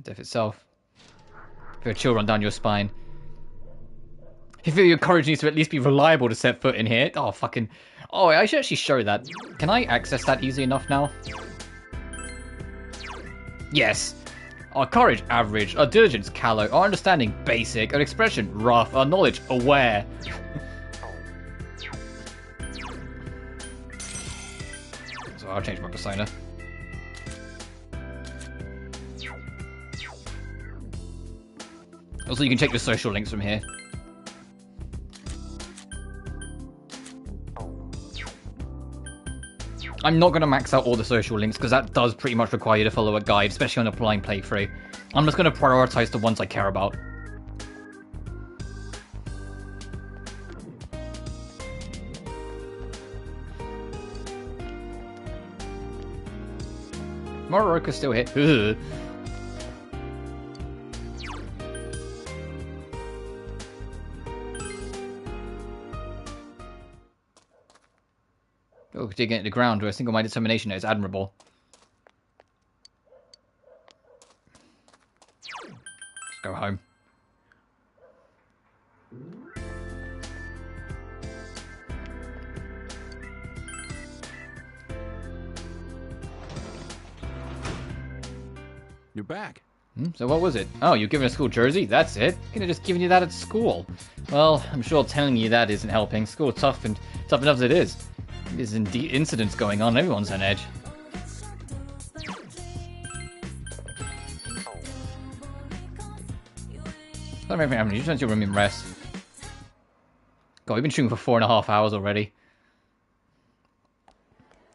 Death itself. Feel a chill run down your spine. You feel your courage needs to at least be reliable to set foot in here. Oh, fucking... Oh, I should actually show that. Can I access that easy enough now? Yes. Our courage, average. Our diligence, callow. Our understanding, basic. Our expression, rough. Our knowledge, aware. I'll change my persona. Also, you can check the social links from here. I'm not going to max out all the social links because that does pretty much require you to follow a guide, especially on a blind playthrough. I'm just going to prioritize the ones I care about. Mororoka's still here. Ugh. Oh, digging at the ground with a single-minded determination is admirable. Let's go home. You're back. So what was it? Oh, you're given a school jersey? That's it? Could have just given you that at school. Well, I'm sure telling you that isn't helping. School's tough enough as it is. There's indeed incidents going on. Everyone's on edge. Let me have you just went to your room and rest. God, we've been shooting for 4.5 hours already.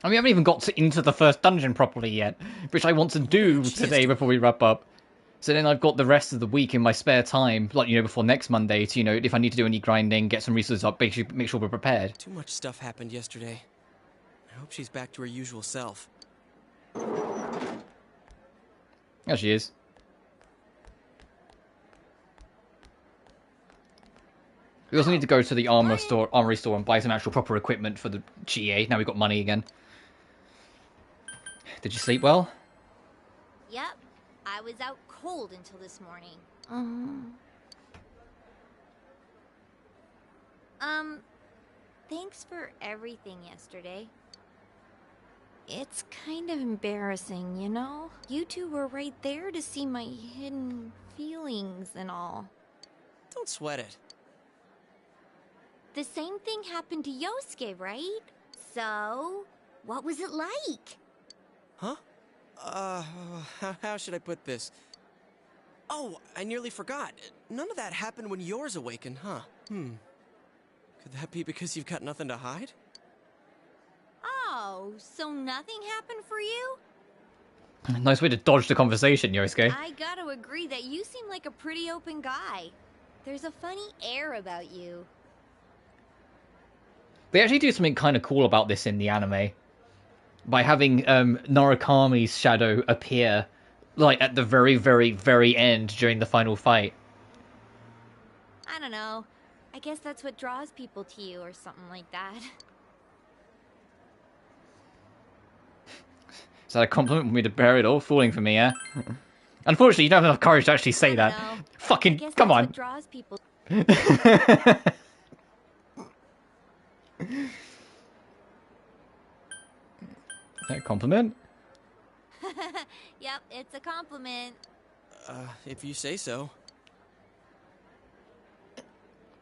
And we haven't even got into the first dungeon properly yet, which I want to do today before we wrap up. So then I've got the rest of the week in my spare time, like, you know, before next Monday to, you know, if I need to do any grinding, get some resources up, make sure we're prepared. Too much stuff happened yesterday. I hope she's back to her usual self. Yeah, she is. We also need to go to the armory store and buy some actual proper equipment for the GA. Now we've got money again. Did you sleep well? Yep. I was out cold until this morning. Thanks for everything yesterday. It's kind of embarrassing, you know? You two were right there to see my hidden feelings and all. Don't sweat it. The same thing happened to Yosuke, right? So, what was it like? Huh? How should I put this? Oh, I nearly forgot. None of that happened when yours awakened, huh? Could that be because you've got nothing to hide? Oh, so nothing happened for you? Nice way to dodge the conversation, Yosuke. I gotta agree that you seem like a pretty open guy. There's a funny air about you. They actually do something kind of cool about this in the anime. By having Narukami's shadow appear, like, at the very, very, very end during the final fight. I don't know. I guess that's what draws people to you or something like that. Is that a compliment for me to bear it all? Fooling for me, yeah? Unfortunately, you don't have enough courage to actually say that. Know. Fucking, come on. What draws people. Is that a compliment? Yep, it's a compliment. If you say so.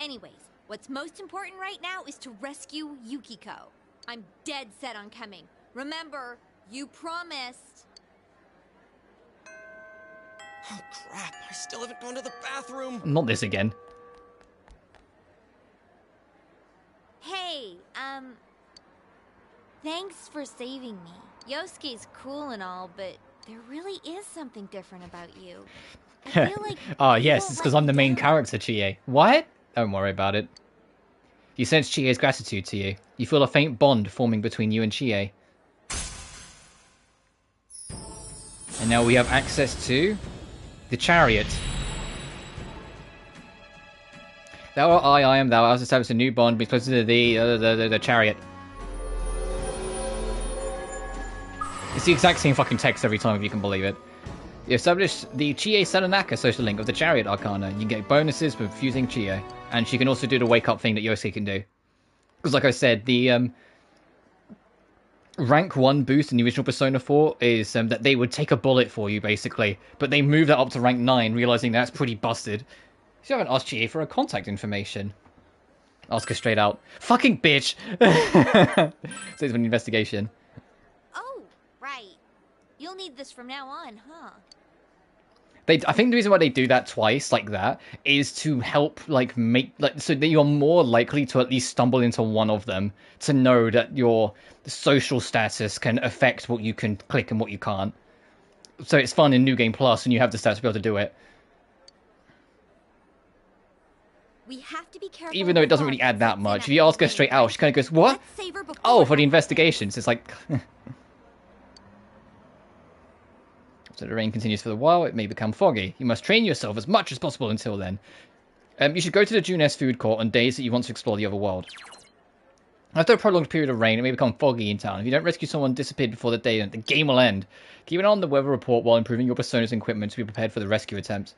Anyways, what's most important right now is to rescue Yukiko. I'm dead set on coming. Remember, you promised. Oh, crap. I still haven't gone to the bathroom. Not this again. Hey, thanks for saving me. Yosuke's cool and all, but there really is something different about you. I feel like oh, yes, it's because I'm the main character, Chie. What? Don't worry about it. You sense Chie's gratitude to you. You feel a faint bond forming between you and Chie. And now we have access to the chariot. Thou art I am thou. I also establish a new bond because of the chariot. It's the exact same fucking text every time, if you can believe it. You establish the Chie Serenaka social link of the Chariot Arcana. You can get bonuses for fusing Chie. And she can also do the wake-up thing that Yosuke can do. Because like I said, the rank 1 boost in the original Persona 4 is that they would take a bullet for you, basically. But they moved that up to rank 9, realizing that's pretty busted. So you haven't asked Chie for her contact information. Ask her straight out. Fucking bitch! Says an investigation. Oh, You'll need this from now on, huh? I think the reason why they do that twice like that is to help so that you're more likely to at least stumble into one of them, to know that your social status can affect what you can click and what you can't. So it's fun in New Game Plus when you have the stats to be able to do it. We have to be careful. Even though it doesn't really add that much. If you ask her straight out, she kind of goes, "What? Oh, for the investigations." It's like... So the rain continues for a while, it may become foggy. You must train yourself as much as possible until then. You should go to the Junes food court on days that you want to explore the other world. After a prolonged period of rain, it may become foggy in town. If you don't rescue someone disappeared before the day, the game will end. Keep an eye on the weather report while improving your personas and equipment to be prepared for the rescue attempt.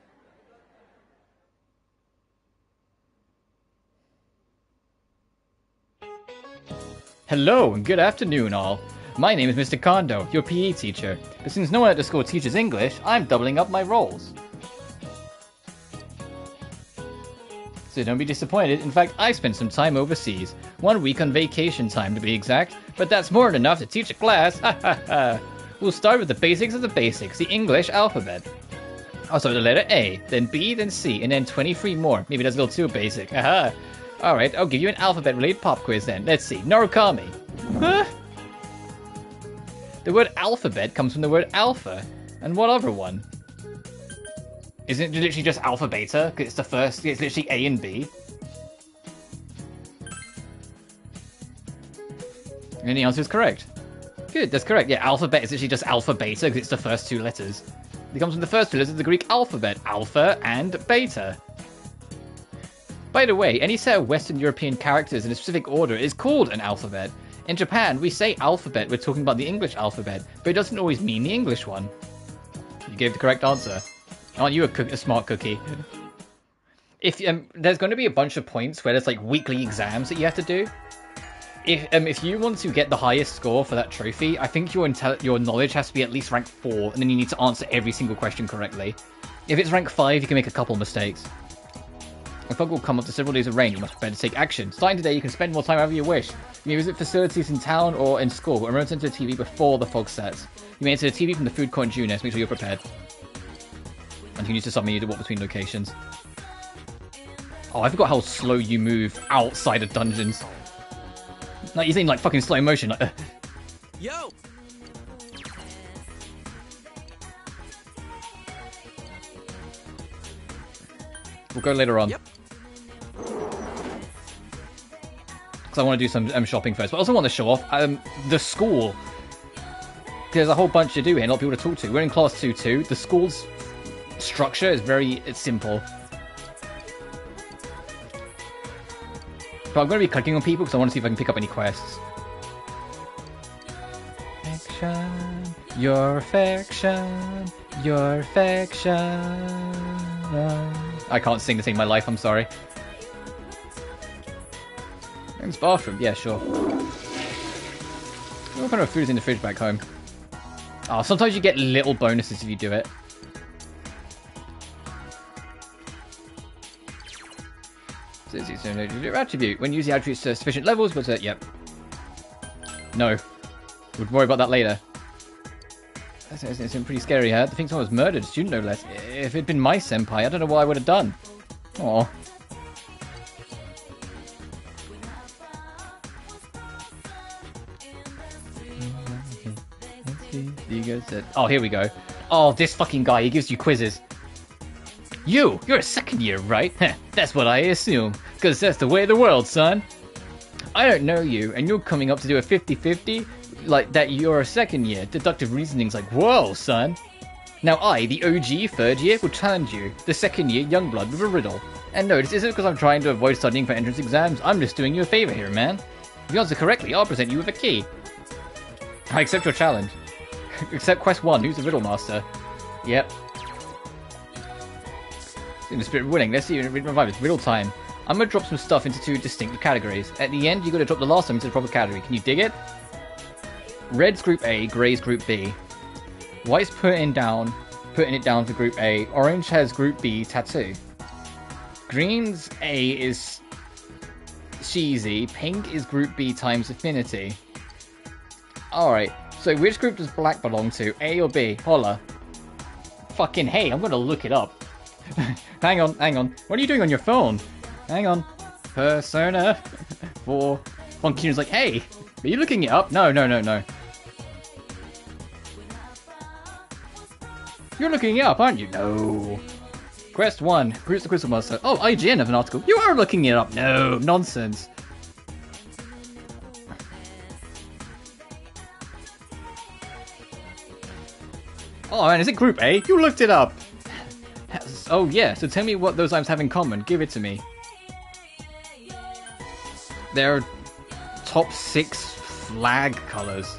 Hello, and good afternoon, all. My name is Mr. Kondo, your PE teacher, but since no one at the school teaches English, I'm doubling up my roles. So don't be disappointed, in fact, I spent some time overseas. 1 week on vacation time to be exact, but that's more than enough to teach a class, ha ha ha! We'll start with the basics of the basics, the English alphabet. I'll start with the letter A, then B, then C, and then 23 more. Maybe that's a little too basic, haha! Alright, I'll give you an alphabet-related pop quiz then. Let's see, Narukami. Huh? The word alphabet comes from the word alpha. And what other one? Isn't it literally just alpha beta? Because it's the first, it's literally A and B. And the answer is correct. Good, that's correct. Yeah, alphabet is literally just alpha beta because it's the first 2 letters. It comes from the first 2 letters of the Greek alphabet, alpha and beta. By the way, any set of Western European characters in a specific order is called an alphabet. In Japan, we say alphabet, we're talking about the English alphabet, but it doesn't always mean the English one. You gave the correct answer. Aren't you a smart cookie? If there's going to be a bunch of points where there's like weekly exams that you have to do. If you want to get the highest score for that trophy, I think your knowledge has to be at least rank 4, and then you need to answer every single question correctly. If it's rank 5, you can make a couple mistakes. A fog will come after several days of rain. You must prepare to take action. Starting today, you can spend more time however you wish. You may visit facilities in town or in school, but remember to enter the TV before the fog sets. You may enter the TV from the food court in Junes. Make sure you're prepared. And you can use the submenu to walk between locations. Oh, I forgot how slow you move outside of dungeons. Like, you're in like fucking slow motion. Like, Yo! We'll go later on. Yep. Because I want to do some shopping first. But I also want to show off the school. There's a whole bunch to do here and a lot of people to talk to. We're in class 2-2. The school's structure is it's simple. But I'm going to be clicking on people because I want to see if I can pick up any quests. Affection, your affection, your affection. I can't sing this in my life, I'm sorry. Men's bathroom, yeah, sure. What kind of food is in the fridge back home? Oh, sometimes you get little bonuses if you do it. Attribute. When using attributes to sufficient levels, was it? Yep. No. We'll worry about that later. It's pretty scary, huh? I think someone was murdered, student no less. If it'd been my senpai, I don't know what I would have done. Aww. Oh, here we go. Oh, this fucking guy, he gives you quizzes. You're a second year, right? That's what I assume, because that's the way of the world, son. I don't know you, and you're coming up to do a 50-50? Like that you're a second year. Deductive reasoning's like, whoa, son. Now I, the OG third year, will challenge you, the second year youngblood, with a riddle. And no, this isn't because I'm trying to avoid studying for entrance exams, I'm just doing you a favor here, man. If you answer correctly, I'll present you with a key. I accept your challenge. Except quest 1, who's the riddle master? Yep. In the spirit of winning, let's see you revive it's riddle time. I'm gonna drop some stuff into 2 distinct categories. At the end, you gotta drop the last one into the proper category. Can you dig it? Red's group A, grey's group B. White's putting it down for group A. Orange has group B tattoo. Green's A is cheesy. Pink is group B times affinity. Alright, So which group does black belong to? A or B? Holla. Fucking hey, I'm gonna look it up. hang on. What are you doing on your phone? Hang on. Persona 4. Funkina's like, hey, are you looking it up? No. You're looking it up, aren't you? No. Quest 1. Who's the Crystal Master? Oh, IGN have an article. You are looking it up. No, nonsense. Oh man, is it Group A? You looked it up! Oh yeah, so tell me what those items have in common. Give it to me. They're top 6 flag colours.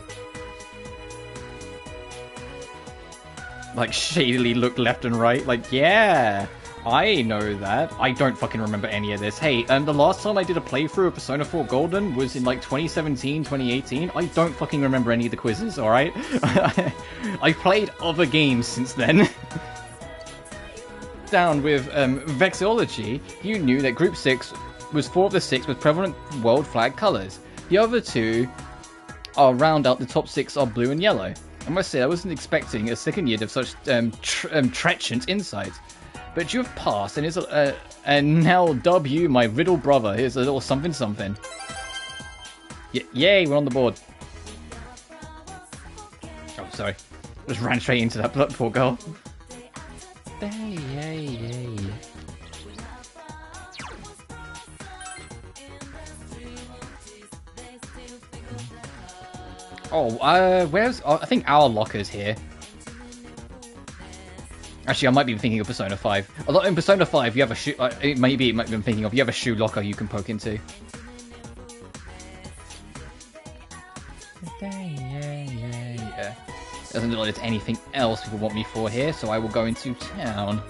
Like, shadily look left and right. Like, yeah, I know that. I don't fucking remember any of this. Hey, the last time I did a playthrough of Persona 4 Golden was in like 2017, 2018. I don't fucking remember any of the quizzes, alright? I've played other games since then. Down with Vexillology, you knew that Group 6 was 4 of the 6 with prevalent world flag colours. The other 2 are round out, the top 6 are blue and yellow. I must say, I wasn't expecting a second year of such treacherous insight. But you have passed, and now W, my riddle brother. Here's a little something something. Yay, we're on the board. Oh, sorry. Just ran straight into that poor girl. Yay. Oh, where's... I think our locker's here. Actually, I might be thinking of Persona 5. A lot in Persona 5, you have a shoe... maybe it might be thinking of... You have a shoe locker you can poke into. Yeah. Doesn't look like there's anything else people want me for here, so I will go into town.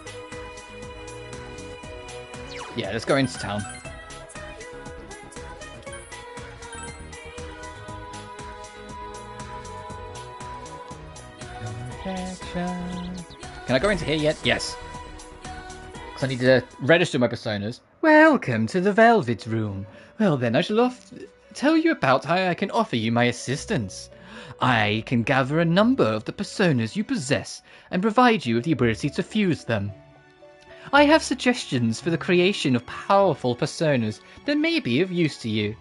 Yeah, let's go into town. Can I go into here yet? Yes. Because I need to register my personas. Welcome to the Velvet Room. Well then, I shall tell you about how I can offer you my assistance. I can gather a number of the personas you possess and provide you with the ability to fuse them. I have suggestions for the creation of powerful personas that may be of use to you.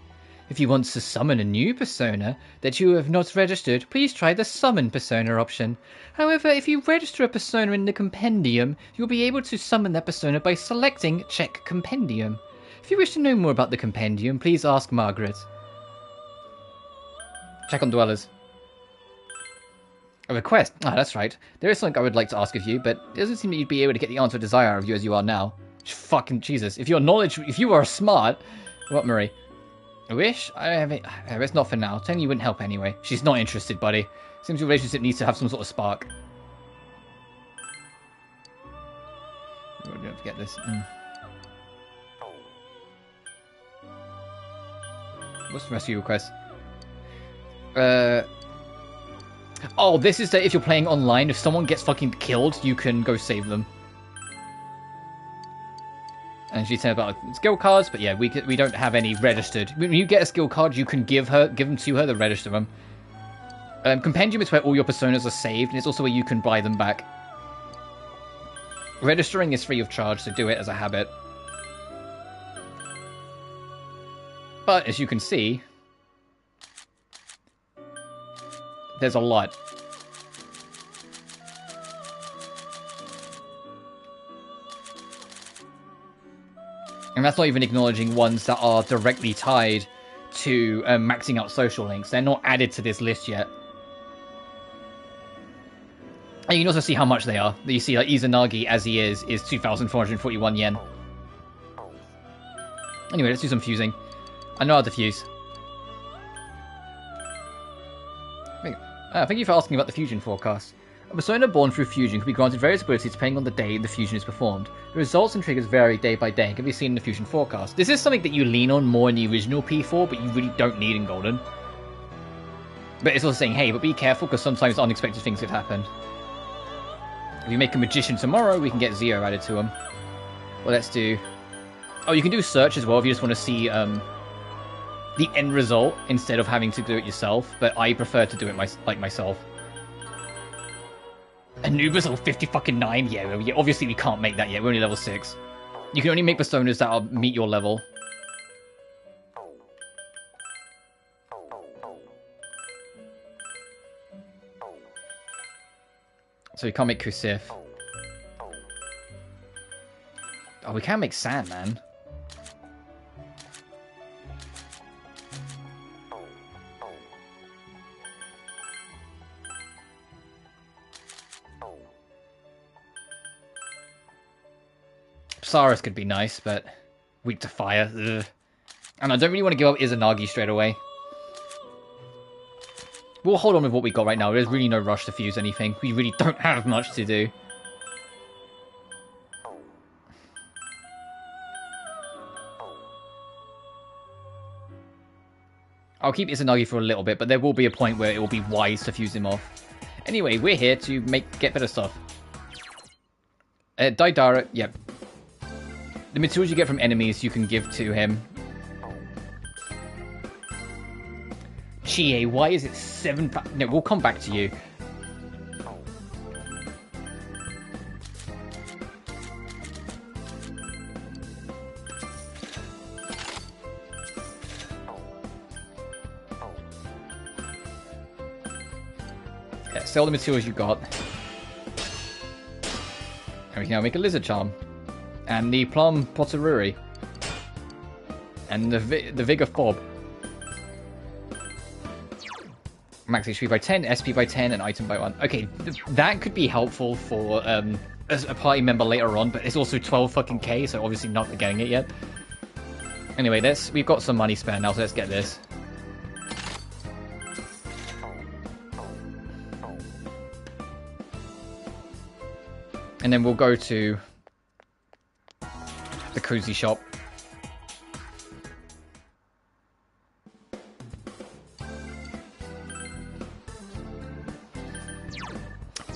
If you want to summon a new persona that you have not registered, please try the Summon Persona option. However, if you register a persona in the Compendium, you'll be able to summon that persona by selecting Check Compendium. If you wish to know more about the Compendium, please ask Margaret. Check on Dwellers. A request? Ah, that's right. There is something I would like to ask of you, but it doesn't seem that you'd be able to get the answer I desire of you as you are now. Fucking Jesus. If you are smart... What, Marie? I wish? It's not for now. Telling you wouldn't help anyway. She's not interested, buddy. Seems your relationship needs to have some sort of spark. Don't forget this. What's the rest of your request? Oh, this is that if you're playing online, if someone gets fucking killed, you can go save them. And she said about skill cards, but yeah, we don't have any registered. When you get a skill card, you can give them to her to register them. Compendium is where all your personas are saved, and it's also where you can buy them back. Registering is free of charge, so do it as a habit. But as you can see, there's a lot. And that's not even acknowledging ones that are directly tied to maxing out social links. They're not added to this list yet. And you can also see how much they are. You see, like, Izanagi, as he is 2,441 yen. Anyway, let's do some fusing. I know how to fuse. Thank you for asking about the fusion forecast. A persona born through fusion can be granted various abilities depending on the day the fusion is performed. The results and triggers vary day by day and can be seen in the fusion forecast. This is something that you lean on more in the original P4, but you really don't need in Golden. But it's also saying, hey, but be careful because sometimes unexpected things could happen. If you make a magician tomorrow, we can get 0 added to him. Well, let's do... Oh, you can do search as well if you just want to see the end result instead of having to do it yourself, but I prefer to do it myself. Anuba's level 59? Yeah, obviously we can't make that yet. We're only level 6. You can only make personas that meet your level. So we can't make Kusif. Oh, we can make Sandman. Saris could be nice, but weak to fire. Ugh. And I don't really want to give up Izanagi straight away. We'll hold on with what we got right now. There's really no rush to fuse anything. We really don't have much to do. I'll keep Izanagi for a little bit, but there will be a point where it will be wise to fuse him off. Anyway, we're here to get better stuff. Daidara, yep. The materials you get from enemies you can give to him. Chie, why is it 7? No, we'll come back to you. Yeah, sell the materials you got. And we can now make a lizard charm. And the plum potteruri. And the vigor fob. Max HP by 10, SP by 10, and item by 1. Okay, that could be helpful for as a party member later on, but it's also 12 fucking K, so obviously not getting it yet. Anyway, we've got some money spare now, so let's get this. And then we'll go to the cozy shop.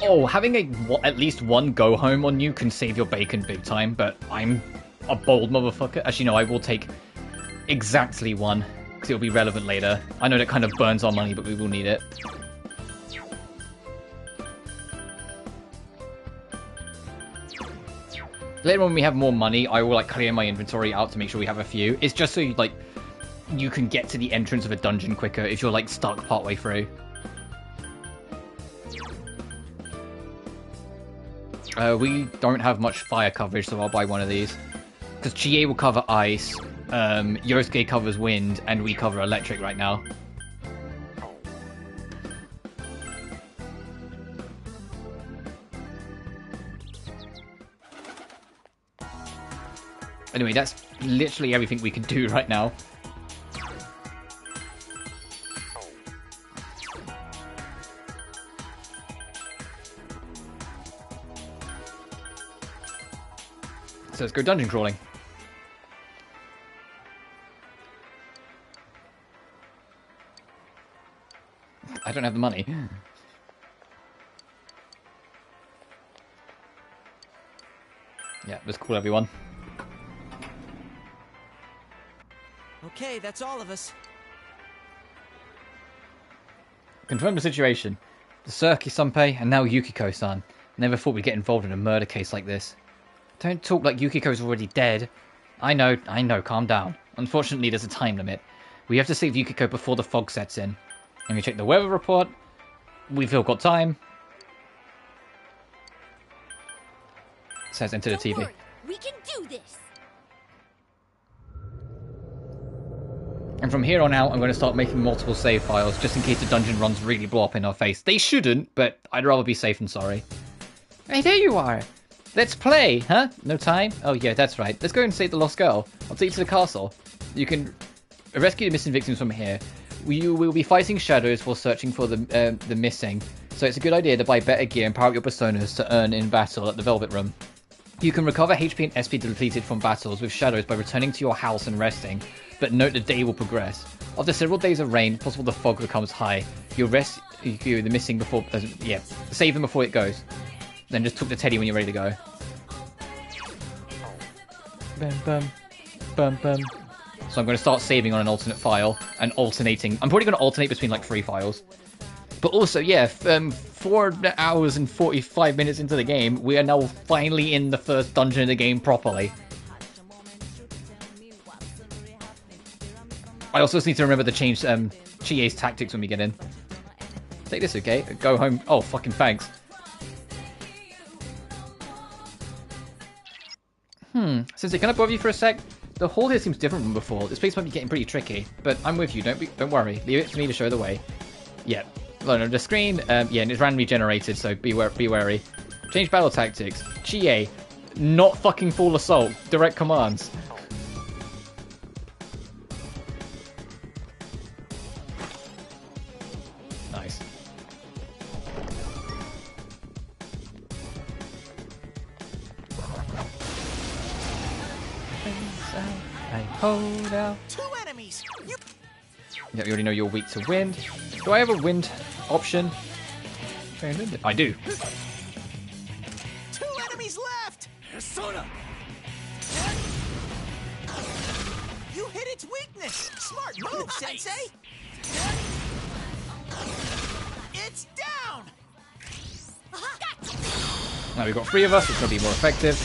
Oh, having at least one go home on you can save your bacon big time, but I'm a bold motherfucker. Actually, no, I will take exactly one, because it'll be relevant later. I know that kind of burns our money, but we will need it. Later on, when we have more money, I will clear my inventory out to make sure we have a few. It's just so you can get to the entrance of a dungeon quicker if you're stuck partway through. We don't have much fire coverage, so I'll buy one of these. Because Chie will cover ice, Yosuke covers wind, and we cover electric right now. Anyway, that's literally everything we can do right now. So let's go dungeon crawling. I don't have the money. Yeah, let's call everyone. Okay, that's all of us. Confirm the situation. The Serki-sanpei and now Yukiko-san. Never thought we'd get involved in a murder case like this. Don't talk like Yukiko's already dead. I know, calm down. Unfortunately, there's a time limit. We have to save Yukiko before the fog sets in. Let me check the weather report. We've still got time. It says enter the TV. Worry, we can do this. And from here on out, I'm going to start making multiple save files, just in case the dungeon runs really blow up in our face. They shouldn't, but I'd rather be safe than sorry. Hey, there you are! Let's play, huh? No time? Oh yeah, that's right. Let's go and save the lost girl. I'll take you to the castle. You can rescue the missing victims from here. You will be fighting shadows while searching for the missing, so it's a good idea to buy better gear and power up your personas to earn in battle at the Velvet Room. You can recover HP and SP depleted from battles with shadows by returning to your house and resting, but note the day will progress. After several days of rain, possible the fog becomes high. You'll rescue the missing before... save them before it goes. Then just talk to Teddy when you're ready to go. Bum bum. Bum bum. So I'm going to start saving on an alternate file and alternating. I'm probably going to alternate between like 3 files. But also, yeah, 4 hours and 45 minutes into the game, we are now finally in the first dungeon of the game properly. I also just need to remember to change Chie's tactics when we get in. Take this, okay? Go home. Oh, fucking thanks. Sensei, can I bother you for a sec? The hall here seems different from before. This place might be getting pretty tricky, but I'm with you. Don't worry. Leave it to me to show the way. Yeah. No, the screen. Yeah, and it's randomly generated, so be wary. Change battle tactics. Chie, not fucking full assault. Direct commands. Nice. I hold out. 2 enemies. Yeah, you already know you're weak to wind. Do I have a wind option? I do. 2 enemies left. Persona. You hit its weakness. Smart move, Sensei. It's down. Now we've got 3 of us. It's going to be more effective.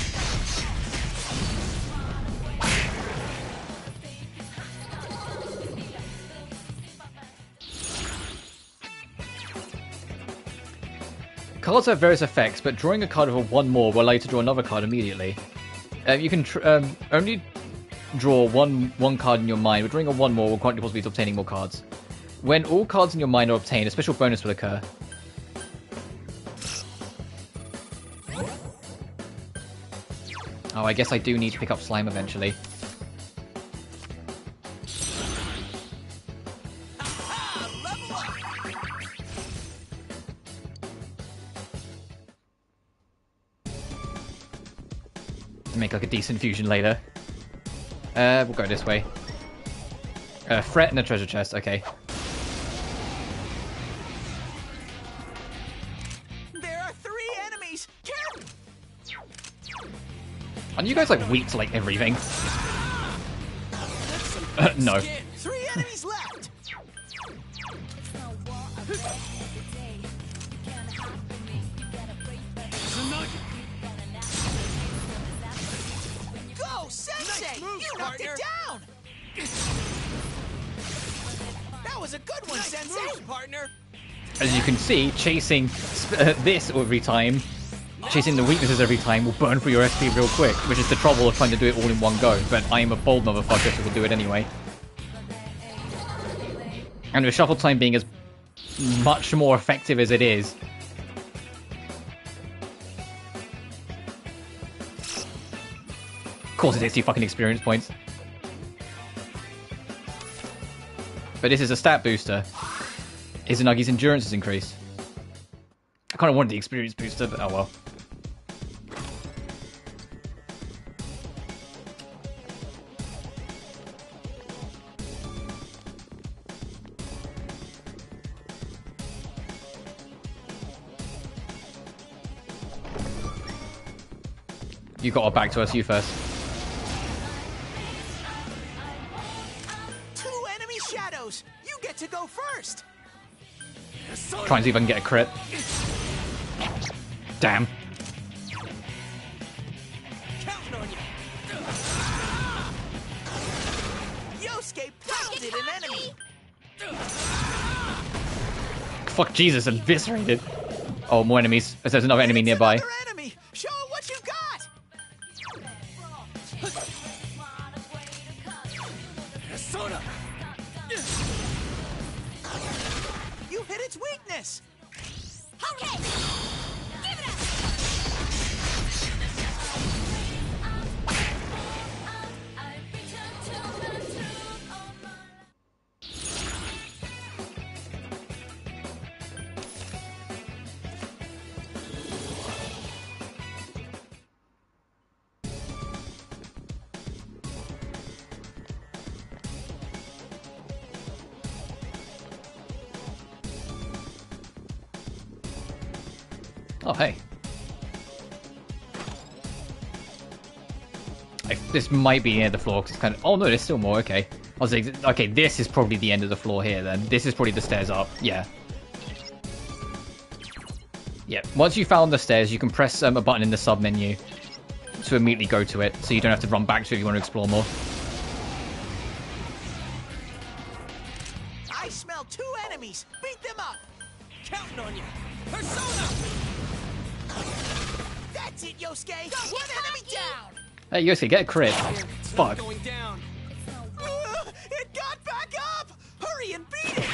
Cards have various effects, but drawing a card with a 1 more will allow you to draw another card immediately. You can only draw one card in your mind, but drawing a 1 more will grant you the possibility of obtaining more cards. When all cards in your mind are obtained, a special bonus will occur. Oh, I guess I do need to pick up slime eventually. To make like a decent fusion later. We'll go this way. Fret and a treasure chest, okay. There are 3 enemies. Aren't you guys like weak to like everything? No. 3 enemies left. Go, Sensei! You knocked it down! That was a good one, Sensei! Partner! As you can see, chasing this every time, chasing the weaknesses every time will burn through your SP real quick, which is the trouble of trying to do it all in one go, but I am a bold motherfucker, so we'll do it anyway. And with shuffle time being as much more effective as it is, of course it takes 2 fucking experience points. But this is a stat booster. Izunagi's endurance is increased. I kind of wanted the experience booster, but oh well. You got her back to us, you first. 2 enemy shadows. You get to go first. Try and see if I can get a crit. Damn. Yosuke pounded an enemy. Fuck Jesus, eviscerated. Oh, more enemies. There's another enemy nearby. Enemy. Show it what you got. Persona. You hit its weakness. Okay. Give it up. Oh, hey. This might be the end of the floor, because it's kind of... Oh, no, there's still more, okay. I was like, okay, this is probably the end of the floor here, then. This is probably the stairs up, yeah. Yeah, once you found the stairs, you can press a button in the sub-menu to immediately go to it, so you don't have to run back to it if you want to explore more. I smell 2 enemies. Beat them up. Counting on you. Persona! That's it, Yosuke. One enemy down. Hey, Yosuke, get a crit. Fuck. Going down. It got back up. Hurry and beat it.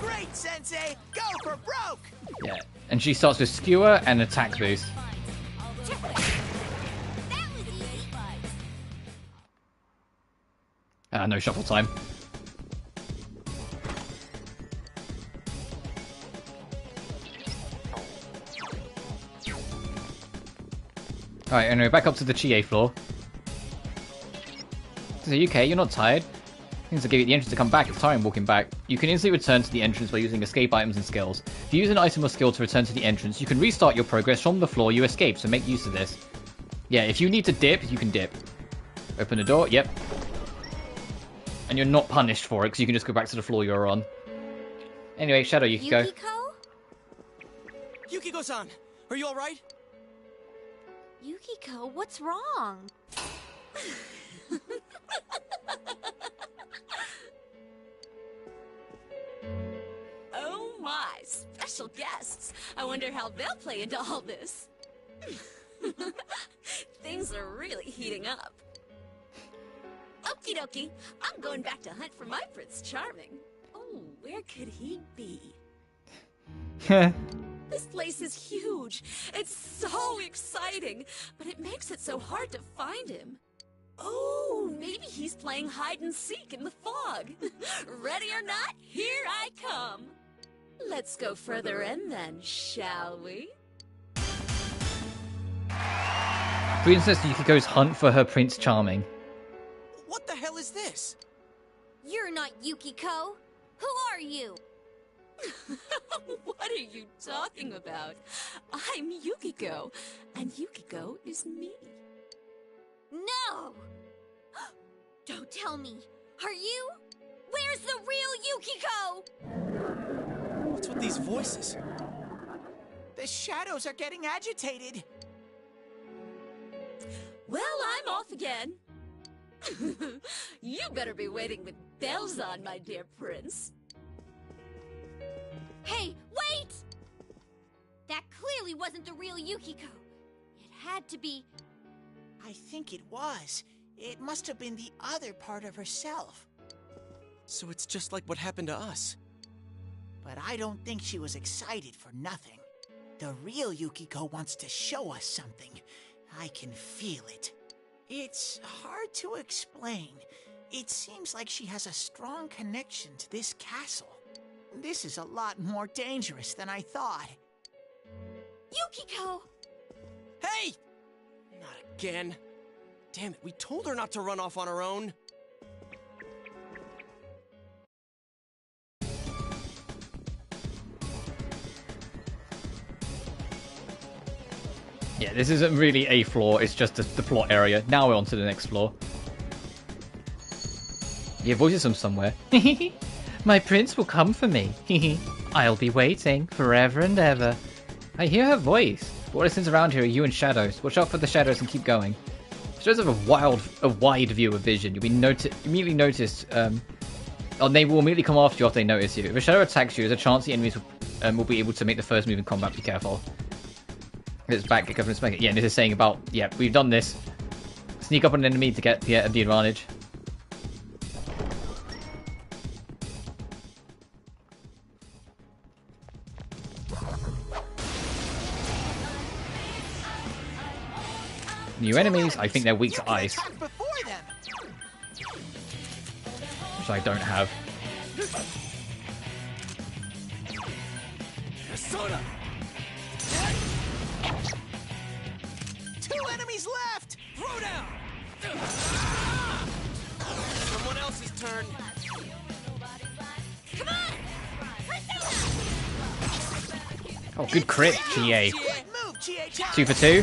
Great, Sensei. Go for broke. Yeah, and she starts with skewer and attack boost. No shuffle time. Alright, anyway, back up to the Chie floor. So, UK, you're not tired. Things that give you the entrance to come back. It's tiring walking back. You can instantly return to the entrance by using escape items and skills. If you use an item or skill to return to the entrance, you can restart your progress from the floor you escaped, so make use of this. Yeah, if you need to dip, you can dip. Open the door, yep. And you're not punished for it, because you can just go back to the floor you're on. Anyway, Shadow Yukiko. Yukiko-san, are you alright? Yukiko, what's wrong? Oh my, special guests. I wonder how they'll play into all this. Things are really heating up. Okie dokie, I'm going back to hunt for my Prince Charming. Oh, where could he be? This place is huge. It's so exciting, but it makes it so hard to find him. Oh, maybe he's playing hide and seek in the fog. Ready or not, here I come. Let's go further in then, shall we? Princess Yukiko's hunt for her Prince Charming. What the hell is this? You're not Yukiko. Who are you? What are you talking about? I'm Yukiko, and Yukiko is me. No! Don't tell me. Are you? Where's the real Yukiko? What's with these voices? The shadows are getting agitated. Well, I'm off again. You better be waiting with bells on, my dear prince. Hey, wait! That clearly wasn't the real Yukiko. It had to be... I think it was. It must have been the other part of herself. So it's just like what happened to us. But I don't think she was excited for nothing. The real Yukiko wants to show us something. I can feel it. It's hard to explain. It seems like she has a strong connection to this castle. This is a lot more dangerous than I thought. Yukiko! Hey! Not again. Damn it, we told her not to run off on her own. Yeah, this isn't really a floor, it's just the plot area. Now we're on to the next floor. Your voice is from somewhere. My prince will come for me. I'll be waiting forever and ever. I hear her voice. What listens around here are you and shadows. Watch out for the shadows and keep going. Shadows have a wide view of vision. You'll be immediately noticed. They will immediately come after you after they notice you. If a shadow attacks you, there's a chance the enemies will be able to make the first move in combat. Be careful. It's back. Get covered and yeah, and this is saying about we've done this. Sneak up on an enemy to get the advantage. New enemies, I think they're weak to ice. Which I don't have. Persona! 2 enemies left! Throw down! Someone else's turn. Come on! Oh, good crit, GA. Good move, 2 for 2.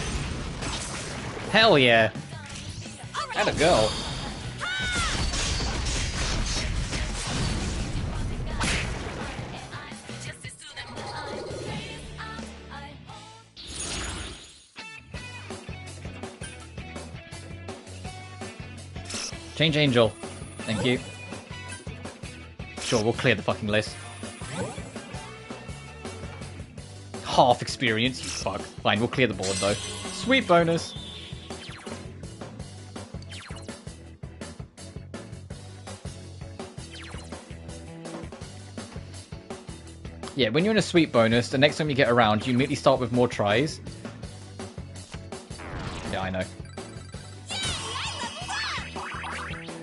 Hell yeah. And a girl. Change Angel. Thank you. Sure, we'll clear the fucking list. Half experience, you fuck. Fine, we'll clear the board though. Sweet bonus. Yeah, when you're in a sweet bonus, the next time you get around, you immediately start with more tries. Yeah, I know.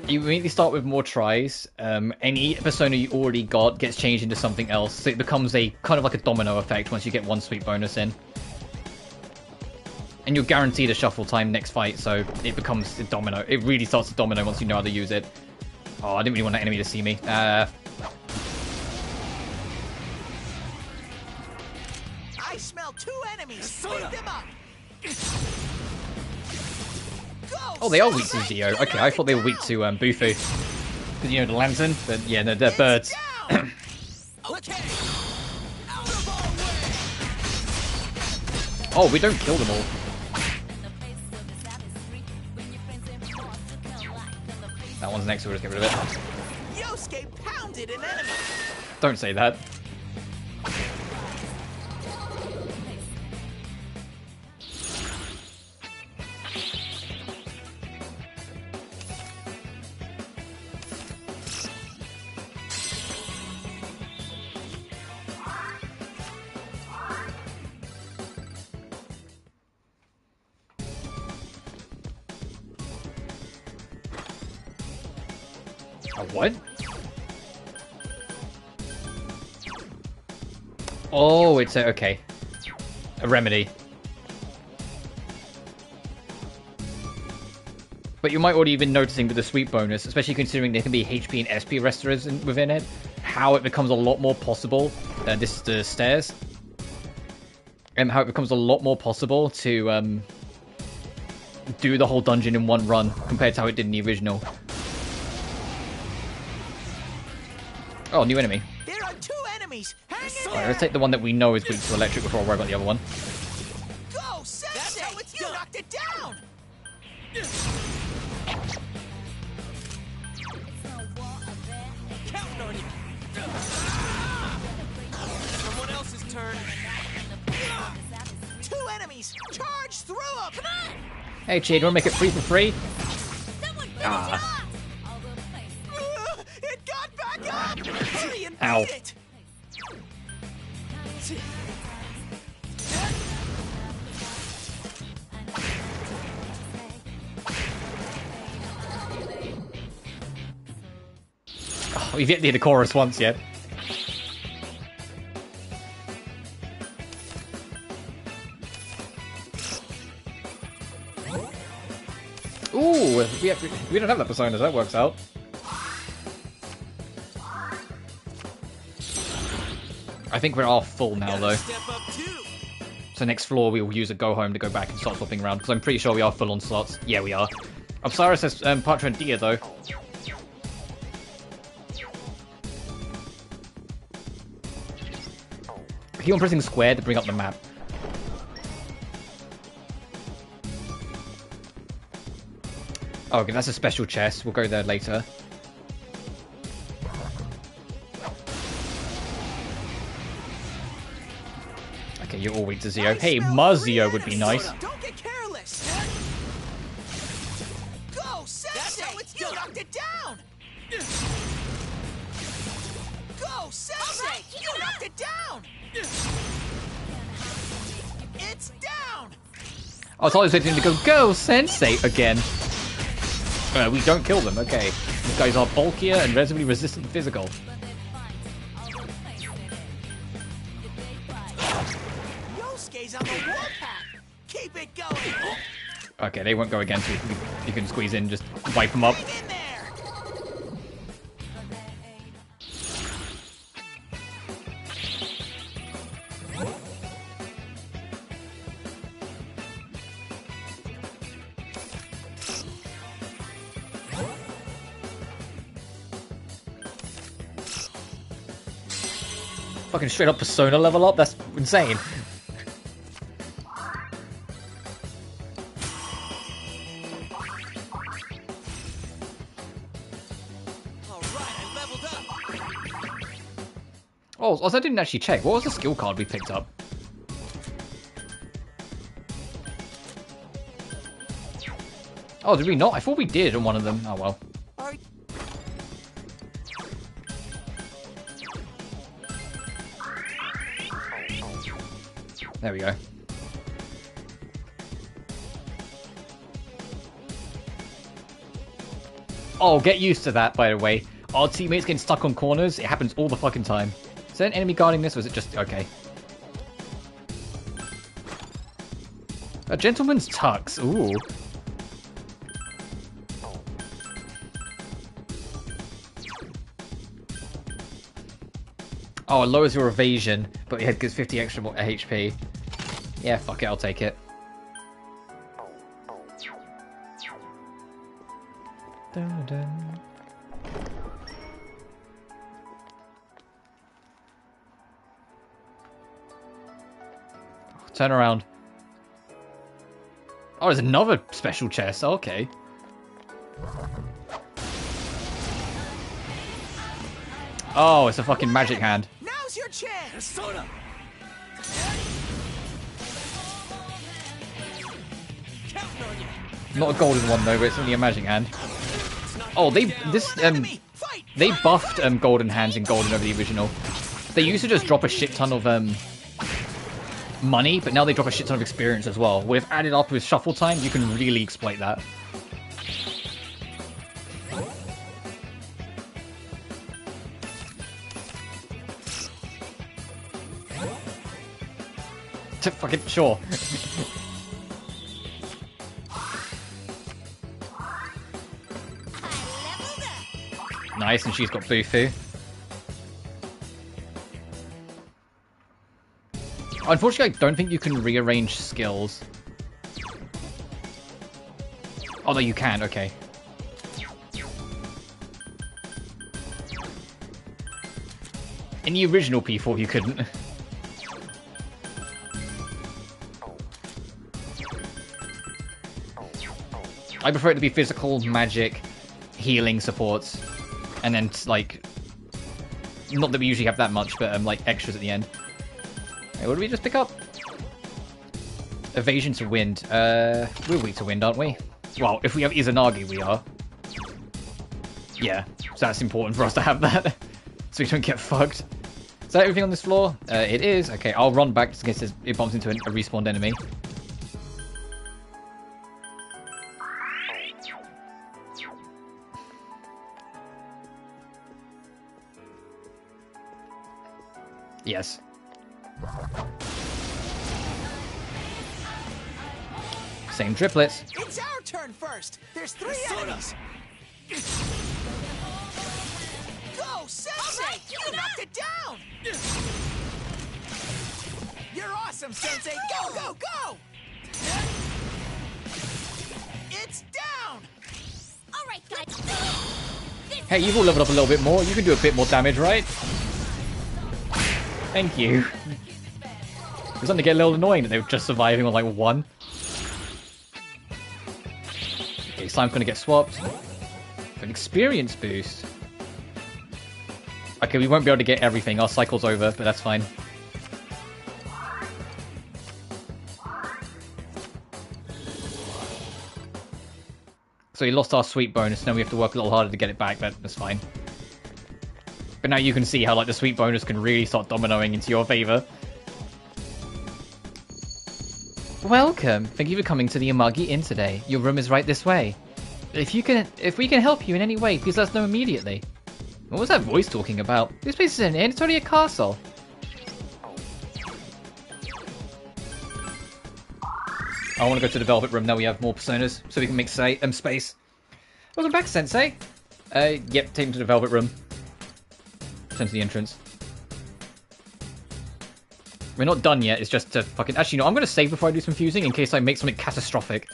You immediately start with more tries. Any persona you already got gets changed into something else, so it becomes a kind of like a domino effect once you get one sweet bonus in. And you're guaranteed a shuffle time next fight, so it becomes a domino. It really starts to domino once you know how to use it. Oh, I didn't really want that enemy to see me. I smell 2 enemies. Beat them up. Oh, they are weak to Zio. Okay, I thought they were weak to Bufu. Because, you know, the lantern? But, yeah, no, they're birds. Oh, we don't kill them all. That one's next, so we'll just get rid of it. Yosuke pounded an enemy. Don't say that. What? Oh, it's a, okay. A remedy. But you might already been noticing with the sweep bonus, especially considering there can be HP and SP restorers within it, how it becomes a lot more possible. This is the stairs. And how it becomes a lot more possible to do the whole dungeon in one run compared to how it did in the original. Oh, new enemy. There are 2 enemies. Alright, let's take the one that we know is weak to electric before I worry about the other one. Go, Sensei! You knocked it down. Counting on you. Someone else's turn. 2 enemies. Charge through them. Come on. Hey, Chie, do you want to make it free for free? Ah. It got back up. Hurry and Ow. beat it. Oh, we've yet to hear the chorus once yet. Ooh, we don't have that persona, so that works out. I think we're all full now, though. So next floor, we will use a go home to go back and start swapping around, because I'm pretty sure we are full on slots. Yeah, we are. Osiris has Patra and Dia, though. Keep on pressing square to bring up the map. Oh, okay, that's a special chest. We'll go there later. Okay, you're all weak to Zio. Hey, Mazio would be nice. Don't get careless. Go, Sensei! You knocked it down. Go, Sensei! You knocked it down. It's down. I was always waiting to go Sensei again. We don't kill them, okay. These guys are bulkier and relatively resistant to physical. Yosuke's on the warpath. Keep it going. Okay, they won't go again, so you can squeeze in, just wipe them up. Fucking straight up Persona level up? That's insane. Oh, also I didn't actually check. What was the skill card we picked up? Oh, did we not? I thought we did on one of them. Oh well. There we go. Oh, get used to that, by the way. Our teammates getting stuck on corners, it happens all the fucking time. Is there an enemy guarding this, or is it just... okay. A gentleman's tux, ooh. Oh, it lowers your evasion, but your head gets 50 extra HP. Yeah, fuck it, I'll take it. Dun, dun. Turn around. Oh, there's another special chest. Okay. Oh, it's a fucking magic hand. Now's your chance. Soda. Not a golden one though, but it's only a magic hand. Oh, they buffed golden hands in Golden over the original. They used to just drop a shit ton of money, but now they drop a shit ton of experience as well. With added up with shuffle time, you can really exploit that. Fucking sure. Nice, and she's got Bufu. Unfortunately, I don't think you can rearrange skills. Oh, no, you can. Okay. In the original P4, you couldn't. I prefer it to be physical, magic, healing supports, and then, like, not that we usually have that much, but, like, extras at the end. Hey, what did we just pick up? Evasion to wind. We're weak to wind, aren't we? Well, if we have Izanagi, we are. Yeah, so that's important for us to have that, so we don't get fucked. Is that everything on this floor? It is. Okay, I'll run back just in case it bumps into a respawned enemy. Yes. Same triplets. It's our turn first. There's 3 enemies. Go, Sensei! Right, you knocked it down. You're awesome, Sensei. Go, go, go! It's down. All right, guys. Hey, you've all leveled up a little bit more. You can do a bit more damage, right? Thank you. It's starting to get a little annoying that they were just surviving on like 1. Okay, Slime's gonna get swapped. For an experience boost. Okay, we won't be able to get everything. Our cycle's over, but that's fine. So we lost our sweet bonus, now we have to work a little harder to get it back, but that's fine. But now you can see how like the sweet bonus can really start dominoing into your favor. Welcome. Thank you for coming to the Amagi Inn today. Your room is right this way. If we can help you in any way, please let us know immediately. What was that voice talking about? This place is an inn, it's already a castle. I want to go to the Velvet Room now we have more personas, so we can make space. Welcome back, Sensei. Yep, take him to the Velvet Room. To the entrance. We're not done yet, it's just to fucking... Actually, no, I'm going to save before I do some fusing in case I make something catastrophic.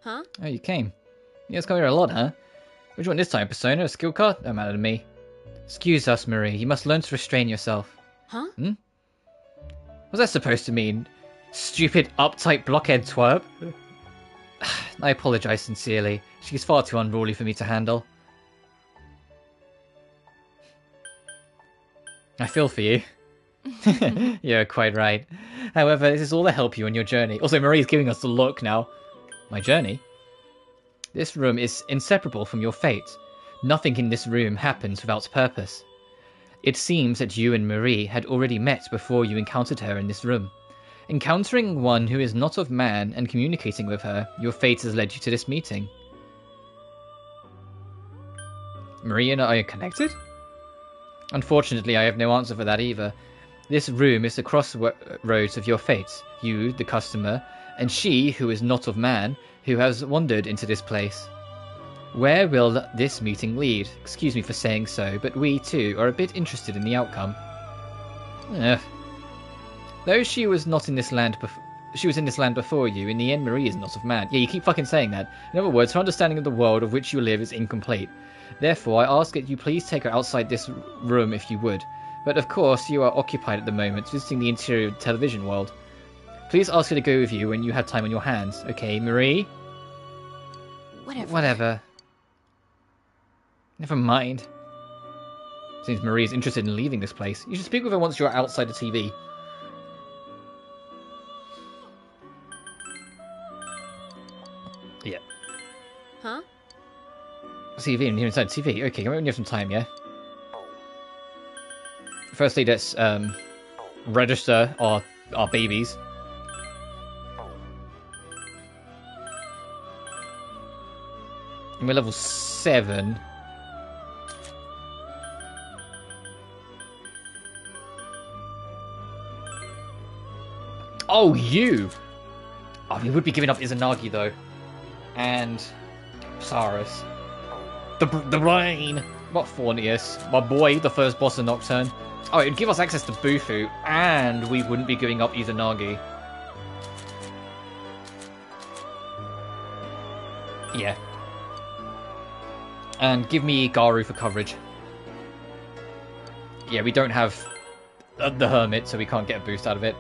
Huh? Oh, you came. You guys come here a lot, huh? Which one this time, Persona? A skill card? Don't matter to me. Excuse us, Marie. You must learn to restrain yourself. Huh? Hmm? What's that supposed to mean? Stupid, uptight blockhead twerp? I apologize sincerely. She's far too unruly for me to handle. I feel for you. You're quite right. However, this is all to help you on your journey. Also, Marie's giving us the look now. My journey? This room is inseparable from your fate. Nothing in this room happens without purpose. It seems that you and Marie had already met before you encountered her in this room. Encountering one who is not of man and communicating with her, your fate has led you to this meeting. Marie and I are connected? Unfortunately, I have no answer for that either. This room is the crossroads of your fate. You, the customer, and she, who is not of man, who has wandered into this place. Where will this meeting lead? Excuse me for saying so, but we, too, are a bit interested in the outcome. Though she was not in this land she was in this land before you, in the end Marie is not of man. Yeah, you keep fucking saying that. In other words, her understanding of the world of which you live is incomplete. Therefore, I ask that you please take her outside this room if you would. But of course, you are occupied at the moment, visiting the interior television world. Please ask her to go with you when you have time on your hands. Okay, Marie? Whatever. Never mind. Seems Marie is interested in leaving this place. You should speak with her once you're outside the TV. Yeah. Huh? TV, and you're inside TV. Okay, come on when you have some time, yeah? Firstly, let's register our babies. And we're level 7. Oh, you! Oh, we would be giving up Izanagi, though. And Saris. The brain! Not Fornius. My boy, the first boss of Nocturne. Oh, it'd give us access to Bufu, and we wouldn't be giving up Izanagi. Yeah. And give me Garu for coverage. Yeah, we don't have the Hermit, so we can't get a boost out of it.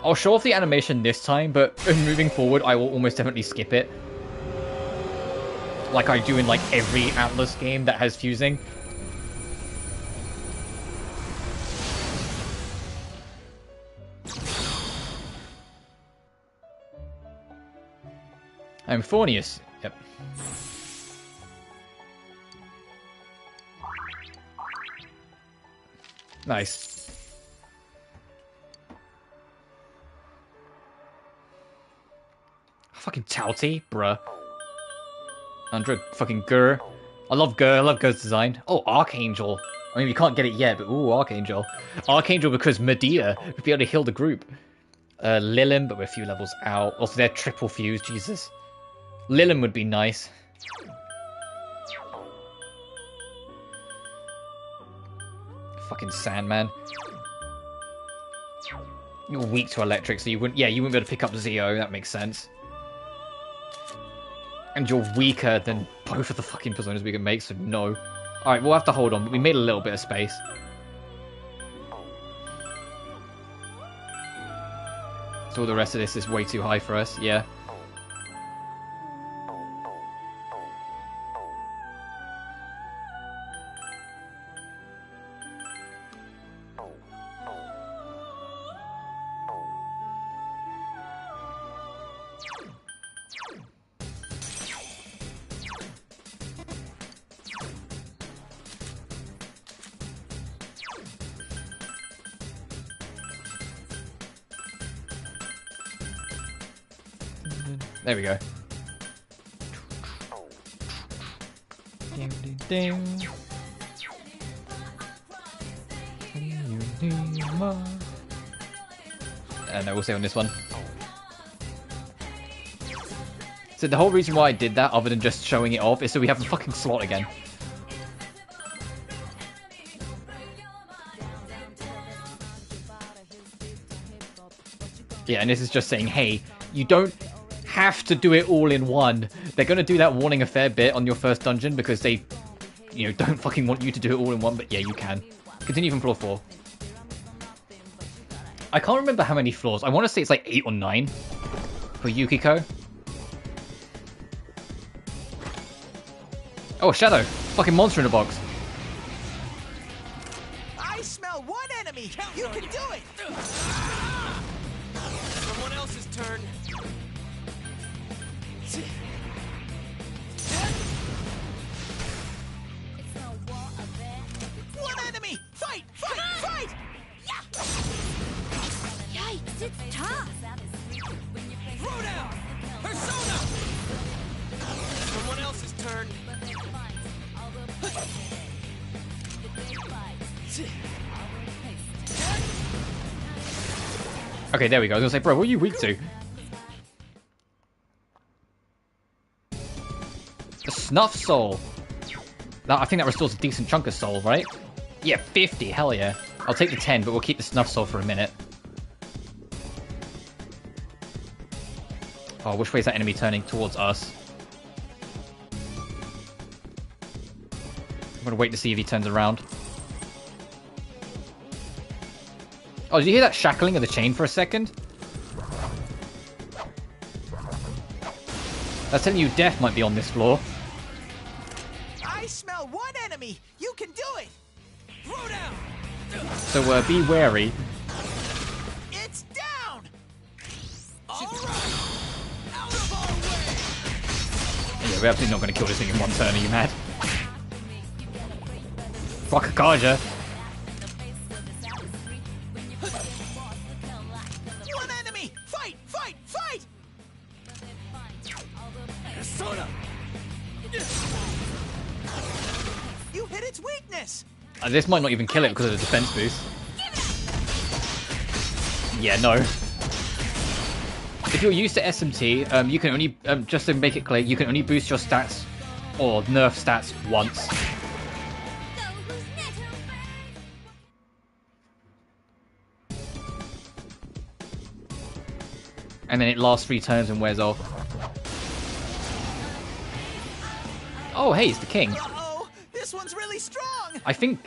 I'll show off the animation this time, but moving forward, I will almost definitely skip it. Like I do in like every Atlas game that has fusing. I'm Fornius. Yep. Nice. Fucking Touty, bruh. Andra fucking Gur. I love Gur. I love Gur's design. Oh, Archangel. I mean, we can't get it yet, but ooh, Archangel. Archangel because Medea would be able to heal the group. Lilin, but we're a few levels out. Also, they're triple fuse. Jesus. Lilin would be nice. Fucking Sandman. You're weak to electric, so you wouldn't. Yeah, you wouldn't be able to pick up Zeo. That makes sense. And you're weaker than both of the fucking personas we can make, so no. Alright, we'll have to hold on, but we made a little bit of space. So all the rest of this is way too high for us, yeah. There we go. No, we'll stay on this one. So the whole reason why I did that, other than just showing it off, is so we have the fucking slot again. Yeah, and this is just saying, hey, you don't have to do it all in one. They're going to do that warning a fair bit on your first dungeon because they, you know, don't fucking want you to do it all in one, but yeah, you can. Continue from floor 4. I can't remember how many floors. I want to say it's like 8 or 9 for Yukiko. Oh, Shadow. Fucking monster in a box. I smell one enemy. You can do it. Someone else's turn. One enemy. Fight! Fight! Fight! Yikes, it's tough. Throw down! Persona! Someone else's turn. Okay, there we go. I was gonna say, bro, what are you weak to? The Snuff Soul. I think that restores a decent chunk of soul, right? Yeah, 50. Hell yeah. I'll take the 10, but we'll keep the Snuff Soul for a minute. Oh, which way is that enemy turning? Towards us. I'm gonna wait to see if he turns around. Oh, did you hear that shackling of the chain for a second? That's telling you death might be on this floor. I smell one enemy. You can do it. Throw down! So be wary. It's down. All right. Out of our way. Yeah, we're absolutely not going to kill this thing in one turn. Are you mad? Fuck Akaja. One enemy. Fight! Fight! Fight! Persona! You hit its weakness. This might not even kill it because of the defense boost. Yeah, no. If you're used to SMT, you can only, just to make it clear, you can only boost your stats or nerf stats once. And then it lasts 3 turns and wears off. Oh, hey, it's the king. Uh-oh, this one's really strong. I think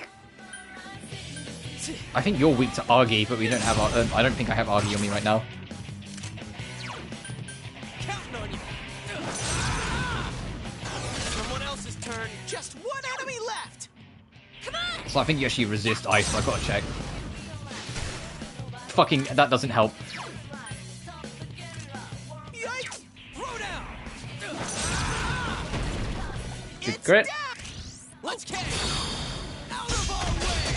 you're weak to Argy, but we don't have. I don't think I have Argy on me right now. Counting on you. Someone else's turn. Just one enemy left. Come on. So I think you actually resist ice. So I gotta check. Fucking, that doesn't help. Yikes! Throw down. Good grit. Let's get out of our way.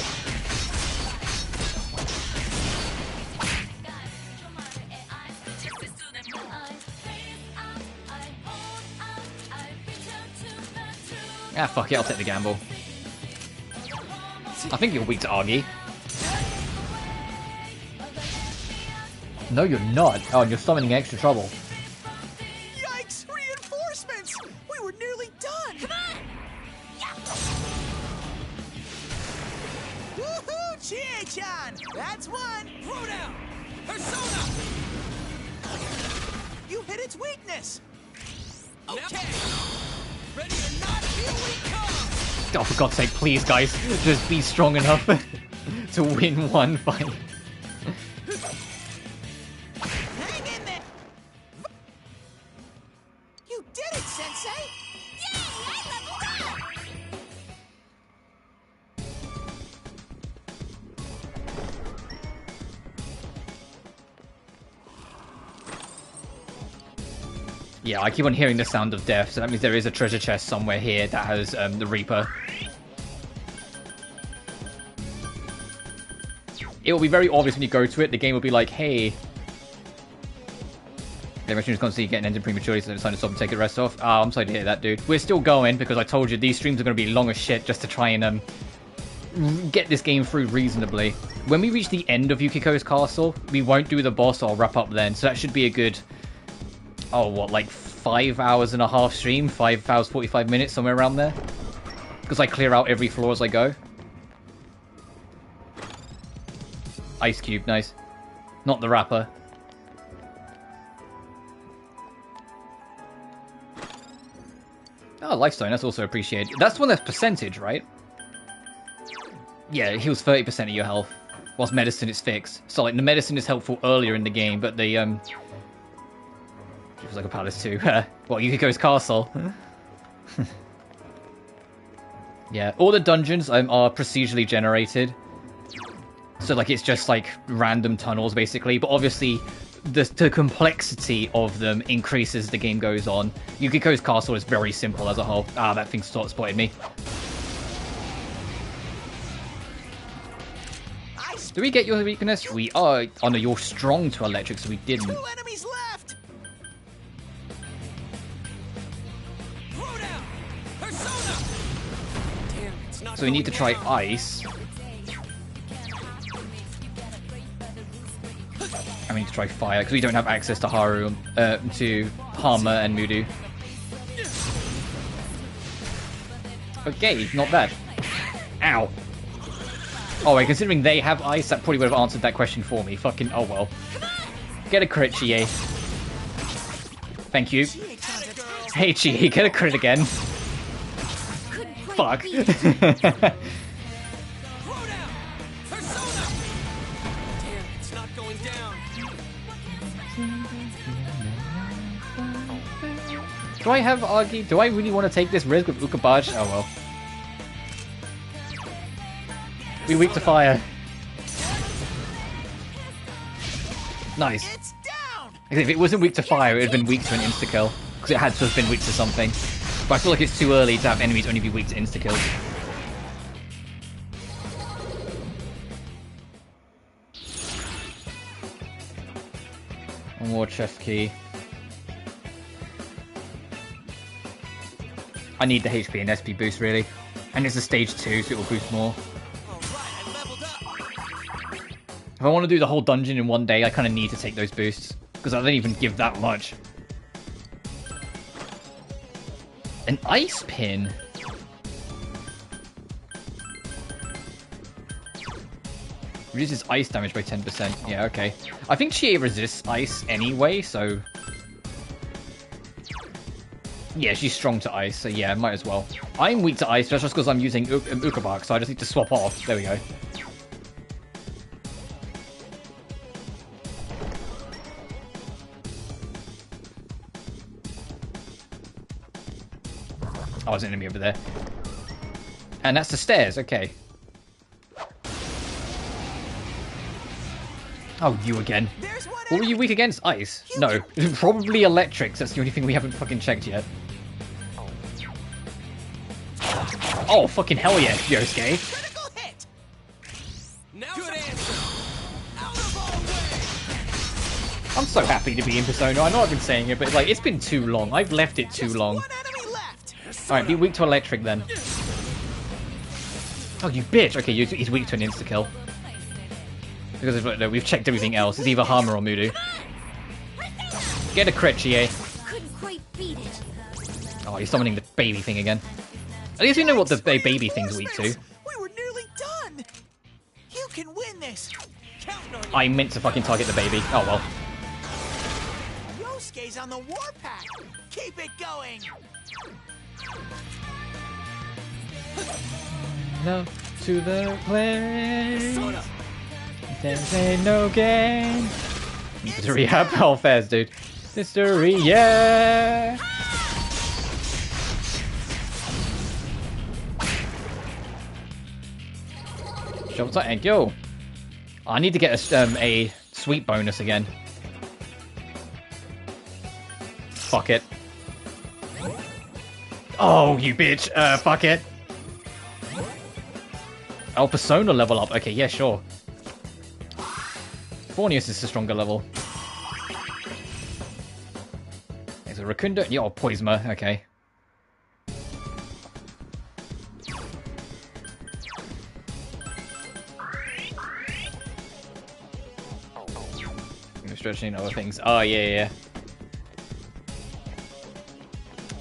Ah, fuck it. I'll take the gamble. I think you're weak to Argy. No, you're not. Oh, and you're summoning extra trouble. Yikes! Reinforcements! We were nearly done. Come on. Woohoo! Chie-chan! That's one. Throw down. Persona. You hit its weakness. Okay. Ready or not, here we come. Oh, for God's sake, please, guys. Just be strong enough to win one fight. Hang in there. You did it, Sensei. Yay! I leveled up. Yeah, I keep on hearing the sound of death, so that means there is a treasure chest somewhere here that has the Reaper. It will be very obvious when you go to it. The game will be like, hey... The machine is constantly getting ended prematurely, so it's time to stop and take a rest off. Oh, I'm sorry to hear that, dude. We're still going, because I told you these streams are going to be long as shit just to try and get this game through reasonably. When we reach the end of Yukiko's castle, we won't do the boss, I'll wrap up then. So that should be a good... Oh, what, like 5 hours and a half stream? 5 hours, 45 minutes, somewhere around there? Because I clear out every floor as I go. Ice Cube, nice. Not the wrapper. Oh, Lifestone, that's also appreciated. That's the one that's percentage, right? Yeah, it heals 30% of your health, whilst medicine is fixed. So, like, the medicine is helpful earlier in the game, but the, it was like a palace too. Well, Yukiko's castle. Yeah, all the dungeons are procedurally generated. So, like, it's just, like, random tunnels, basically. But obviously, the complexity of them increases as the game goes on. Yukiko's castle is very simple as a whole. Ah, that thing spotted me. Do we get your weakness? We are. Oh no, you're strong to electric, so we didn't. 2 enemies left. Throw down. Persona. Damn, it's not So we need to try ice. And we need to try fire, because we don't have access to Haru, to Hama and Mudu. Okay, not bad. Ow. Oh wait, considering they have ice, that probably would have answered that question for me. Fucking, oh well. Get a crit, Chie. Thank you. Hey, Chie, get a crit again. Fuck. Do I have Argy? Do I really want to take this risk with Ukabaj? Oh well. We weak to fire. Nice. If it wasn't weak to fire, it would have been weak to an insta-kill. Because it had to have been weak to something. But I feel like it's too early to have enemies only be weak to insta-kills. One more chest key. I need the HP and SP boost, really. And it's a stage 2, so it will boost more. If I want to do the whole dungeon in one day, I kind of need to take those boosts. Because I don't even give that much. An ice pin? Reduces ice damage by 10%. Yeah, okay. I think Chie resists ice anyway, so... Yeah, she's strong to ice, so yeah, might as well. I'm weak to ice just because I'm using Ukabak, so I just need to swap off. There we go. Oh, there's an enemy over there. And that's the stairs, okay. Oh, you again. What were you weak against? Ice? No. Probably electrics. That's the only thing we haven't fucking checked yet. Oh, fucking hell yeah, Yosuke. I'm so happy to be in Persona. I know I've been saying it, but like, it's been too long. I've left it too long. Alright, be weak to electric then. Oh, you bitch! Okay, he's weak to an insta-kill. Because no, we've checked everything else. It's either Hama or Mudu. Get a crit, Chie. Oh, he's summoning the baby thing again. At least we know what the baby thing's weak to. We were nearly done. You can win this. I meant to fucking target the baby. Oh well. Yosuke's on the warpath. Keep it going. No to the place. There's ain't no game. To rehab all fairs, dude. History, yeah. Shovel and yo. I need to get a sweet bonus again. Fuck it. Oh, you bitch. Fuck it. Oh, Persona level up. Okay, yeah, sure. Fornius is a stronger level. There's a Rakunda. Yeah, oh, Poisma. Okay. I'm stretching other things. Oh, yeah.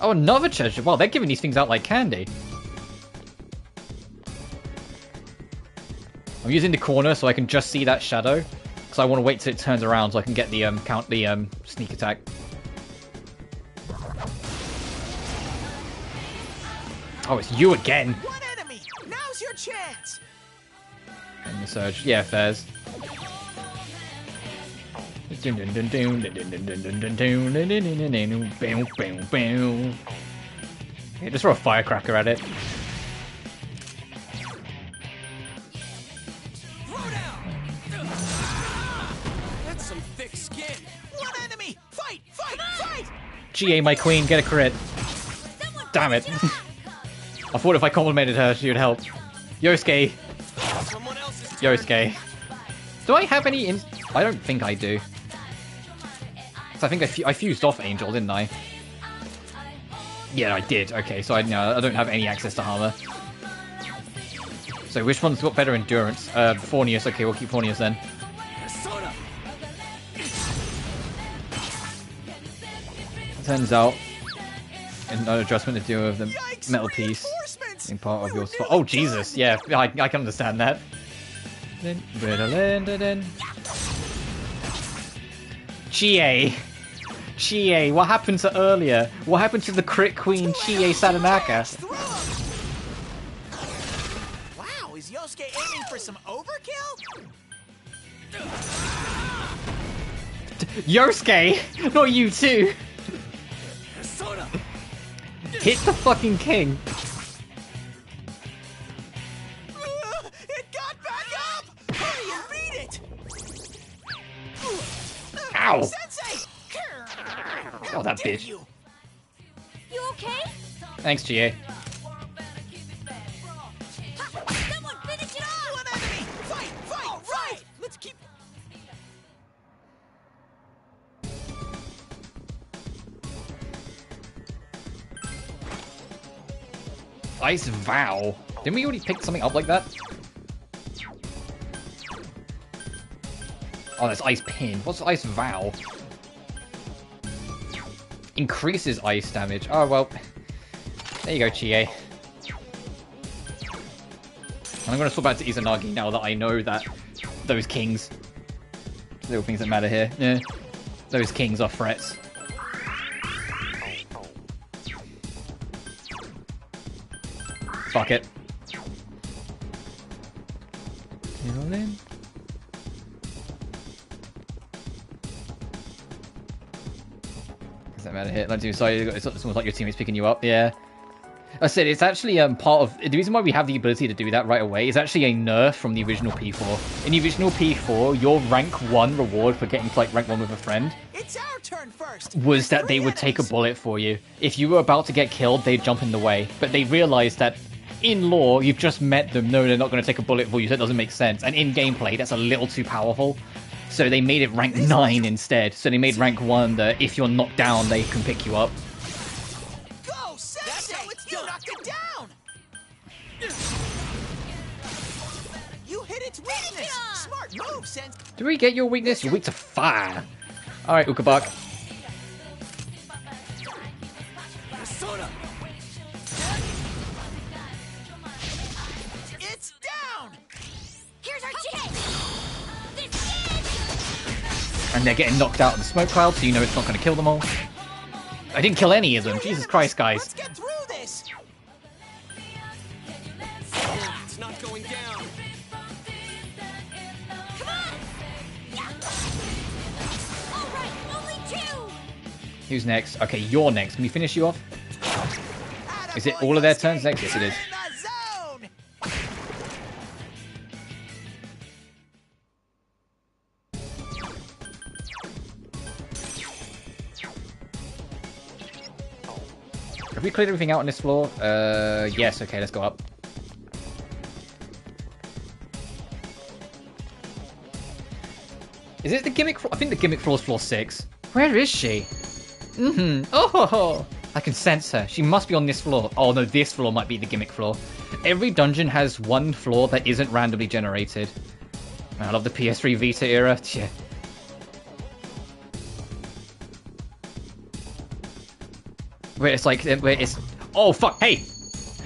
Oh, another treasure. Wow, they're giving these things out like candy. I'm using the corner so I can just see that shadow. Because I want to wait till it turns around so I can get the sneak attack. Oh, it's you again. One enemy. Now's your chance. And the surge. Yeah, Fairs. Yeah, just throw a firecracker at it. That's some thick skin. One enemy. Fight, fight, fight. GA, my queen, get a crit. Damn it. I thought if I complimented her, she would help. Yosuke. Yosuke. Do I have any I don't think I do. So I think I fused off Angel, didn't I? Yeah, I did. Okay, so I don't have any access to armor. So which one's got better endurance? Fornius. Okay, we'll keep Fornius then. Turns out, an adjustment to do with the metal piece being part of your spot. Oh Jesus! Yeah, I can understand that. Chie, what happened to earlier? What happened to the crit queen Chie Sadanaka? Wow, is Yosuke aiming for some overkill? Yosuke! Not you too! Hit the fucking king! It got back up! Hurry and beat it! Ow! Sensei! Oh, that bitch. You okay? Thanks, GA. Someone finish it off! One enemy! Fight! Fight! Fight! Let's keep... Ice Vow. Didn't we already pick something up like that? Oh, that's Ice Pin. What's Ice Vow? Increases ice damage. Oh, well. There you go, Chie. And I'm going to swap back to Izanagi now that I know that those kings... Little things that matter here. Yeah. Those kings are threats. Fuck it. Does that matter here? Sorry, it's almost like your teammate's picking you up. Yeah. I said it's actually part of the reason why we have the ability to do that right away is actually a nerf from the original P4. In the original P4, your rank 1 reward for getting to like rank 1 with a friend was that they would take a bullet for you. If you were about to get killed, they'd jump in the way. But they realized that in lore, you've just met them. No, they're not going to take a bullet for you. So that doesn't make sense. And in gameplay, that's a little too powerful. So they made it rank 9 instead. So they made rank 1 that if you're knocked down, they can pick you up. Go, Sensei! You knocked it down! You hit its weakness! Smart move, Sensei! Do we get your weakness? You're weak to fire. Alright, Ukabak. It's down! Here's our chance! And they're getting knocked out of the smoke cloud, so you know it's not going to kill them all. I didn't kill any of them. Jesus Christ, guys. Let's get through this! It's not going down. Come on! All right, only 2! Who's next? Okay, you're next. Can we finish you off? Is it all of their turns next? Yes, it is. Have we cleared everything out on this floor? Yes. Okay, let's go up. Is it the gimmick floor? I think the gimmick floor is floor 6. Where is she? Oh, I can sense her. She must be on this floor. Oh no, this floor might be the gimmick floor. Every dungeon has one floor that isn't randomly generated. I love the PS3 Vita era. Yeah. Where it's like, where it's... Oh, fuck, hey!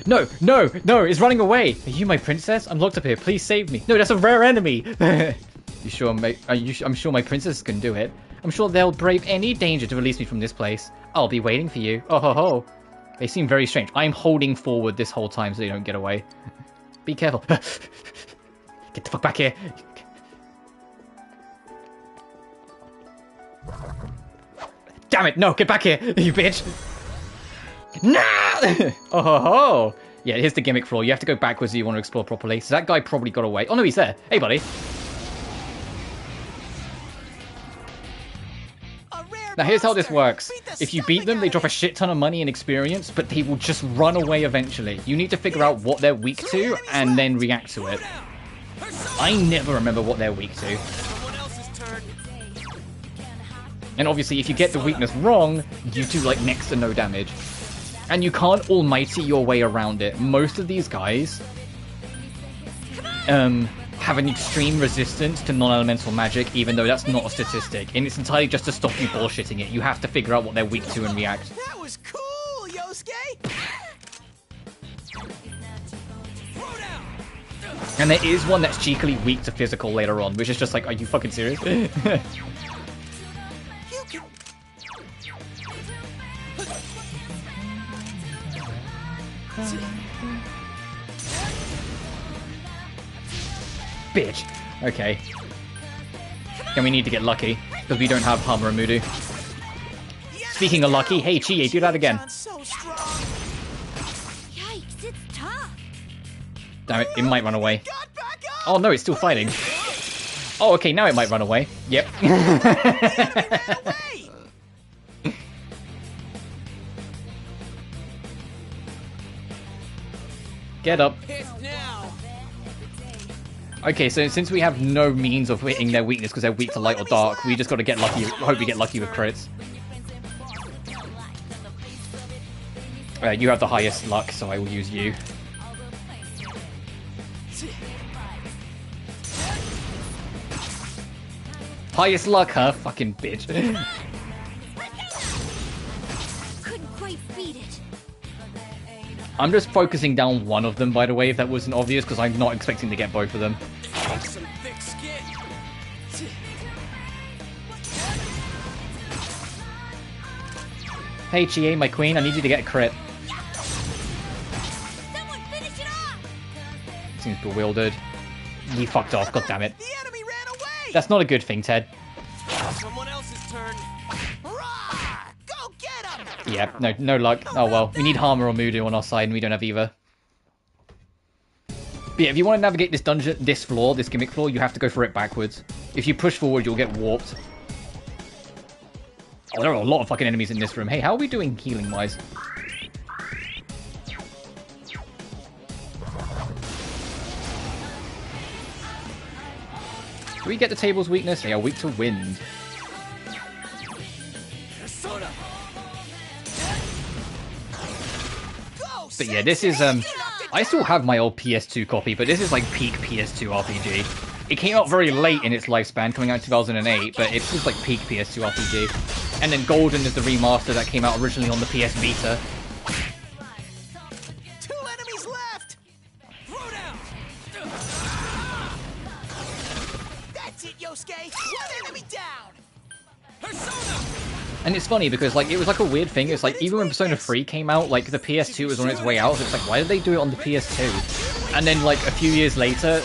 No, no, no, it's running away! Are you my princess? I'm locked up here, please save me. No, that's a rare enemy! You sure, I'm sure my princess can do it. I'm sure they'll brave any danger to release me from this place. I'll be waiting for you. Oh ho ho. They seem very strange. I'm holding forward this whole time so they don't get away. Be careful. Get the fuck back here. Damn it, no, get back here, you bitch. No! Oh ho ho. Yeah, here's the gimmick floor. You have to go backwards if you want to explore properly. So that guy probably got away. Oh no, he's there. Hey, buddy. Now here's how this works. If you beat them, they drop a shit ton of money and experience, but they will just run away eventually. You need to figure out what they're weak to and then react to it. I never remember what they're weak to. And obviously, if you get the weakness wrong, you do like next to no damage. And you can't almighty your way around it. Most of these guys have an extreme resistance to non-elemental magic, even though that's not a statistic. And it's entirely just to stop you bullshitting it. You have to figure out what they're weak to and react. That was cool, Yosuke! And there is one that's cheekily weak to physical later on, which is just like, are you fucking serious? Bitch. Okay. And we need to get lucky, because we don't have Hamura Mudu. Speaking of lucky, hey Chie, do that again. Yikes, it's tough. Damn it, it might run away. Oh no, it's still fighting. Oh, okay, now it might run away. Yep. Get up. Okay, so since we have no means of hitting their weakness because they're weak to light or dark, we just got to get lucky. Hope we get lucky with crits. You have the highest luck, so I will use you. Highest luck, huh? Fucking bitch. Couldn't quite beat it. I'm just focusing down one of them, by the way, if that wasn't obvious, because I'm not expecting to get both of them. Some thick skin. Hey, Chie, my queen, I need you to get a crit. Someone finish it off. Seems bewildered. He fucked off, god damn it. The enemy ran away! That's not a good thing, Ted. Someone else's turn. Go get him! Yeah, no luck. Oh well, we need Hamura or Mudu on our side, and we don't have either. But yeah, if you want to navigate this dungeon, this floor, this gimmick floor, you have to go for it backwards. If you push forward, you'll get warped. Oh, there are a lot of fucking enemies in this room. Hey, how are we doing healing-wise? Do we get the table's weakness? They are weak to wind. But yeah, this is, I still have my old PS2 copy, but this is like peak PS2 RPG. It came out very late in its lifespan, coming out in 2008, but it's just like peak PS2 RPG. And then Golden is the remaster that came out originally on the PS Vita. 2 enemies left! Throw down! That's it, Yosuke! 1 enemy down! Persona! And it's funny because like it was like a weird thing. It's like even when Persona 3 came out, like the PS2 was on its way out. So it's like, why did they do it on the PS2? And then like a few years later,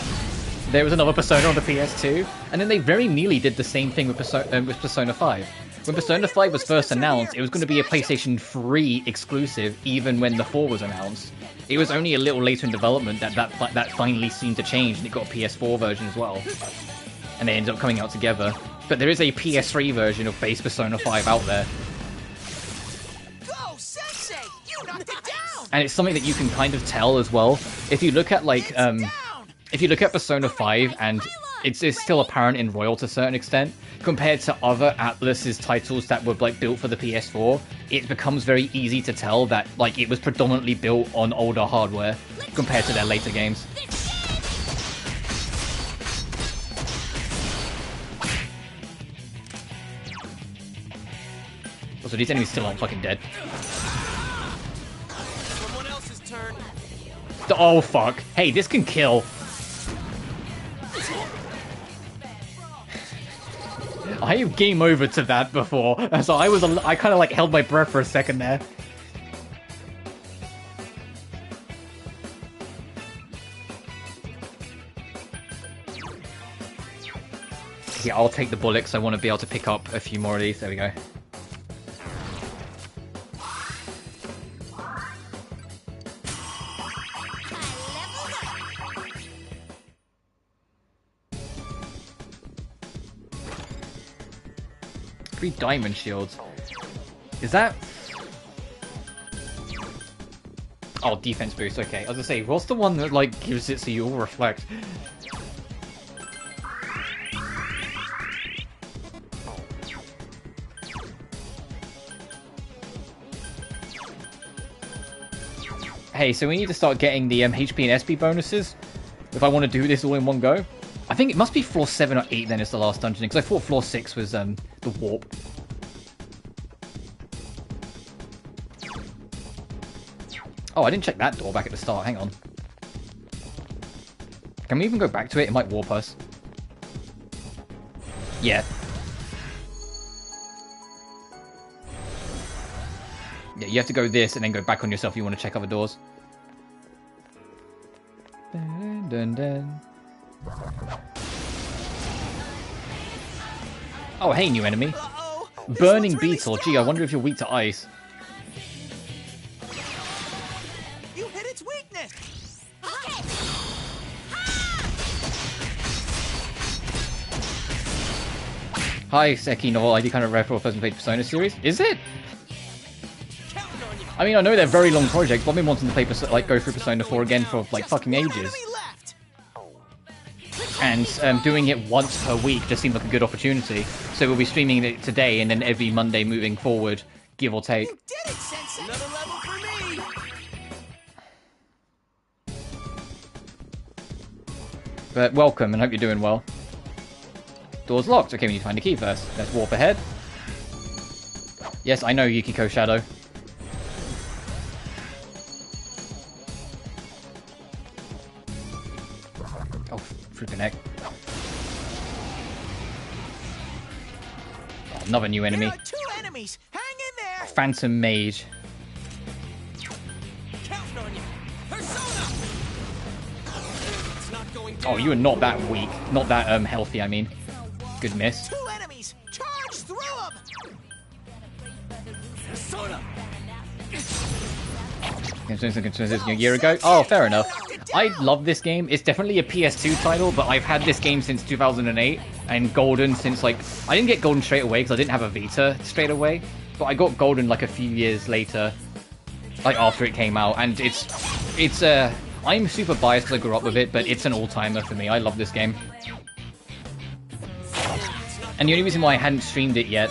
there was another Persona on the PS2, and then they very nearly did the same thing with Persona 5. When Persona 5 was first announced, it was going to be a PlayStation 3 exclusive, even when the 4 was announced. It was only a little later in development that finally seemed to change, and it got a PS4 version as well. And they ended up coming out together. But there is a PS3 version of base Persona 5 out there. Go, Sensei! You knocked it down! And it's something that you can kind of tell as well. If you look at like if you look at Persona 5, and it's still apparent in Royal to a certain extent, compared to other Atlus's titles that were like built for the PS4, it becomes very easy to tell that like it was predominantly built on older hardware compared to their later games. Also, these enemies still aren't fucking dead. Someone else's turn. Oh fuck! Hey, this can kill. I have game over to that before, so I kind of like held my breath for a second there. Yeah, I'll take the bullets. I want to be able to pick up a few more of these. There we go. Three diamond shields. Is that... Oh, defense boost, okay. I was gonna say, what's the one that, like, gives it so you all reflect? Hey, so we need to start getting the HP and SP bonuses if I want to do this all in one go. I think it must be floor 7 or 8 then is the last dungeon, because I thought floor 6 was the warp. Oh, I didn't check that door back at the start. Hang on. Can we even go back to it? It might warp us. Yeah. Yeah, you have to go this and then go back on yourself if you want to check other doors. Dun, dun, dun. Oh, hey, new enemy. Burning Beetle. Gee, I wonder if you're weak to ice. You hit its weakness. Hi, Seki, novel ID kind of rare for a first played Persona series. Is it? I mean, I know they're very long projects, but I've been wanting to play go through Persona 4 again for like fucking ages. And doing it once per week just seemed like a good opportunity. So we'll be streaming it today and then every Monday moving forward, give or take. You did it, Sensei. Another level for me. But welcome and hope you're doing well. Door's locked. Okay, we need to find a key first. Let's warp ahead. Yes, I know Yukiko Shadow. Oh, flipping heck. Oh, another new enemy. There are 2 enemies. Hang in there. Phantom Mage. Counting on you. Persona. It's not going down. Oh, you are not that weak. Not that healthy, I mean. Good miss. 2 enemies. Charge through them. Persona. A year ago? Oh, fair enough. I love this game. It's definitely a PS2 title, but I've had this game since 2008, and Golden since, like... I didn't get Golden straight away, because I didn't have a Vita straight away, but I got Golden, like, a few years later, like, after it came out, and it's I'm super biased because I grew up with it, but it's an all-timer for me. I love this game. And the only reason why I hadn't streamed it yet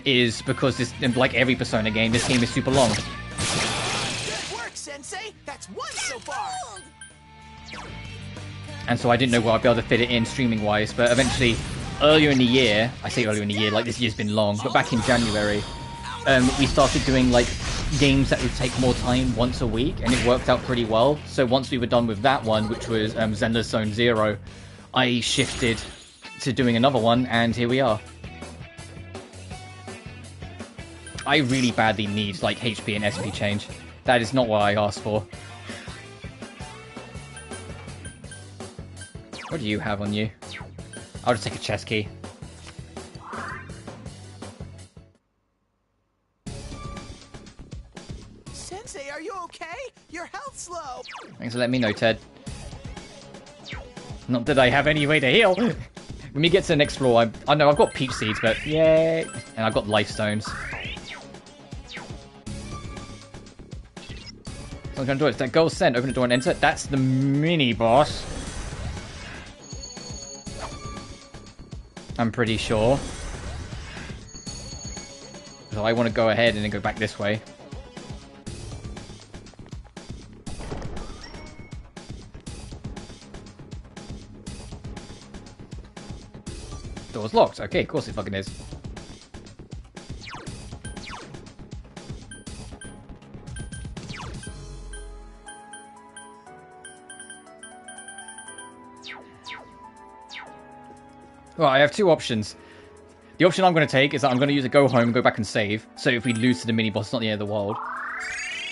is because this, like every Persona game, this game is super long. Good work, Sensei. That's 1 so far. And so I didn't know where I'd be able to fit it in streaming-wise, but eventually, earlier in the year, I say earlier in the year, like this year's been long, but back in January, we started doing like games that would take more time once a week, and it worked out pretty well. So once we were done with that one, which was Zenless Zone Zero, I shifted to doing another one, and here we are. I really badly need like HP and SP change. That is not what I asked for. What do you have on you? I'll just take a chest key. Sensei, are you okay? Your health's low. Thanks for letting me know, Ted. Not that I have any way to heal. When we get to the next floor, I know I've got peach seeds, but yay! And I've got life stones. So I'm trying to do it. It's that goal sent. Open the door and enter. That's the mini boss. I'm pretty sure. So I want to go ahead and then go back this way. Door's locked. Okay, of course it fucking is. Well, I have 2 options. The option I'm going to take is that I'm going to use a go home and go back and save. So if we lose to the mini-boss, it's not the end of the world.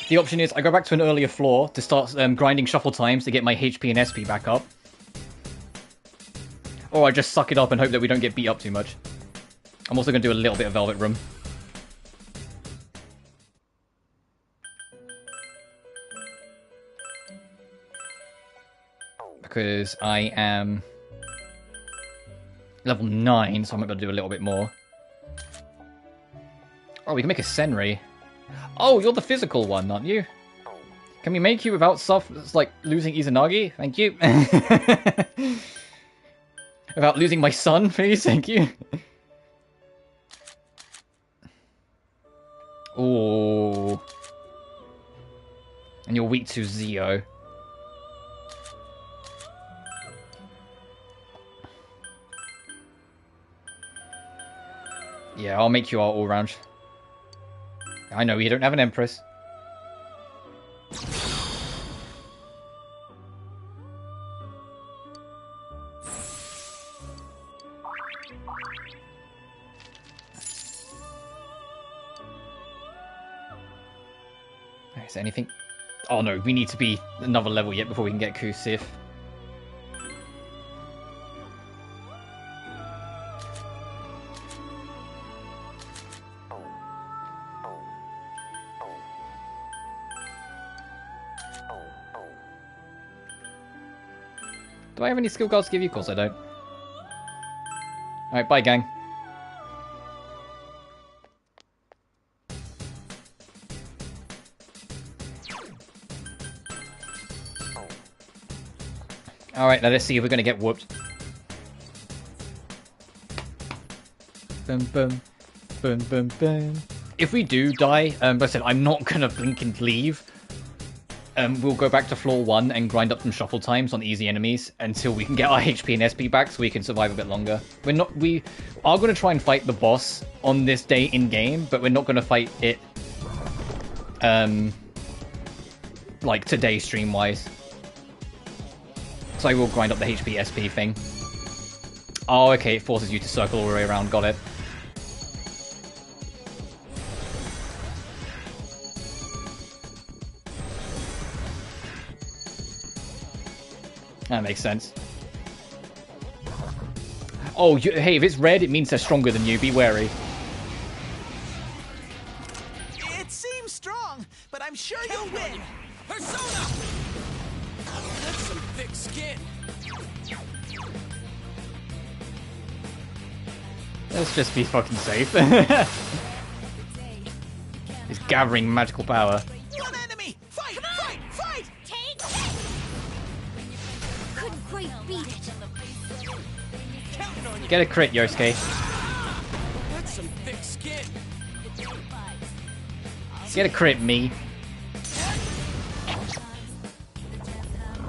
The option is I go back to an earlier floor to start grinding shuffle times to get my HP and SP back up. Or I just suck it up and hope that we don't get beat up too much. I'm also going to do a little bit of Velvet Room. Because I am level 9, so I might be able to do a little bit more. Oh, we can make a Senri. Oh, you're the physical one, aren't you? Can we make you without stuff that's like losing Izanagi? Thank you. Without losing my son, please? Thank you. Oh. And you're weak to Zio. Yeah, I'll make you our all-round. I know, you don't have an Empress. Is there anything? Oh no, we need to be another level yet before we can get Kusif. Do I have any skill cards to give you? Of course I don't. Alright, bye gang. Alright, now let's see if we're gonna get whooped. Boom, boom. Boom, boom, boom. If we do die, like I said, I'm not gonna blink and leave. We'll go back to floor 1 and grind up some shuffle times on easy enemies until we can get our HP and SP back so we can survive a bit longer. We are going to try and fight the boss on this day in-game, but we're not going to fight it, like today stream-wise. So I will grind up the HP, SP thing. Oh, okay, it forces you to circle all the way around, got it. That makes sense. Oh, hey, if it's red, it means they're stronger than you. Be wary. It seems strong, but I'm sure you'll win. Persona! That's some thick skin. Let's just be fucking safe. It's gathering magical power. One enemy! Fight! Fight! Fight! Take it! Couldn't quite beat it. Get a crit, Yosuke. That's some thick skin. Get a crit, me.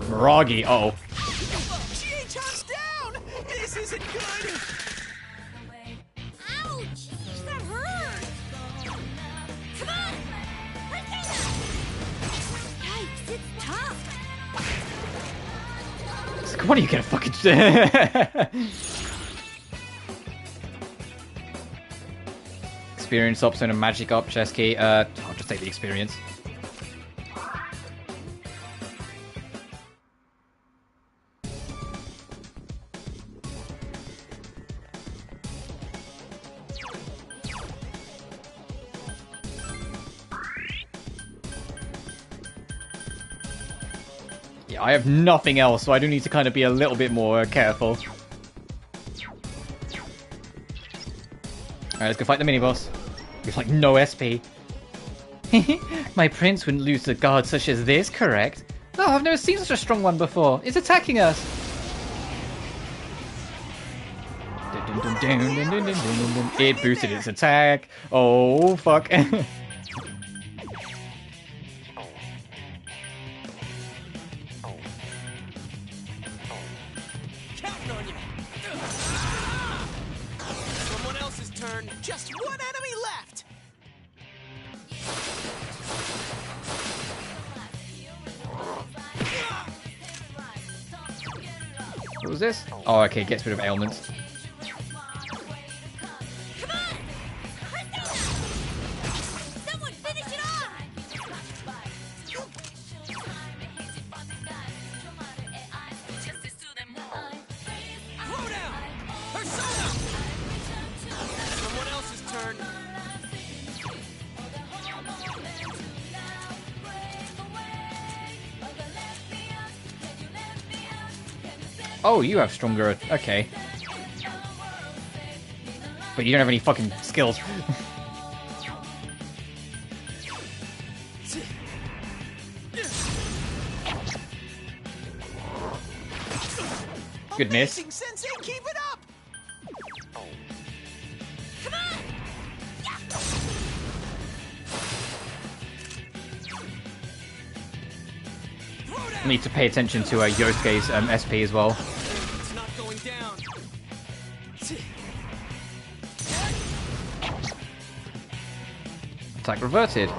Miragi, uh-oh. Chie-chan's down! This isn't good! Ouch! That hurt! Come on! Yikes, it's tough! Come on, you get a fucking... Experience up, so a magic up, chest key. I'll just take the experience. Yeah, I have nothing else, so I do need to kind of be a little bit more careful. Alright, let's go fight the mini-boss. With like no SP. My prince wouldn't lose to guards such as this, correct? Oh, I've never seen such a strong one before. It's attacking us. It boosted its attack. Oh, fuck. Counting on you. Someone else's turn. Just one enemy left! What was this? Oh, okay, gets rid of ailments. Someone finish it off! Throw down! Oh, you have stronger... Okay. But you don't have any fucking skills. Good miss. Sensei, keep it up! Come on! Need to pay attention to Yosuke's SP as well. It's not going down. Attack reverted.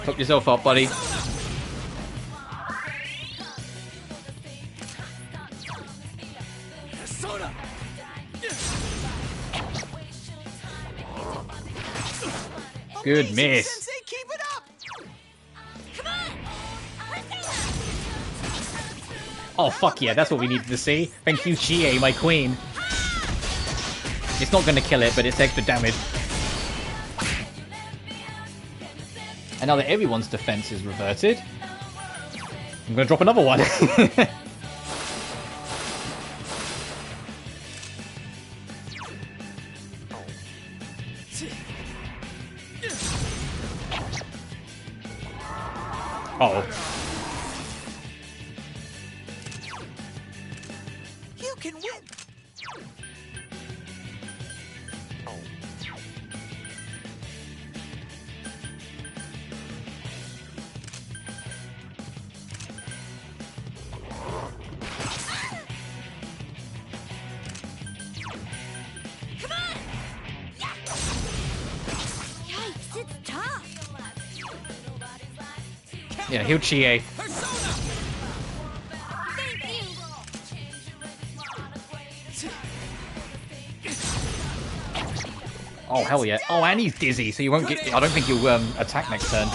Hook yourself up, buddy. Good miss. Sensei, keep it up! Oh fuck yeah, that's what we needed to see. Thank you, Chie, my queen. It's not gonna kill it, but it's extra damage. And now that everyone's defense is reverted, I'm gonna drop another one. Uh-oh. You can win! Yeah, heal Chie. Oh hell yeah! Oh, and he's dizzy, so you won't get. I don't think you'll attack next turn.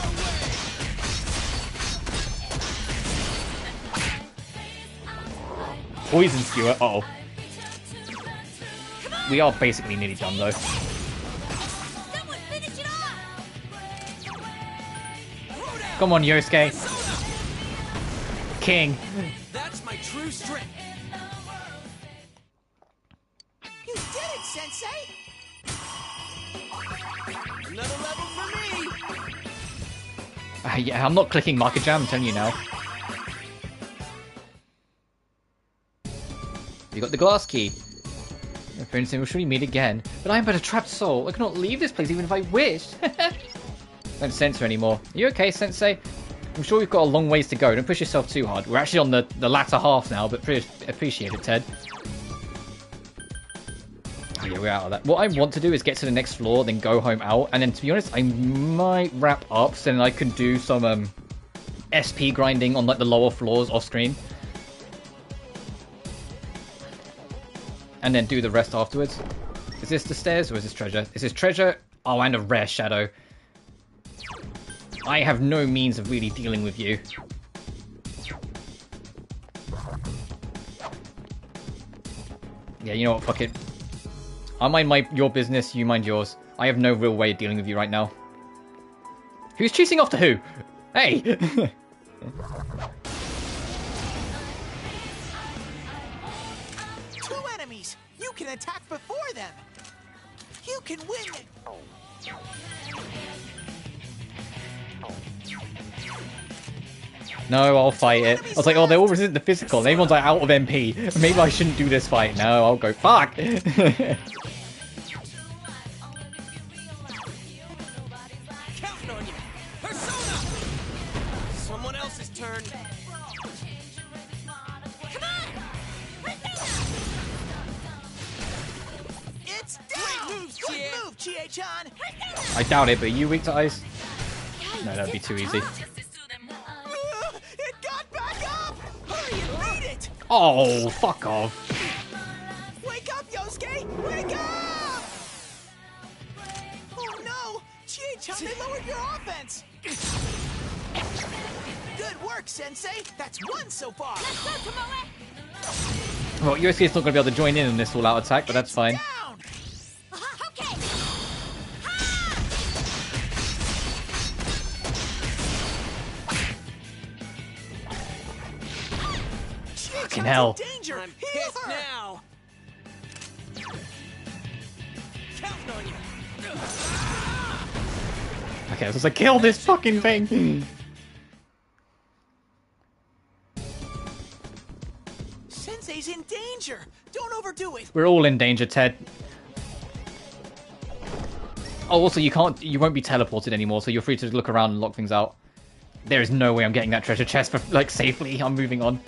Poison skewer. Uh oh. We are basically nearly done though. Come on, Yosuke. King. That's my true strength. You did it, Sensei! Another level for me. Yeah, I'm not clicking Market Jam, I'm telling you now. You got the glass key. My friends say we'll surely meet again, but I am but a trapped soul. I cannot leave this place even if I wished. Don't censor anymore. Are you okay, Sensei? I'm sure we've got a long ways to go. Don't push yourself too hard. We're actually on the latter half now, but appreciate it, Ted. Oh yeah, we're out of that. What I want to do is get to the next floor, then go home out, and then to be honest, I might wrap up so then I can do some SP grinding on like the lower floors off screen. And then do the rest afterwards. Is this the stairs or is this treasure? Is this treasure? Oh, and a rare shadow. I have no means of really dealing with you. Yeah, you know what? Fuck it. I'll mind your business, you mind yours. I have no real way of dealing with you right now. Who's chasing after who? Hey! 2 enemies! You can attack before them! You can win! No, I'll fight it. I was like, oh, they're all resistant to physical, and everyone's like out of MP. Maybe I shouldn't do this fight. No, I'll go. Fuck! Counting on you. Persona! Someone else's turn. Come on! It's down! Great move, Chie-chan! I doubt it, but are you weak to ice? No, that'd be too easy. It got back up! Hurry and beat it! Oh, fuck off. Wake up, Yosuke! Wake up! Oh no! Chie-chan, they lowered your offense! Good work, Sensei! That's 1 so far! Let's go, Tomoe! Well, Yosuke's not going to be able to join in this all-out attack, but that's fine. Okay! Fucking hell. Danger! I'm Heal pissed her! now. Counting on you. Okay, I was like, kill this fucking thing. Sensei's in danger! Don't overdo it! We're all in danger, Ted. Oh, also, you won't be teleported anymore, so you're free to look around and lock things out. There is no way I'm getting that treasure chest for, like, safely. I'm moving on.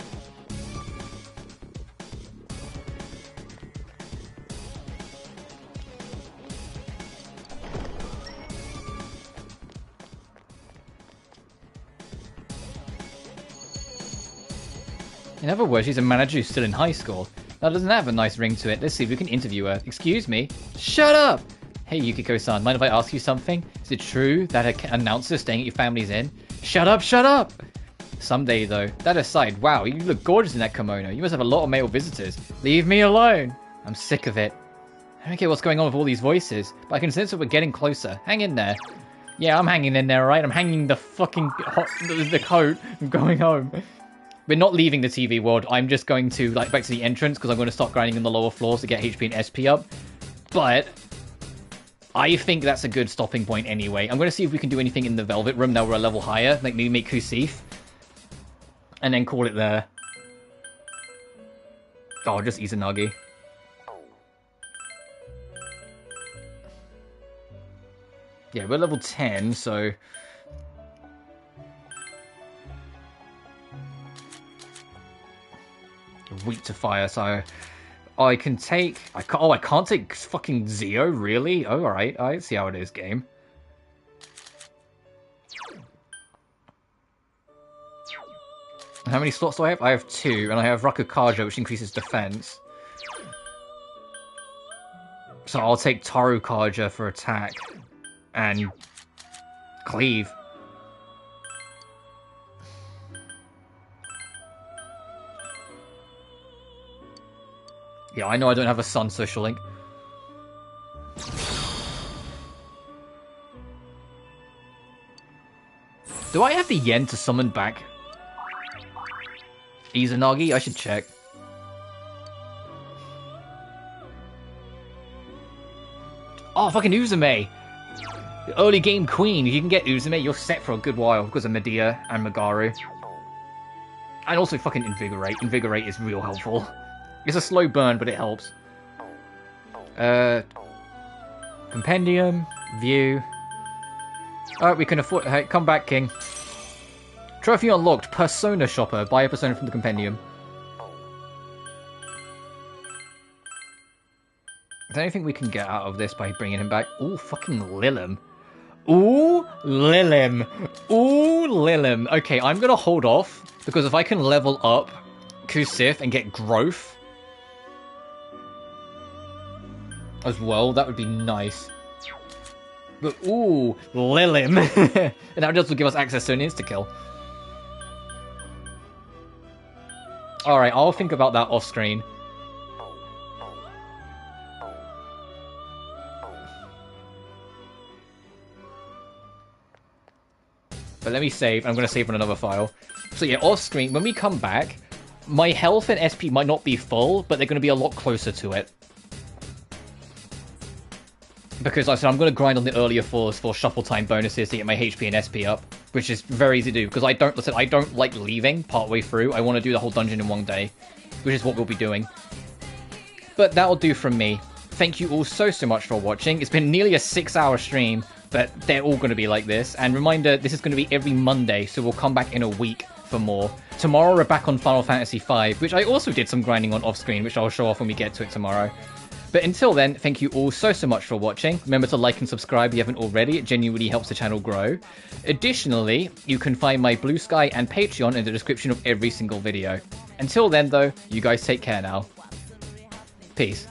In other words, she's a manager who's still in high school. That doesn't have a nice ring to it. Let's see if we can interview her. Excuse me? Shut up! Hey, Yukiko-san, mind if I ask you something? Is it true that an announcer staying at your family's inn? Shut up, shut up! Someday, though. That aside, wow, you look gorgeous in that kimono. You must have a lot of male visitors. Leave me alone! I'm sick of it. I don't get what's going on with all these voices, but I can sense that we're getting closer. Hang in there. Yeah, I'm hanging in there, right? I'm hanging the fucking the coat. I'm going home. We're not leaving the TV world. I'm just going to, like, back to the entrance because I'm going to start grinding in the lower floors to get HP and SP up. But I think that's a good stopping point anyway. I'm going to see if we can do anything in the Velvet Room now we're a level higher. Like, maybe make Kusif. And then call it there. Oh, just Izanagi. Yeah, we're level 10, so... weak to fire, so I can take... I can't take fucking Zio, really? Oh, alright, I see how it is, game. How many slots do I have? I have 2, and I have Rakukaja, which increases defense. So I'll take Tarukaja for attack, and cleave. Yeah, I know I don't have a Sun social link. Do I have the yen to summon back Izanagi? I should check. Oh, fucking Uzume! The early game queen. If you can get Uzume, you're set for a good while because of Medea and Magaru. And also fucking Invigorate. Invigorate is real helpful. It's a slow burn, but it helps. Compendium, view. Alright, we can afford... Hey, come back, King. Trophy unlocked. Persona Shopper. Buy a persona from the compendium. Is there anything we can get out of this by bringing him back? Ooh, fucking Lilim. Ooh, Lilim. Ooh, Lilim. Okay, I'm gonna hold off, because if I can level up Kusif and get growth as well, that would be nice. But ooh, Lilim. And that just will give us access to an insta-kill. Alright, I'll think about that off-screen. But let me save. I'm going to save on another file. So yeah, off-screen, when we come back, my health and SP might not be full, but they're going to be a lot closer to it. Because like I said, I'm going to grind on the earlier floors for shuffle time bonuses to get my HP and SP up, which is very easy to do, because I don't like leaving partway through. I want to do the whole dungeon in one day, which is what we'll be doing. But that'll do from me. Thank you all so much for watching. It's been nearly a 6-hour stream, but they're all going to be like this. And reminder, this is going to be every Monday, so we'll come back in a week for more. Tomorrow we're back on Final Fantasy V, which I also did some grinding on off-screen, which I'll show off when we get to it tomorrow. But until then, thank you all so much for watching. Remember to like and subscribe if you haven't already. It genuinely helps the channel grow. Additionally, you can find my BlueSky and Patreon in the description of every single video. Until then, though, you guys take care now. Peace.